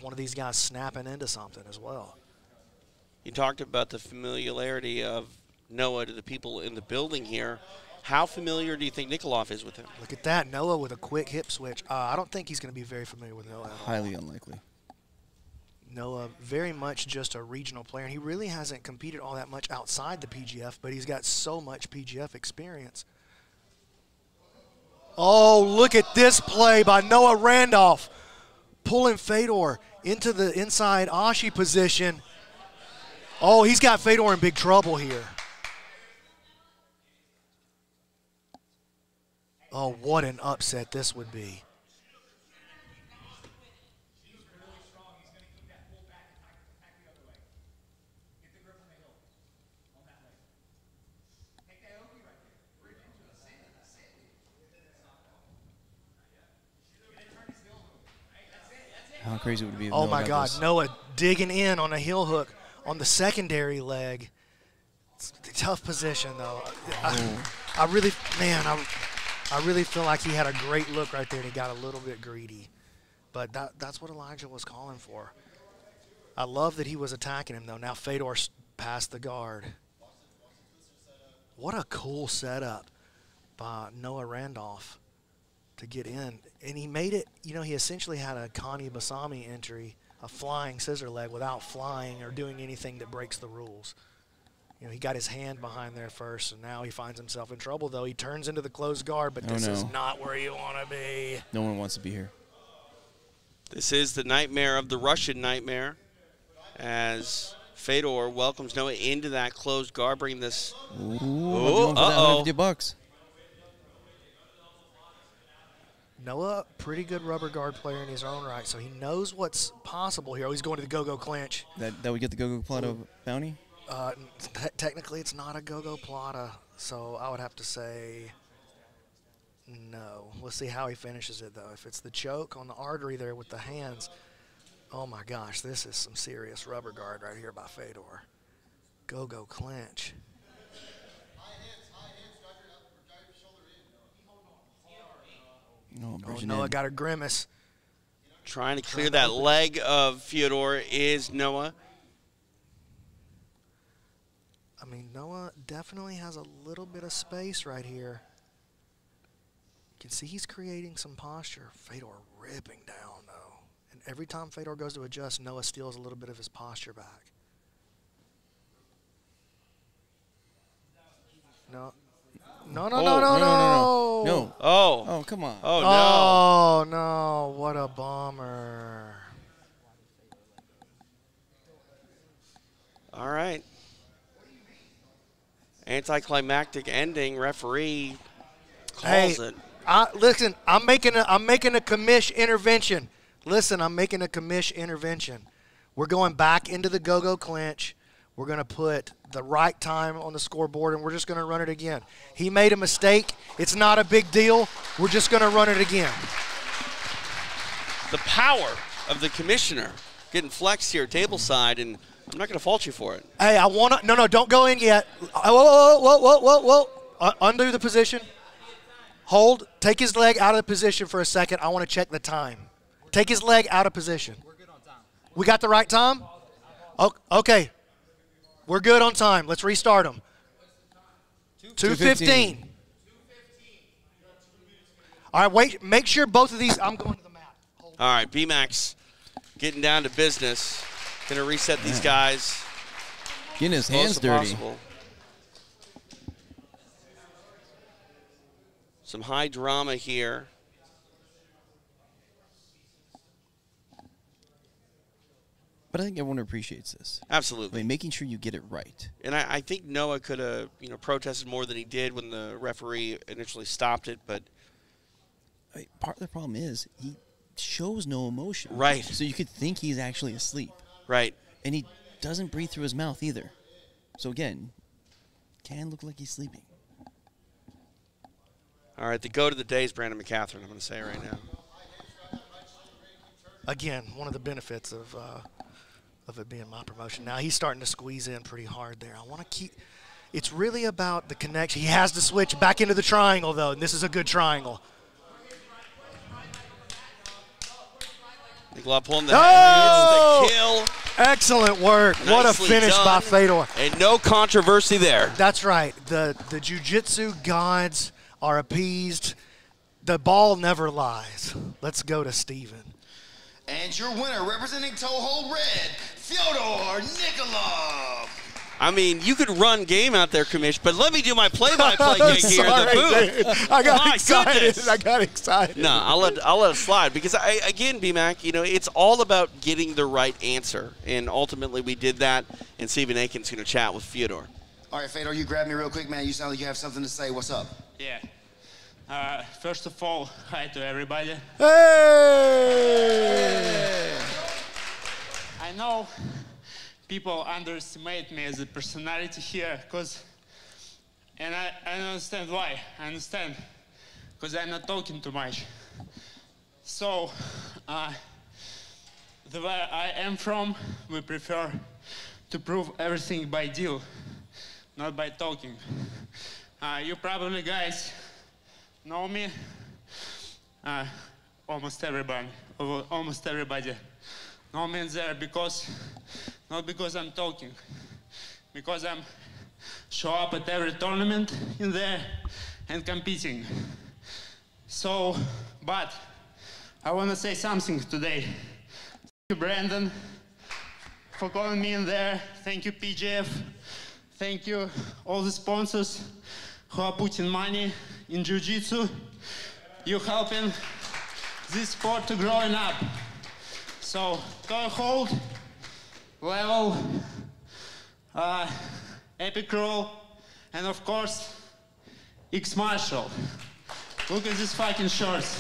Speaker 11: one of these guys snapping into something as well.
Speaker 12: You talked about the familiarity of Noah to the people in the building here. How familiar do you think Nikolov is with him?
Speaker 11: Look at that, Noah with a quick hip switch. I don't think he's going to be very familiar with Noah at all.
Speaker 16: Highly unlikely.
Speaker 11: Noah, very much just a regional player. He really hasn't competed all that much outside the PGF, but he's got so much PGF experience. Oh, look at this play by Noah Randolph, pulling Fyodor into the inside Ashi position. Oh, he's got Fyodor in big trouble here. Oh, what an upset this would be.
Speaker 16: How crazy would it be if
Speaker 11: Oh
Speaker 16: Noah
Speaker 11: my
Speaker 16: got
Speaker 11: God,
Speaker 16: this?
Speaker 11: Noah digging in on a heel hook on the secondary leg. It's a tough position though. I really feel like he had a great look right there and he got a little bit greedy. But that's what Elijah was calling for. I love that he was attacking him though. Now Fyodor passed the guard. What a cool setup by Noah Randolph to get in. And he made it, you know, he essentially had a Connie Basami entry, a flying scissor leg without flying or doing anything that breaks the rules. You know, he got his hand behind there first, and now he finds himself in trouble, though. He turns into the closed guard, but this is not where you want to be.
Speaker 16: No one wants to be here.
Speaker 12: This is the nightmare of the Russian nightmare as Fyodor welcomes Noah into that closed guard, bringing this.
Speaker 16: Ooh, uh-oh. $50.
Speaker 11: Noah, pretty good rubber guard player in his own right, so he knows what's possible here. Oh, he's going to the go-go clinch.
Speaker 16: That would get the go-go plata bounty?
Speaker 11: Technically, it's not a go-go plata, so I would have to say no. We'll see how he finishes it, though. If it's the choke on the artery there with the hands, oh, my gosh, this is some serious rubber guard right here by Fyodor. Go-go clinch.
Speaker 16: Oh,
Speaker 11: Noah got a grimace.
Speaker 12: Trying to clear that leg of Fyodor is Noah.
Speaker 11: I mean, Noah definitely has a little bit of space right here. You can see he's creating some posture. Fedor ripping down, though. And every time Fedor goes to adjust, Noah steals a little bit of his posture back. No. No, no, no, no, no.
Speaker 16: No.
Speaker 12: Oh.
Speaker 16: Oh, come on.
Speaker 12: Oh, no.
Speaker 11: Oh, no. What a bummer.
Speaker 12: All right. Anticlimactic ending. Referee calls it.
Speaker 11: Listen, I'm making a commish intervention. Listen, I'm making a commish intervention. We're going back into the go-go clinch. We're going to put the right time on the scoreboard, and we're just going to run it again. He made a mistake. It's not a big deal. We're just going to run it again.
Speaker 12: The power of the commissioner getting flexed here tableside, and I'm not going to fault you for it.
Speaker 11: Hey, I want to – no, don't go in yet. Whoa. Undo the position. Hold. Take his leg out of the position for a second. I want to check the time. Take his leg out of position. We're good on time. We got the right time? Okay. We're good on time. Let's restart them. 2:15. All right, wait. Make sure both of these – I'm going to the mat.
Speaker 12: All right, B-Max getting down to business. Going to reset these guys.
Speaker 16: Getting his hands dirty.
Speaker 12: Possible. Some high drama here.
Speaker 16: But I think everyone appreciates this.
Speaker 12: Absolutely.
Speaker 16: I mean, making sure you get it right.
Speaker 12: And I think Noah could have, protested more than he did when the referee initially stopped it. But
Speaker 16: part of the problem is he shows no emotion.
Speaker 12: Right.
Speaker 16: So you could think he's actually asleep.
Speaker 12: Right.
Speaker 16: And he doesn't breathe through his mouth either. So again, can look like he's sleeping.
Speaker 12: All right, the goat of the day is Brandon Mccaghren, I'm going to say right now.
Speaker 11: Again, one of the benefits of it being my promotion. Now he's starting to squeeze in pretty hard there. I want to keep – it's really about the connection. He has to switch back into the triangle, though, and this is a good triangle.
Speaker 12: Nikolov pulling the head, the kill.
Speaker 11: Excellent work. What a finish by Fedor.
Speaker 12: And no controversy there.
Speaker 11: That's right. The jiu-jitsu gods are appeased. The ball never lies. Let's go to Steven.
Speaker 7: And your winner, representing Toehold Red, Fyodor Nikolov.
Speaker 12: I mean, you could run game out there, Commish, but let me do my play-by-play gig here in the booth.
Speaker 11: I got excited.
Speaker 12: Goodness.
Speaker 11: I got excited.
Speaker 12: No, I'll let it slide because again, BMAC, it's all about getting the right answer, and ultimately we did that. And Steven Aiken's going to chat with Fyodor.
Speaker 7: All right, Fedor, you grab me real quick, man. You sound like you have something to say. What's up?
Speaker 10: Yeah. First of all, hi to everybody.
Speaker 11: Hey!
Speaker 10: I know people underestimate me as a personality here, and I understand why. I understand, because I'm not talking too much. So, the way I am from, we prefer to prove everything by deal, not by talking. You probably guys know me. Almost everybody know me in there not because I'm talking, because I'm show up at every tournament in there and competing. So, but I want to say something today. Thank you, Brandon, for calling me in there. Thank you, PGF. Thank you, all the sponsors who are putting money in jiu-jitsu. You're helping this sport to growing up. So, toe hold, level, epic roll, and of course, X Marshall. Look at these fucking shorts.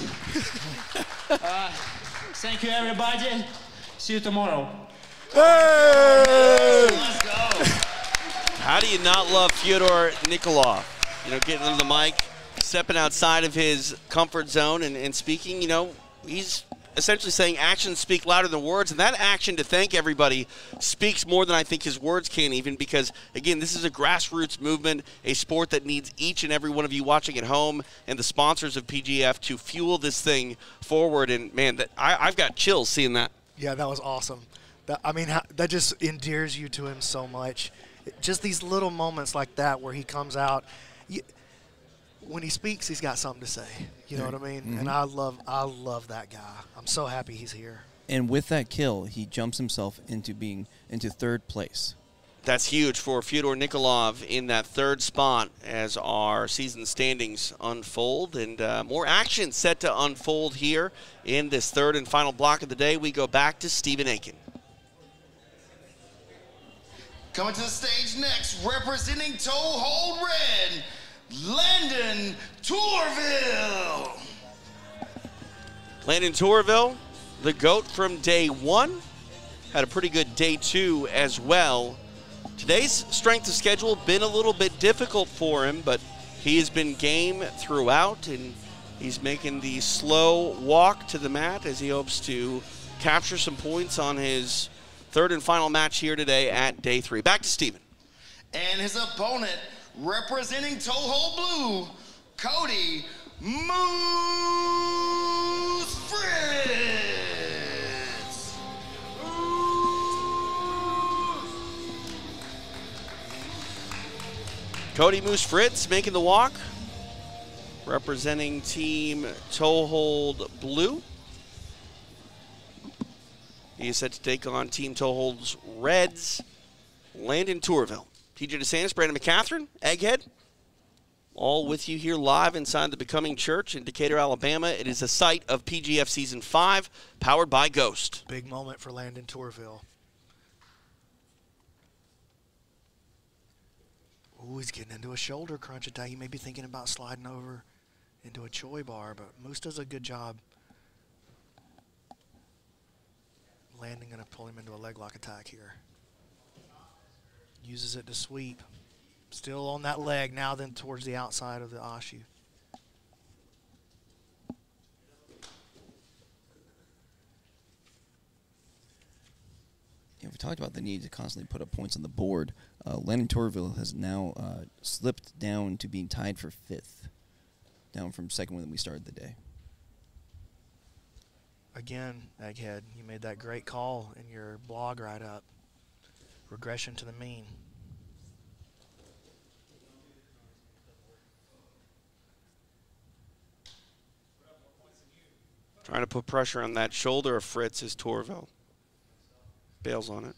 Speaker 10: Thank you, everybody. See you tomorrow.
Speaker 11: Hey!
Speaker 10: Let's go.
Speaker 12: How do you not love Fyodor Nikolov? Getting on the mic, stepping outside of his comfort zone and speaking, he's essentially saying actions speak louder than words, and that action to thank everybody speaks more than I think his words can even, because, again, this is a grassroots movement, a sport that needs each and every one of you watching at home and the sponsors of PGF to fuel this thing forward, and, man, I've got chills seeing that.
Speaker 11: Yeah, that was awesome. I mean, that just endears you to him so much. Just these little moments like that where he comes out. When he speaks, he's got something to say. You know what I mean?
Speaker 16: Mm-hmm.
Speaker 11: And I love that guy. I'm so happy he's here.
Speaker 16: And with that kill, he jumps himself into third place.
Speaker 12: That's huge for Fyodor Nikolov in that third spot as our season standings unfold. And more action set to unfold here in this third and final block of the day. We go back to Stephen Aiken.
Speaker 17: Coming to the stage next, representing toe hold red, Landon Tourville.
Speaker 12: Landon Tourville, the GOAT from day one, had a pretty good day two as well. Today's strength of schedule been a little bit difficult for him, but he has been game throughout, and he's making the slow walk to the mat as he hopes to capture some points on his third and final match here today at day three. Back to Stephen.
Speaker 17: And his opponent, representing toe hold blue, Cody Moose Fritz.
Speaker 12: Cody Moose Fritz making the walk, representing team Toehold Blue. He is set to take on team Toehold's Reds, Landon Tourville. TJ DeSantis, Brandon Mccaghren, Egghead, all with you here live inside the Becoming Church in Decatur, Alabama. It is a site of PGF Season 5, powered by Ghost.
Speaker 11: Big moment for Landon Tourville. Ooh, he's getting into a shoulder crunch attack. He may be thinking about sliding over into a Choi bar, but Moose does a good job. Landon going to pull him into a leg lock attack here. Uses it to sweep. Still on that leg, now then towards the outside of the Ashu.
Speaker 16: Yeah, we talked about the need to constantly put up points on the board. Landon Tourville has now slipped down to being tied for 5th, down from second when we started the day.
Speaker 11: Again, Egghead, you made that great call in your blog write-up. Regression to the mean.
Speaker 12: Trying to put pressure on that shoulder of Fritz is Tourville. Bails on it.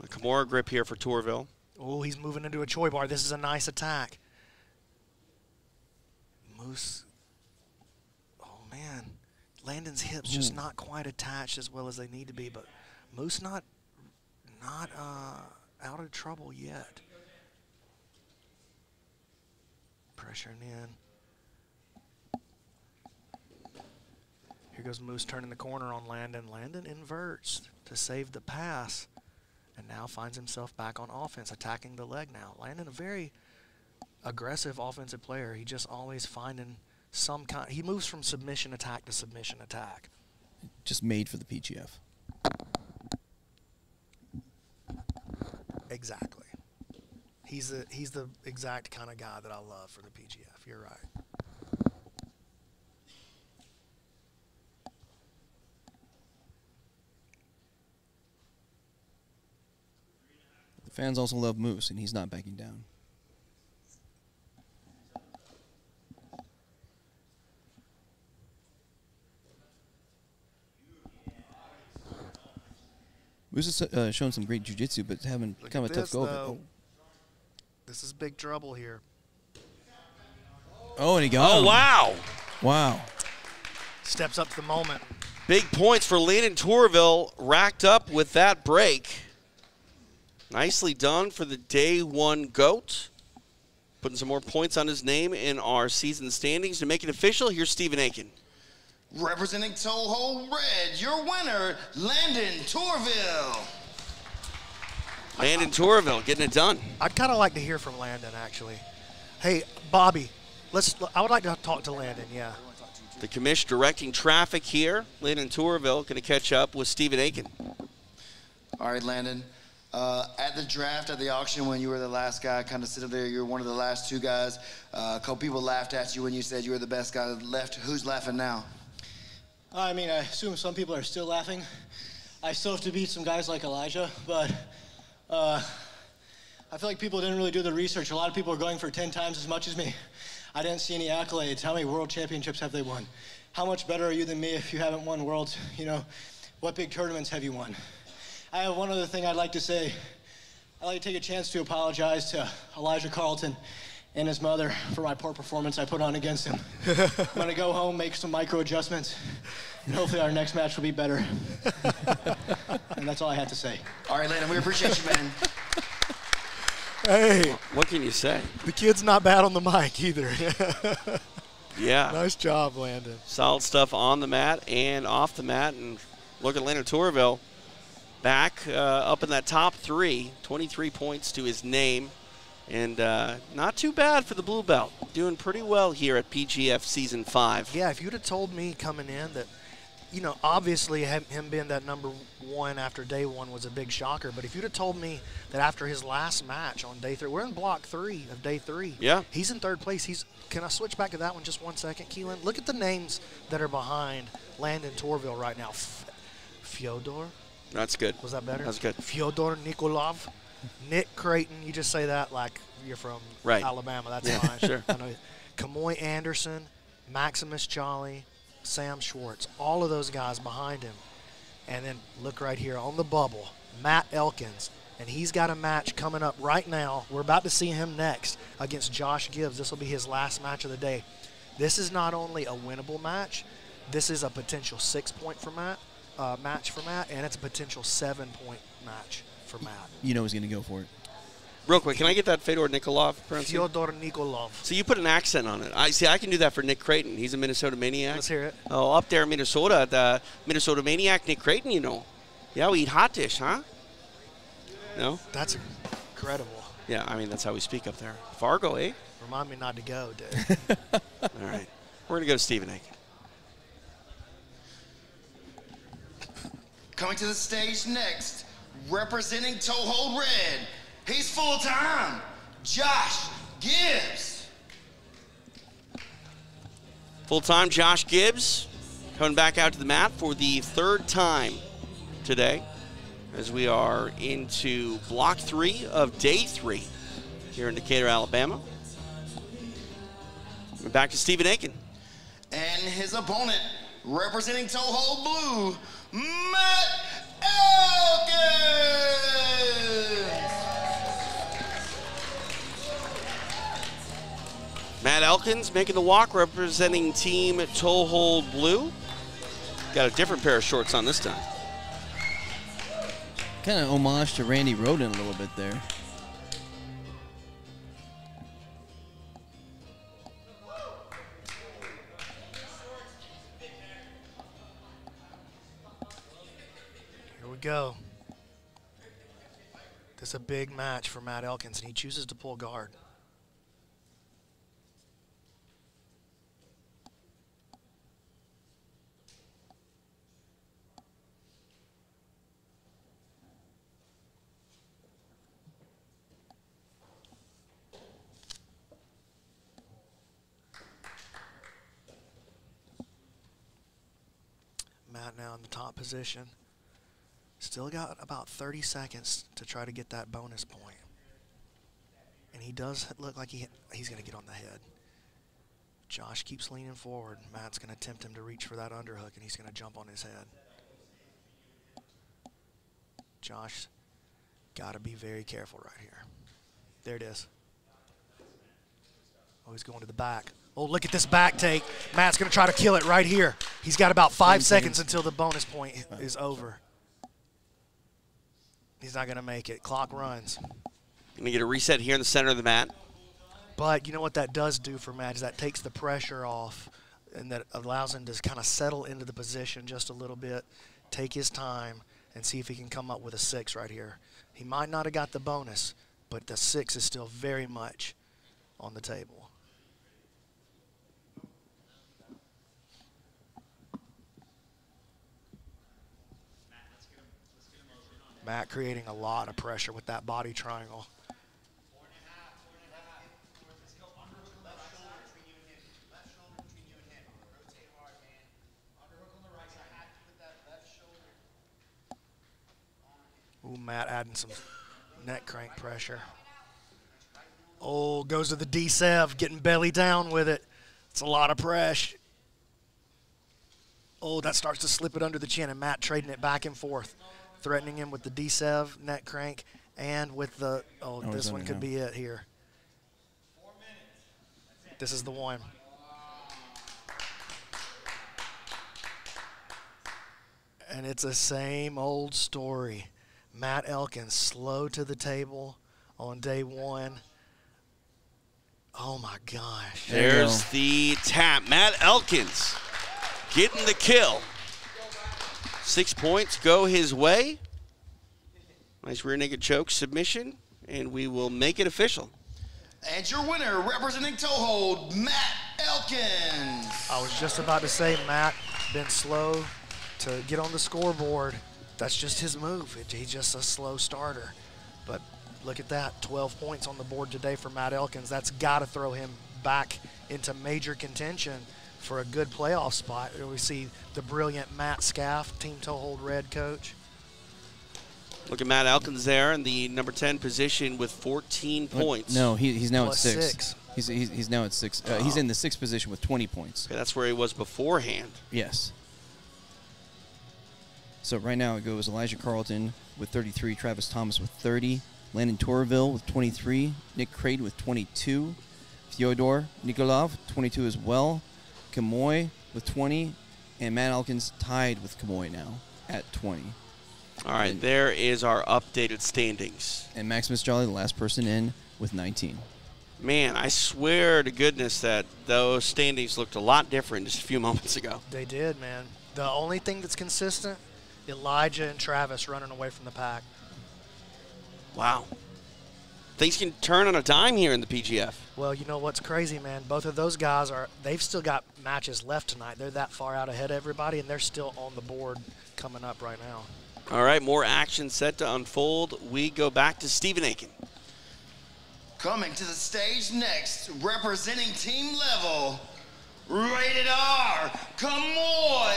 Speaker 12: A Kimura grip here for Tourville.
Speaker 11: Oh, he's moving into a Choi bar. This is a nice attack. Moose. Oh, man. Landon's hips just not quite attached as well as they need to be, but Moose not out of trouble yet. Pressuring in. Here goes Moose turning the corner on Landon. Landon inverts to save the pass and now finds himself back on offense, attacking the leg now. Landon, a very aggressive offensive player. He just always finding some kind. He moves from submission attack to submission attack.
Speaker 16: Just made for the PGF.
Speaker 11: Exactly. He's the exact kind of guy that I love for the PGF. You're right.
Speaker 16: The fans also love Moose, and he's not backing down. Moose has shown some great jiu-jitsu, but having kind of a tough go of it. Oh.
Speaker 11: This is big trouble here.
Speaker 16: Oh, and he got him.
Speaker 12: Wow.
Speaker 16: Wow.
Speaker 11: Steps up to the moment.
Speaker 12: Big points for Landon Tourville, racked up with that break. Nicely done for the day one GOAT. Putting some more points on his name in our season standings. To make it official, here's Stephen Aiken.
Speaker 17: Representing toe hold red, your winner, Landon Tourville.
Speaker 12: Landon Tourville getting it done.
Speaker 11: I'd kind of like to hear from Landon, actually. Hey, Bobby, I would like to talk to Landon, yeah.
Speaker 12: The commish directing traffic here. Landon Tourville going to catch up with Stephen Aiken.
Speaker 17: All right, Landon. At the draft, at the auction, when you were the last guy kind of sitting there, you were one of the last two guys. A couple people laughed at you when you said you were the best guy left. Who's laughing now?
Speaker 3: I mean, I assume some people are still laughing. I still have to beat some guys like Elijah, but I feel like people didn't really do the research. A lot of people are going for 10 times as much as me. I didn't see any accolades. How many world championships have they won? How much better are you than me if you haven't won worlds? You know, what big tournaments have you won? I have one other thing I'd like to say. I'd like to take a chance to apologize to Elijah Carlton and his mother for my poor performance I put on against him. I'm gonna go home, make some micro adjustments, and hopefully our next match will be better. And that's all I have to say.
Speaker 17: All right, Landon, we appreciate you, man.
Speaker 11: Hey.
Speaker 12: What can you say?
Speaker 11: The kid's not bad on the mic either.
Speaker 12: Yeah.
Speaker 11: Nice job, Landon.
Speaker 12: Solid stuff on the mat and off the mat. And look at Landon Torville back up in that top 3, 23 points to his name. And not too bad for the blue belt. Doing pretty well here at PGF Season 5.
Speaker 11: Yeah, if you'd have told me coming in that, you know, obviously him being that number 1 after day 1 was a big shocker. But if you'd have told me that after his last match on day 3, we're in block 3 of day 3.
Speaker 12: Yeah.
Speaker 11: He's in 3rd place. Can I switch back to that one just 1 second, Keelan? Look at the names that are behind Landon Torville right now. Fyodor.
Speaker 12: That's good.
Speaker 11: Was that better?
Speaker 12: That's good.
Speaker 11: Fyodor Nikolov. Nick Creighton. You just say that like you're from Alabama. That's fine.
Speaker 12: Sure.
Speaker 11: I know. Kamoy Anderson, Maximus Jolly, Sam Schwartz. All of those guys behind him. And then look right here on the bubble, Matt Elkins. And he's got a match coming up right now. We're about to see him next against Josh Gibbs. This will be his last match of the day. This is not only a winnable match, this is a potential 6-point for Matt, match for Matt, and it's a potential 7-point match for Matt.
Speaker 16: You know he's going to go for it.
Speaker 12: Real quick, can I get that Fedor Nikolov pronunciation?
Speaker 11: Fyodor Nikolov.
Speaker 12: So you put an accent on it. I can do that for Nick Creighton. He's a Minnesota Maniac.
Speaker 11: Let's hear it.
Speaker 12: Oh, up there in Minnesota, the Minnesota Maniac, Nick Creighton, you know. Yeah, we eat hot dish, huh? No?
Speaker 11: That's incredible.
Speaker 12: Yeah, I mean, that's how we speak up there. Fargo, eh?
Speaker 11: Remind me not to go, dude.
Speaker 12: All right. We're going to go to Stephen Aiken.
Speaker 17: Coming to the stage next, representing Toehold Red, he's full-time, Josh Gibbs.
Speaker 12: Full-time Josh Gibbs coming back out to the mat for the 3rd time today as we are into block 3 of day 3 here in Decatur, Alabama. We're back to Stephen Aiken.
Speaker 17: And his opponent, representing Toehold Blue, Matt Elkins.
Speaker 12: Matt Elkins making the walk, representing Team Toehold Blue. Got a different pair of shorts on this time.
Speaker 16: Kind of homage to Randy Roden a little bit there.
Speaker 11: Here we go. This is a big match for Matt Elkins, and he chooses to pull guard. Matt now in the top position. Still got about 30 seconds to try to get that bonus point. And he does look like he's going to get on the head. Josh keeps leaning forward. Matt's going to tempt him to reach for that underhook, and he's going to jump on his head. Josh got to be very careful right here. There it is. Oh, he's going to the back. Oh, look at this back take. Matt's going to try to kill it right here. He's got about 5 seconds until the bonus point is over. He's not going to make it. Clock runs.
Speaker 12: Going to get a reset here in the center of the mat.
Speaker 11: But you know what that does do for Matt is that takes the pressure off, and that allows him to kind of settle into the position just a little bit, take his time, and see if he can come up with a 6 right here. He might not have got the bonus, but the 6 is still very much on the table. Matt creating a lot of pressure with that body triangle. Ooh, Matt adding some neck crank pressure. Oh, goes to the D-Sev, getting belly down with it. It's a lot of pressure. Oh, that starts to slip it under the chin, and Matt trading it back and forth, threatening him with the D-Sev, neck crank, and with the, this one could be it here. This is the one. And it's the same old story. Matt Elkins slow to the table on day one. Oh my gosh.
Speaker 12: There's the tap. Matt Elkins getting the kill. 6 points go his way. Nice rear naked choke submission, and we will make it official.
Speaker 17: And your winner, representing toe hold, Matt Elkins.
Speaker 11: I was just about to say, Matt been slow to get on the scoreboard. That's just his move. He's just a slow starter. But look at that, 12 points on the board today for Matt Elkins. That's got to throw him back into major contention for a good playoff spot. We see the brilliant Matt Scaff, Team Toe Hold Red coach.
Speaker 12: Look at Matt Elkins there in the number 10 position with 14 points.
Speaker 16: No, he's now
Speaker 11: Plus
Speaker 16: at 6. He's now at 6. He's in the 6th position with 20 points.
Speaker 12: Okay, that's where he was beforehand.
Speaker 16: Yes. So right now it goes Elijah Carlton with 33, Travis Thomas with 30, Landon Torville with 23, Nick Crade with 22, Fyodor Nikolov, 22 as well, Kamoy with 20, and Matt Elkins tied with Kamoy now at 20.
Speaker 12: All right, there is our updated standings.
Speaker 16: And Maximus Jolly, the last person in, with 19.
Speaker 12: Man, I swear to goodness that those standings looked a lot different just a few moments ago.
Speaker 11: They did, man. The only thing that's consistent, Elijah and Travis running away from the pack.
Speaker 12: Wow. Things can turn on a dime here in the PGF.
Speaker 11: Well, you know what's crazy, man? Both of those guys they've still got matches left tonight. They're that far out ahead of everybody, and they're still on the board coming up right now.
Speaker 12: All right, more action set to unfold. We go back to Stephen Aiken.
Speaker 17: Coming to the stage next, representing team level, rated R, Kamoy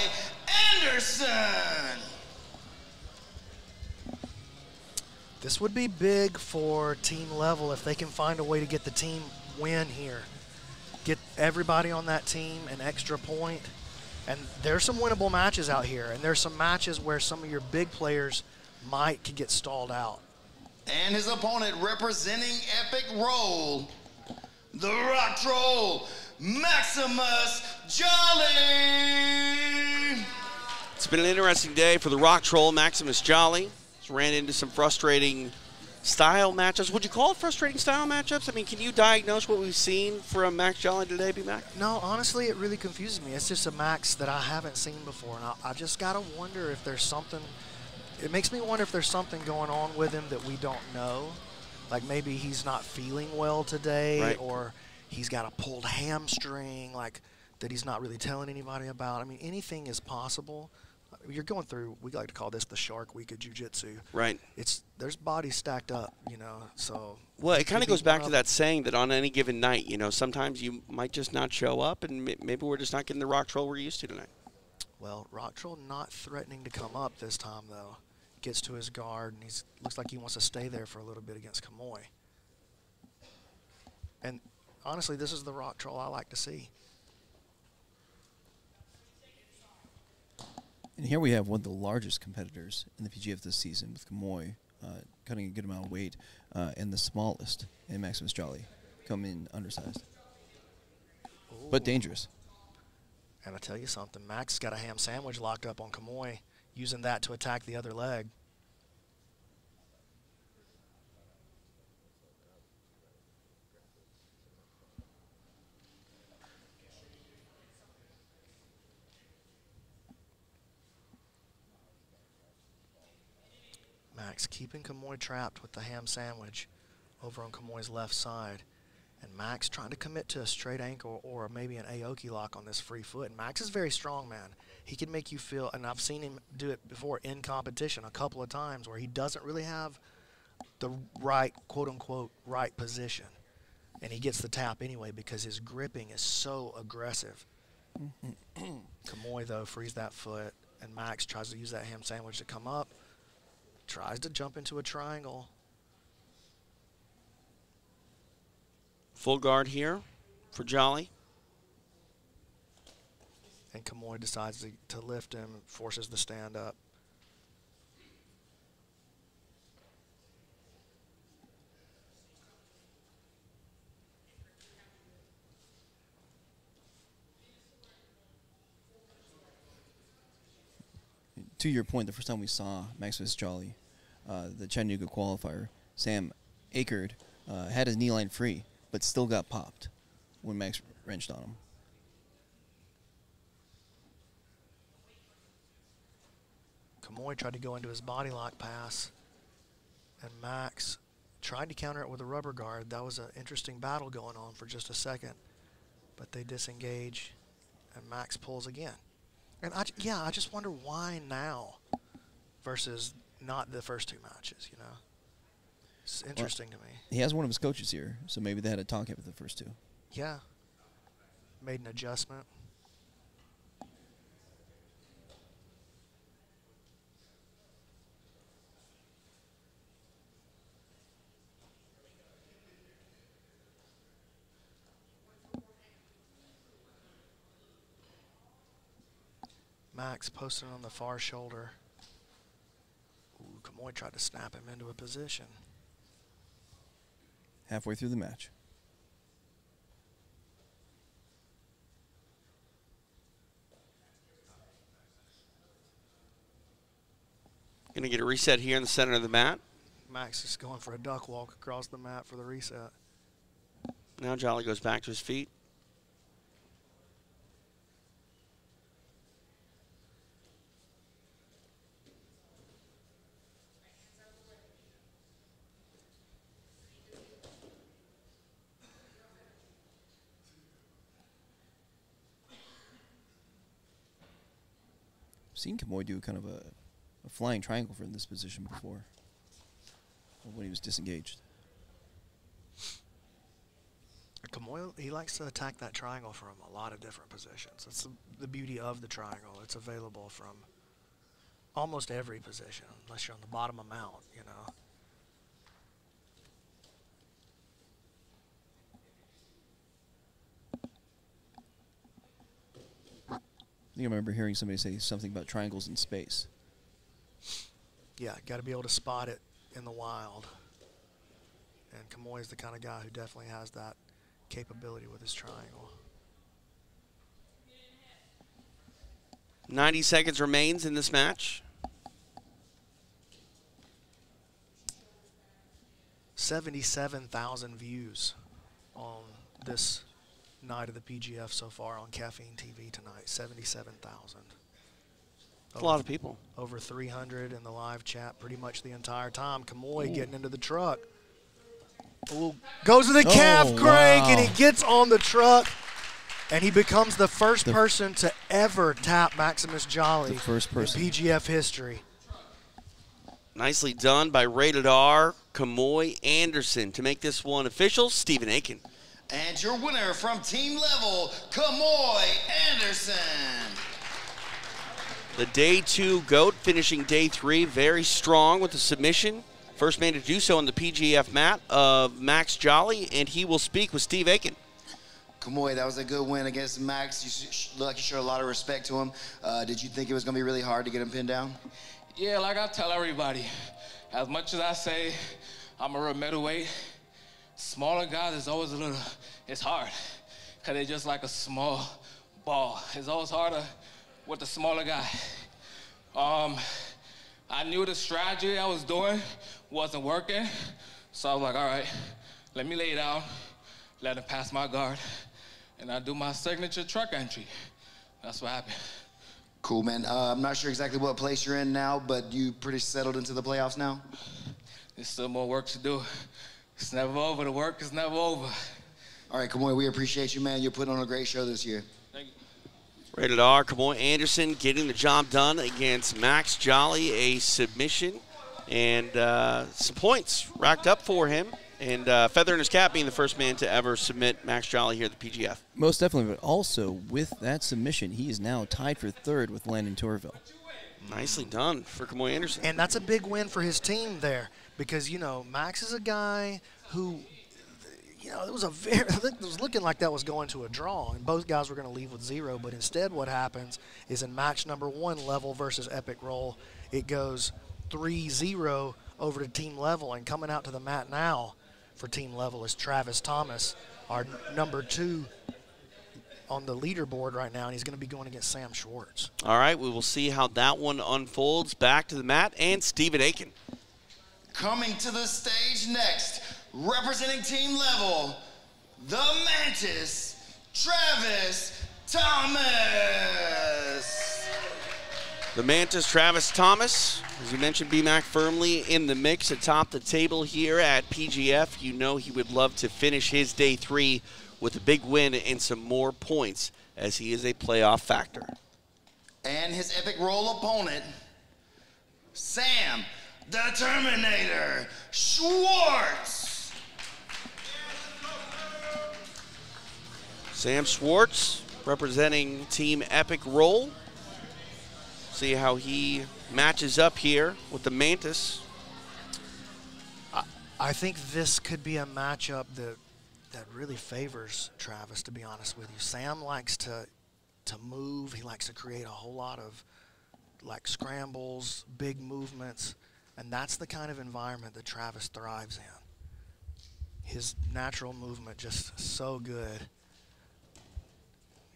Speaker 17: Anderson.
Speaker 11: This would be big for team level if they can find a way to get the team win here. Get everybody on that team an extra point. And there's some winnable matches out here. And there's some matches where some of your big players could get stalled out.
Speaker 17: And his opponent representing Epic Roll, the Rock Troll, Maximus Jolly.
Speaker 12: It's been an interesting day for the Rock Troll, Maximus Jolly. Ran into some frustrating style matchups. Would you call it frustrating style matchups? I mean, can you diagnose what we've seen from Max Jolly today, B-Mac?
Speaker 11: No, honestly, it really confuses me. It's just a Max that I haven't seen before, and I just got to wonder if there's something. It makes me wonder if there's something going on with him that we don't know. Like maybe he's not feeling well today,
Speaker 12: right,
Speaker 11: or he's got a pulled hamstring, like that he's not really telling anybody about. I mean, anything is possible. You're going through, we like to call this the shark week of jiu-jitsu.
Speaker 12: Right.
Speaker 11: There's bodies stacked up, so.
Speaker 12: Well, it kind of goes back to that saying that on any given night, sometimes you might just not show up, and maybe we're just not getting the Rock Troll we're used to tonight.
Speaker 11: Well, Rock Troll not threatening to come up this time, though. Gets to his guard, and looks like he wants to stay there for a little bit against Kamoy. And honestly, this is the Rock Troll I like to see.
Speaker 16: And here we have one of the largest competitors in the PGF this season with Kamoy cutting a good amount of weight, and the smallest in Maximus Jolly come in undersized.
Speaker 11: Ooh.
Speaker 16: But dangerous.
Speaker 11: And I tell you something, Max got a ham sandwich locked up on Kamoy, using that to attack the other leg. Max keeping Kamoy trapped with the ham sandwich over on Kamoy's left side. And Max trying to commit to a straight ankle or maybe an Aoki lock on this free foot. And Max is very strong, man. He can make you feel, and I've seen him do it before in competition a couple of times where he doesn't really have the right, quote-unquote, right position. And he gets the tap anyway because his gripping is so aggressive. Kamoy, though, frees that foot, and Max tries to use that ham sandwich to come up, tries to jump into a triangle.
Speaker 12: Full guard here for Jolly.
Speaker 11: And Kamoy decides to lift him, forces the stand up.
Speaker 16: To your point, the first time we saw Max vs. Jolly, the Chattanooga qualifier, Sam Akerd had his knee line free, but still got popped when Max wrenched on him.
Speaker 11: Kamoy tried to go into his body lock pass, and Max tried to counter it with a rubber guard. That was an interesting battle going on for just a second, but they disengage, and Max pulls again. And I just wonder why now versus not the first two matches, you know? It's interesting to me.
Speaker 16: He has one of his coaches here, so maybe they had a talk after the first two.
Speaker 11: Yeah. Made an adjustment. Max posted on the far shoulder. Ooh, Kamoy tried to snap him into a position.
Speaker 16: Halfway through the match.
Speaker 12: Going to get a reset here in the center of the mat.
Speaker 11: Max is going for a duck walk across the mat for the reset.
Speaker 12: Now Jolly goes back to his feet.
Speaker 16: Seen Kamoy do kind of a flying triangle for this position before when he was disengaged.
Speaker 11: Kamoy, he likes to attack that triangle from a lot of different positions. That's the beauty of the triangle. It's available from almost every position, unless you're on the bottom of mount, you know.
Speaker 16: I think I remember hearing somebody say something about triangles in space.
Speaker 11: Yeah, got to be able to spot it in the wild. And Kamoy is the kind of guy who definitely has that capability with his triangle.
Speaker 12: 90 seconds remains in this match.
Speaker 11: 77,000 views on this night of the PGF so far on Caffeine TV tonight. 77,000.
Speaker 12: That's a lot of people.
Speaker 11: Over 300 in the live chat pretty much the entire time. Kamoy getting into the truck. Ooh, goes to the calf crank, and he gets on the truck, and he becomes the first person to ever tap Maximus Jolly in PGF history.
Speaker 12: Nicely done by Rated R, Kamoy Anderson. To make this one official, Stephen Aiken.
Speaker 7: And your winner from team level, Kamoy Anderson.
Speaker 12: The day 2 GOAT finishing day 3 very strong with the submission. First man to do so on the PGF mat of Max Jolly, and he will speak with Steve Aiken.
Speaker 7: Kamoy, that was a good win against Max. You look like you showed a lot of respect to him. Did you think it was going to be really hard to get him pinned down?
Speaker 18: Yeah, like I tell everybody, as much as I say I'm a real middleweight, smaller guys is always a little, it's hard, because they're just like a small ball. It's always harder with the smaller guy. I knew the strategy I was doing wasn't working, so I was like, all right, let me lay down, let him pass my guard, and I do my signature truck entry. That's what happened.
Speaker 7: Cool, man. I'm not sure exactly what place you're in now, but you pretty settled into the playoffs now?
Speaker 18: There's still more work to do. It's never over. The work is never over.
Speaker 7: All right, Kamoy, we appreciate you, man. You're putting on a great show this year.
Speaker 12: Rated R, Kamoy Anderson getting the job done against Max Jolly, a submission, and some points racked up for him. And feather in his cap, being the first man to ever submit Max Jolly here at the PGF.
Speaker 16: Most definitely, but also with that submission, he is now tied for third with Landon Tourville.
Speaker 12: Nicely done for Kamoy Anderson.
Speaker 11: And that's a big win for his team there because, you know, Max is a guy who, you know, it was it was looking like that was going to a draw, and both guys were going to leave with 0. But instead, what happens is in match number 1, Level versus Epic Roll, it goes 3-0 over to Team Level, and coming out to the mat now for Team Level is Travis Thomas, our number 2 on the leaderboard right now, and he's going to be going against Sam Schwartz.
Speaker 12: All right, we will see how that one unfolds. Back to the mat, and Stephen Aiken.
Speaker 7: Coming to the stage next, representing Team Level, the Mantis, Travis Thomas.
Speaker 12: The Mantis, Travis Thomas. As you mentioned, BMAC firmly in the mix atop the table here at PGF. You know he would love to finish his day 3 with a big win and some more points, as he is a playoff factor.
Speaker 7: And his Epic Roll opponent, Sam the Terminator Schwartz.
Speaker 12: Sam Schwartz representing Team Epic Roll. See how he matches up here with the Mantis.
Speaker 11: I think this could be a matchup that really favors Travis, to be honest with you. Sam likes to move. He likes to create a whole lot of like scrambles, big movements, and that's the kind of environment that Travis thrives in. His natural movement just so good.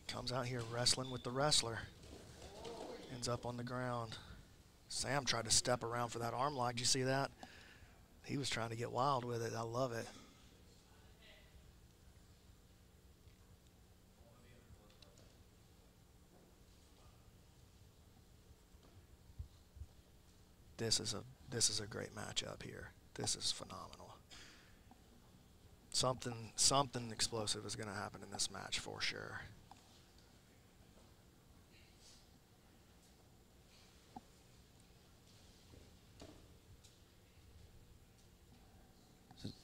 Speaker 11: He comes out here wrestling with the wrestler. Ends up on the ground. Sam tried to step around for that arm lock. Did you see that? He was trying to get wild with it. I love it. This is a great matchup here. This is phenomenal. Something explosive is going to happen in this match for sure.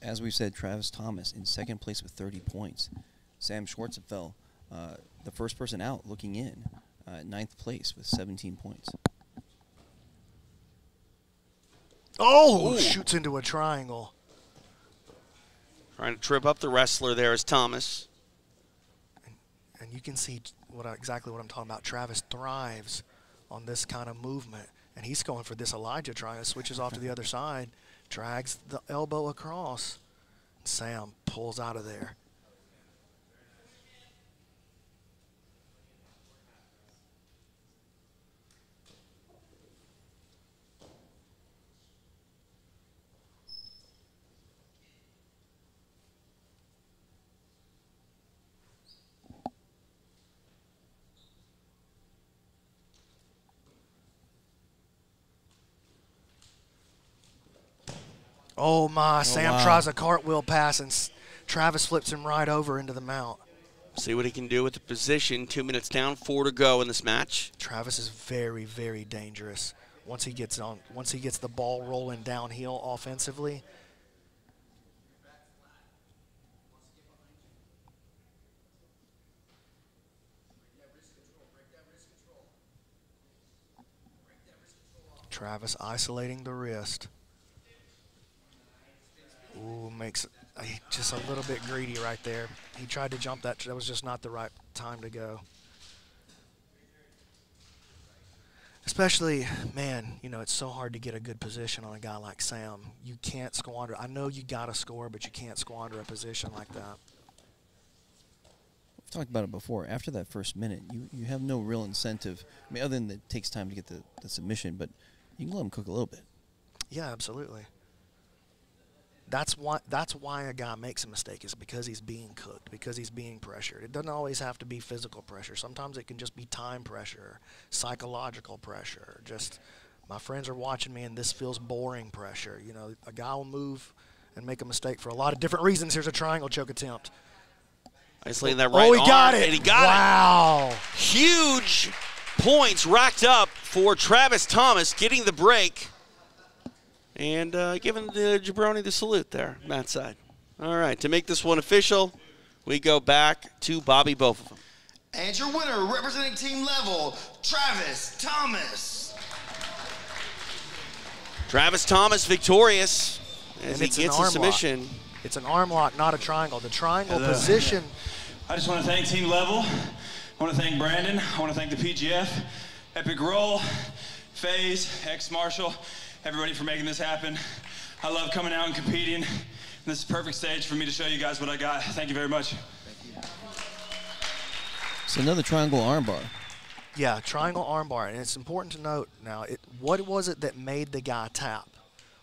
Speaker 16: As we've said, Travis Thomas in second place with 30 points. Sam Schwarzenfeld, the first person out looking in, ninth place with 17 points.
Speaker 11: Oh, shoots into a triangle.
Speaker 12: Trying to trip up the wrestler there is Thomas.
Speaker 11: And you can see exactly what I'm talking about. Travis thrives on this kind of movement. And he's going for this Elijah triangle. Switches off to the other side. Drags the elbow across. Sam pulls out of there. Oh my, Sam tries a cartwheel pass and Travis flips him right over into the mount.
Speaker 12: See what he can do with the position. 2 minutes down, 4 to go in this match.
Speaker 11: Travis is very, very dangerous. Once he gets the ball rolling downhill offensively. Travis isolating the wrist. Ooh, makes just a little bit greedy right there. He tried to jump that. That was just not the right time to go. Especially, man, you know, it's so hard to get a good position on a guy like Sam. You can't squander. I know you got to score, but you can't squander a position like that.
Speaker 16: We've talked about it before. After that first minute, you have no real incentive. I mean, other than it takes time to get the submission, but you can let him cook a little bit.
Speaker 11: Yeah, absolutely. That's why a guy makes a mistake, is because he's being cooked, because he's being pressured. It doesn't always have to be physical pressure. Sometimes it can just be time pressure, psychological pressure. Just, my friends are watching me and this feels boring pressure. You know, a guy will move and make a mistake for a lot of different reasons. Here's a triangle choke attempt.
Speaker 12: Isolating that right
Speaker 11: arm.
Speaker 12: Oh,
Speaker 11: he got it.
Speaker 12: And he got
Speaker 11: it. Wow.
Speaker 12: Huge points racked up for Travis Thomas, getting the break. And giving the Jabroni the salute there, Matt's side. All right, to make this one official, we go back to Bobby, both of them.
Speaker 17: And your winner, representing team level, Travis Thomas.
Speaker 12: Travis Thomas victorious as
Speaker 11: And
Speaker 12: he
Speaker 11: it's an
Speaker 12: gets a
Speaker 11: arm
Speaker 12: submission.
Speaker 11: Lock. It's an arm lock, not a triangle. The triangle position.
Speaker 8: I just want to thank Team Level. I want to thank Brandon. I want to thank the PGF, Epic Roll, FaZe, X Marshall, everybody for making this happen. I love coming out and competing. This is a perfect stage for me to show you guys what I got. Thank you very much.
Speaker 16: It's another triangle armbar.
Speaker 11: Yeah, triangle armbar. And it's important to note now, what was it that made the guy tap?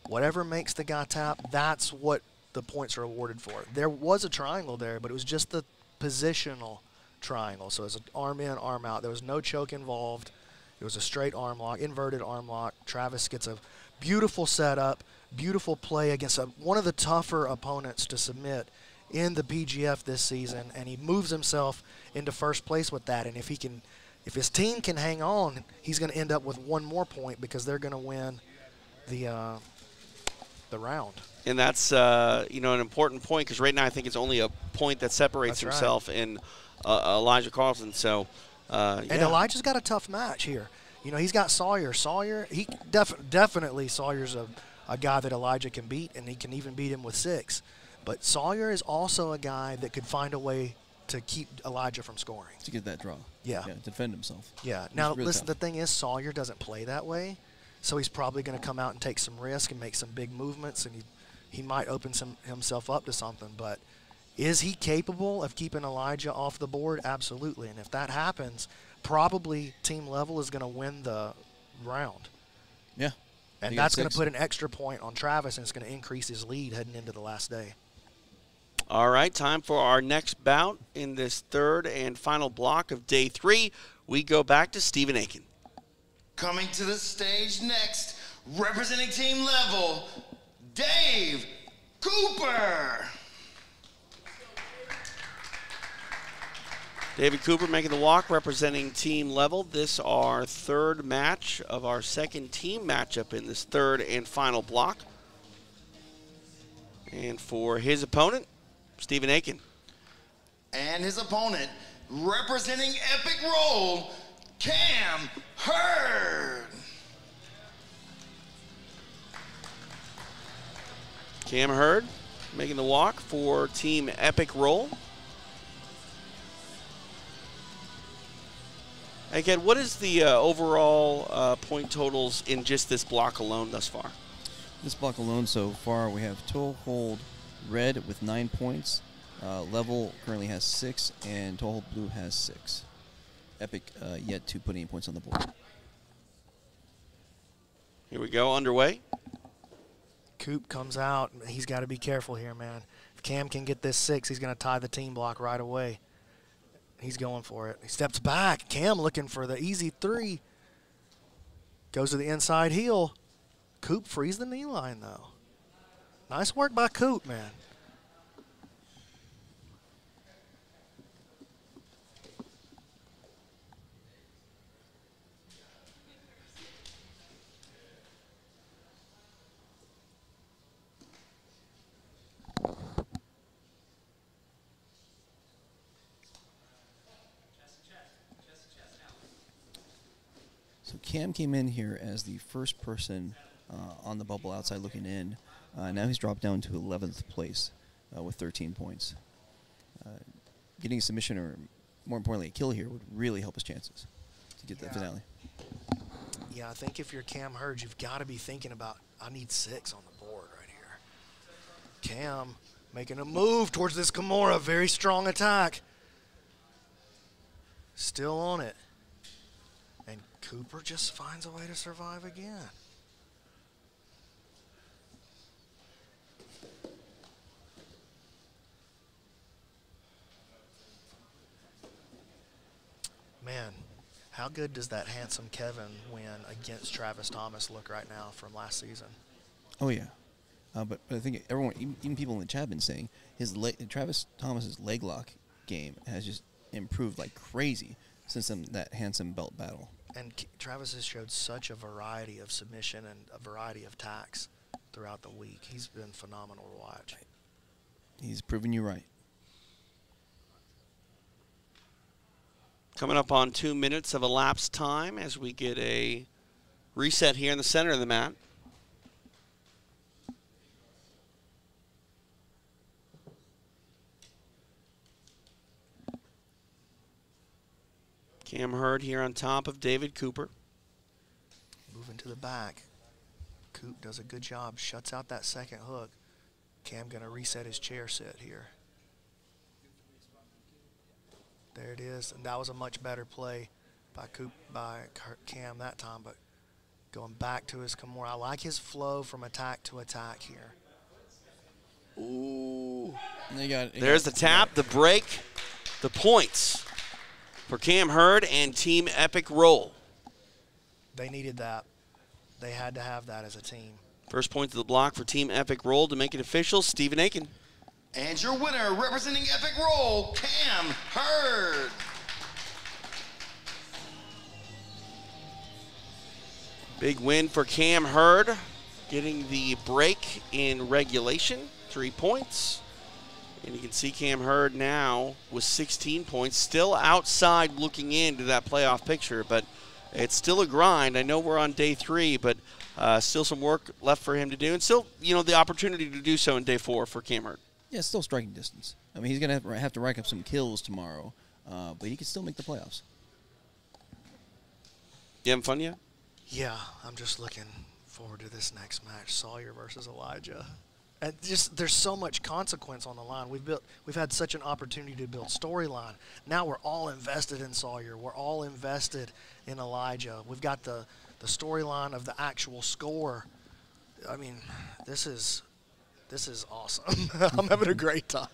Speaker 11: Whatever makes the guy tap, that's what the points are awarded for. There was a triangle there, but it was just the positional triangle. So it was an arm in, arm out. There was no choke involved. It was a straight arm lock, inverted arm lock. Travis gets a beautiful setup, beautiful play against one of the tougher opponents to submit in the PGF this season, and he moves himself into first place with that. And if his team can hang on, he's going to end up with one more point because they're going to win the round.
Speaker 12: And that's an important point because right now I think it's only a point that separates himself and Elijah Carlson. So,
Speaker 11: And Elijah's got a tough match here. You know, he's got Sawyer. He definitely Sawyer's a guy that Elijah can beat, and he can even beat him with 6. But Sawyer is also a guy that could find a way to keep Elijah from scoring.
Speaker 16: To get that draw.
Speaker 11: Yeah.
Speaker 16: Defend himself.
Speaker 11: Yeah. Now, listen, the thing is Sawyer doesn't play that way, so he's probably going to come out and take some risk and make some big movements, and he might open himself up to something. But is he capable of keeping Elijah off the board? Absolutely. And if that happens, probably team level is going to win the round.
Speaker 16: Yeah.
Speaker 11: And that's going to put an extra point on Travis, and it's going to increase his lead heading into the last day.
Speaker 12: All right, time for our next bout in this third and final block of day 3. We go back to Stephen Aiken.
Speaker 17: Coming to the stage next, representing team level, Dave Cooper.
Speaker 12: David Cooper making the walk, representing team level. This our third match of our second team matchup in this third and final block. And for his opponent, Stephen Aiken.
Speaker 17: And his opponent, representing Epic Roll, Cam Hurd.
Speaker 12: Cam Hurd making the walk for Team Epic Roll. Again, what is the overall point totals in just this block alone thus far?
Speaker 16: This block alone so far, we have Toe Hold Red with 9 points. Level currently has 6, and Toe Hold Blue has 6. Epic yet to put any points on the board.
Speaker 12: Here we go, underway.
Speaker 11: Coop comes out. He's got to be careful here, man. If Cam can get this 6, he's going to tie the team block right away. He's going for it. He steps back. Cam looking for the easy 3. Goes to the inside heel. Coop frees the knee line, though. Nice work by Coop, man.
Speaker 16: So Cam came in here as the first person on the bubble outside looking in. Now he's dropped down to 11th place with 13 points. Getting a submission or, more importantly, a kill here would really help his chances to get that finale.
Speaker 11: Yeah, I think if you're Cam Hurd, you've got to be thinking about, I need 6 on the board right here. Cam making a move towards this Kimura. Very strong attack. Still on it. And Cooper just finds a way to survive again. Man, how good does that handsome Kevin win against Travis Thomas look right now from last season?
Speaker 16: Oh, yeah. But I think everyone, even people in the chat have been saying, Travis Thomas's leg lock game has just improved like crazy since that handsome belt battle.
Speaker 11: And Travis has showed such a variety of submission and a variety of attacks throughout the week. He's been phenomenal to watch.
Speaker 16: He's proven you right.
Speaker 12: Coming up on 2 minutes of elapsed time as we get a reset here in the center of the mat. Cam Hurd here on top of David Cooper.
Speaker 11: Moving to the back. Coop does a good job, shuts out that second hook. Cam going to reset his chair sit here. There it is, and that was a much better play by Cam that time, but going back to his Kimura. I like his flow from attack to attack here.
Speaker 12: Ooh.
Speaker 16: There's
Speaker 12: the tap, the break, the points for Cam Hurd and Team Epic Roll.
Speaker 11: They needed that. They had to have that as a team.
Speaker 12: First point to the block for Team Epic Roll to make it official, Stephen Aiken.
Speaker 7: And your winner, representing Epic Roll, Cam Hurd.
Speaker 12: Big win for Cam Hurd, getting the break in regulation, 3 points. And you can see Cam Hurd now with 16 points, still outside looking into that playoff picture, but it's still a grind. I know we're on day 3, but still some work left for him to do, and still, you know, the opportunity to do so in day 4 for Cam Hurd.
Speaker 16: Yeah, still striking distance. I mean, he's going to have to rack up some kills tomorrow, but he can still make the playoffs.
Speaker 12: You having fun yet?
Speaker 11: Yeah, I'm just looking forward to this next match, Sawyer versus Elijah. And just there's so much consequence on the line. We've had such an opportunity to build storyline. Now we're all invested in Sawyer. We're all invested in Elijah. We've got the storyline of the actual score. I mean, this is awesome. I'm having a great time.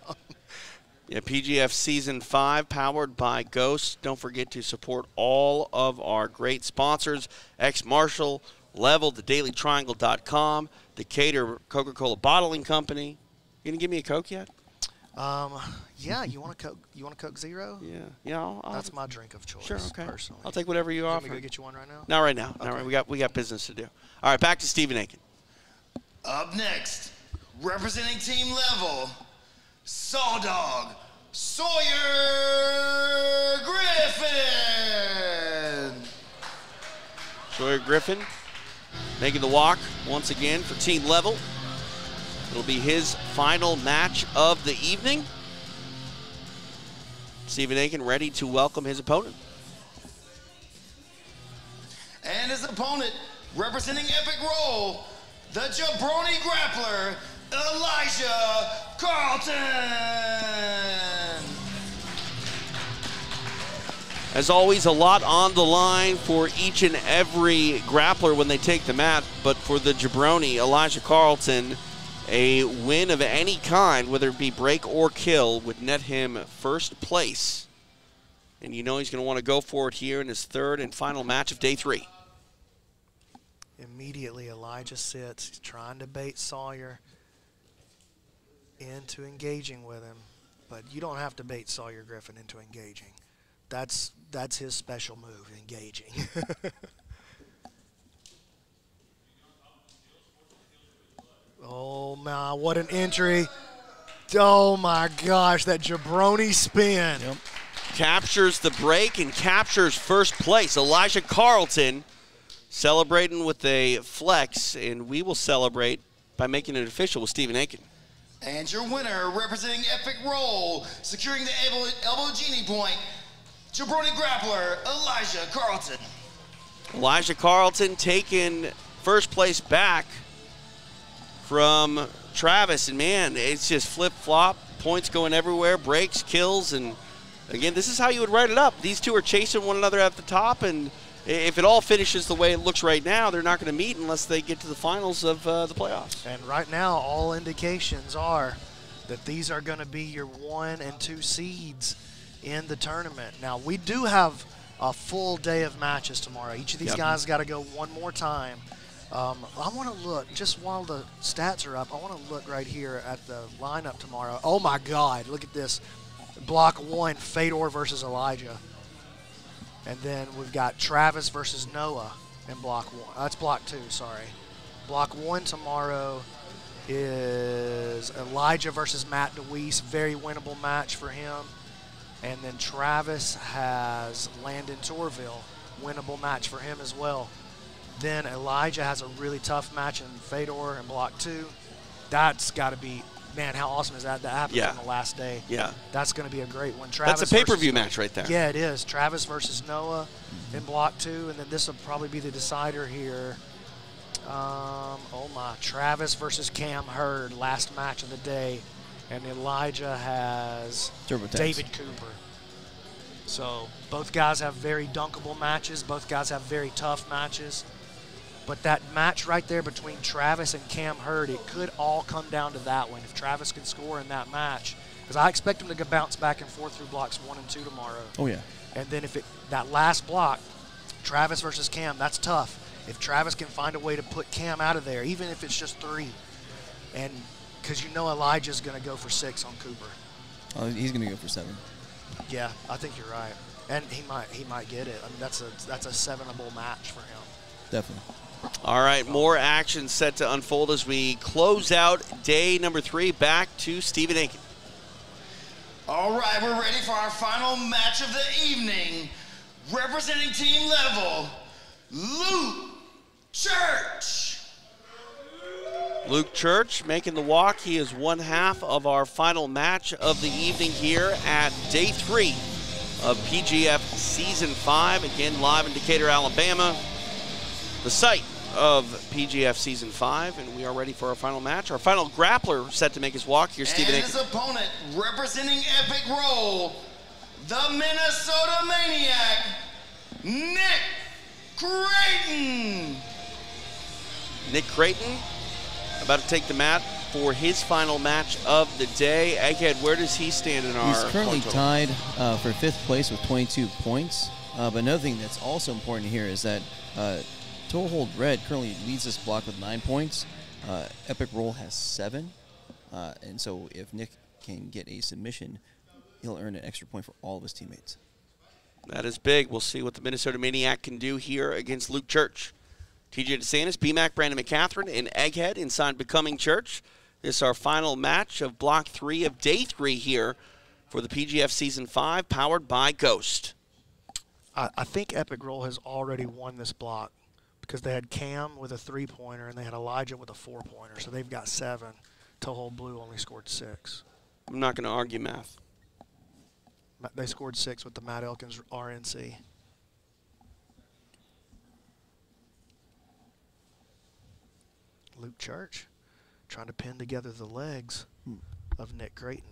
Speaker 12: Yeah, PGF Season 5 powered by Ghost. Don't forget to support all of our great sponsors, X Marshall, Level, thedailytriangle.com, Decatur Coca-Cola Bottling Company. You gonna give me a Coke yet?
Speaker 11: Yeah, you want a Coke? You want a Coke Zero?
Speaker 12: Yeah.
Speaker 11: That's my drink of choice.
Speaker 12: Sure, okay.
Speaker 11: Personally,
Speaker 12: I'll take whatever you offer.
Speaker 11: Want me to go get you one right now?
Speaker 12: Not right now.
Speaker 11: Okay.
Speaker 12: Not right. We got business to do. All right, back to Stephen Aiken.
Speaker 7: Up next, representing Team Level, Sawdog Sawyer Griffin.
Speaker 12: Sawyer Griffin making the walk once again for Team Level. It'll be his final match of the evening. Stephen Aiken ready to welcome his opponent.
Speaker 7: And his opponent, representing Epic Roll, the jabroni grappler, Elijah Carlton.
Speaker 12: As always, a lot on the line for each and every grappler when they take the mat, but for the jabroni, Elijah Carlton, a win of any kind, whether it be break or kill, would net him first place. And you know he's going to want to go for it here in his third and final match of day 3.
Speaker 11: Immediately, Elijah sits. He's trying to bait Sawyer into engaging with him. But you don't have to bait Sawyer Griffin into engaging. That's his special move, engaging. Oh, my, what an entry. Oh, my gosh, that jabroni spin.
Speaker 12: Yep. Captures the break and captures first place. Elijah Carlton celebrating with a flex, and we will celebrate by making it official with Stephen Aiken.
Speaker 7: And your winner, representing Epic Roll, securing the elbow genie point, jabroni grappler, Elijah Carlton.
Speaker 12: Elijah Carlton taking first place back from Travis, and man, it's just flip-flop, points going everywhere, breaks, kills, and again, this is how you would write it up. These two are chasing one another at the top, and if it all finishes the way it looks right now, they're not going to meet unless they get to the finals of the playoffs.
Speaker 11: And right now, all indications are that these are going to be your 1 and 2 seeds in the tournament. Now, we do have a full day of matches tomorrow. Each of these guys got to go one more time. I want to look, just while the stats are up, I want to look right here at the lineup tomorrow. Oh, my God, look at this. Block 1, Fedor versus Elijah. And then we've got Travis versus Noah in block 1. That's block 2, sorry. Block 1 tomorrow is Elijah versus Matt DeWeese. Very winnable match for him. And then Travis has Landon Torville. Winnable match for him as well. Then Elijah has a really tough match in Fedor in block 2. That's got to be, man, how awesome is that? That happens on the last day.
Speaker 12: Yeah.
Speaker 11: That's going to be a great one. Travis
Speaker 12: That's a pay-per-view match right there.
Speaker 11: Yeah, it is. Travis versus Noah in block 2. And then this will probably be the decider here. Oh my, Travis versus Cam Hurd, last match of the day. And Elijah has David Cooper. So both guys have very dunkable matches. Both guys have very tough matches. But that match right there between Travis and Cam Hurd, it could all come down to that one. If Travis can score in that match, because I expect him to bounce back and forth through blocks 1 and 2 tomorrow.
Speaker 16: Oh, yeah.
Speaker 11: And then if that last block, Travis versus Cam, that's tough. If Travis can find a way to put Cam out of there, even if it's just 3, and because you know Elijah's going to go for 6 on Cooper.
Speaker 16: Oh, he's going to go for 7.
Speaker 11: Yeah, I think you're right, and he might get it. I mean, that's a 7-able match for him.
Speaker 16: Definitely.
Speaker 12: All right, more action set to unfold as we close out day number 3. Back to Stephen Aiken.
Speaker 7: All right, we're ready for our final match of the evening. Representing team level, Luke Church.
Speaker 12: Luke Church making the walk. He is one half of our final match of the evening here at day 3 of PGF Season 5. Again, live in Decatur, Alabama, the site of PGF Season 5, and we are ready for our final match. Our final grappler set to make his walk here, Stephen Aiken.
Speaker 7: And his opponent, representing Epic Roll, the Minnesota Maniac, Nick Creighton.
Speaker 12: Nick Creighton about to take the mat for his final match of the day. Egghead, where does he stand in our
Speaker 16: He's currently
Speaker 12: point total?
Speaker 16: tied for 5th place with 22 points. But another thing that's also important here is that Toehold Red currently leads this block with 9 points. Epic Roll has 7. And so if Nick can get a submission, he'll earn an extra point for all of his teammates.
Speaker 12: That is big. We'll see what the Minnesota Maniac can do here against Luke Church. TJ DeSantis, BMAC, Brandon Mccaghren, and Egghead inside Becoming Church. This is our final match of Block 3 of Day 3 here for the PGF Season 5, powered by Ghost.
Speaker 11: I think Epic Roll has already won this block because they had Cam with a 3-pointer and they had Elijah with a 4-pointer, so they've got 7. Toehold Blue only scored 6.
Speaker 12: I'm not going to argue math.
Speaker 11: They scored 6 with the Matt Elkins RNC. Luke Church trying to pin together the legs of Nick Creighton.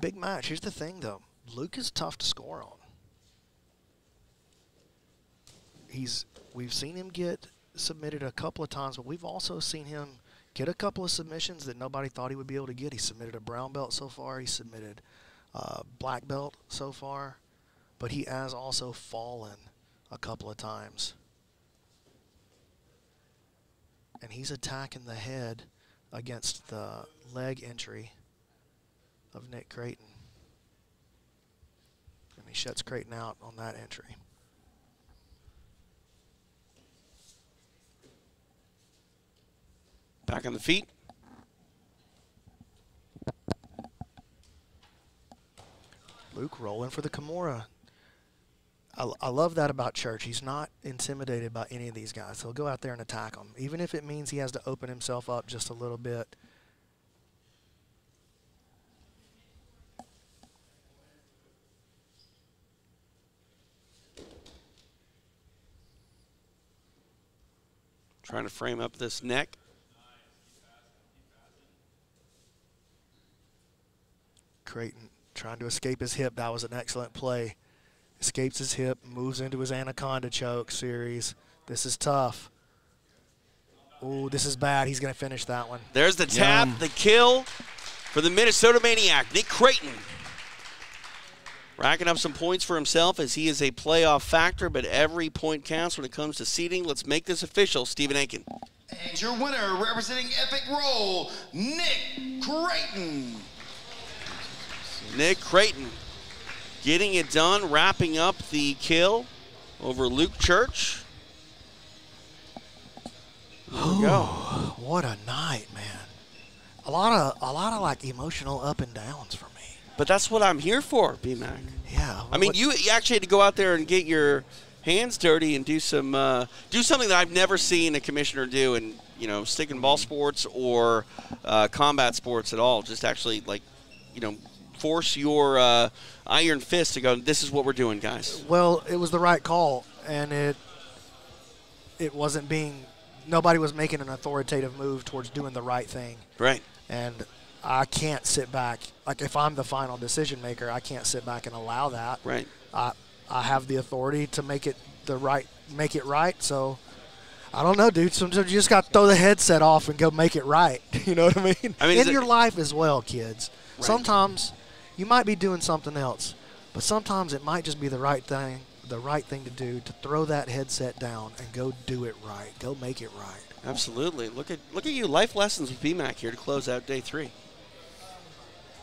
Speaker 11: Big match. Here's the thing, though. Luke is tough to score on. We've seen him get submitted a couple of times, but we've also seen him get a couple of submissions that nobody thought he would be able to get. He submitted a brown belt so far. He submitted black belt so far. But he has also fallen a couple of times. And he's attacking the head against the leg entry of Nick Creighton. And he shuts Creighton out on that entry.
Speaker 12: Back on the feet.
Speaker 11: Luke rolling for the Kimura. I love that about Church. He's not intimidated by any of these guys. He'll go out there and attack them, even if it means he has to open himself up just a little bit.
Speaker 12: Trying to frame up this neck.
Speaker 11: Creighton trying to escape his hip. That was an excellent play. Escapes his hip, moves into his anaconda choke series. This is tough. Ooh, this is bad. He's going to finish that one.
Speaker 12: There's the tap, the kill for the Minnesota Maniac, Nick Creighton. Racking up some points for himself as he is a playoff factor, but every point counts when it comes to seeding. Let's make this official. Stephen Aiken.
Speaker 17: And your winner, representing Epic Roll, Nick Creighton.
Speaker 12: Nick Creighton getting it done, wrapping up the kill over Luke Church. There we go.
Speaker 11: What a night, man. A lot of like emotional up and downs for me.
Speaker 12: But that's what I'm here for, B-Mac.
Speaker 11: Yeah.
Speaker 12: I mean, you actually had to go out there and get your hands dirty and do some do something that I've never seen a commissioner do in, you know, stick and ball sports or combat sports at all. Just actually, like, you know, force your iron fist to go, this is what we're doing, guys.
Speaker 11: Well, it was the right call, and it wasn't being – nobody was making an authoritative move towards doing the right thing.
Speaker 12: Right.
Speaker 11: And I can't sit back. Like, if I'm the final decision maker, I can't sit back and allow that.
Speaker 12: Right.
Speaker 11: I have the authority to make it right. So I don't know, dude. Sometimes you just got to throw the headset off and go make it right. You know what I mean? In your life as well, kids.
Speaker 12: Right.
Speaker 11: Sometimes you might be doing something else, but sometimes it might just be the right thing to do, to throw that headset down and go do it right. Go make it right.
Speaker 12: Absolutely. Look at you. Life lessons with BMAC here to close out day 3.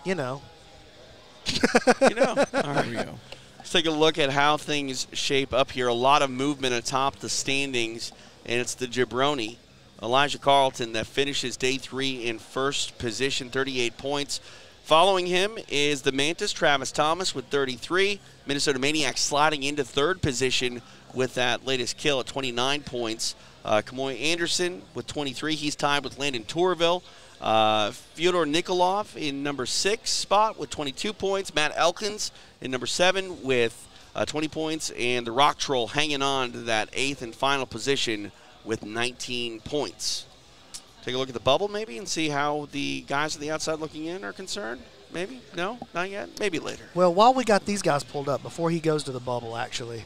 Speaker 11: You know.
Speaker 12: You know. All right. Here we go. Let's take a look at how things shape up here. A lot of movement atop the standings, and it's the jabroni, Elijah Carlton, that finishes day 3 in first position, 38 points. Following him is the Mantis, Travis Thomas, with 33. Minnesota Maniac sliding into third position with that latest kill at 29 points. Kamoy Anderson with 23. He's tied with Landon Tourville. Fyodor Nikolov in number 6 spot with 22 points. Matt Elkins in number 7 with 20 points. And the Rock Troll hanging on to that 8th and final position with 19 points. Take a look at the bubble maybe and see how the guys on the outside looking in are concerned. Maybe? No? Not yet? Maybe later.
Speaker 11: Well, while we got these guys pulled up, before he goes to the bubble, actually,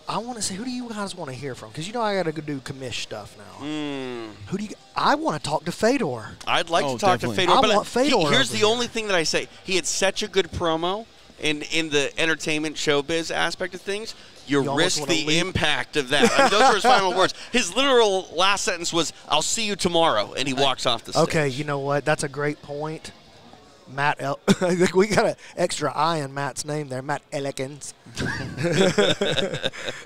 Speaker 11: I want to say, who do you guys want to hear from? Because you know I got to go do commish stuff now. Who do you? I want to talk to Fedor.
Speaker 12: I'd like to talk to Fedor.
Speaker 11: I want Fedor.
Speaker 12: Here's the only thing that I say. He had such a good promo in the entertainment showbiz aspect of things. You risk the impact of that. I mean, those are his final words. His literal last sentence was, "I'll see you tomorrow," and he walks off the stage.
Speaker 11: Okay, you know what? That's a great point. Matt, we got an extra I in Matt's name there. Matt Elkins.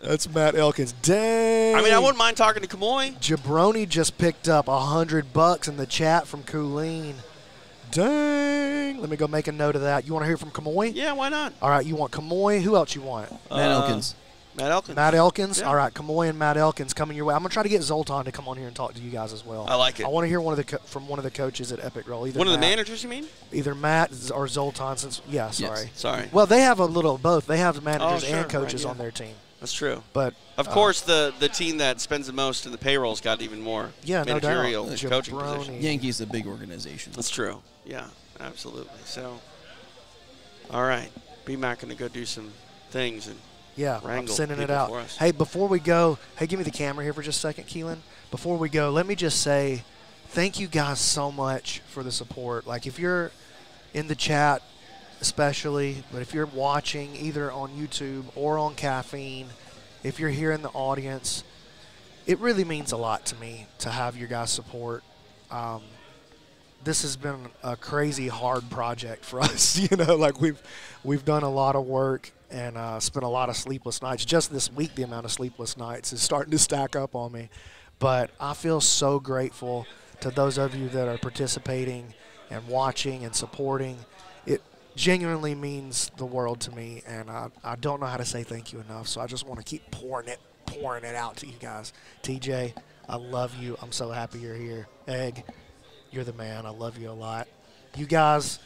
Speaker 11: That's Matt Elkins. Dang.
Speaker 12: I mean, I wouldn't mind talking to Kamoy.
Speaker 11: Jabroni just picked up $100 in the chat from Colleen. Dang. Let me go make a note of that. You want to hear from Kamoy?
Speaker 12: Yeah, why not?
Speaker 11: All right, you want Kamoy? Who else you want?
Speaker 16: Matt Elkins.
Speaker 12: Matt Elkins.
Speaker 11: Matt Elkins?
Speaker 12: Yeah.
Speaker 11: All right, Kamoy and Matt Elkins coming your way. I'm going to try to get Zoltan to come on here and talk to you guys as well.
Speaker 12: I like it.
Speaker 11: I want to hear from one of the coaches at Epic Roll.
Speaker 12: One of the managers, you mean?
Speaker 11: Either Matt or Zoltan. Sorry.
Speaker 12: Yes, sorry.
Speaker 11: Well, they have a little of both. They have managers
Speaker 12: sure,
Speaker 11: and coaches
Speaker 12: right, yeah.
Speaker 11: on their team.
Speaker 12: That's true.
Speaker 11: But
Speaker 12: of course, the team that spends the most in the payroll's got even more managerial
Speaker 11: no doubt.
Speaker 12: coaching positions.
Speaker 16: Yankees a big organization.
Speaker 12: That's true. Yeah, absolutely. So, all right, BMAC going to go do some things and
Speaker 11: I'm sending it
Speaker 12: people
Speaker 11: out.
Speaker 12: for us.
Speaker 11: Hey, before we go, give me the camera here for just a second, Keelan. Before we go, let me just say thank you guys so much for the support. Like, if you're in the chat especially, but if you're watching either on YouTube or on Caffeine, if you're here in the audience, it really means a lot to me to have your guys' support. This has been a crazy hard project for us. You know, like we've done a lot of work and spent a lot of sleepless nights. Just this week, the amount of sleepless nights is starting to stack up on me. But I feel so grateful to those of you that are participating and watching and supporting. It genuinely means the world to me, and I don't know how to say thank you enough. So I just want to keep pouring it out to you guys. TJ, I love you. I'm so happy you're here. Egg, you're the man. I love you a lot. You guys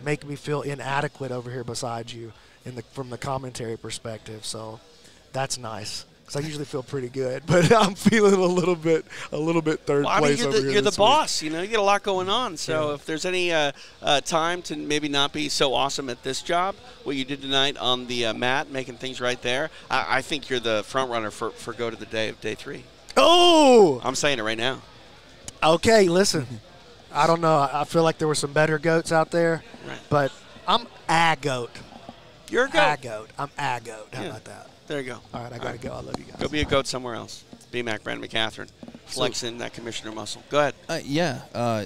Speaker 11: make me feel inadequate over here beside you from the commentary perspective, so that's nice. Because I usually feel pretty good, but I'm feeling a little bit third place over here.
Speaker 12: You're the boss, you know. You get a lot going on. So if there's any time to maybe not be so awesome at this job, what you did tonight on the mat, making things right there, I think you're the front runner for go to the day of day 3.
Speaker 11: Oh!
Speaker 12: I'm saying it right now.
Speaker 11: Okay, listen. I don't know. I feel like there were some better goats out there, but I'm a goat.
Speaker 12: You're a goat.
Speaker 11: A-goat. I'm a goat. How
Speaker 12: Yeah.
Speaker 11: about that?
Speaker 12: There you go.
Speaker 11: All right, I got to go. I love you guys.
Speaker 12: Go be a goat somewhere else. BMAC, Brandon Mccaghren, flexing that commissioner muscle. Go ahead.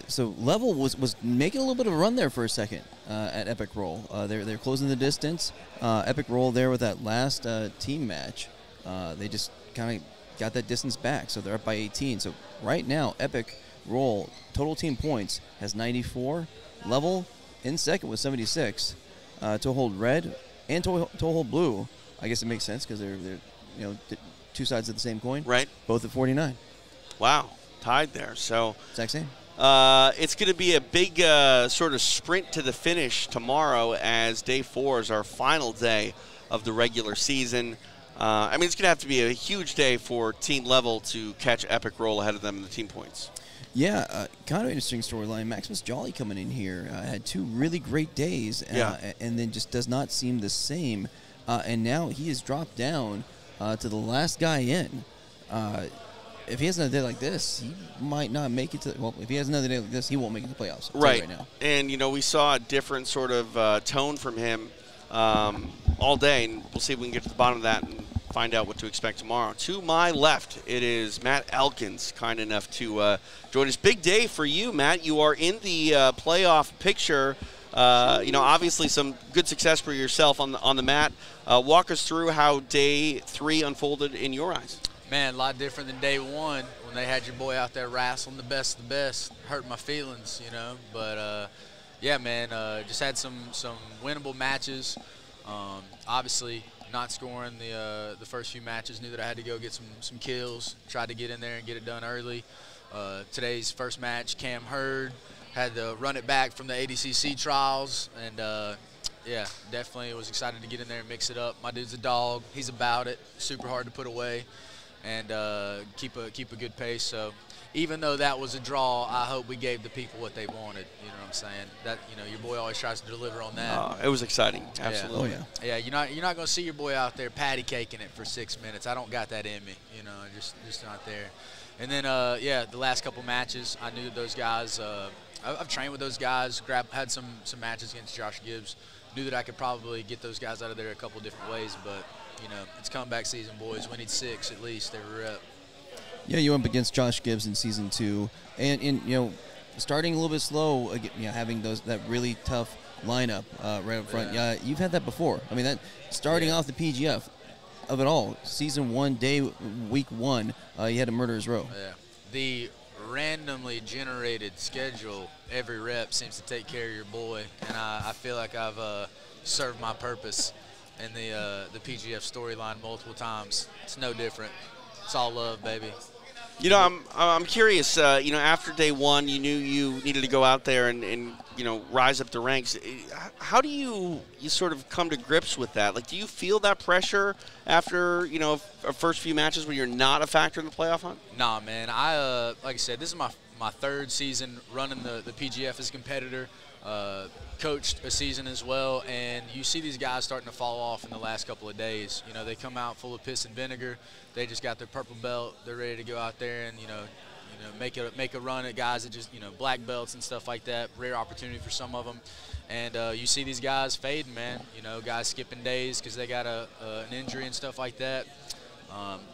Speaker 16: So Level was making a little bit of a run there for a second at Epic Roll. They're closing the distance. Epic Roll there with that last team match. They just kind of got that distance back, so they're up by 18. So right now, Epic Roll total team points has 94. Level in second with 76. To hold red and to hold blue. I guess it makes sense because they're two sides of the same coin.
Speaker 12: Right.
Speaker 16: Both at 49.
Speaker 12: Wow, tied there. So
Speaker 16: exact same.
Speaker 12: It's going to be a big sort of sprint to the finish tomorrow, as day 4 is our final day of the regular season. I mean, it's going to have to be a huge day for Team Level to catch Epic Roll ahead of them in the team points.
Speaker 16: Yeah, kind of interesting storyline. Maximus Jolly coming in here had 2 really great days, and then just does not seem the same. And now he has dropped down to the last guy in. If he has another day like this, he might not make it to. Well, if he has another day like this, he won't make it to the playoffs. I'll tell you right now.
Speaker 12: And we saw a different sort of tone from him all day, and we'll see if we can get to the bottom of that and find out what to expect tomorrow. To my left, it is Matt Elkins, kind enough to join us. Big day for you, Matt. You are in the playoff picture. Obviously some good success for yourself on the mat. Walk us through how day 3 unfolded in your eyes.
Speaker 13: Man, a lot different than day 1 when they had your boy out there wrestling the best of the best. Hurt my feelings, But, yeah, man, just had some winnable matches. Obviously, not scoring the first few matches. Knew that I had to go get some kills. Tried to get in there and get it done early. Today's first match, Cam Hurd. Had to run it back from the ADCC trials, and yeah, definitely was excited to get in there and mix it up. My dude's a dog. He's about it. Super hard to put away, and keep a good pace. So even though that was a draw, I hope we gave the people what they wanted. You know what I'm saying? That your boy always tries to deliver on that.
Speaker 12: It was exciting. Absolutely.
Speaker 16: Oh, yeah.
Speaker 13: Yeah, you're not gonna see your boy out there patty caking it for 6 minutes. I don't got that in me. Just not there. And then yeah, the last couple matches, I knew those guys. I've trained with those guys. Had some matches against Josh Gibbs. Knew that I could probably get those guys out of there a couple different ways, but it's comeback season, boys. We need 6 at least every rep.
Speaker 16: Yeah, you went up against Josh Gibbs in season 2, and starting a little bit slow, having that really tough lineup right up front. Yeah, you've had that before. I mean, that starting off the PGF of it all, season 1, week 1, you had a murderer's row.
Speaker 13: Yeah, the randomly generated schedule every rep seems to take care of your boy, and I feel like I've served my purpose in the PGF storyline multiple times. It's no different. It's all love, baby.
Speaker 12: I'm curious. After day 1, you knew you needed to go out there and rise up the ranks. How do you sort of come to grips with that? Like, do you feel that pressure after first few matches when you're not a factor in the playoff hunt?
Speaker 13: Nah, man. Like I said, this is my 3rd season running the PGF as a competitor. Coached a season as well, and you see these guys starting to fall off in the last couple of days. They come out full of piss and vinegar. They just got their purple belt. They're ready to go out there and make a run at guys that just black belts and stuff like that. Rare opportunity for some of them, and you see these guys fading, man. Guys skipping days because they got an injury and stuff like that.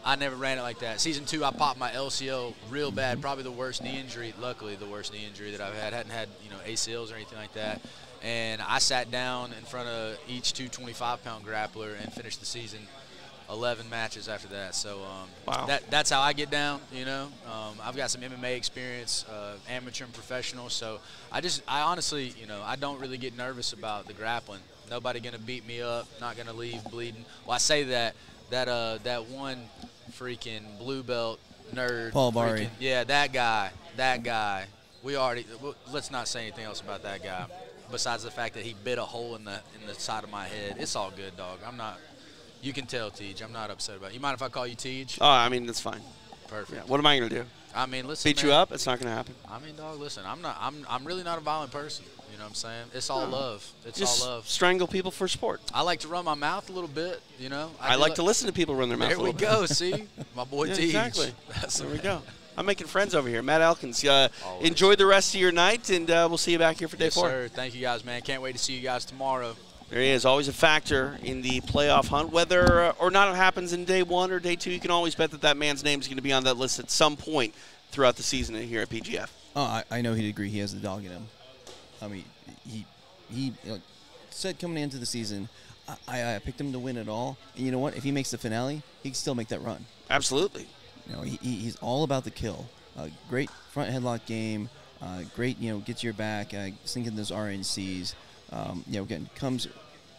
Speaker 13: I never ran it like that. Season 2, I popped my LCL real bad, probably the worst knee injury, luckily the worst knee injury that I've had. Hadn't had, ACLs or anything like that. And I sat down in front of each 225-pound grappler and finished the season 11 matches after that. So
Speaker 12: wow.
Speaker 13: That's how I get down, I've got some MMA experience, amateur and professional. So I honestly, I don't really get nervous about the grappling. Nobody going to beat me up, not going to leave bleeding. Well, I say that one freaking blue belt nerd.
Speaker 16: Paul Bari.
Speaker 13: Yeah, that guy. Let's not say anything else about that guy, besides the fact that he bit a hole in the side of my head. It's all good, dog. I'm not. You can tell, Tej. I'm not upset about it. You mind if I call you Tej?
Speaker 12: Oh, I mean, that's fine.
Speaker 13: Perfect.
Speaker 12: Yeah, what am I gonna do?
Speaker 13: I mean, listen.
Speaker 12: Beat you up? It's not gonna happen.
Speaker 13: I mean, dog. Listen, I'm really not a violent person. You know what I'm saying? It's all love. It's
Speaker 12: just
Speaker 13: all love.
Speaker 12: Strangle people for sport.
Speaker 13: I like to run my mouth a little bit.
Speaker 12: I like to listen to people run their mouth.
Speaker 13: There we go. See, my boy Tej.
Speaker 12: Exactly. There we go. I'm making friends over here. Matt Elkins, enjoy the rest of your night, and we'll see you back here for day 4.
Speaker 13: Yes, sir. Thank you guys, man. Can't wait to see you guys tomorrow.
Speaker 12: There he is, always a factor in the playoff hunt. Whether or not it happens in day 1 or day 2, you can always bet that that man's name is going to be on that list at some point throughout the season here at PGF.
Speaker 16: Oh, I know he'd agree. He has the dog in him. I mean, he said coming into the season, I picked him to win it all. And you know what? If he makes the finale, he can still make that run.
Speaker 12: Absolutely.
Speaker 16: You know, he's all about the kill. Great front headlock game. Great, gets your back. Sinking those RNCs. Again, comes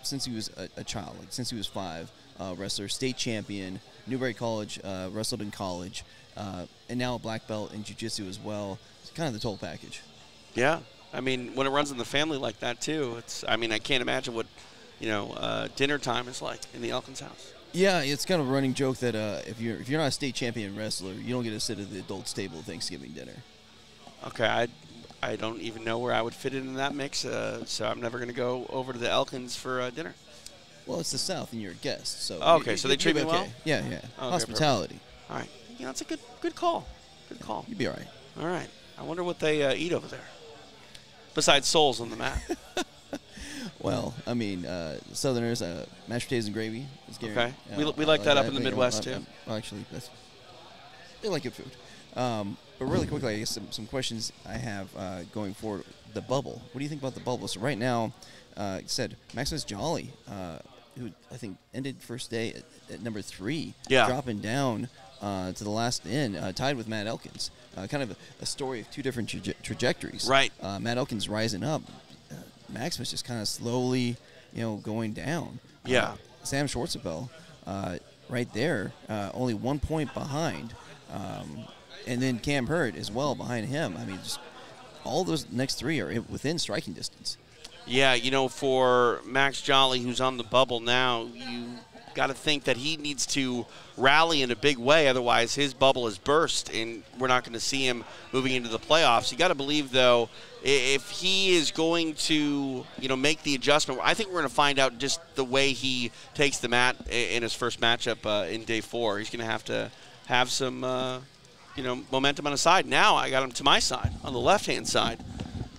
Speaker 16: since he was a child, like since he was 5, wrestler, state champion, Newberry College, wrestled in college, and now a black belt in jiu-jitsu as well. It's kind of the total package.
Speaker 12: Yeah. I mean, when it runs in the family like that, too, I can't imagine what, dinner time is like in the Elkins house.
Speaker 16: Yeah, it's kind of a running joke that if you're not a state champion wrestler, you don't get to sit at the adults table at Thanksgiving dinner.
Speaker 12: Okay, I don't even know where I would fit in that mix, so I'm never going to go over to the Elkins for dinner.
Speaker 16: Well, it's the South, and you're a guest, so.
Speaker 12: Okay, so they treat me well?
Speaker 16: Yeah.
Speaker 12: Okay,
Speaker 16: Hospitality.
Speaker 12: Perfect. All right. Yeah, that's a good call. Good call.
Speaker 16: You'd be all right.
Speaker 12: All right. I wonder what they eat over there, besides souls on the mat.
Speaker 16: Well, I mean, Southerners, mashed potatoes and gravy.
Speaker 12: Okay. We like that up in the Midwest, too.
Speaker 16: Well, actually, they like good food. But really quickly, I guess some questions I have going forward. The bubble. What do you think about the bubble? So right now, said Maximus Jolly, who I think ended first day at number 3, dropping down to the last in, tied with Matt Elkins. Kind of a story of 2 different trajectories.
Speaker 12: Right.
Speaker 16: Matt Elkins rising up. Maximus just kind of slowly, going down.
Speaker 12: Yeah.
Speaker 16: Sam Schwartzebel, right there, only 1 point behind. And then Cam Hurd as well behind him. I mean, just all those next 3 are within striking distance.
Speaker 12: Yeah, for Max Jolly, who's on the bubble now, you got to think that he needs to rally in a big way. Otherwise, his bubble is burst, and we're not going to see him moving into the playoffs. You got to believe, though, if he is going to, make the adjustment, I think we're going to find out just the way he takes the mat in his first matchup in day 4. He's going to have some, momentum on his side. Now I got him to my side, on the left-hand side.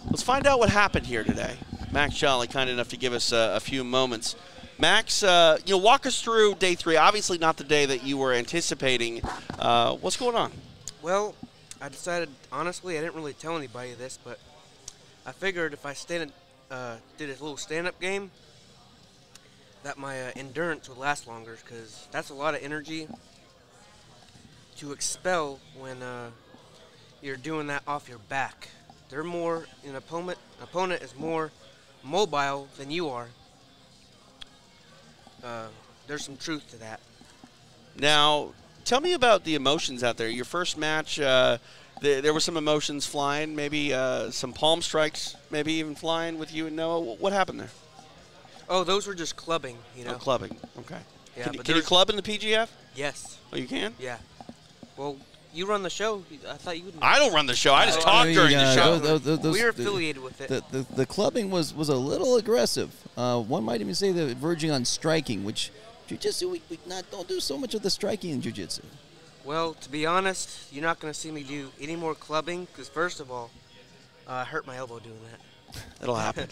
Speaker 12: Let's find out what happened here today. Max Jolly, kind enough to give us a few moments. Max, walk us through day 3. Obviously not the day that you were anticipating. What's going on?
Speaker 1: Well, I decided, honestly, I didn't really tell anybody this, but I figured if I did a little stand-up game, that my endurance would last longer, because that's a lot of energy to expel when you're doing that off your back. An opponent is more mobile than you are. There's some truth to that.
Speaker 12: Now, tell me about the emotions out there. Your first match, there were some emotions flying, maybe some palm strikes, maybe even flying with you and Noah. What happened there?
Speaker 1: Oh, those were just clubbing,
Speaker 12: Oh, clubbing. Okay.
Speaker 1: Yeah,
Speaker 12: can you club in the PGF?
Speaker 1: Yes.
Speaker 12: Oh, you can?
Speaker 1: Yeah. Well, you run the show. I thought you wouldn't.
Speaker 12: I don't run the show. I just talk during the show.
Speaker 1: We're affiliated with it.
Speaker 16: The clubbing was a little aggressive. One might even say that verging on striking, which jiu-jitsu, we don't do so much of the striking in jiu-jitsu.
Speaker 1: Well, to be honest, you're not going to see me do any more clubbing because, first of all, I hurt my elbow doing that.
Speaker 12: It'll happen.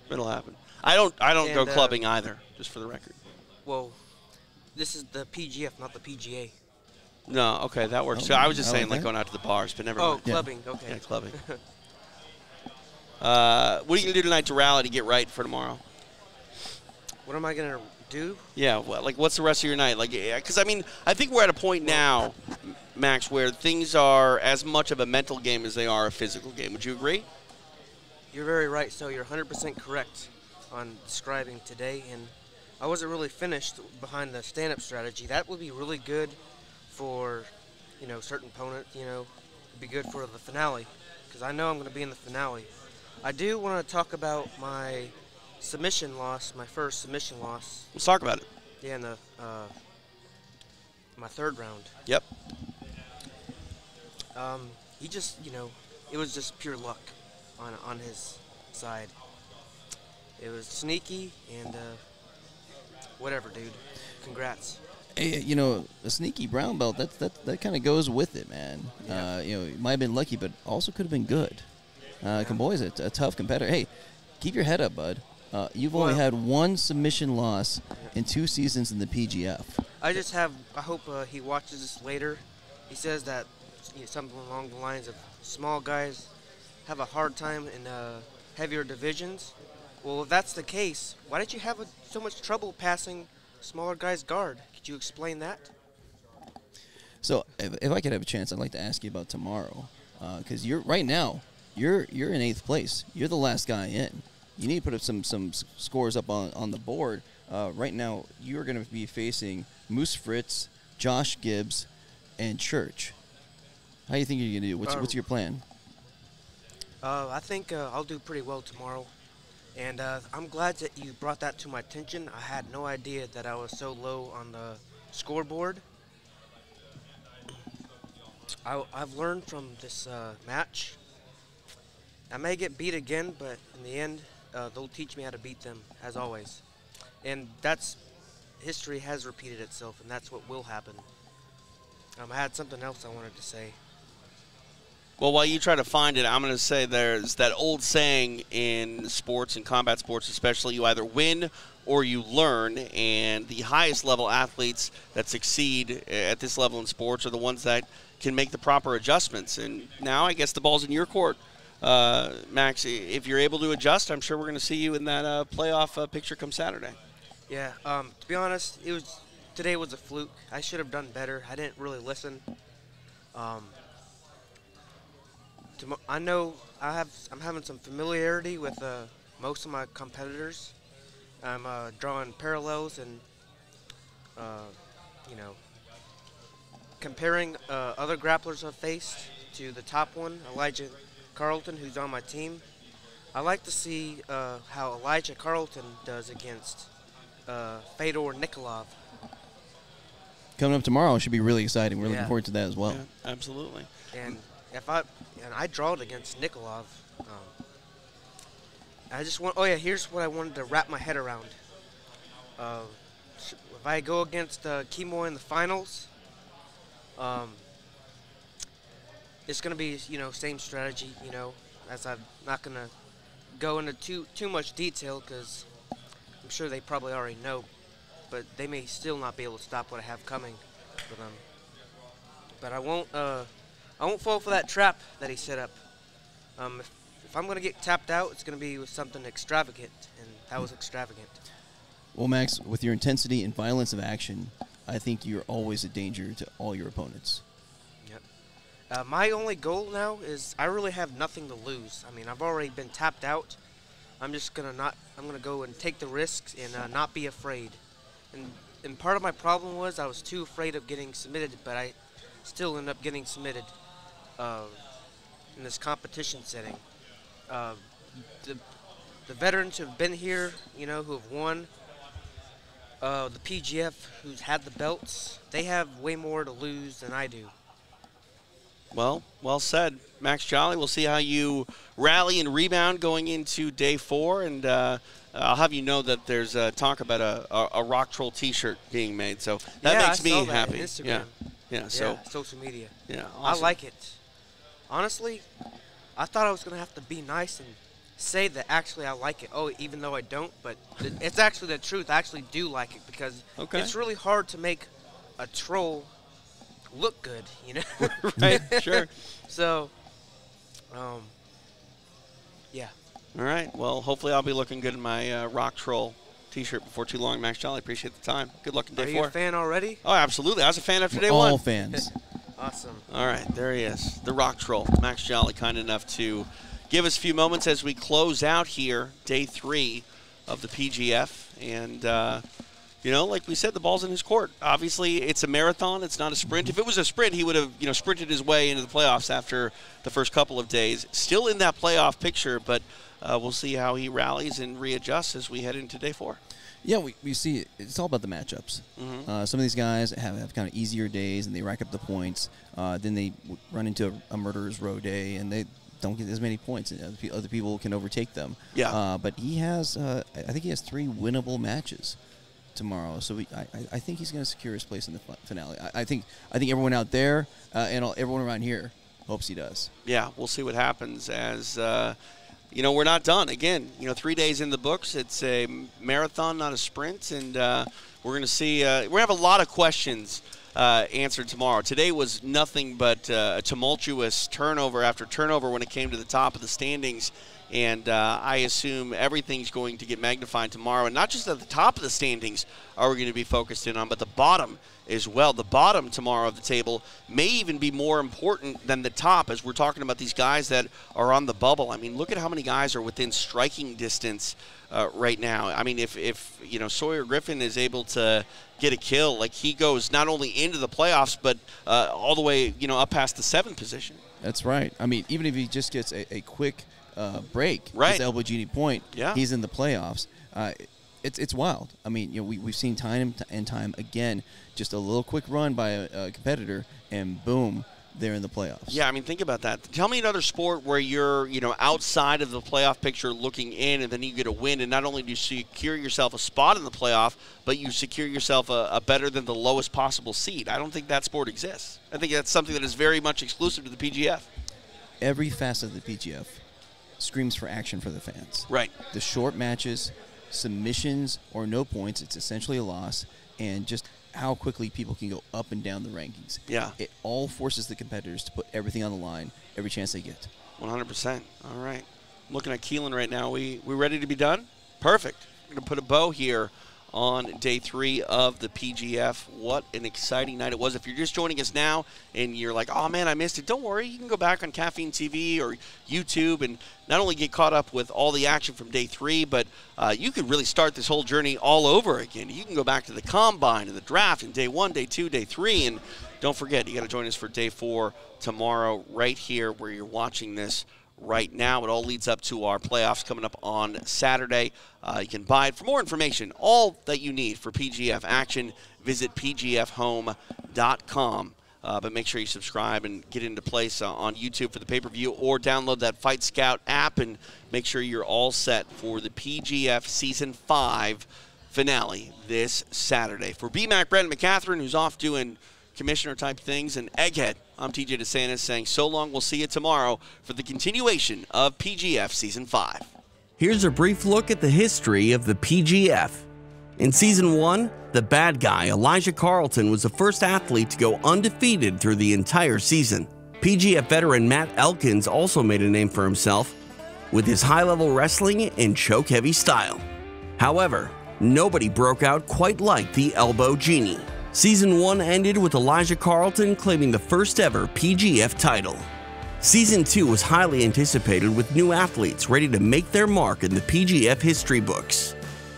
Speaker 12: It'll happen. I don't go clubbing either, just for the record.
Speaker 1: Well, this is the PGF, not the PGA.
Speaker 12: No, okay, that works. So I was just saying, like, going out to the bars, but never mind.
Speaker 1: Oh, clubbing, okay.
Speaker 12: Yeah, clubbing. What are you going to do tonight to rally to get right for tomorrow?
Speaker 1: What am I going to do?
Speaker 12: Yeah, well, like, what's the rest of your night? Like, because, I mean, I think we're at a point now, Max, where things are as much of a mental game as they are a physical game. Would you agree?
Speaker 1: You're very right. So you're 100% correct on describing today, and I wasn't really finished behind the stand-up strategy. That would be really good for, certain opponent, it'd be good for the finale, because I know I'm going to be in the finale. I do want to talk about my submission loss, my first submission loss.
Speaker 12: Let's talk about it.
Speaker 1: Yeah, in the my 3rd round.
Speaker 12: Yep.
Speaker 1: He just, it was just pure luck on his side. It was sneaky and whatever, dude. Congrats.
Speaker 16: Hey, a sneaky brown belt, that kind of goes with it, man. Yeah. It might have been lucky, but also could have been good. Kamboy's a tough competitor. Hey, keep your head up, bud. You've only had one submission loss in 2 seasons in the PGF.
Speaker 1: I hope he watches this later. He says that something along the lines of small guys have a hard time in heavier divisions. Well, if that's the case, why did you have so much trouble passing smaller guys' guard? Could you explain that?
Speaker 16: So, if I could have a chance, I'd like to ask you about tomorrow, because right now you're in 8th place. You're the last guy in. You need to put up some scores up on the board. Right now, you're going to be facing Moose Fritz, Josh Gibbs, and Church. How do you think you're going to do? What's your plan?
Speaker 1: I think I'll do pretty well tomorrow. And I'm glad that you brought that to my attention. I had no idea that I was so low on the scoreboard. I've learned from this match. I may get beat again, but in the end, they'll teach me how to beat them, as always. And history has repeated itself, and that's what will happen. I had something else I wanted to say.
Speaker 12: Well, while you try to find it, I'm going to say there's that old saying in sports and combat sports especially, you either win or you learn, and the highest level athletes that succeed at this level in sports are the ones that can make the proper adjustments. And now I guess the ball's in your court, Max. If you're able to adjust, I'm sure we're going to see you in that playoff picture come Saturday.
Speaker 1: Yeah, to be honest, today was a fluke. I should have done better. I didn't really listen. I know I'm having some familiarity with most of my competitors. I'm drawing parallels and, comparing other grapplers I've faced to the top one, Elijah Carlton, who's on my team. I like to see how Elijah Carlton does against Fedor Nikolov.
Speaker 16: Coming up tomorrow should be really exciting. We're looking forward to that as well.
Speaker 12: Yeah, absolutely.
Speaker 1: And I drawed against Nikolov. Here's what I wanted to wrap my head around. If I go against Kimo in the finals, it's going to be, same strategy, as I'm not going to go into too much detail because I'm sure they probably already know, but they may still not be able to stop what I have coming for them. But I won't fall for that trap that he set up. If I'm going to get tapped out, it's going to be with something extravagant, and that was extravagant.
Speaker 16: Well, Max, with your intensity and violence of action, I think you're always a danger to all your opponents.
Speaker 1: Yep. My only goal now is I really have nothing to lose. I mean, I've already been tapped out. I'm just going to I'm going to go and take the risks and not be afraid. And part of my problem was I was too afraid of getting submitted, but I still end up getting submitted in this competition setting. The veterans who have been here, who have won, the PGF who's had the belts, they have way more to lose than I do.
Speaker 12: Well said, Max Jolly. We'll see how you rally and rebound going into day 4, and I'll have you know that there's talk about a Rock Troll T-shirt being made, so that makes me happy.
Speaker 1: Instagram.
Speaker 12: Yeah,
Speaker 1: social media.
Speaker 12: Yeah,
Speaker 1: awesome. I like it. Honestly, I thought I was going to have to be nice and say that actually I like it. Oh, even though I don't, but it's actually the truth. I actually do like it because it's really hard to make a troll look good,
Speaker 12: Right, sure.
Speaker 1: So, yeah.
Speaker 12: All right. Well, hopefully I'll be looking good in my Rock Troll T-shirt before too long. Max Jolly, appreciate the time. Good luck in day 4.
Speaker 1: Are you a fan already?
Speaker 12: Oh, absolutely. I was a fan after day 1.
Speaker 16: All fans.
Speaker 1: Awesome.
Speaker 12: All right, there he is, the Rock Troll. Max Jolly, kind enough to give us a few moments as we close out here, day 3 of the PGF. And, like we said, the ball's in his court. Obviously, it's a marathon. It's not a sprint. If it was a sprint, he would have, sprinted his way into the playoffs after the first couple of days. Still in that playoff picture, but we'll see how he rallies and readjusts as we head into day 4.
Speaker 16: Yeah, we see it's all about the matchups. Some of these guys have kind of easier days, and they rack up the points. Then they run into a murderer's row day, and they don't get as many points. And other people can overtake them.
Speaker 12: Yeah.
Speaker 16: But he has, I think he has 3 winnable matches tomorrow. So I think he's going to secure his place in the finale. I think everyone out there and everyone around here hopes he does.
Speaker 12: Yeah, we'll see what happens as you know, we're not done. Again, you know, 3 days in the books. It's a marathon, not a sprint, and we're going to see. We're going to have a lot of questions answered tomorrow. Today was nothing but a tumultuous turnover after turnover when it came to the top of the standings, and I assume everything's going to get magnified tomorrow. And not just at the top of the standings are we going to be focused in on, but the bottom as well. The bottom tomorrow of the table may even be more important than the top, as we're talking about these guys that are on the bubble. I mean, look at how many guys are within striking distance right now. I mean, if you know, Sawyer Griffin is able to get a kill, like, he goes not only into the playoffs, but all the way, you know, up past the 7th position.
Speaker 16: That's right. I mean, even if he just gets a quick break,
Speaker 12: right,
Speaker 16: his elbow genie point,
Speaker 12: yeah,
Speaker 16: he's in the playoffs. It's wild. I mean, you know, we've seen time and time again, just a little quick run by a competitor, and boom, they're in the playoffs.
Speaker 12: Yeah, I mean, think about that. Tell me another sport where you're, you know, outside of the playoff picture looking in, and then you get a win, and not only do you secure yourself a spot in the playoff, but you secure yourself a better than the lowest possible seed. I don't think that sport exists. I think that's something that is very much exclusive to the PGF.
Speaker 16: Every facet of the PGF screams for action for the fans.
Speaker 12: Right.
Speaker 16: The short matches, submissions or no points, it's essentially a loss, and just how quickly people can go up and down the rankings.
Speaker 12: Yeah.
Speaker 16: It all forces the competitors to put everything on the line every chance they get.
Speaker 12: 100%. All right. I'm looking at Keelan right now. We ready to be done? Perfect. We're going to put a bow here on day 3 of the PGF. What an exciting night it was. If you're just joining us now and you're like, oh man, I missed it, don't worry. You can go back on Caffeine TV or YouTube and not only get caught up with all the action from day 3, but you could really start this whole journey all over again. You can go back to the combine and the draft in day 1, day 2, day 3, and don't forget, you got to join us for day 4 tomorrow right here where you're watching this right now. It all leads up to our playoffs coming up on Saturday. You can buy it. For more information, all that you need for PGF action, visit pgfhome.com. But make sure you subscribe and get into place on YouTube for the pay-per-view, or download that Fight Scout app and make sure you're all set for the PGF Season 5 finale this Saturday. For BMAC, Brandon Mccaghren, who's off doing commissioner-type things, and Egghead, I'm TJ DeSantis saying so long. We'll see you tomorrow for the continuation of PGF Season 5.
Speaker 14: Here's a brief look at the history of the PGF. In Season 1, the bad guy, Elijah Carlton, was the first athlete to go undefeated through the entire season. PGF veteran Matt Elkins also made a name for himself with his high-level wrestling and choke-heavy style. However, nobody broke out quite like the Elbow Genie. Season 1 ended with Elijah Carlton claiming the first ever PGF title. Season 2 was highly anticipated with new athletes ready to make their mark in the PGF history books.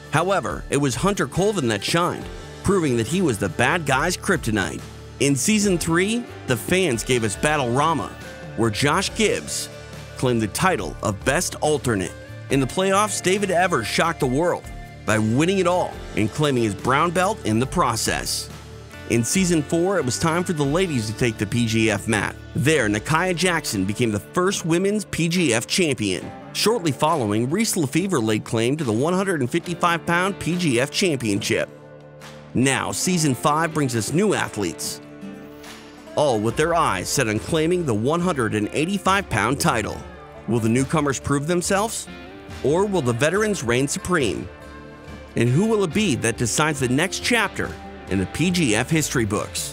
Speaker 14: However, it was Hunter Colvin that shined, proving that he was the bad guy's kryptonite. In Season 3, the fans gave us Battle Rama, where Josh Gibbs claimed the title of Best Alternate. In the playoffs, David Evers shocked the world by winning it all and claiming his brown belt in the process. In Season 4, it was time for the ladies to take the PGF mat. There, Nakia Jackson became the first women's PGF champion. Shortly following, Reese Lefevre laid claim to the 155-pound PGF championship. Now, Season 5 brings us new athletes, all with their eyes set on claiming the 185-pound title. Will the newcomers prove themselves? Or will the veterans reign supreme? And who will it be that decides the next chapter in the PGF history books?